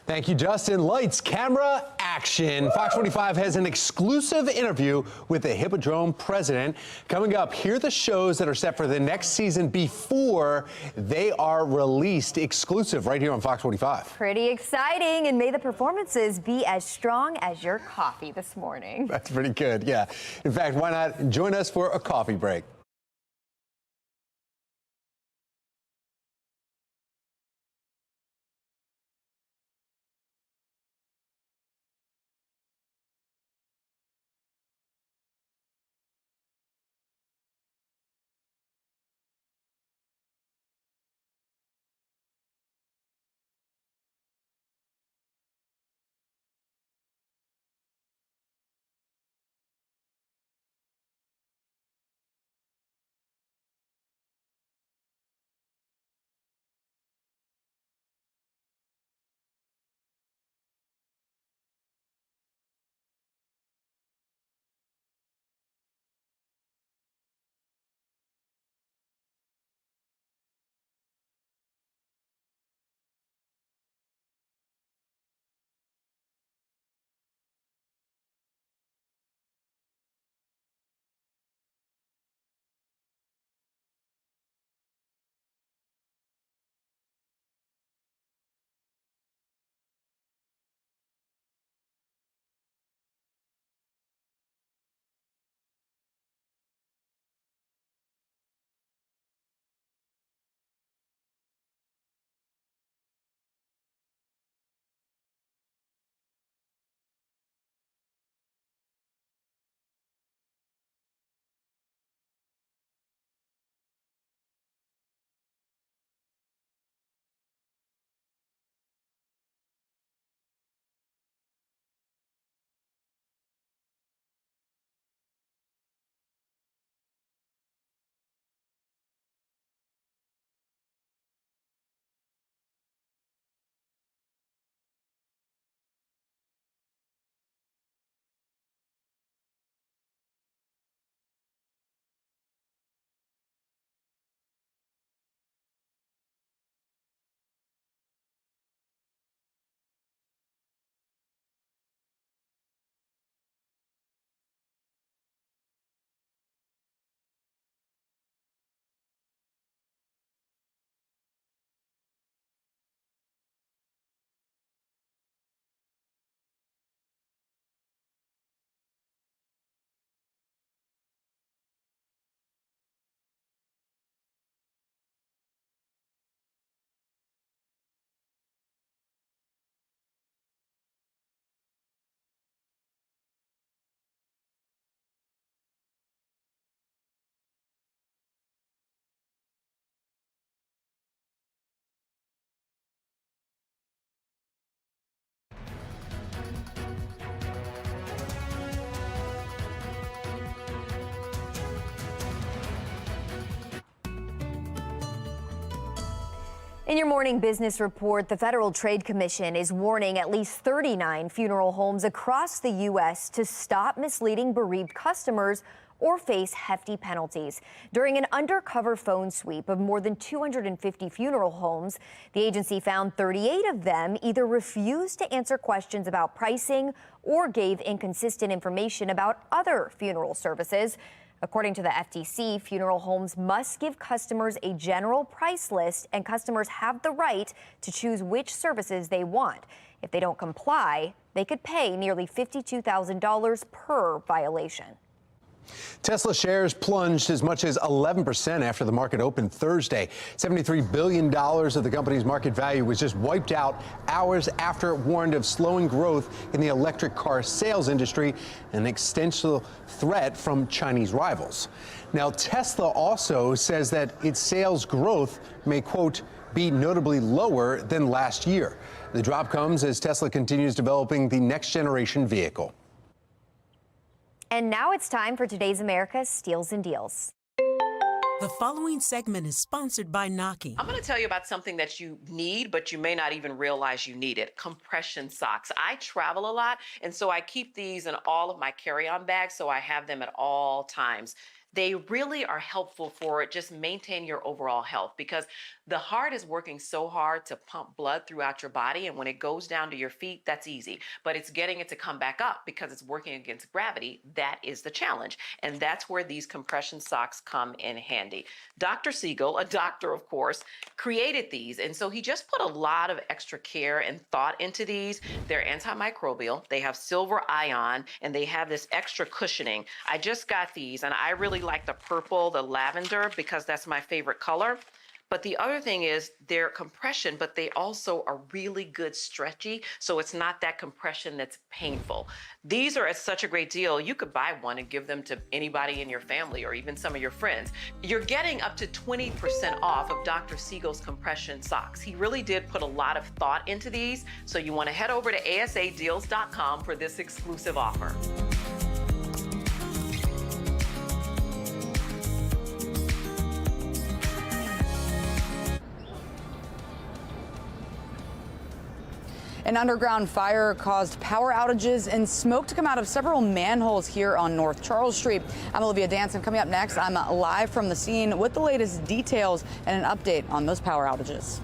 Thank you, Justin. Lights, camera, action. Fox 45 has an exclusive interview with the Hippodrome president. Coming up, here are the shows that are set for the next season before they are released. Exclusive right here on Fox 45. Pretty exciting, and may the performances be as strong as your coffee this morning. That's pretty good, yeah. In fact, why not join us for a coffee break? In your morning business report, the Federal Trade Commission is warning at least 39 funeral homes across the U.S. to stop misleading bereaved customers or face hefty penalties. During an undercover phone sweep of more than 250 funeral homes, the agency found 38 of them either refused to answer questions about pricing or gave inconsistent information about other funeral services. According to the FTC, funeral homes must give customers a general price list, and customers have the right to choose which services they want. If they don't comply, they could pay nearly $52,000 per violation. Tesla shares plunged as much as 11% after the market opened Thursday. $73 billion of the company's market value was just wiped out hours after it warned of slowing growth in the electric car sales industry and an existential threat from Chinese rivals. Now, Tesla also says that its sales growth may, quote, be notably lower than last year. The drop comes as Tesla continues developing the next generation vehicle. And now it's time for today's America's Steals and Deals. The following segment is sponsored by Naki. I'm going to tell you about something that you need, but you may not even realize you need it. Compression socks. I travel a lot, and so I keep these in all of my carry-on bags, so I have them at all times. They really are helpful for just maintain your overall health, because the heart is working so hard to pump blood throughout your body, and when it goes down to your feet, that's easy. But it's getting it to come back up because it's working against gravity. That is the challenge, and that's where these compression socks come in handy. Dr. Siegel, a doctor of course, created these, and so he just put a lot of extra care and thought into these. They're antimicrobial, they have silver ion, and they have this extra cushioning. I just got these, and I really like the purple, the lavender, because that's my favorite color. But the other thing is they're compression, but they also are really good stretchy, so it's not that compression that's painful. These are at such a great deal. You could buy one and give them to anybody in your family or even some of your friends. You're getting up to 20% off of Dr. Siegel's compression socks. He really did put a lot of thought into these, so you want to head over to asadeals.com for this exclusive offer. An underground fire caused power outages and smoke to come out of several manholes here on North Charles Street. I'm Olivia Danson. Coming up next, I'm live from the scene with the latest details and an update on those power outages.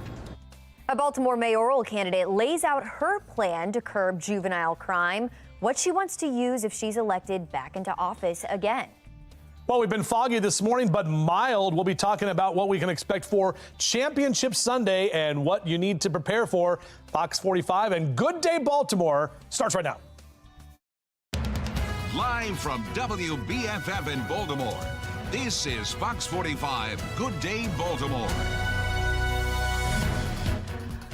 A Baltimore mayoral candidate lays out her plan to curb juvenile crime, what she wants to use if she's elected back into office again. Well, we've been foggy this morning, but mild. We'll be talking about what we can expect for Championship Sunday and what you need to prepare for. Fox 45 and Good Day Baltimore starts right now. Live from WBFF in Baltimore, this is Fox 45 Good Day Baltimore.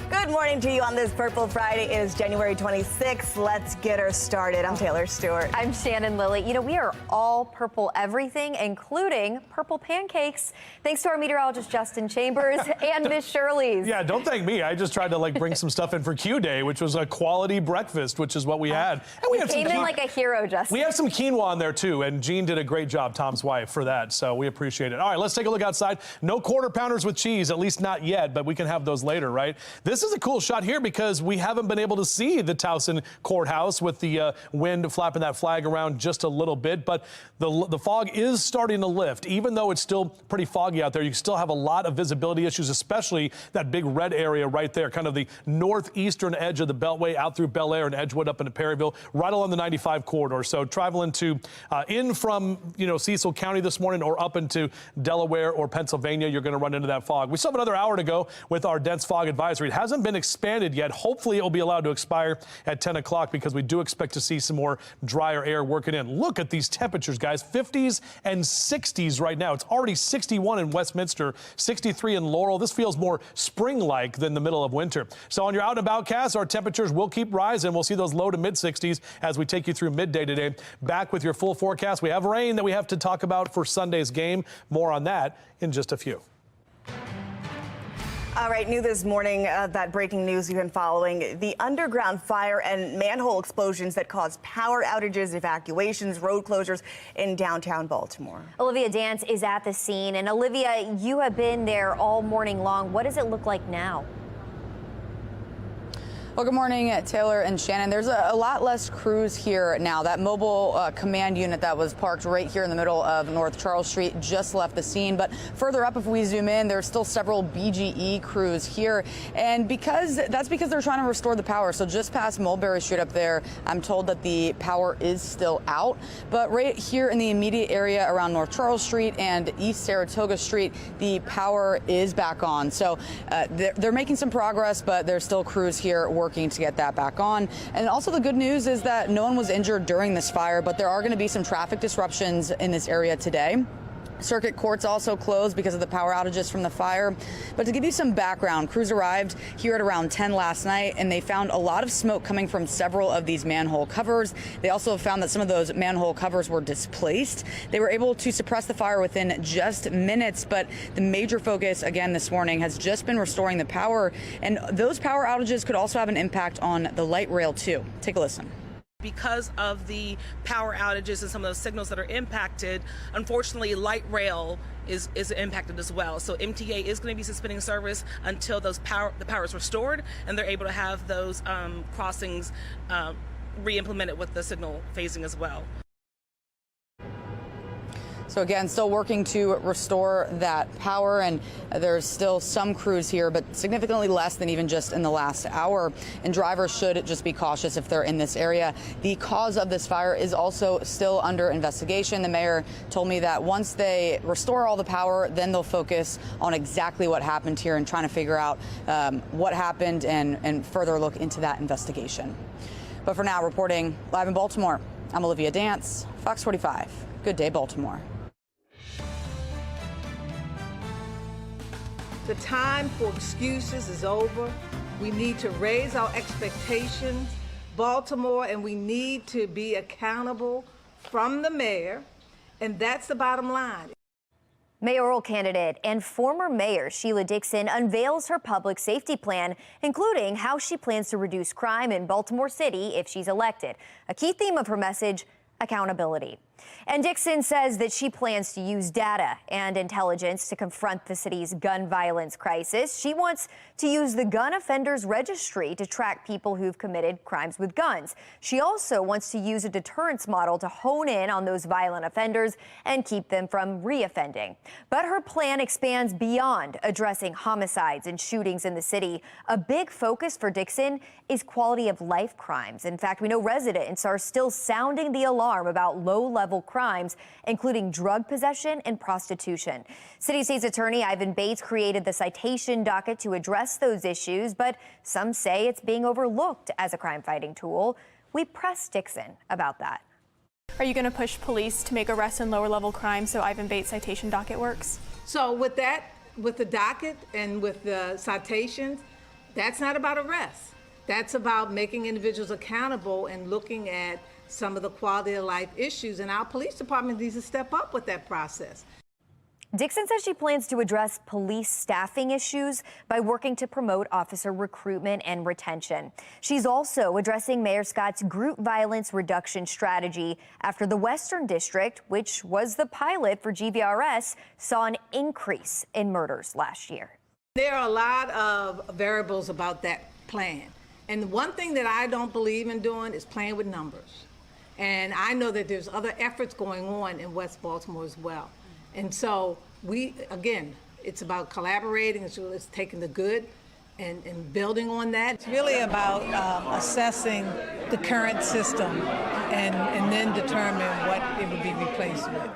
Good morning to you on this Purple Friday. It is January 26th. Let's get her started. I'm Taylor Stewart. I'm Shannon Lilly. You know, we are all purple everything, including purple pancakes. Thanks to our meteorologist, Justin Chambers, and Miss Shirley's. Yeah, don't thank me. I just tried to bring some stuff in for Q Day, which was a quality breakfast, which is what we had. And we came in like a hero, Justin. We have some quinoa in there, too, and Jean did a great job, Tom's wife, for that, so we appreciate it. All right, let's take a look outside. No quarter pounders with cheese, at least not yet, but we can have those later, right? This is a cool shot here because we haven't been able to see the Towson Courthouse with the wind flapping that flag around just a little bit, but the fog is starting to lift. Even though it's still pretty foggy out there, you still have a lot of visibility issues, especially that big red area right there, kind of the northeastern edge of the Beltway out through Bel Air and Edgewood up into Perryville, right along the 95 corridor. So traveling in from Cecil County this morning or up into Delaware or Pennsylvania, you're going to run into that fog. We still have another hour to go with our dense fog advisory. It hasn't been expanded yet. Hopefully it will be allowed to expire at 10 o'clock because we do expect to see some more drier air working in. Look at these temperatures, guys. 50s and 60s right now. It's already 61 in Westminster, 63 in Laurel. This feels more spring-like than the middle of winter. So on your out and about cast, our temperatures will keep rising. We'll see those low to mid 60s as we take you through midday today. Back with your full forecast. We have rain that we have to talk about for Sunday's game. More on that in just a few. All right, new this morning, that breaking news you've been following, the underground fire and manhole explosions that caused power outages, evacuations, road closures in downtown Baltimore. Olivia Dance is at the scene. And Olivia, you have been there all morning long. What does it look like now? Well, good morning, Taylor and Shannon. There's a lot less crews here now. That mobile command unit that was parked right here in the middle of North Charles Street just left the scene. But further up, if we zoom in, there's still several BGE crews here. And that's because they're trying to restore the power. So just past Mulberry Street up there, I'm told that the power is still out. But right here in the immediate area around North Charles Street and East Saratoga Street, the power is back on. So they're making some progress, but there's still crews here working to get that back on. And also the good news is that no one was injured during this fire, but there are going to be some traffic disruptions in this area today. Circuit courts also closed because of the power outages from the fire. But to give you some background, crews arrived here at around 10 last night, and they found a lot of smoke coming from several of these manhole covers. They also found that some of those manhole covers were displaced. They were able to suppress the fire within just minutes, but the major focus again this morning has just been restoring the power, and those power outages could also have an impact on the light rail too. Take a listen. Because of the power outages and some of those signals that are impacted, unfortunately, light rail is impacted as well. So MTA is going to be suspending service until the power is restored and they're able to have those crossings re-implemented with the signal phasing as well. So again, still working to restore that power, and there's still some crews here, but significantly less than even just in the last hour. And drivers should just be cautious if they're in this area. The cause of this fire is also still under investigation. The mayor told me that once they restore all the power, then they'll focus on exactly what happened here and trying to figure out what happened and further look into that investigation. But for now, reporting live in Baltimore, I'm Olivia Dance, Fox 45. Good day, Baltimore. The time for excuses is over. We need to raise our expectations, Baltimore, and we need to be accountable from the mayor, and that's the bottom line. Mayoral candidate and former mayor Sheila Dixon unveils her public safety plan, including how she plans to reduce crime in Baltimore City if she's elected. A key theme of her message, accountability. And Dixon says that she plans to use data and intelligence to confront the city's gun violence crisis. She wants to use the gun offenders registry to track people who've committed crimes with guns. She also wants to use a deterrence model to hone in on those violent offenders and keep them from reoffending. But her plan expands beyond addressing homicides and shootings in the city. A big focus for Dixon is quality of life crimes. In fact, we know residents are still sounding the alarm about low-level crimes, including drug possession and prostitution. City State's Attorney Ivan Bates created the citation docket to address those issues, but some say it's being overlooked as a crime-fighting tool. We pressed Dixon about that. Are you going to push police to make arrests in lower-level crime so Ivan Bates' citation docket works? So with the docket and with the citations, that's not about arrests. That's about making individuals accountable and looking at some of the quality of life issues, and our police department needs to step up with that process. Dixon says she plans to address police staffing issues by working to promote officer recruitment and retention. She's also addressing Mayor Scott's group violence reduction strategy after the Western District, which was the pilot for GVRS, saw an increase in murders last year. There are a lot of variables about that plan. And one thing that I don't believe in doing is playing with numbers. And I know that there's other efforts going on in West Baltimore as well. And so again, it's about collaborating, it's taking the good and building on that. It's really about assessing the current system and then determine what it would be replaced with.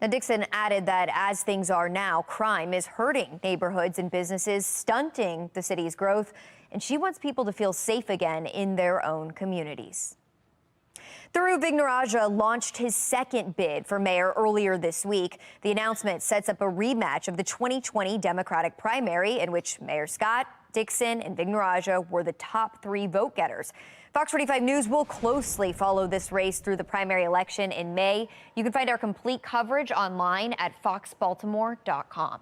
Now, Dixon added that as things are now, crime is hurting neighborhoods and businesses, stunting the city's growth, and she wants people to feel safe again in their own communities. Thiru Vignarajah launched his second bid for mayor earlier this week. The announcement sets up a rematch of the 2020 Democratic primary in which Mayor Scott, Dixon, and Vignarajah were the top three vote getters. Fox 45 News will closely follow this race through the primary election in May. You can find our complete coverage online at foxbaltimore.com.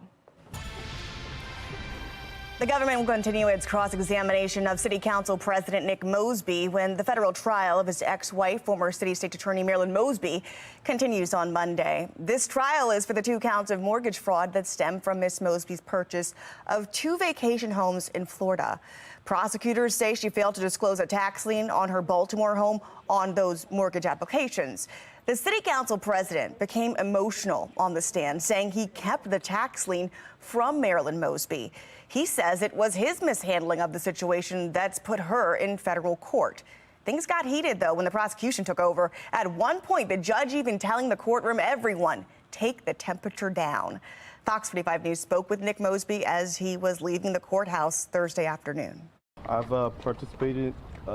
The government will continue its cross-examination of City Council President Nick Mosby when the federal trial of his ex-wife, former City State Attorney Marilyn Mosby, continues on Monday. This trial is for the 2 counts of mortgage fraud that stem from Miss Mosby's purchase of 2 vacation homes in Florida. Prosecutors say she failed to disclose a tax lien on her Baltimore home on those mortgage applications. The City Council president became emotional on the stand, saying he kept the tax lien from Marilyn Mosby. He says it was his mishandling of the situation that's put her in federal court. Things got heated, though, when the prosecution took over. At one point, the judge even telling the courtroom, everyone, take the temperature down. Fox 45 News spoke with Nick Mosby as he was leaving the courthouse Thursday afternoon. I've participated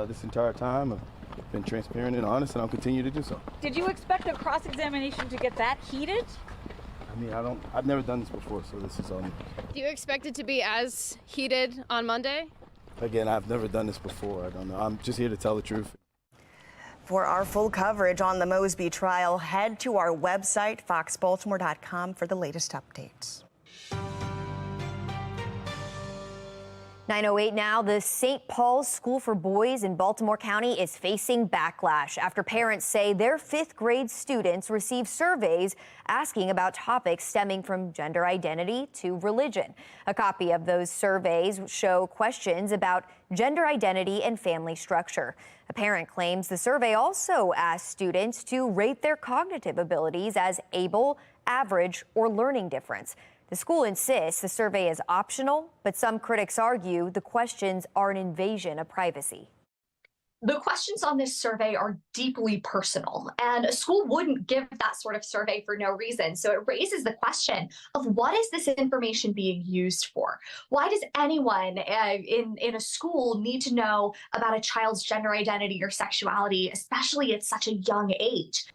this entire time. I've been transparent and honest, and I'll continue to do so. Did you expect a cross-examination to get that heated? I mean, I've never done this before, so this is all new. Do you expect it to be as heated on Monday? Again, I've never done this before. I don't know. I'm just here to tell the truth. For our full coverage on the Mosby trial, head to our website, foxbaltimore.com, for the latest updates. 9:08 now. The St. Paul's School for Boys in Baltimore County is facing backlash after parents say their 5th grade students receive surveys asking about topics stemming from gender identity to religion. A copy of those surveys show questions about gender identity and family structure. A parent claims the survey also asks students to rate their cognitive abilities as able, average, or learning difference. The school insists the survey is optional, but some critics argue the questions are an invasion of privacy. The questions on this survey are deeply personal, and a school wouldn't give that sort of survey for no reason. So it raises the question of what is this information being used for? Why does anyone in a school need to know about a child's gender identity or sexuality, especially at such a young age?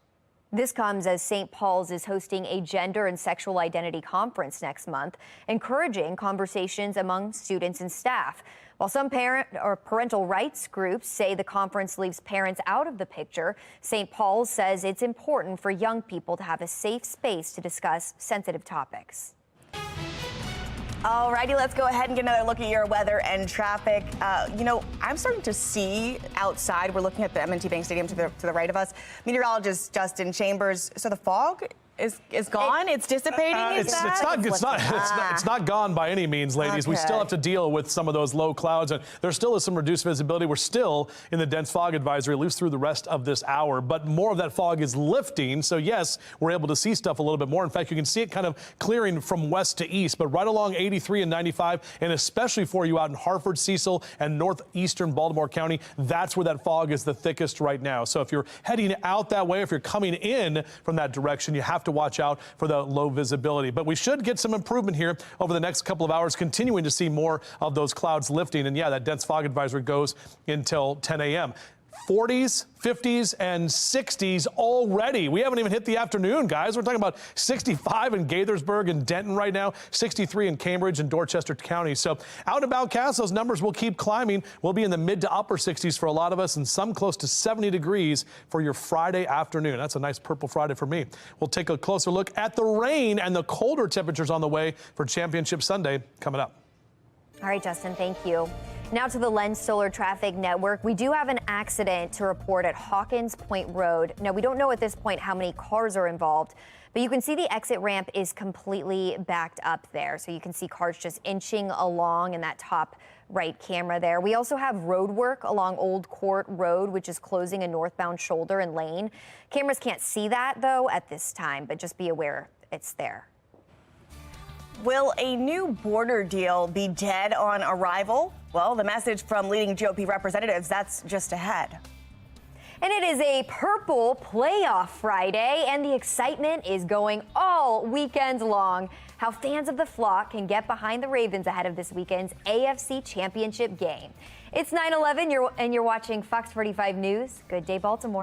This comes as St. Paul's is hosting a gender and sexual identity conference next month, encouraging conversations among students and staff. While some parental rights groups say the conference leaves parents out of the picture, St. Paul's says it's important for young people to have a safe space to discuss sensitive topics. All righty, let's go ahead and get another look at your weather and traffic. I'm starting to see outside, we're looking at the M&T Bank Stadium to the right of us, meteorologist Justin Chambers. So the fog is gone? It's dissipating? It's not gone by any means, ladies. Okay. We still have to deal with some of those low clouds, and there still is some reduced visibility. We're still in the dense fog advisory, at least through the rest of this hour, but more of that fog is lifting. So yes, we're able to see stuff a little bit more. In fact, you can see it kind of clearing from west to east, but right along 83 and 95, and especially for you out in Hartford, Cecil, and northeastern Baltimore County, that's where that fog is the thickest right now. So if you're heading out that way, if you're coming in from that direction, you have to watch out for the low visibility. But we should get some improvement here over the next couple of hours, continuing to see more of those clouds lifting. And yeah, that dense fog advisory goes until 10 a.m. 40s, 50s, and 60s already. We haven't even hit the afternoon, guys. We're talking about 65 in Gaithersburg and Denton right now, 63 in Cambridge and Dorchester County. So out and about, Cass, those numbers will keep climbing. We'll be in the mid to upper 60s for a lot of us, and some close to 70 degrees for your Friday afternoon. That's a nice purple Friday for me. We'll take a closer look at the rain and the colder temperatures on the way for Championship Sunday coming up. All right, Justin, thank you. Now to the Lens Solar Traffic Network. We do have an accident to report at Hawkins Point Road. Now, we don't know at this point how many cars are involved, but you can see the exit ramp is completely backed up there. So you can see cars just inching along in that top right camera there. We also have road work along Old Court Road, which is closing a northbound shoulder and lane. Cameras can't see that, though, at this time, but just be aware it's there. Will a new border deal be dead on arrival? Well, the message from leading GOP representatives, that's just ahead. And it is a purple playoff Friday, and the excitement is going all weekend long. How fans of the flock can get behind the Ravens ahead of this weekend's AFC Championship game. It's 9/11, and you're watching Fox 45 News. Good day, Baltimore.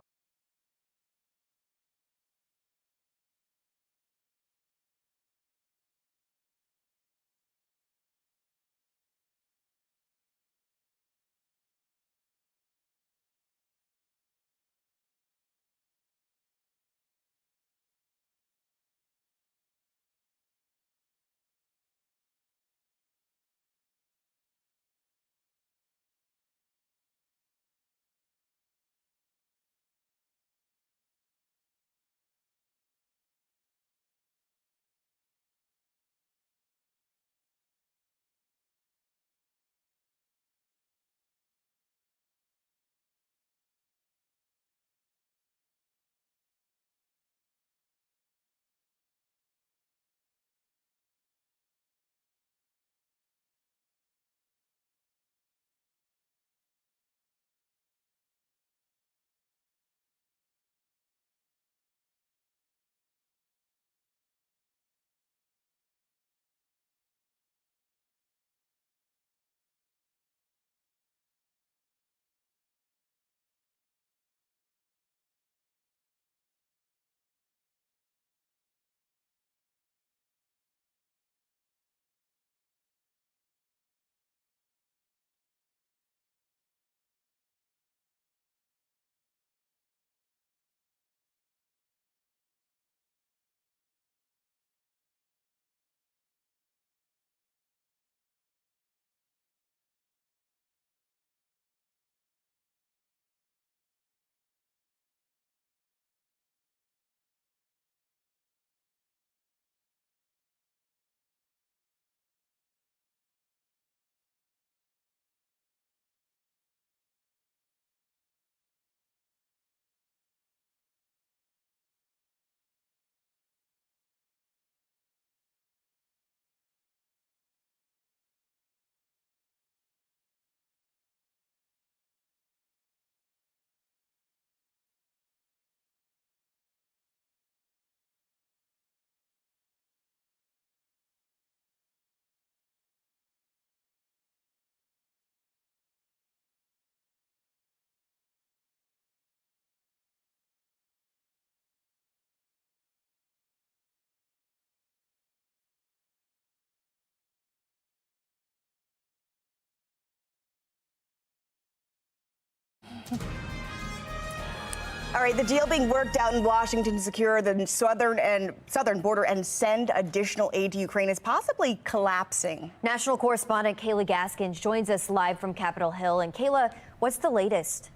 All right, the deal being worked out in Washington to secure the southern border and send additional aid to Ukraine is possibly collapsing. National correspondent Kayla Gaskins joins us live from Capitol Hill. And Kayla, what's the latest?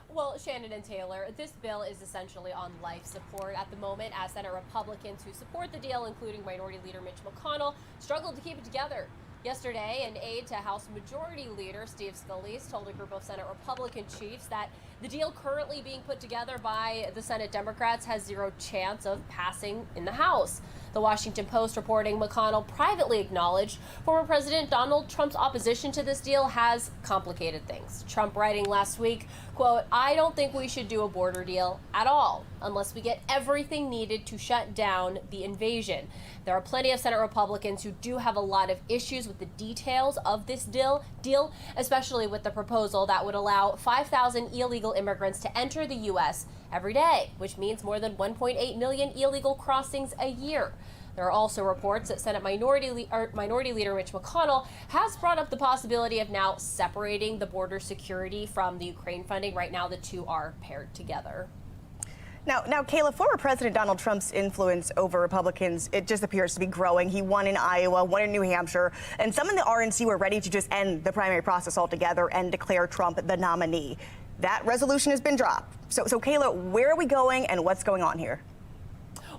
Well, Shannon and Taylor, this bill is essentially on life support at the moment as Senate Republicans who support the deal, including Minority Leader Mitch McConnell, struggled to keep it together. Yesterday, an aide to House Majority Leader Steve Scalise told a group of Senate Republican chiefs that the deal currently being put together by the Senate Democrats has zero chance of passing in the House. The Washington Post reporting McConnell privately acknowledged former President Donald Trump's opposition to this deal has complicated things. Trump writing last week, quote, "I don't think we should do a border deal at all unless we get everything needed to shut down the invasion." There are plenty of Senate Republicans who do have a lot of issues with the details of this deal, especially with the proposal that would allow 5,000 illegal immigrants to enter the U.S. every day, which means more than 1.8 million illegal crossings a year. There are also reports that Senate Minority Leader Mitch McConnell has brought up the possibility of now separating the border security from the Ukraine funding. Right now, the two are paired together. Now, Kayla, former President Donald Trump's influence over Republicans, it just appears to be growing. He won in Iowa, won in New Hampshire, and some in the RNC were ready to just end the primary process altogether and declare Trump the nominee. That resolution has been dropped. So Kayla, where are we going and what's going on here?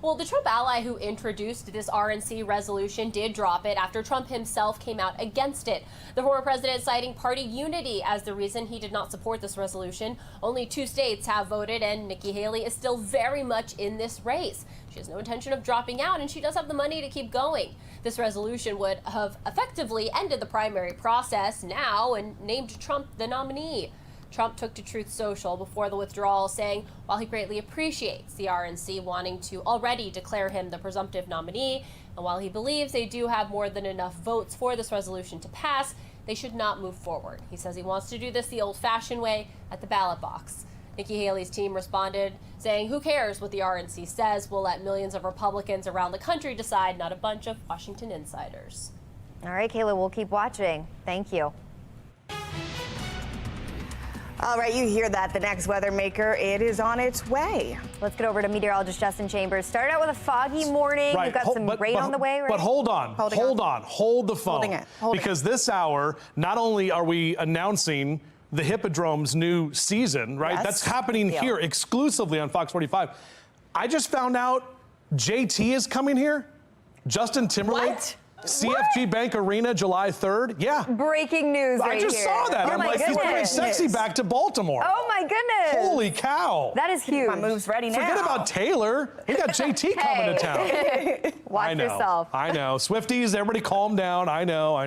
Well, the Trump ally who introduced this RNC resolution did drop it after Trump himself came out against it. The former president citing party unity as the reason he did not support this resolution. Only 2 states have voted, and Nikki Haley is still very much in this race. She has no intention of dropping out, and she does have the money to keep going. This resolution would have effectively ended the primary process now and named Trump the nominee. Trump took to Truth Social before the withdrawal, saying while he greatly appreciates the RNC wanting to already declare him the presumptive nominee, and while he believes they do have more than enough votes for this resolution to pass, they should not move forward. He says he wants to do this the old-fashioned way at the ballot box. Nikki Haley's team responded, saying, "Who cares what the RNC says? We'll let millions of Republicans around the country decide, not a bunch of Washington insiders." All right, Kayla, we'll keep watching. Thank you. All right, you hear that. The next weather maker, it is on its way. Let's get over to meteorologist Justin Chambers. Started out with a foggy morning. Right. We've got some rain on the way, right? But hold on. Hold the phone. Because this hour, not only are we announcing the Hippodrome's new season, right? Yes. That's happening here exclusively on Fox 45. I just found out JT is coming here. Justin Timberlake. What? CFG Bank Arena, July 3rd. Yeah. Breaking news right I just here. saw that. Oh I'm my like, he's bringing goodness. sexy back to Baltimore. Oh my goodness. Holy cow. That is huge. My move's ready now. Forget about Taylor. We got JT coming to town. Watch yourself. I know. Swifties, everybody calm down. I know.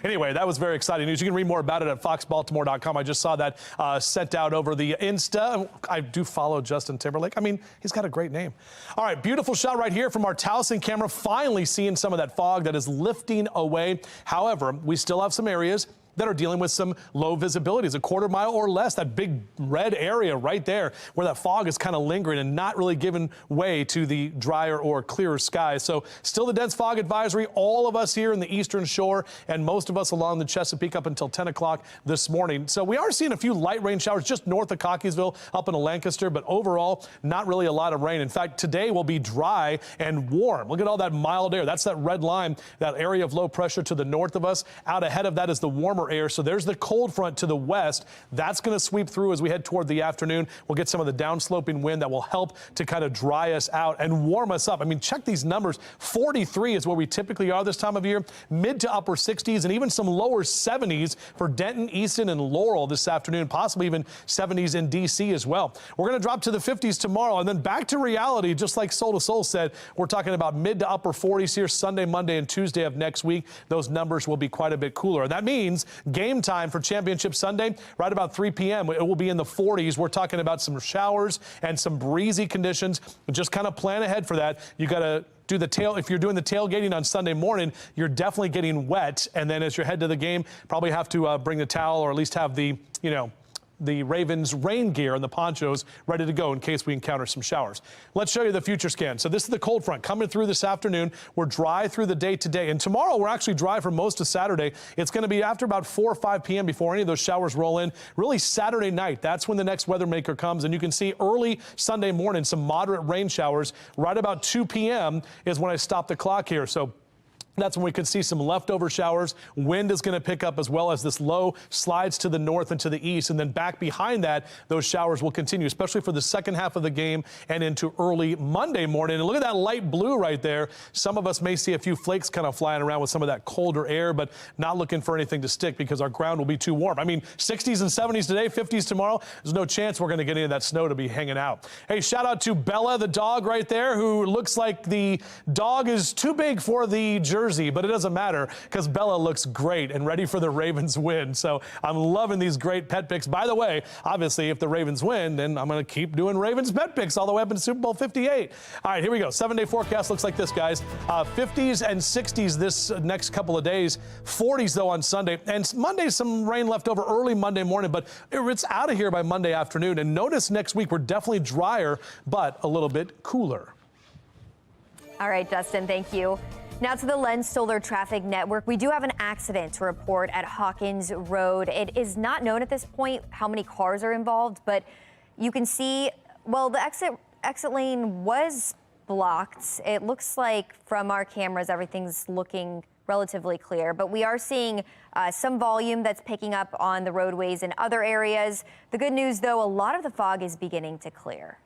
Anyway, that was very exciting news. You can read more about it at foxbaltimore.com. I just saw that sent out over the Insta. I do follow Justin Timberlake. I mean, he's got a great name. All right, beautiful shot right here from our Towson camera. Finally seeing some of that fog that is lifting away. However, we still have some areas that are dealing with some low visibilities, a quarter mile or less, that big red area right there where that fog is kind of lingering and not really giving way to the drier or clearer skies. So still the dense fog advisory, all of us here in the Eastern Shore and most of us along the Chesapeake up until 10 o'clock this morning. So we are seeing a few light rain showers just north of Cockeysville up into Lancaster, but overall, not really a lot of rain. In fact, today will be dry and warm. Look at all that mild air. That's that red line, that area of low pressure to the north of us. Out ahead of that is the warmer air. So there's the cold front to the west. That's going to sweep through as we head toward the afternoon. We'll get some of the downsloping wind that will help to kind of dry us out and warm us up. I mean, check these numbers. 43 is where we typically are this time of year. Mid to upper 60s and even some lower 70s for Denton, Easton, and Laurel this afternoon, possibly even 70s in D.C. as well. We're going to drop to the 50s tomorrow and then back to reality, just like Soul to Soul said. We're talking about mid to upper 40s here Sunday, Monday, and Tuesday of next week. Those numbers will be quite a bit cooler. That means game time for Championship Sunday, right about 3 p.m. It will be in the 40s. We're talking about some showers and some breezy conditions. Just kind of plan ahead for that. You got to do the if you're doing the tailgating on Sunday morning, you're definitely getting wet. And then as you head to the game, probably have to bring the towel or at least have the, the Ravens rain gear and the ponchos ready to go in case we encounter some showers. Let's show you the future scan. So this is the cold front coming through this afternoon. We're dry through the day today, and tomorrow we're actually dry for most of Saturday. It's going to be after about 4 or 5 p.m. before any of those showers roll in. Really Saturday night, that's when the next weather maker comes, and you can see early Sunday morning some moderate rain showers. Right about 2 p.m. is when I stop the clock here. So that's when we could see some leftover showers. Wind is going to pick up as well as this low slides to the north and to the east. And then back behind that, those showers will continue, especially for the second half of the game and into early Monday morning. And look at that light blue right there. Some of us may see a few flakes kind of flying around with some of that colder air, but not looking for anything to stick because our ground will be too warm. I mean, 60s and 70s today, 50s tomorrow. There's no chance we're going to get any of that snow to be hanging out. Hey, shout out to Bella, the dog right there, who looks like the dog is too big for the jersey. But it doesn't matter because Bella looks great and ready for the Ravens win. So I'm loving these great pet picks. By the way, obviously, if the Ravens win, then I'm going to keep doing Ravens pet picks all the way up into Super Bowl 58. All right, here we go. 7-day forecast looks like this, guys. 50s and 60s this next couple of days. 40s, though, on Sunday. And Monday, some rain left over early Monday morning, but it's out of here by Monday afternoon. And notice next week, we're definitely drier, but a little bit cooler. All right, Dustin, thank you. Now to the Len Stoller Traffic Network. We do have an accident to report at Hawkins Road. It is not known at this point how many cars are involved, but you can see, well, the exit lane was blocked. It looks like from our cameras, everything's looking relatively clear, but we are seeing some volume that's picking up on the roadways in other areas. The good news, though, a lot of the fog is beginning to clear.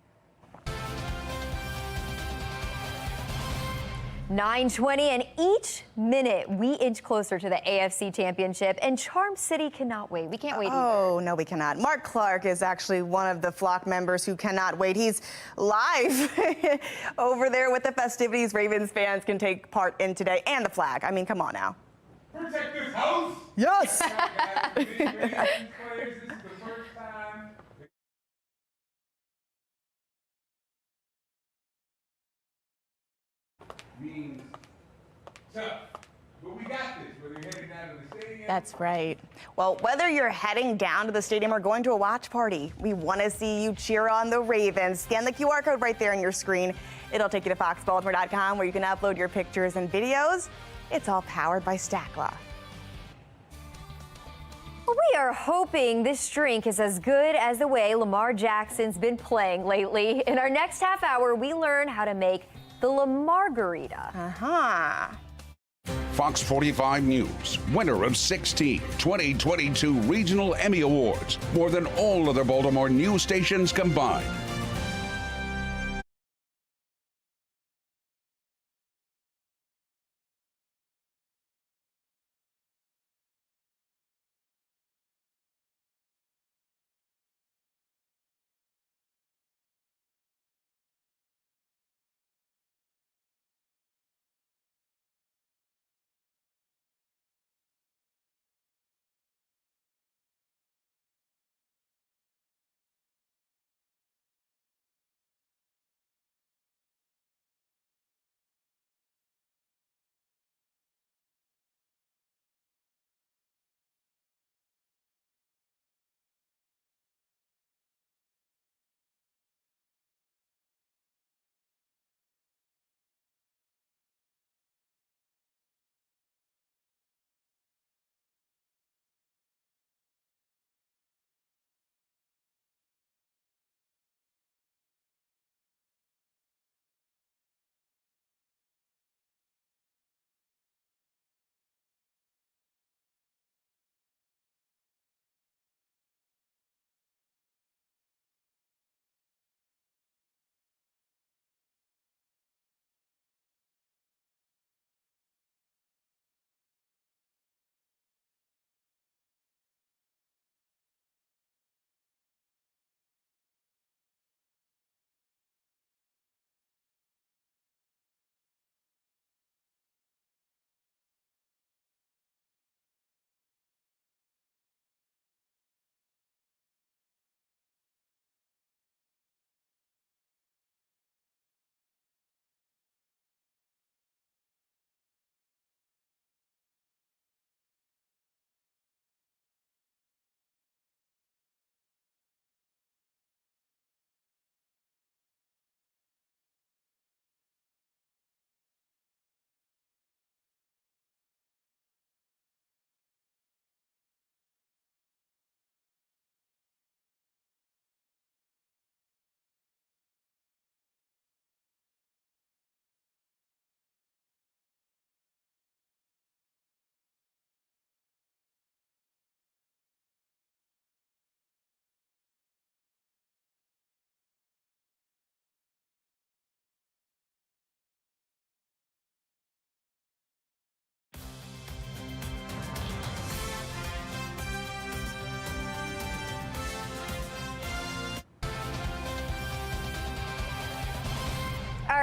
9:20, and each minute we inch closer to the AFC Championship, and Charm City cannot wait. We can't wait either. Oh, no, we cannot. Mark Clark is actually one of the flock members who cannot wait. He's live over there with the festivities Ravens fans can take part in today, and the flag. I mean, come on now. Protect this house. Yes. This is the first time. Means tough. But we got this, whether you're heading down to the stadium. That's right. Well, whether you're heading down to the stadium or going to a watch party, we want to see you cheer on the Ravens. Scan the QR code right there on your screen. It'll take you to foxbaltimore.com where you can upload your pictures and videos. It's all powered by Stacklaw. We are hoping this drink is as good as the way Lamar Jackson's been playing lately. In our next half hour, we learn how to make the Margarita. Fox 45 News, winner of 16 2022 Regional Emmy Awards, more than all other Baltimore news stations combined.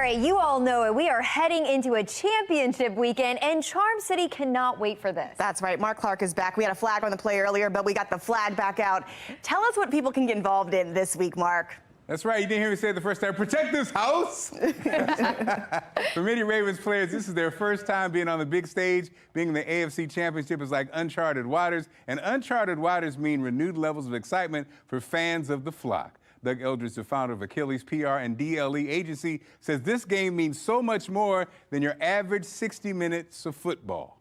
All right, you all know it. We are heading into a championship weekend, and Charm City cannot wait for this. That's right. Mark Clark is back. We had a flag on the play earlier, but we got the flag back out. Tell us what people can get involved in this week, Mark. That's right. You didn't hear me say it the first time. Protect this house. For many Ravens players, this is their first time being on the big stage. Being in the AFC Championship is like uncharted waters, and uncharted waters mean renewed levels of excitement for fans of the flock. Doug Eldridge, the founder of Achilles PR and DLE agency, says this game means so much more than your average 60 minutes of football.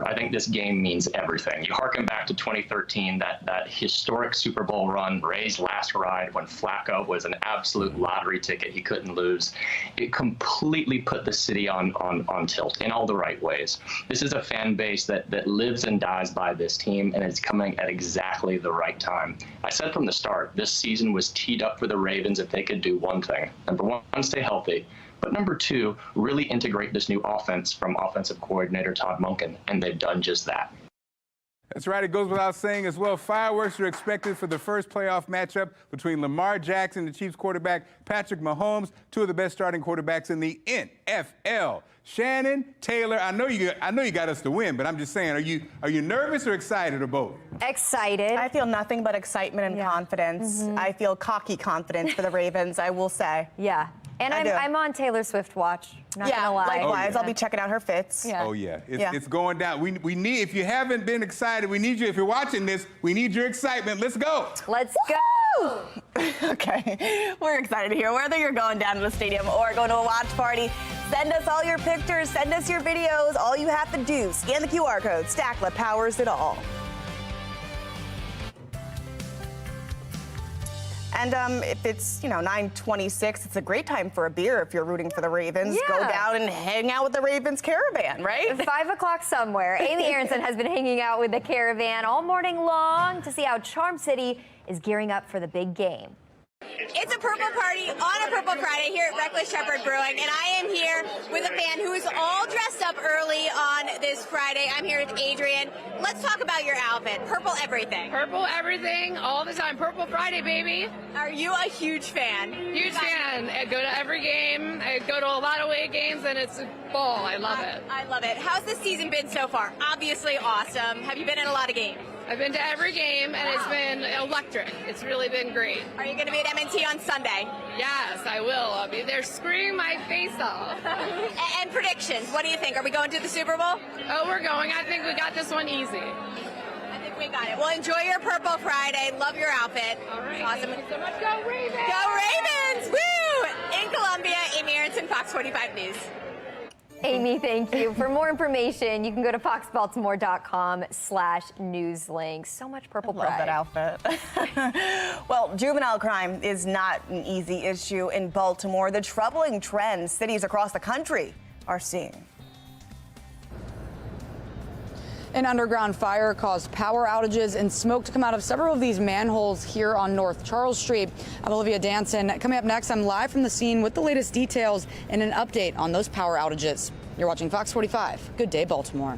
I think this game means everything. You harken back to 2013, that historic Super Bowl run, Ray's last ride when Flacco was an absolute lottery ticket he couldn't lose. It completely put the city on tilt in all the right ways. This is a fan base that lives and dies by this team, and it's coming at exactly the right time. I said from the start, this season was teed up for the Ravens if they could do one thing. Number one, stay healthy. But number two, really integrate this new offense from offensive coordinator Todd Monken, and they've done just that. That's right. It goes without saying as well. Fireworks are expected for the first playoff matchup between Lamar Jackson, the Chiefs quarterback, Patrick Mahomes, two of the best starting quarterbacks in the NFL. Shannon, Taylor, I know you got us to win, but I'm just saying, are you nervous or excited or both? Excited. I feel nothing but excitement and confidence. I feel cocky confidence for the Ravens, I will say. Yeah. And I'm on Taylor Swift watch. Not gonna lie. Likewise. I'll be checking out her fits. Oh yeah, it's going down. We need, if you haven't been excited, we need you. If you're watching this, we need your excitement. Let's go. Let's go. Okay, we're excited to hear whether you're going down to the stadium or going to a watch party. Send us all your pictures. Send us your videos. All you have to do, scan the QR code. Stacklet powers it all. And if it's, 9:26, it's a great time for a beer if you're rooting for the Ravens. Yeah. Go down and hang out with the Ravens caravan, right? 5 o'clock somewhere. Amy Aronson has been hanging out with the caravan all morning long to see how Charm City is gearing up for the big game. It's a Purple Party on a Purple Friday here at Reckless Shepherd Brewing, and I am here with a fan who is all dressed up early on this Friday. I'm here with Adrian. Let's talk about your outfit. Purple everything. Purple everything, all the time. Purple Friday, baby. Are you a huge fan? Huge fan. I go to every game. I go to a lot of away games, and it's a ball. I love it. I love it. How's this season been so far? Obviously awesome. Have you been in a lot of games? I've been to every game, and it's been electric. It's really been great. Are you going to be at M&T on Sunday? Yes, I will. I'll be there screaming my face off. And predictions. What do you think? Are we going to the Super Bowl? Oh, we're going. I think we got this one easy. I think we got it. Well, enjoy your Purple Friday. Love your outfit. All right. Awesome. Thank you so much. Go Ravens! Go Ravens! Woo! In Columbia, Amy Aronson, Fox 45 News. Amy, thank you. For more information, you can go to foxbaltimore.com/newslink. So much purple pride. Love that outfit. Well, juvenile crime is not an easy issue in Baltimore. The troubling trends cities across the country are seeing. An underground fire caused power outages and smoke to come out of several of these manholes here on North Charles Street. I'm Olivia Danson. Coming up next, I'm live from the scene with the latest details and an update on those power outages. You're watching Fox 45. Good day, Baltimore.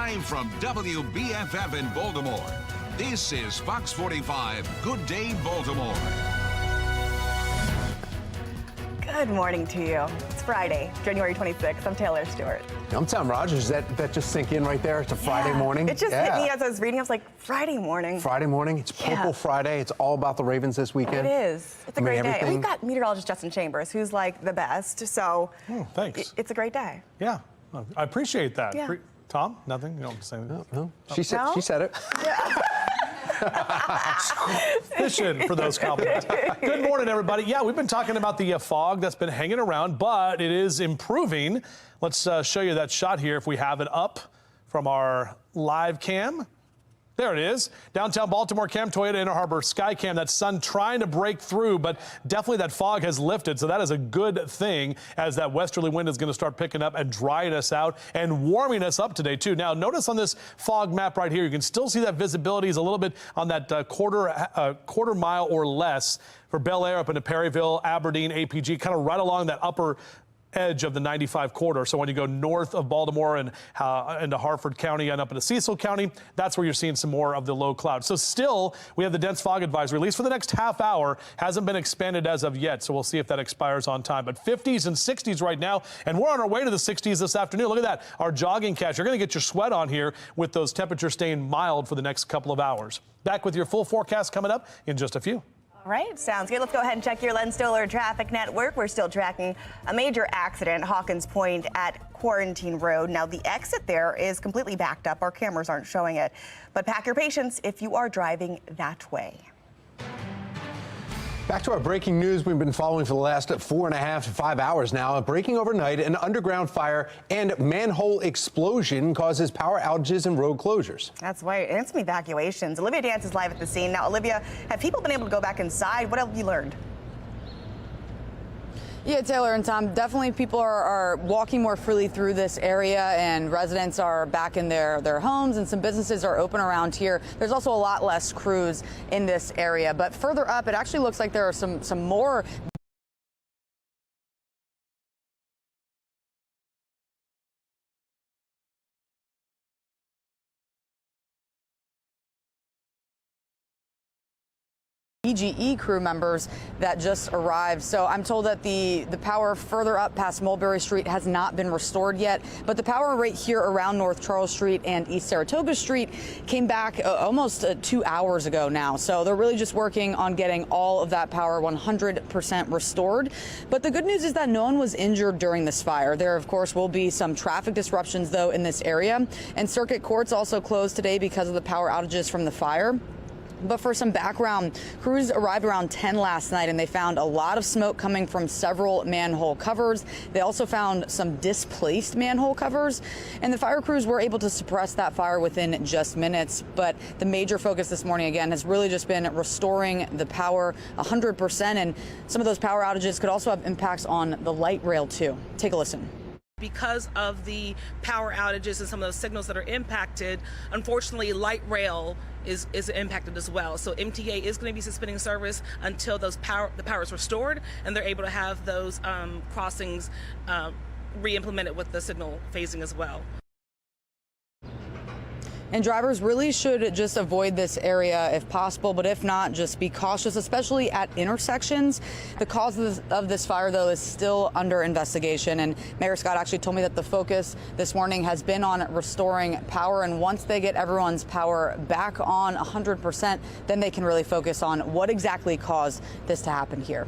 Live from WBFF in Baltimore, this is Fox 45 Good Day Baltimore. Good morning to you. It's Friday, January 26th. I'm Taylor Stewart. I'm Tom Rogers. That just sink in right there? It's a Friday morning. It just hit me as I was reading. I was like, Friday morning. Friday morning. It's Purple Friday. It's all about the Ravens this weekend. It is. It's a great day. And we've got meteorologist Justin Chambers, who's like the best. So thanks. It's a great day. Yeah, I appreciate that. Yeah. Tom, nothing? You don't say anything? No. She said it. Fishing for those compliments. Good morning, everybody. Yeah, we've been talking about the fog that's been hanging around, but it is improving. Let's show you that shot here if we have it up from our live cam. There it is. Downtown Baltimore cam, Toyota Inner Harbor sky cam. That sun trying to break through, but definitely that fog has lifted. So that is a good thing as that westerly wind is going to start picking up and drying us out and warming us up today, too. Now, notice on this fog map right here, you can still see that visibility is a little bit on that quarter mile or less for Bel Air up into Perryville, Aberdeen, APG, kind of right along that upper edge of the 95 corridor. So when you go north of Baltimore and into Harford County and up into Cecil County, that's where you're seeing some more of the low clouds. So still, we have the dense fog advisory, at least for the next half hour, hasn't been expanded as of yet. So we'll see if that expires on time. But 50s and 60s right now, and we're on our way to the 60s this afternoon. Look at that, our jogging cash. You're going to get your sweat on here with those temperatures staying mild for the next couple of hours. Back with your full forecast coming up in just a few. All right, sounds good. Let's go ahead and check your Len Stoller traffic network. We're still tracking a major accident, Hawkins Point at Quarantine Road. Now, the exit there is completely backed up. Our cameras aren't showing it. But pack your patience if you are driving that way. Back to our breaking news we've been following for the last 4.5 to 5 hours now. Breaking overnight, an underground fire and manhole explosion causes power outages and road closures. That's right, and some evacuations. Olivia Dance is live at the scene. Now, Olivia, have people been able to go back inside? What have you learned? Yeah, Taylor and Tom, definitely people are walking more freely through this area, and residents are back in their homes, and some businesses are open around here. There's also a lot less crews in this area, but further up, it actually looks like there are some more EGE crew members that just arrived. So I'm told that the power further up past Mulberry Street has not been restored yet, but the power right here around North Charles Street and East Saratoga Street came back almost 2 hours ago now. So they're really just working on getting all of that power 100% restored. But the good news is that no one was injured during this fire. There, of course, will be some traffic disruptions, though, in this area. And circuit courts also closed today because of the power outages from the fire. But for some background, crews arrived around 10 last night, and they found a lot of smoke coming from several manhole covers. They also found some displaced manhole covers, and the fire crews were able to suppress that fire within just minutes. But the major focus this morning, again, has really just been restoring the power 100%, and some of those power outages could also have impacts on the light rail, too. Take a listen. Because of the power outages and some of those signals that are impacted, unfortunately, light rail is impacted as well. So MTA is going to be suspending service until the power is restored and they're able to have those crossings re-implemented with the signal phasing as well. And drivers really should just avoid this area if possible, but if not, just be cautious, especially at intersections. The cause of this fire, though, is still under investigation. And Mayor Scott actually told me that the focus this morning has been on restoring power. And once they get everyone's power back on 100%, then they can really focus on what exactly caused this to happen here.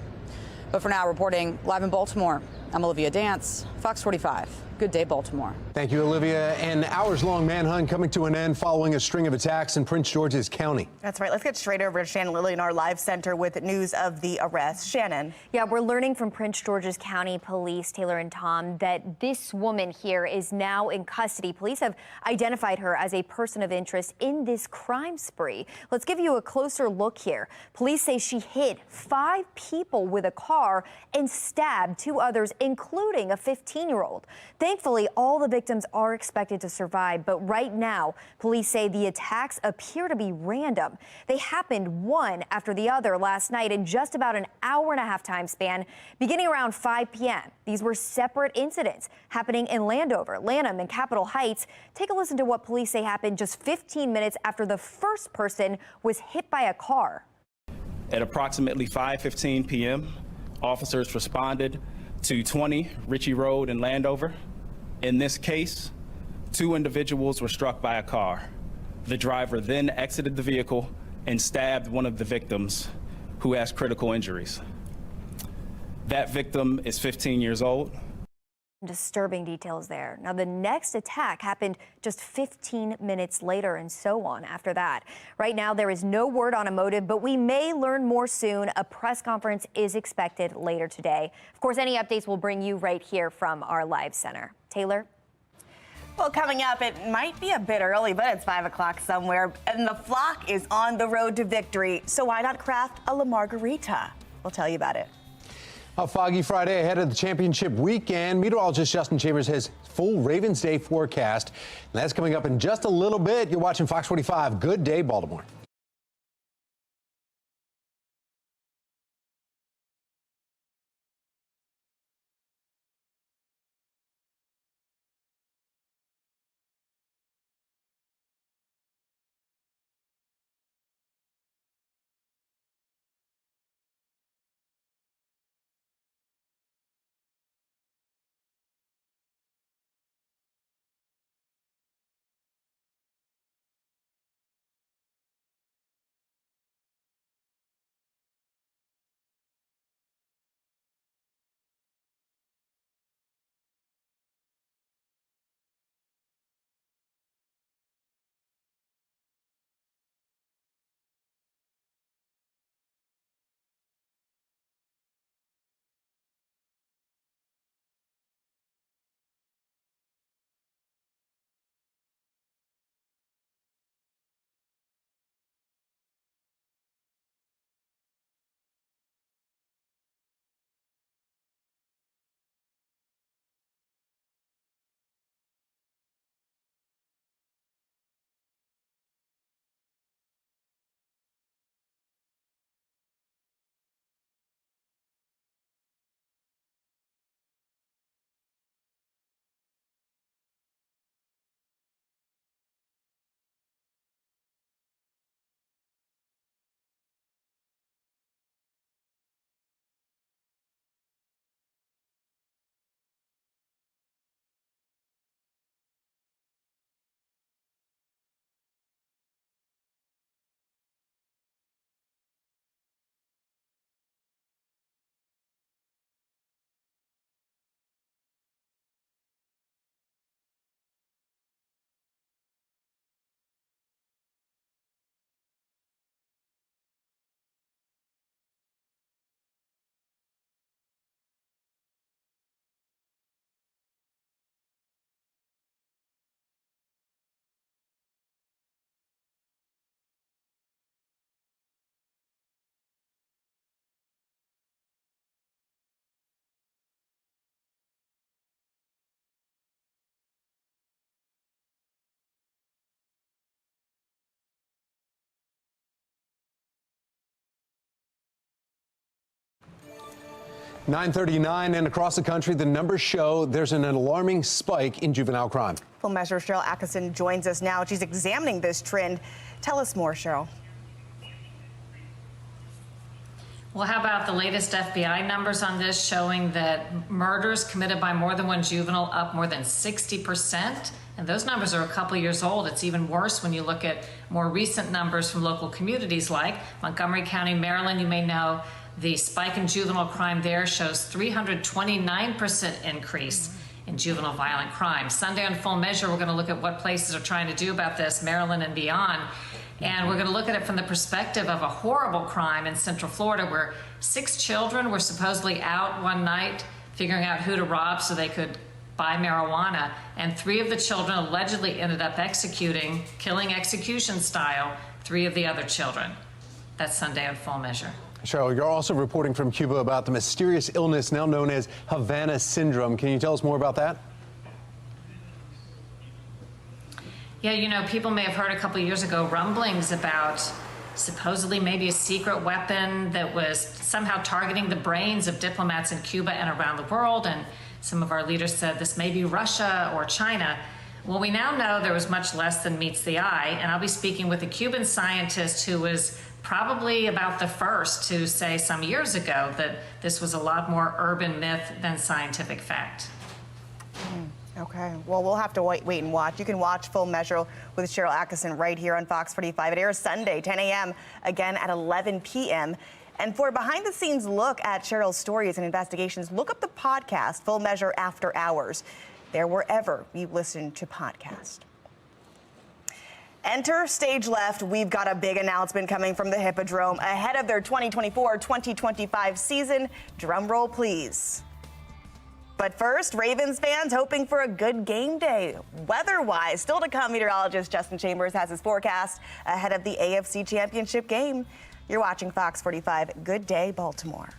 But for now, reporting live in Baltimore, I'm Olivia Dance, Fox 45. Good day, Baltimore. Thank you, Olivia. An hours-long manhunt coming to an end following a string of attacks in Prince George's County. That's right. Let's get straight over to Shannon Lilly in our live center with news of the arrest. Shannon. Yeah, we're learning from Prince George's County Police, Taylor and Tom, that this woman here is now in custody. Police have identified her as a person of interest in this crime spree. Let's give you a closer look here. Police say she hit 5 people with a car and stabbed 2 others including a 15-year-old. Thankfully, all the victims are expected to survive, but right now, police say the attacks appear to be random. They happened one after the other last night in just about an hour-and-a-half time span, beginning around 5 p.m. These were separate incidents happening in Landover, Lanham, and Capitol Heights. Take a listen to what police say happened just 15 minutes after the first person was hit by a car. At approximately 5:15 p.m., officers responded to 20 Ritchie Road in Landover. In this case, 2 individuals were struck by a car. The driver then exited the vehicle and stabbed one of the victims, who has critical injuries. That victim is 15 years old. Disturbing details there. Now, the next attack happened just 15 minutes later, and so on after that. Right now, there is no word on a motive, but we may learn more soon. A press conference is expected later today. Of course, any updates we'll bring you right here from our live center. Taylor? Well, coming up, it might be a bit early, but it's 5 o'clock somewhere, and the flock is on the road to victory. So why not craft a La Margarita? We'll tell you about it. A foggy Friday ahead of the championship weekend. Meteorologist Justin Chambers has full Ravens Day forecast. And that's coming up in just a little bit. You're watching Fox 45. Good day, Baltimore. .39 and across the country, the numbers show there's an alarming spike in juvenile crime. Full Measure Cheryl Atkinson joins us now. She's examining this trend. Tell us more, Cheryl. Well, how about the latest FBI numbers on this showing that murders committed by more than one juvenile up more than 60%? And those numbers are a couple years old. It's even worse when you look at more recent numbers from local communities like Montgomery County, Maryland. You may know the spike in juvenile crime there shows 329% increase in juvenile violent crime. Sunday on Full Measure, we're going to look at what places are trying to do about this, Maryland and beyond. And we're going to look at it from the perspective of a horrible crime in Central Florida where 6 children were supposedly out one night figuring out who to rob so they could buy marijuana, and 3 of the children allegedly ended up executing, killing execution style, 3 of the other children. That's Sunday on Full Measure. Cheryl, you're also reporting from Cuba about the mysterious illness now known as Havana syndrome. Can you tell us more about that? Yeah, you know, people may have heard a couple years ago rumblings about supposedly maybe a secret weapon that was somehow targeting the brains of diplomats in Cuba and around the world. And some of our leaders said this may be Russia or China. Well, we now know there was much less than meets the eye. And I'll be speaking with a Cuban scientist who was probably about the first to say some years ago that this was a lot more urban myth than scientific fact. Okay, well, we'll have to wait and watch. You can watch Full Measure with Cheryl Atkinson right here on Fox 45. It airs Sunday, 10 a.m., again at 11 p.m. And for a behind-the-scenes look at Cheryl's stories and investigations, look up the podcast, Full Measure After Hours. They're wherever you listen to podcasts. Enter Stage Left. We've got a big announcement coming from the Hippodrome ahead of their 2024-2025 season. Drum roll, please. But first, Ravens fans hoping for a good game day. Weather-wise, still to come, meteorologist Justin Chambers has his forecast ahead of the AFC Championship game. You're watching Fox 45. Good day, Baltimore.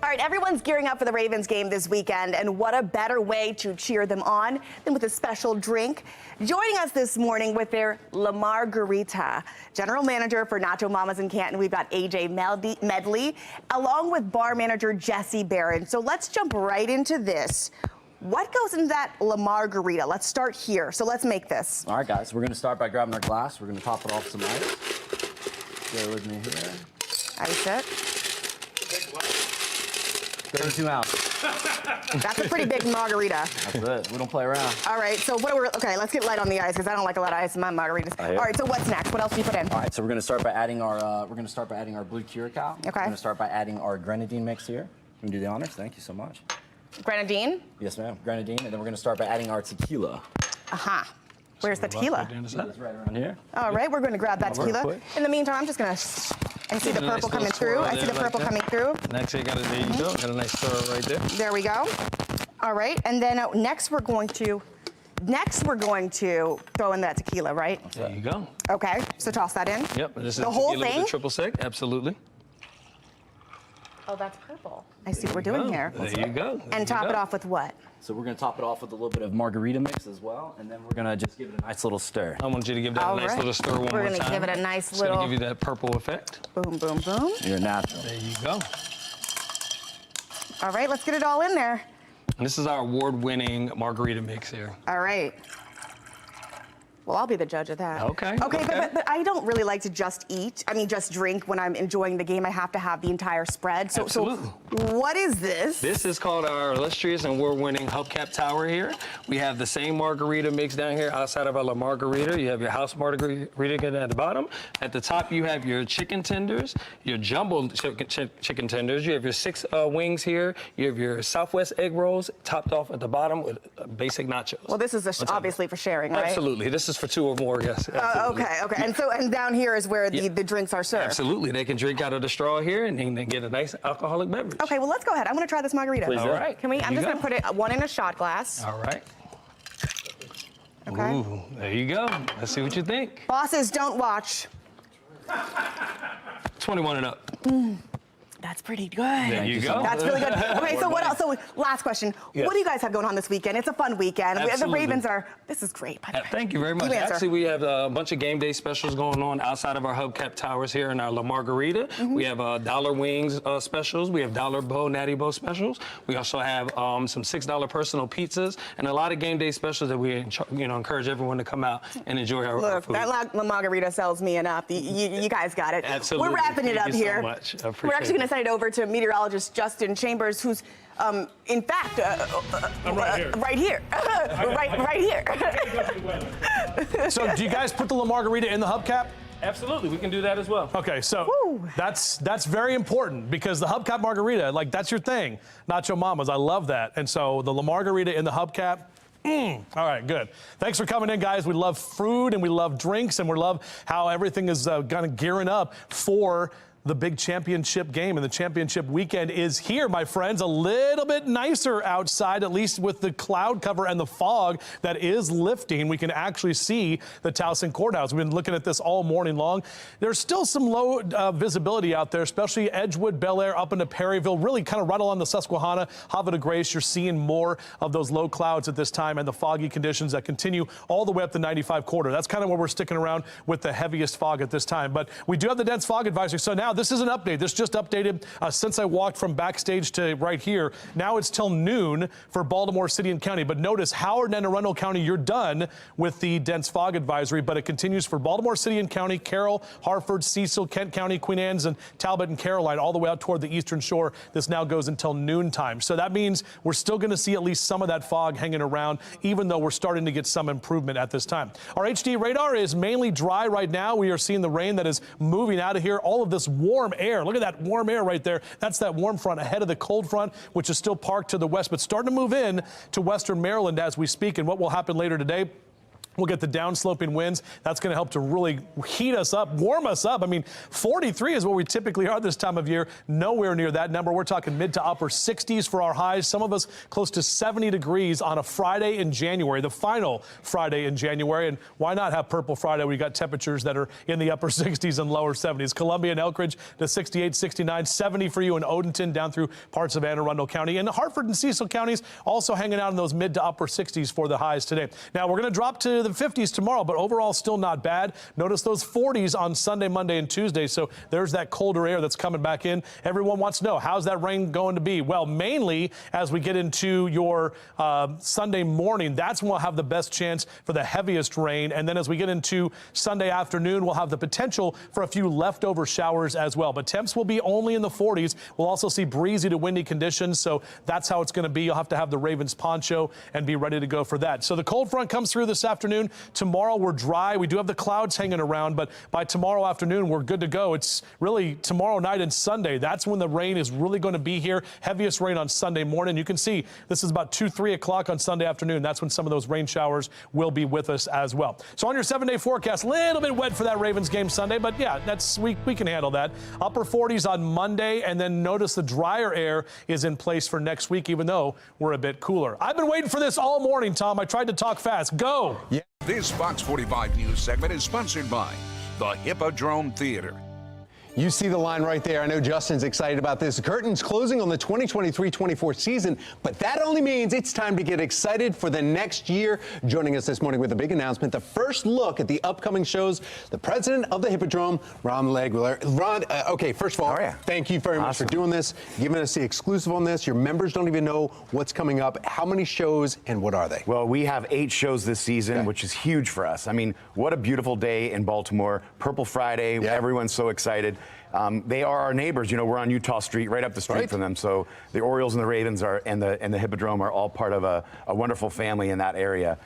All right, everyone's gearing up for the Ravens game this weekend, and what a better way to cheer them on than with a special drink. Joining us this morning with their La Margarita, General Manager for Nacho Mamas in Canton, we've got AJ Medley, along with Bar Manager Jesse Barron. So let's jump right into this. What goes into that La Margarita? Let's start here. So let's make this. All right, guys, we're going to start by grabbing our glass. We're going to top it off with some ice. Bear with me here. Ice it. 32 ounces. That's a pretty big margarita. That's it. We don't play around. All right, so okay, let's get light on the ice because I don't like a lot of ice in my margaritas. All right, so what's next? What else do you put in? All right, so we're gonna start by adding our blue curacao. Okay. We're gonna start by adding our grenadine mix here. You can do the honors. Thank you so much. Grenadine? Yes, ma'am. Grenadine, and then we're gonna start by adding our tequila. Aha. Where's the tequila? It's right around here. All right, we're going to grab that tequila. In the meantime, I'm just going to see the purple coming through. I see the purple coming through. Next, you got a, there you go. Got a nice swirl right there. There we go. All right, and then next we're going to Next, we're going to throw in that tequila, right? There you go. Okay, so toss that in. Yep, this is the whole tequila with thing. the triple sec, absolutely. Oh, that's purple. I see what we're doing here. There you go. And top it off with what? So we're going to top it off with a little bit of Margarita mix as well, and then we're going to just give it a nice little stir. I want you to give that a nice little stir one more time. We're going to give it a nice It's little... going to give you that purple effect. Boom, boom, boom. You're natural. There you go. All right, let's get it all in there. And this is our award-winning Margarita mix here. All right. Well, I'll be the judge of that. Okay. Okay, but I don't really like to just eat. I mean, just drink when I'm enjoying the game. I have to have the entire spread. So, Absolutely. What is this? This is called our illustrious and award-winning Hubcap Tower here. We have the same margarita mix down here outside of our La Margarita. You have your house margarita at the bottom. At the top, you have your chicken tenders, your jumbo chicken tenders. You have your 6 wings here. You have your Southwest egg rolls topped off at the bottom with basic nachos. Well, this is obviously for sharing, right? Absolutely. This is for 2 or more, yes. Okay. And down here is where the drinks are served. Absolutely. They can drink out of the straw here and then get a nice alcoholic beverage. Okay, well, let's go ahead. I'm going to try this margarita. Please do. All right. Can we? I'm There just you going to put it one in a shot glass. All right. Okay. Ooh, there you go. Let's see what you think. Bosses, don't watch. 21 and up. That's pretty good. There you go. That's really good. Okay, so what else? So last question. Yes. What do you guys have going on this weekend? It's a fun weekend. The Absolutely. Ravens are, this is great, by the way. Thank you very much. You answer. Actually, we have a bunch of game day specials going on outside of our Hubcap Towers here in our La Margarita. We have dollar wings specials. We have dollar bow, natty bow specials. We also have some $6 personal pizzas and a lot of game day specials that we encourage everyone to come out and enjoy our Look, food. that La Margarita sells me enough. You guys got it. Absolutely. We're wrapping it Thank up you so here. much. I We're appreciate actually going it. to send it over to meteorologist Justin Chambers, who's, in fact, I'm right here. right here. right here. So do you guys put the La Margarita in the hubcap? Absolutely, we can do that as well. Okay, so that's very important because the hubcap margarita, like that's your thing, Nacho Mamas. I love that. And so the La Margarita in the hubcap. All right, good. Thanks for coming in, guys. We love food and we love drinks and we love how everything is kind of gearing up for the big championship game, and the championship weekend is here, my friends. A little bit nicer outside, at least with the cloud cover and the fog that is lifting. We can actually see the Towson Courthouse. We've been looking at this all morning long. There's still some low visibility out there, especially Edgewood, Bel Air, up into Perryville, really kind of right along the Susquehanna, Havre de Grace. You're seeing more of those low clouds at this time and the foggy conditions that continue all the way up the 95 corridor. That's kind of where we're sticking around with the heaviest fog at this time. But we do have the dense fog advisory. So now this is an update. This just updated since I walked from backstage to right here. Now it's till noon for Baltimore City and County. But notice Howard and Anne Arundel County, you're done with the dense fog advisory, but it continues for Baltimore City and County, Carroll, Hartford, Cecil, Kent County, Queen Anne's, and Talbot and Caroline, all the way out toward the eastern shore. This now goes until noontime. So that means we're still going to see at least some of that fog hanging around, even though we're starting to get some improvement at this time. Our HD radar is mainly dry right now. We are seeing the rain that is moving out of here. All of this warm air. Look at that warm air right there. That's that warm front ahead of the cold front, which is still parked to the west, but starting to move in to western Maryland as we speak. And what will happen later today, we'll get the downsloping winds. That's going to help to really heat us up, warm us up. I mean, 43 is where we typically are this time of year. Nowhere near that number. We're talking mid to upper 60s for our highs. Some of us close to 70 degrees on a Friday in January, the final Friday in January. And why not have Purple Friday? We got temperatures that are in the upper 60s and lower 70s. Columbia and Elkridge to 68, 69, 70 for you in Odenton down through parts of Anne Arundel County. And Hartford and Cecil counties also hanging out in those mid to upper 60s for the highs today. Now we're going to drop to the 50s tomorrow, but overall still not bad. Notice those 40s on Sunday, Monday, and Tuesday. So there's that colder air that's coming back in. Everyone wants to know, how's that rain going to be? Well, mainly as we get into your Sunday morning, that's when we'll have the best chance for the heaviest rain. And then as we get into Sunday afternoon, we'll have the potential for a few leftover showers as well. But temps will be only in the 40s. We'll also see breezy to windy conditions. So that's how it's going to be. You'll have to have the Ravens poncho and be ready to go for that. So the cold front comes through this afternoon. afternoon. Tomorrow we're dry. We do have the clouds hanging around, but by tomorrow afternoon we're good to go. It's really tomorrow night and Sunday. That's when the rain is really going to be here. Heaviest rain on Sunday morning. You can see this is about 2, 3 o'clock on Sunday afternoon. That's when some of those rain showers will be with us as well. So on your 7-day forecast, a little bit wet for that Ravens game Sunday, but yeah, we can handle that. Upper 40s on Monday, and then notice the drier air is in place for next week, even though we're a bit cooler. I've been waiting for this all morning, Tom. I tried to talk fast. Go. Yeah. This Fox 45 News segment is sponsored by the Hippodrome Theater. You see the line right there. I know Justin's excited about this. The curtain's closing on the 2023-24 season, but that only means it's time to get excited for the next year. Joining us this morning with a big announcement, the first look at the upcoming shows, the president of the Hippodrome, Ron Legler. Ron, okay, first of all, thank you very much for doing this, giving us the exclusive on this. Your members don't even know what's coming up. How many shows and what are they? Well, we have 8 shows this season, which is huge for us. I mean, what a beautiful day in Baltimore. Purple Friday, everyone's so excited. They are our neighbors. You know, we're on Utah Street, right up the street from them. So the Orioles and the Ravens and the Hippodrome are all part of a wonderful family in that area.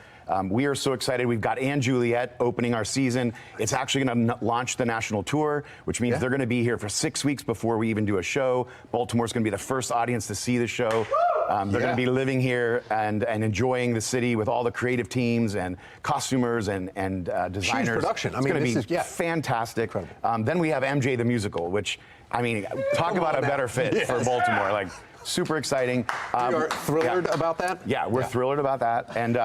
We are so excited. We've got Anne Juliet opening our season. It's actually going to launch the national tour, which means they're going to be here for 6 weeks before we even do a show. Baltimore's going to be the first audience to see the show. They're going to be living here and enjoying the city with all the creative teams and costumers and designers. Huge production. I mean, it's going to be fantastic. Then we have MJ the Musical, which, I mean, talk about a better fit for Baltimore. Like, super exciting. You're thrilled about that? Yeah, we're thrilled about that. And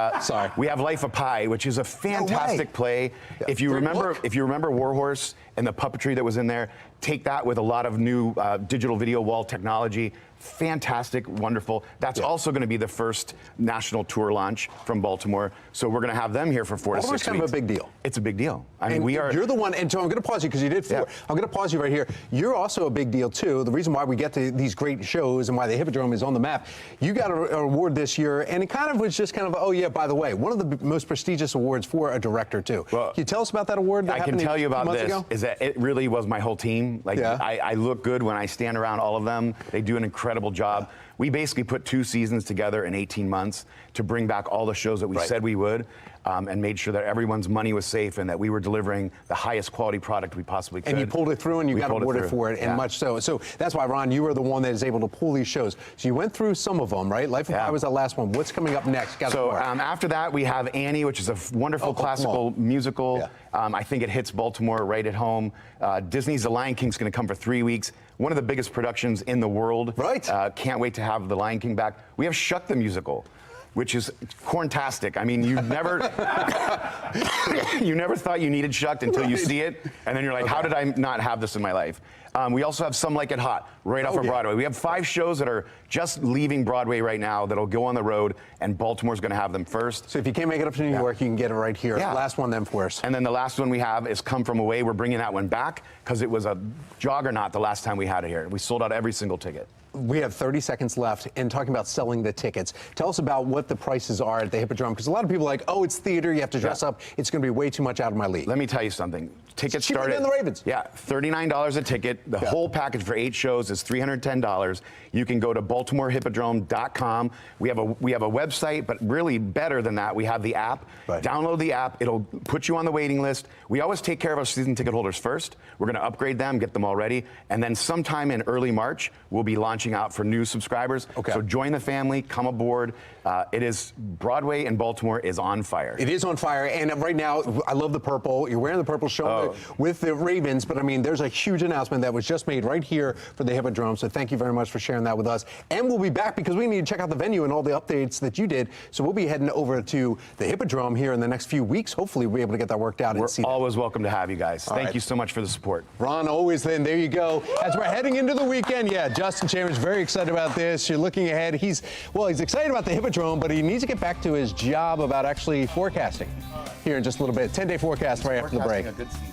we have Life of Pi, which is a fantastic play. If you remember Warhorse and the puppetry that was in there, take that with a lot of new digital video wall technology. Fantastic, wonderful. That's also going to be the first national tour launch from Baltimore. So we're going to have them here for 4 to 6 weeks. Baltimore's kind of a big deal. It's a big deal. I mean, we are. You're the one, and so I'm going to pause you because you did 4. I'm going to pause you right here. You're also a big deal too. The reason why we get to these great shows and why the Hippodrome is on the map. You got an award this year, and it kind of was just kind of, oh yeah, by the way, one of the most prestigious awards for a director too. Well, can you tell us about that award? That I can tell you about this. Is that it really was my whole team. Like I look good when I stand around all of them. They do an incredible job. We basically put 2 seasons together in 18 months to bring back all the shows that we said we would, and made sure that everyone's money was safe and that we were delivering the highest quality product we possibly could. And you pulled it through, and you got awarded for it, and much so. So that's why, Ron, you were the one that is able to pull these shows. So you went through some of them, right? Life of Pi was the last one. What's coming up next? So after that, we have Annie, which is a wonderful classical musical. I think it hits Baltimore right at home. Disney's The Lion King's going to come for 3 weeks. One of the biggest productions in the world. Can't wait to have The Lion King back. We have Shuck the Musical, which is corntastic. I mean, you never thought you needed Shucked until you see it, and then you're like, how did I not have this in my life? We also have Some Like It Hot right off of Broadway. We have 5 shows that are just leaving Broadway right now that'll go on the road, and Baltimore's going to have them first. So if you can't make it up to New York, you can get it right here. Last one then for us. And then the last one we have is Come From Away. We're bringing that one back because it was a juggernaut the last time we had it here. We sold out every single ticket. We have 30 seconds left in talking about selling the tickets. Tell us about what the prices are at the Hippodrome, because a lot of people are like, oh, it's theater, you have to dress up. It's going to be way too much out of my league. Let me tell you something. Tickets start at cheaper than the Ravens. $39 a ticket. The whole package for 8 shows is $310. You can go to BaltimoreHippodrome.com. We have a website, but really better than that, we have the app. Download the app. It'll put you on the waiting list. We always take care of our season ticket holders first. We're going to upgrade them, get them all ready, and then sometime in early March, we'll be launching out for new subscribers. So join the family, come aboard. It is Broadway in Baltimore is on fire. It is on fire, and right now, I love the purple. You're wearing the purple show with the Ravens, but I mean, there's a huge announcement that was just made right here for the Hippodrome, so thank you very much for sharing that with us. And we'll be back because we need to check out the venue and all the updates that you did, so we'll be heading over to the Hippodrome here in the next few weeks. Hopefully, we'll be able to get that worked out and see We're always welcome to have you guys. Thank you so much for the support. Ron, always then. There you go. As we're heading into the weekend, Justin Chambers very excited about this. You're looking ahead. He's excited about the Hippodrome, but he needs to get back to his job about actually forecasting here in just a little bit. 10-day forecast right after the break. A good season.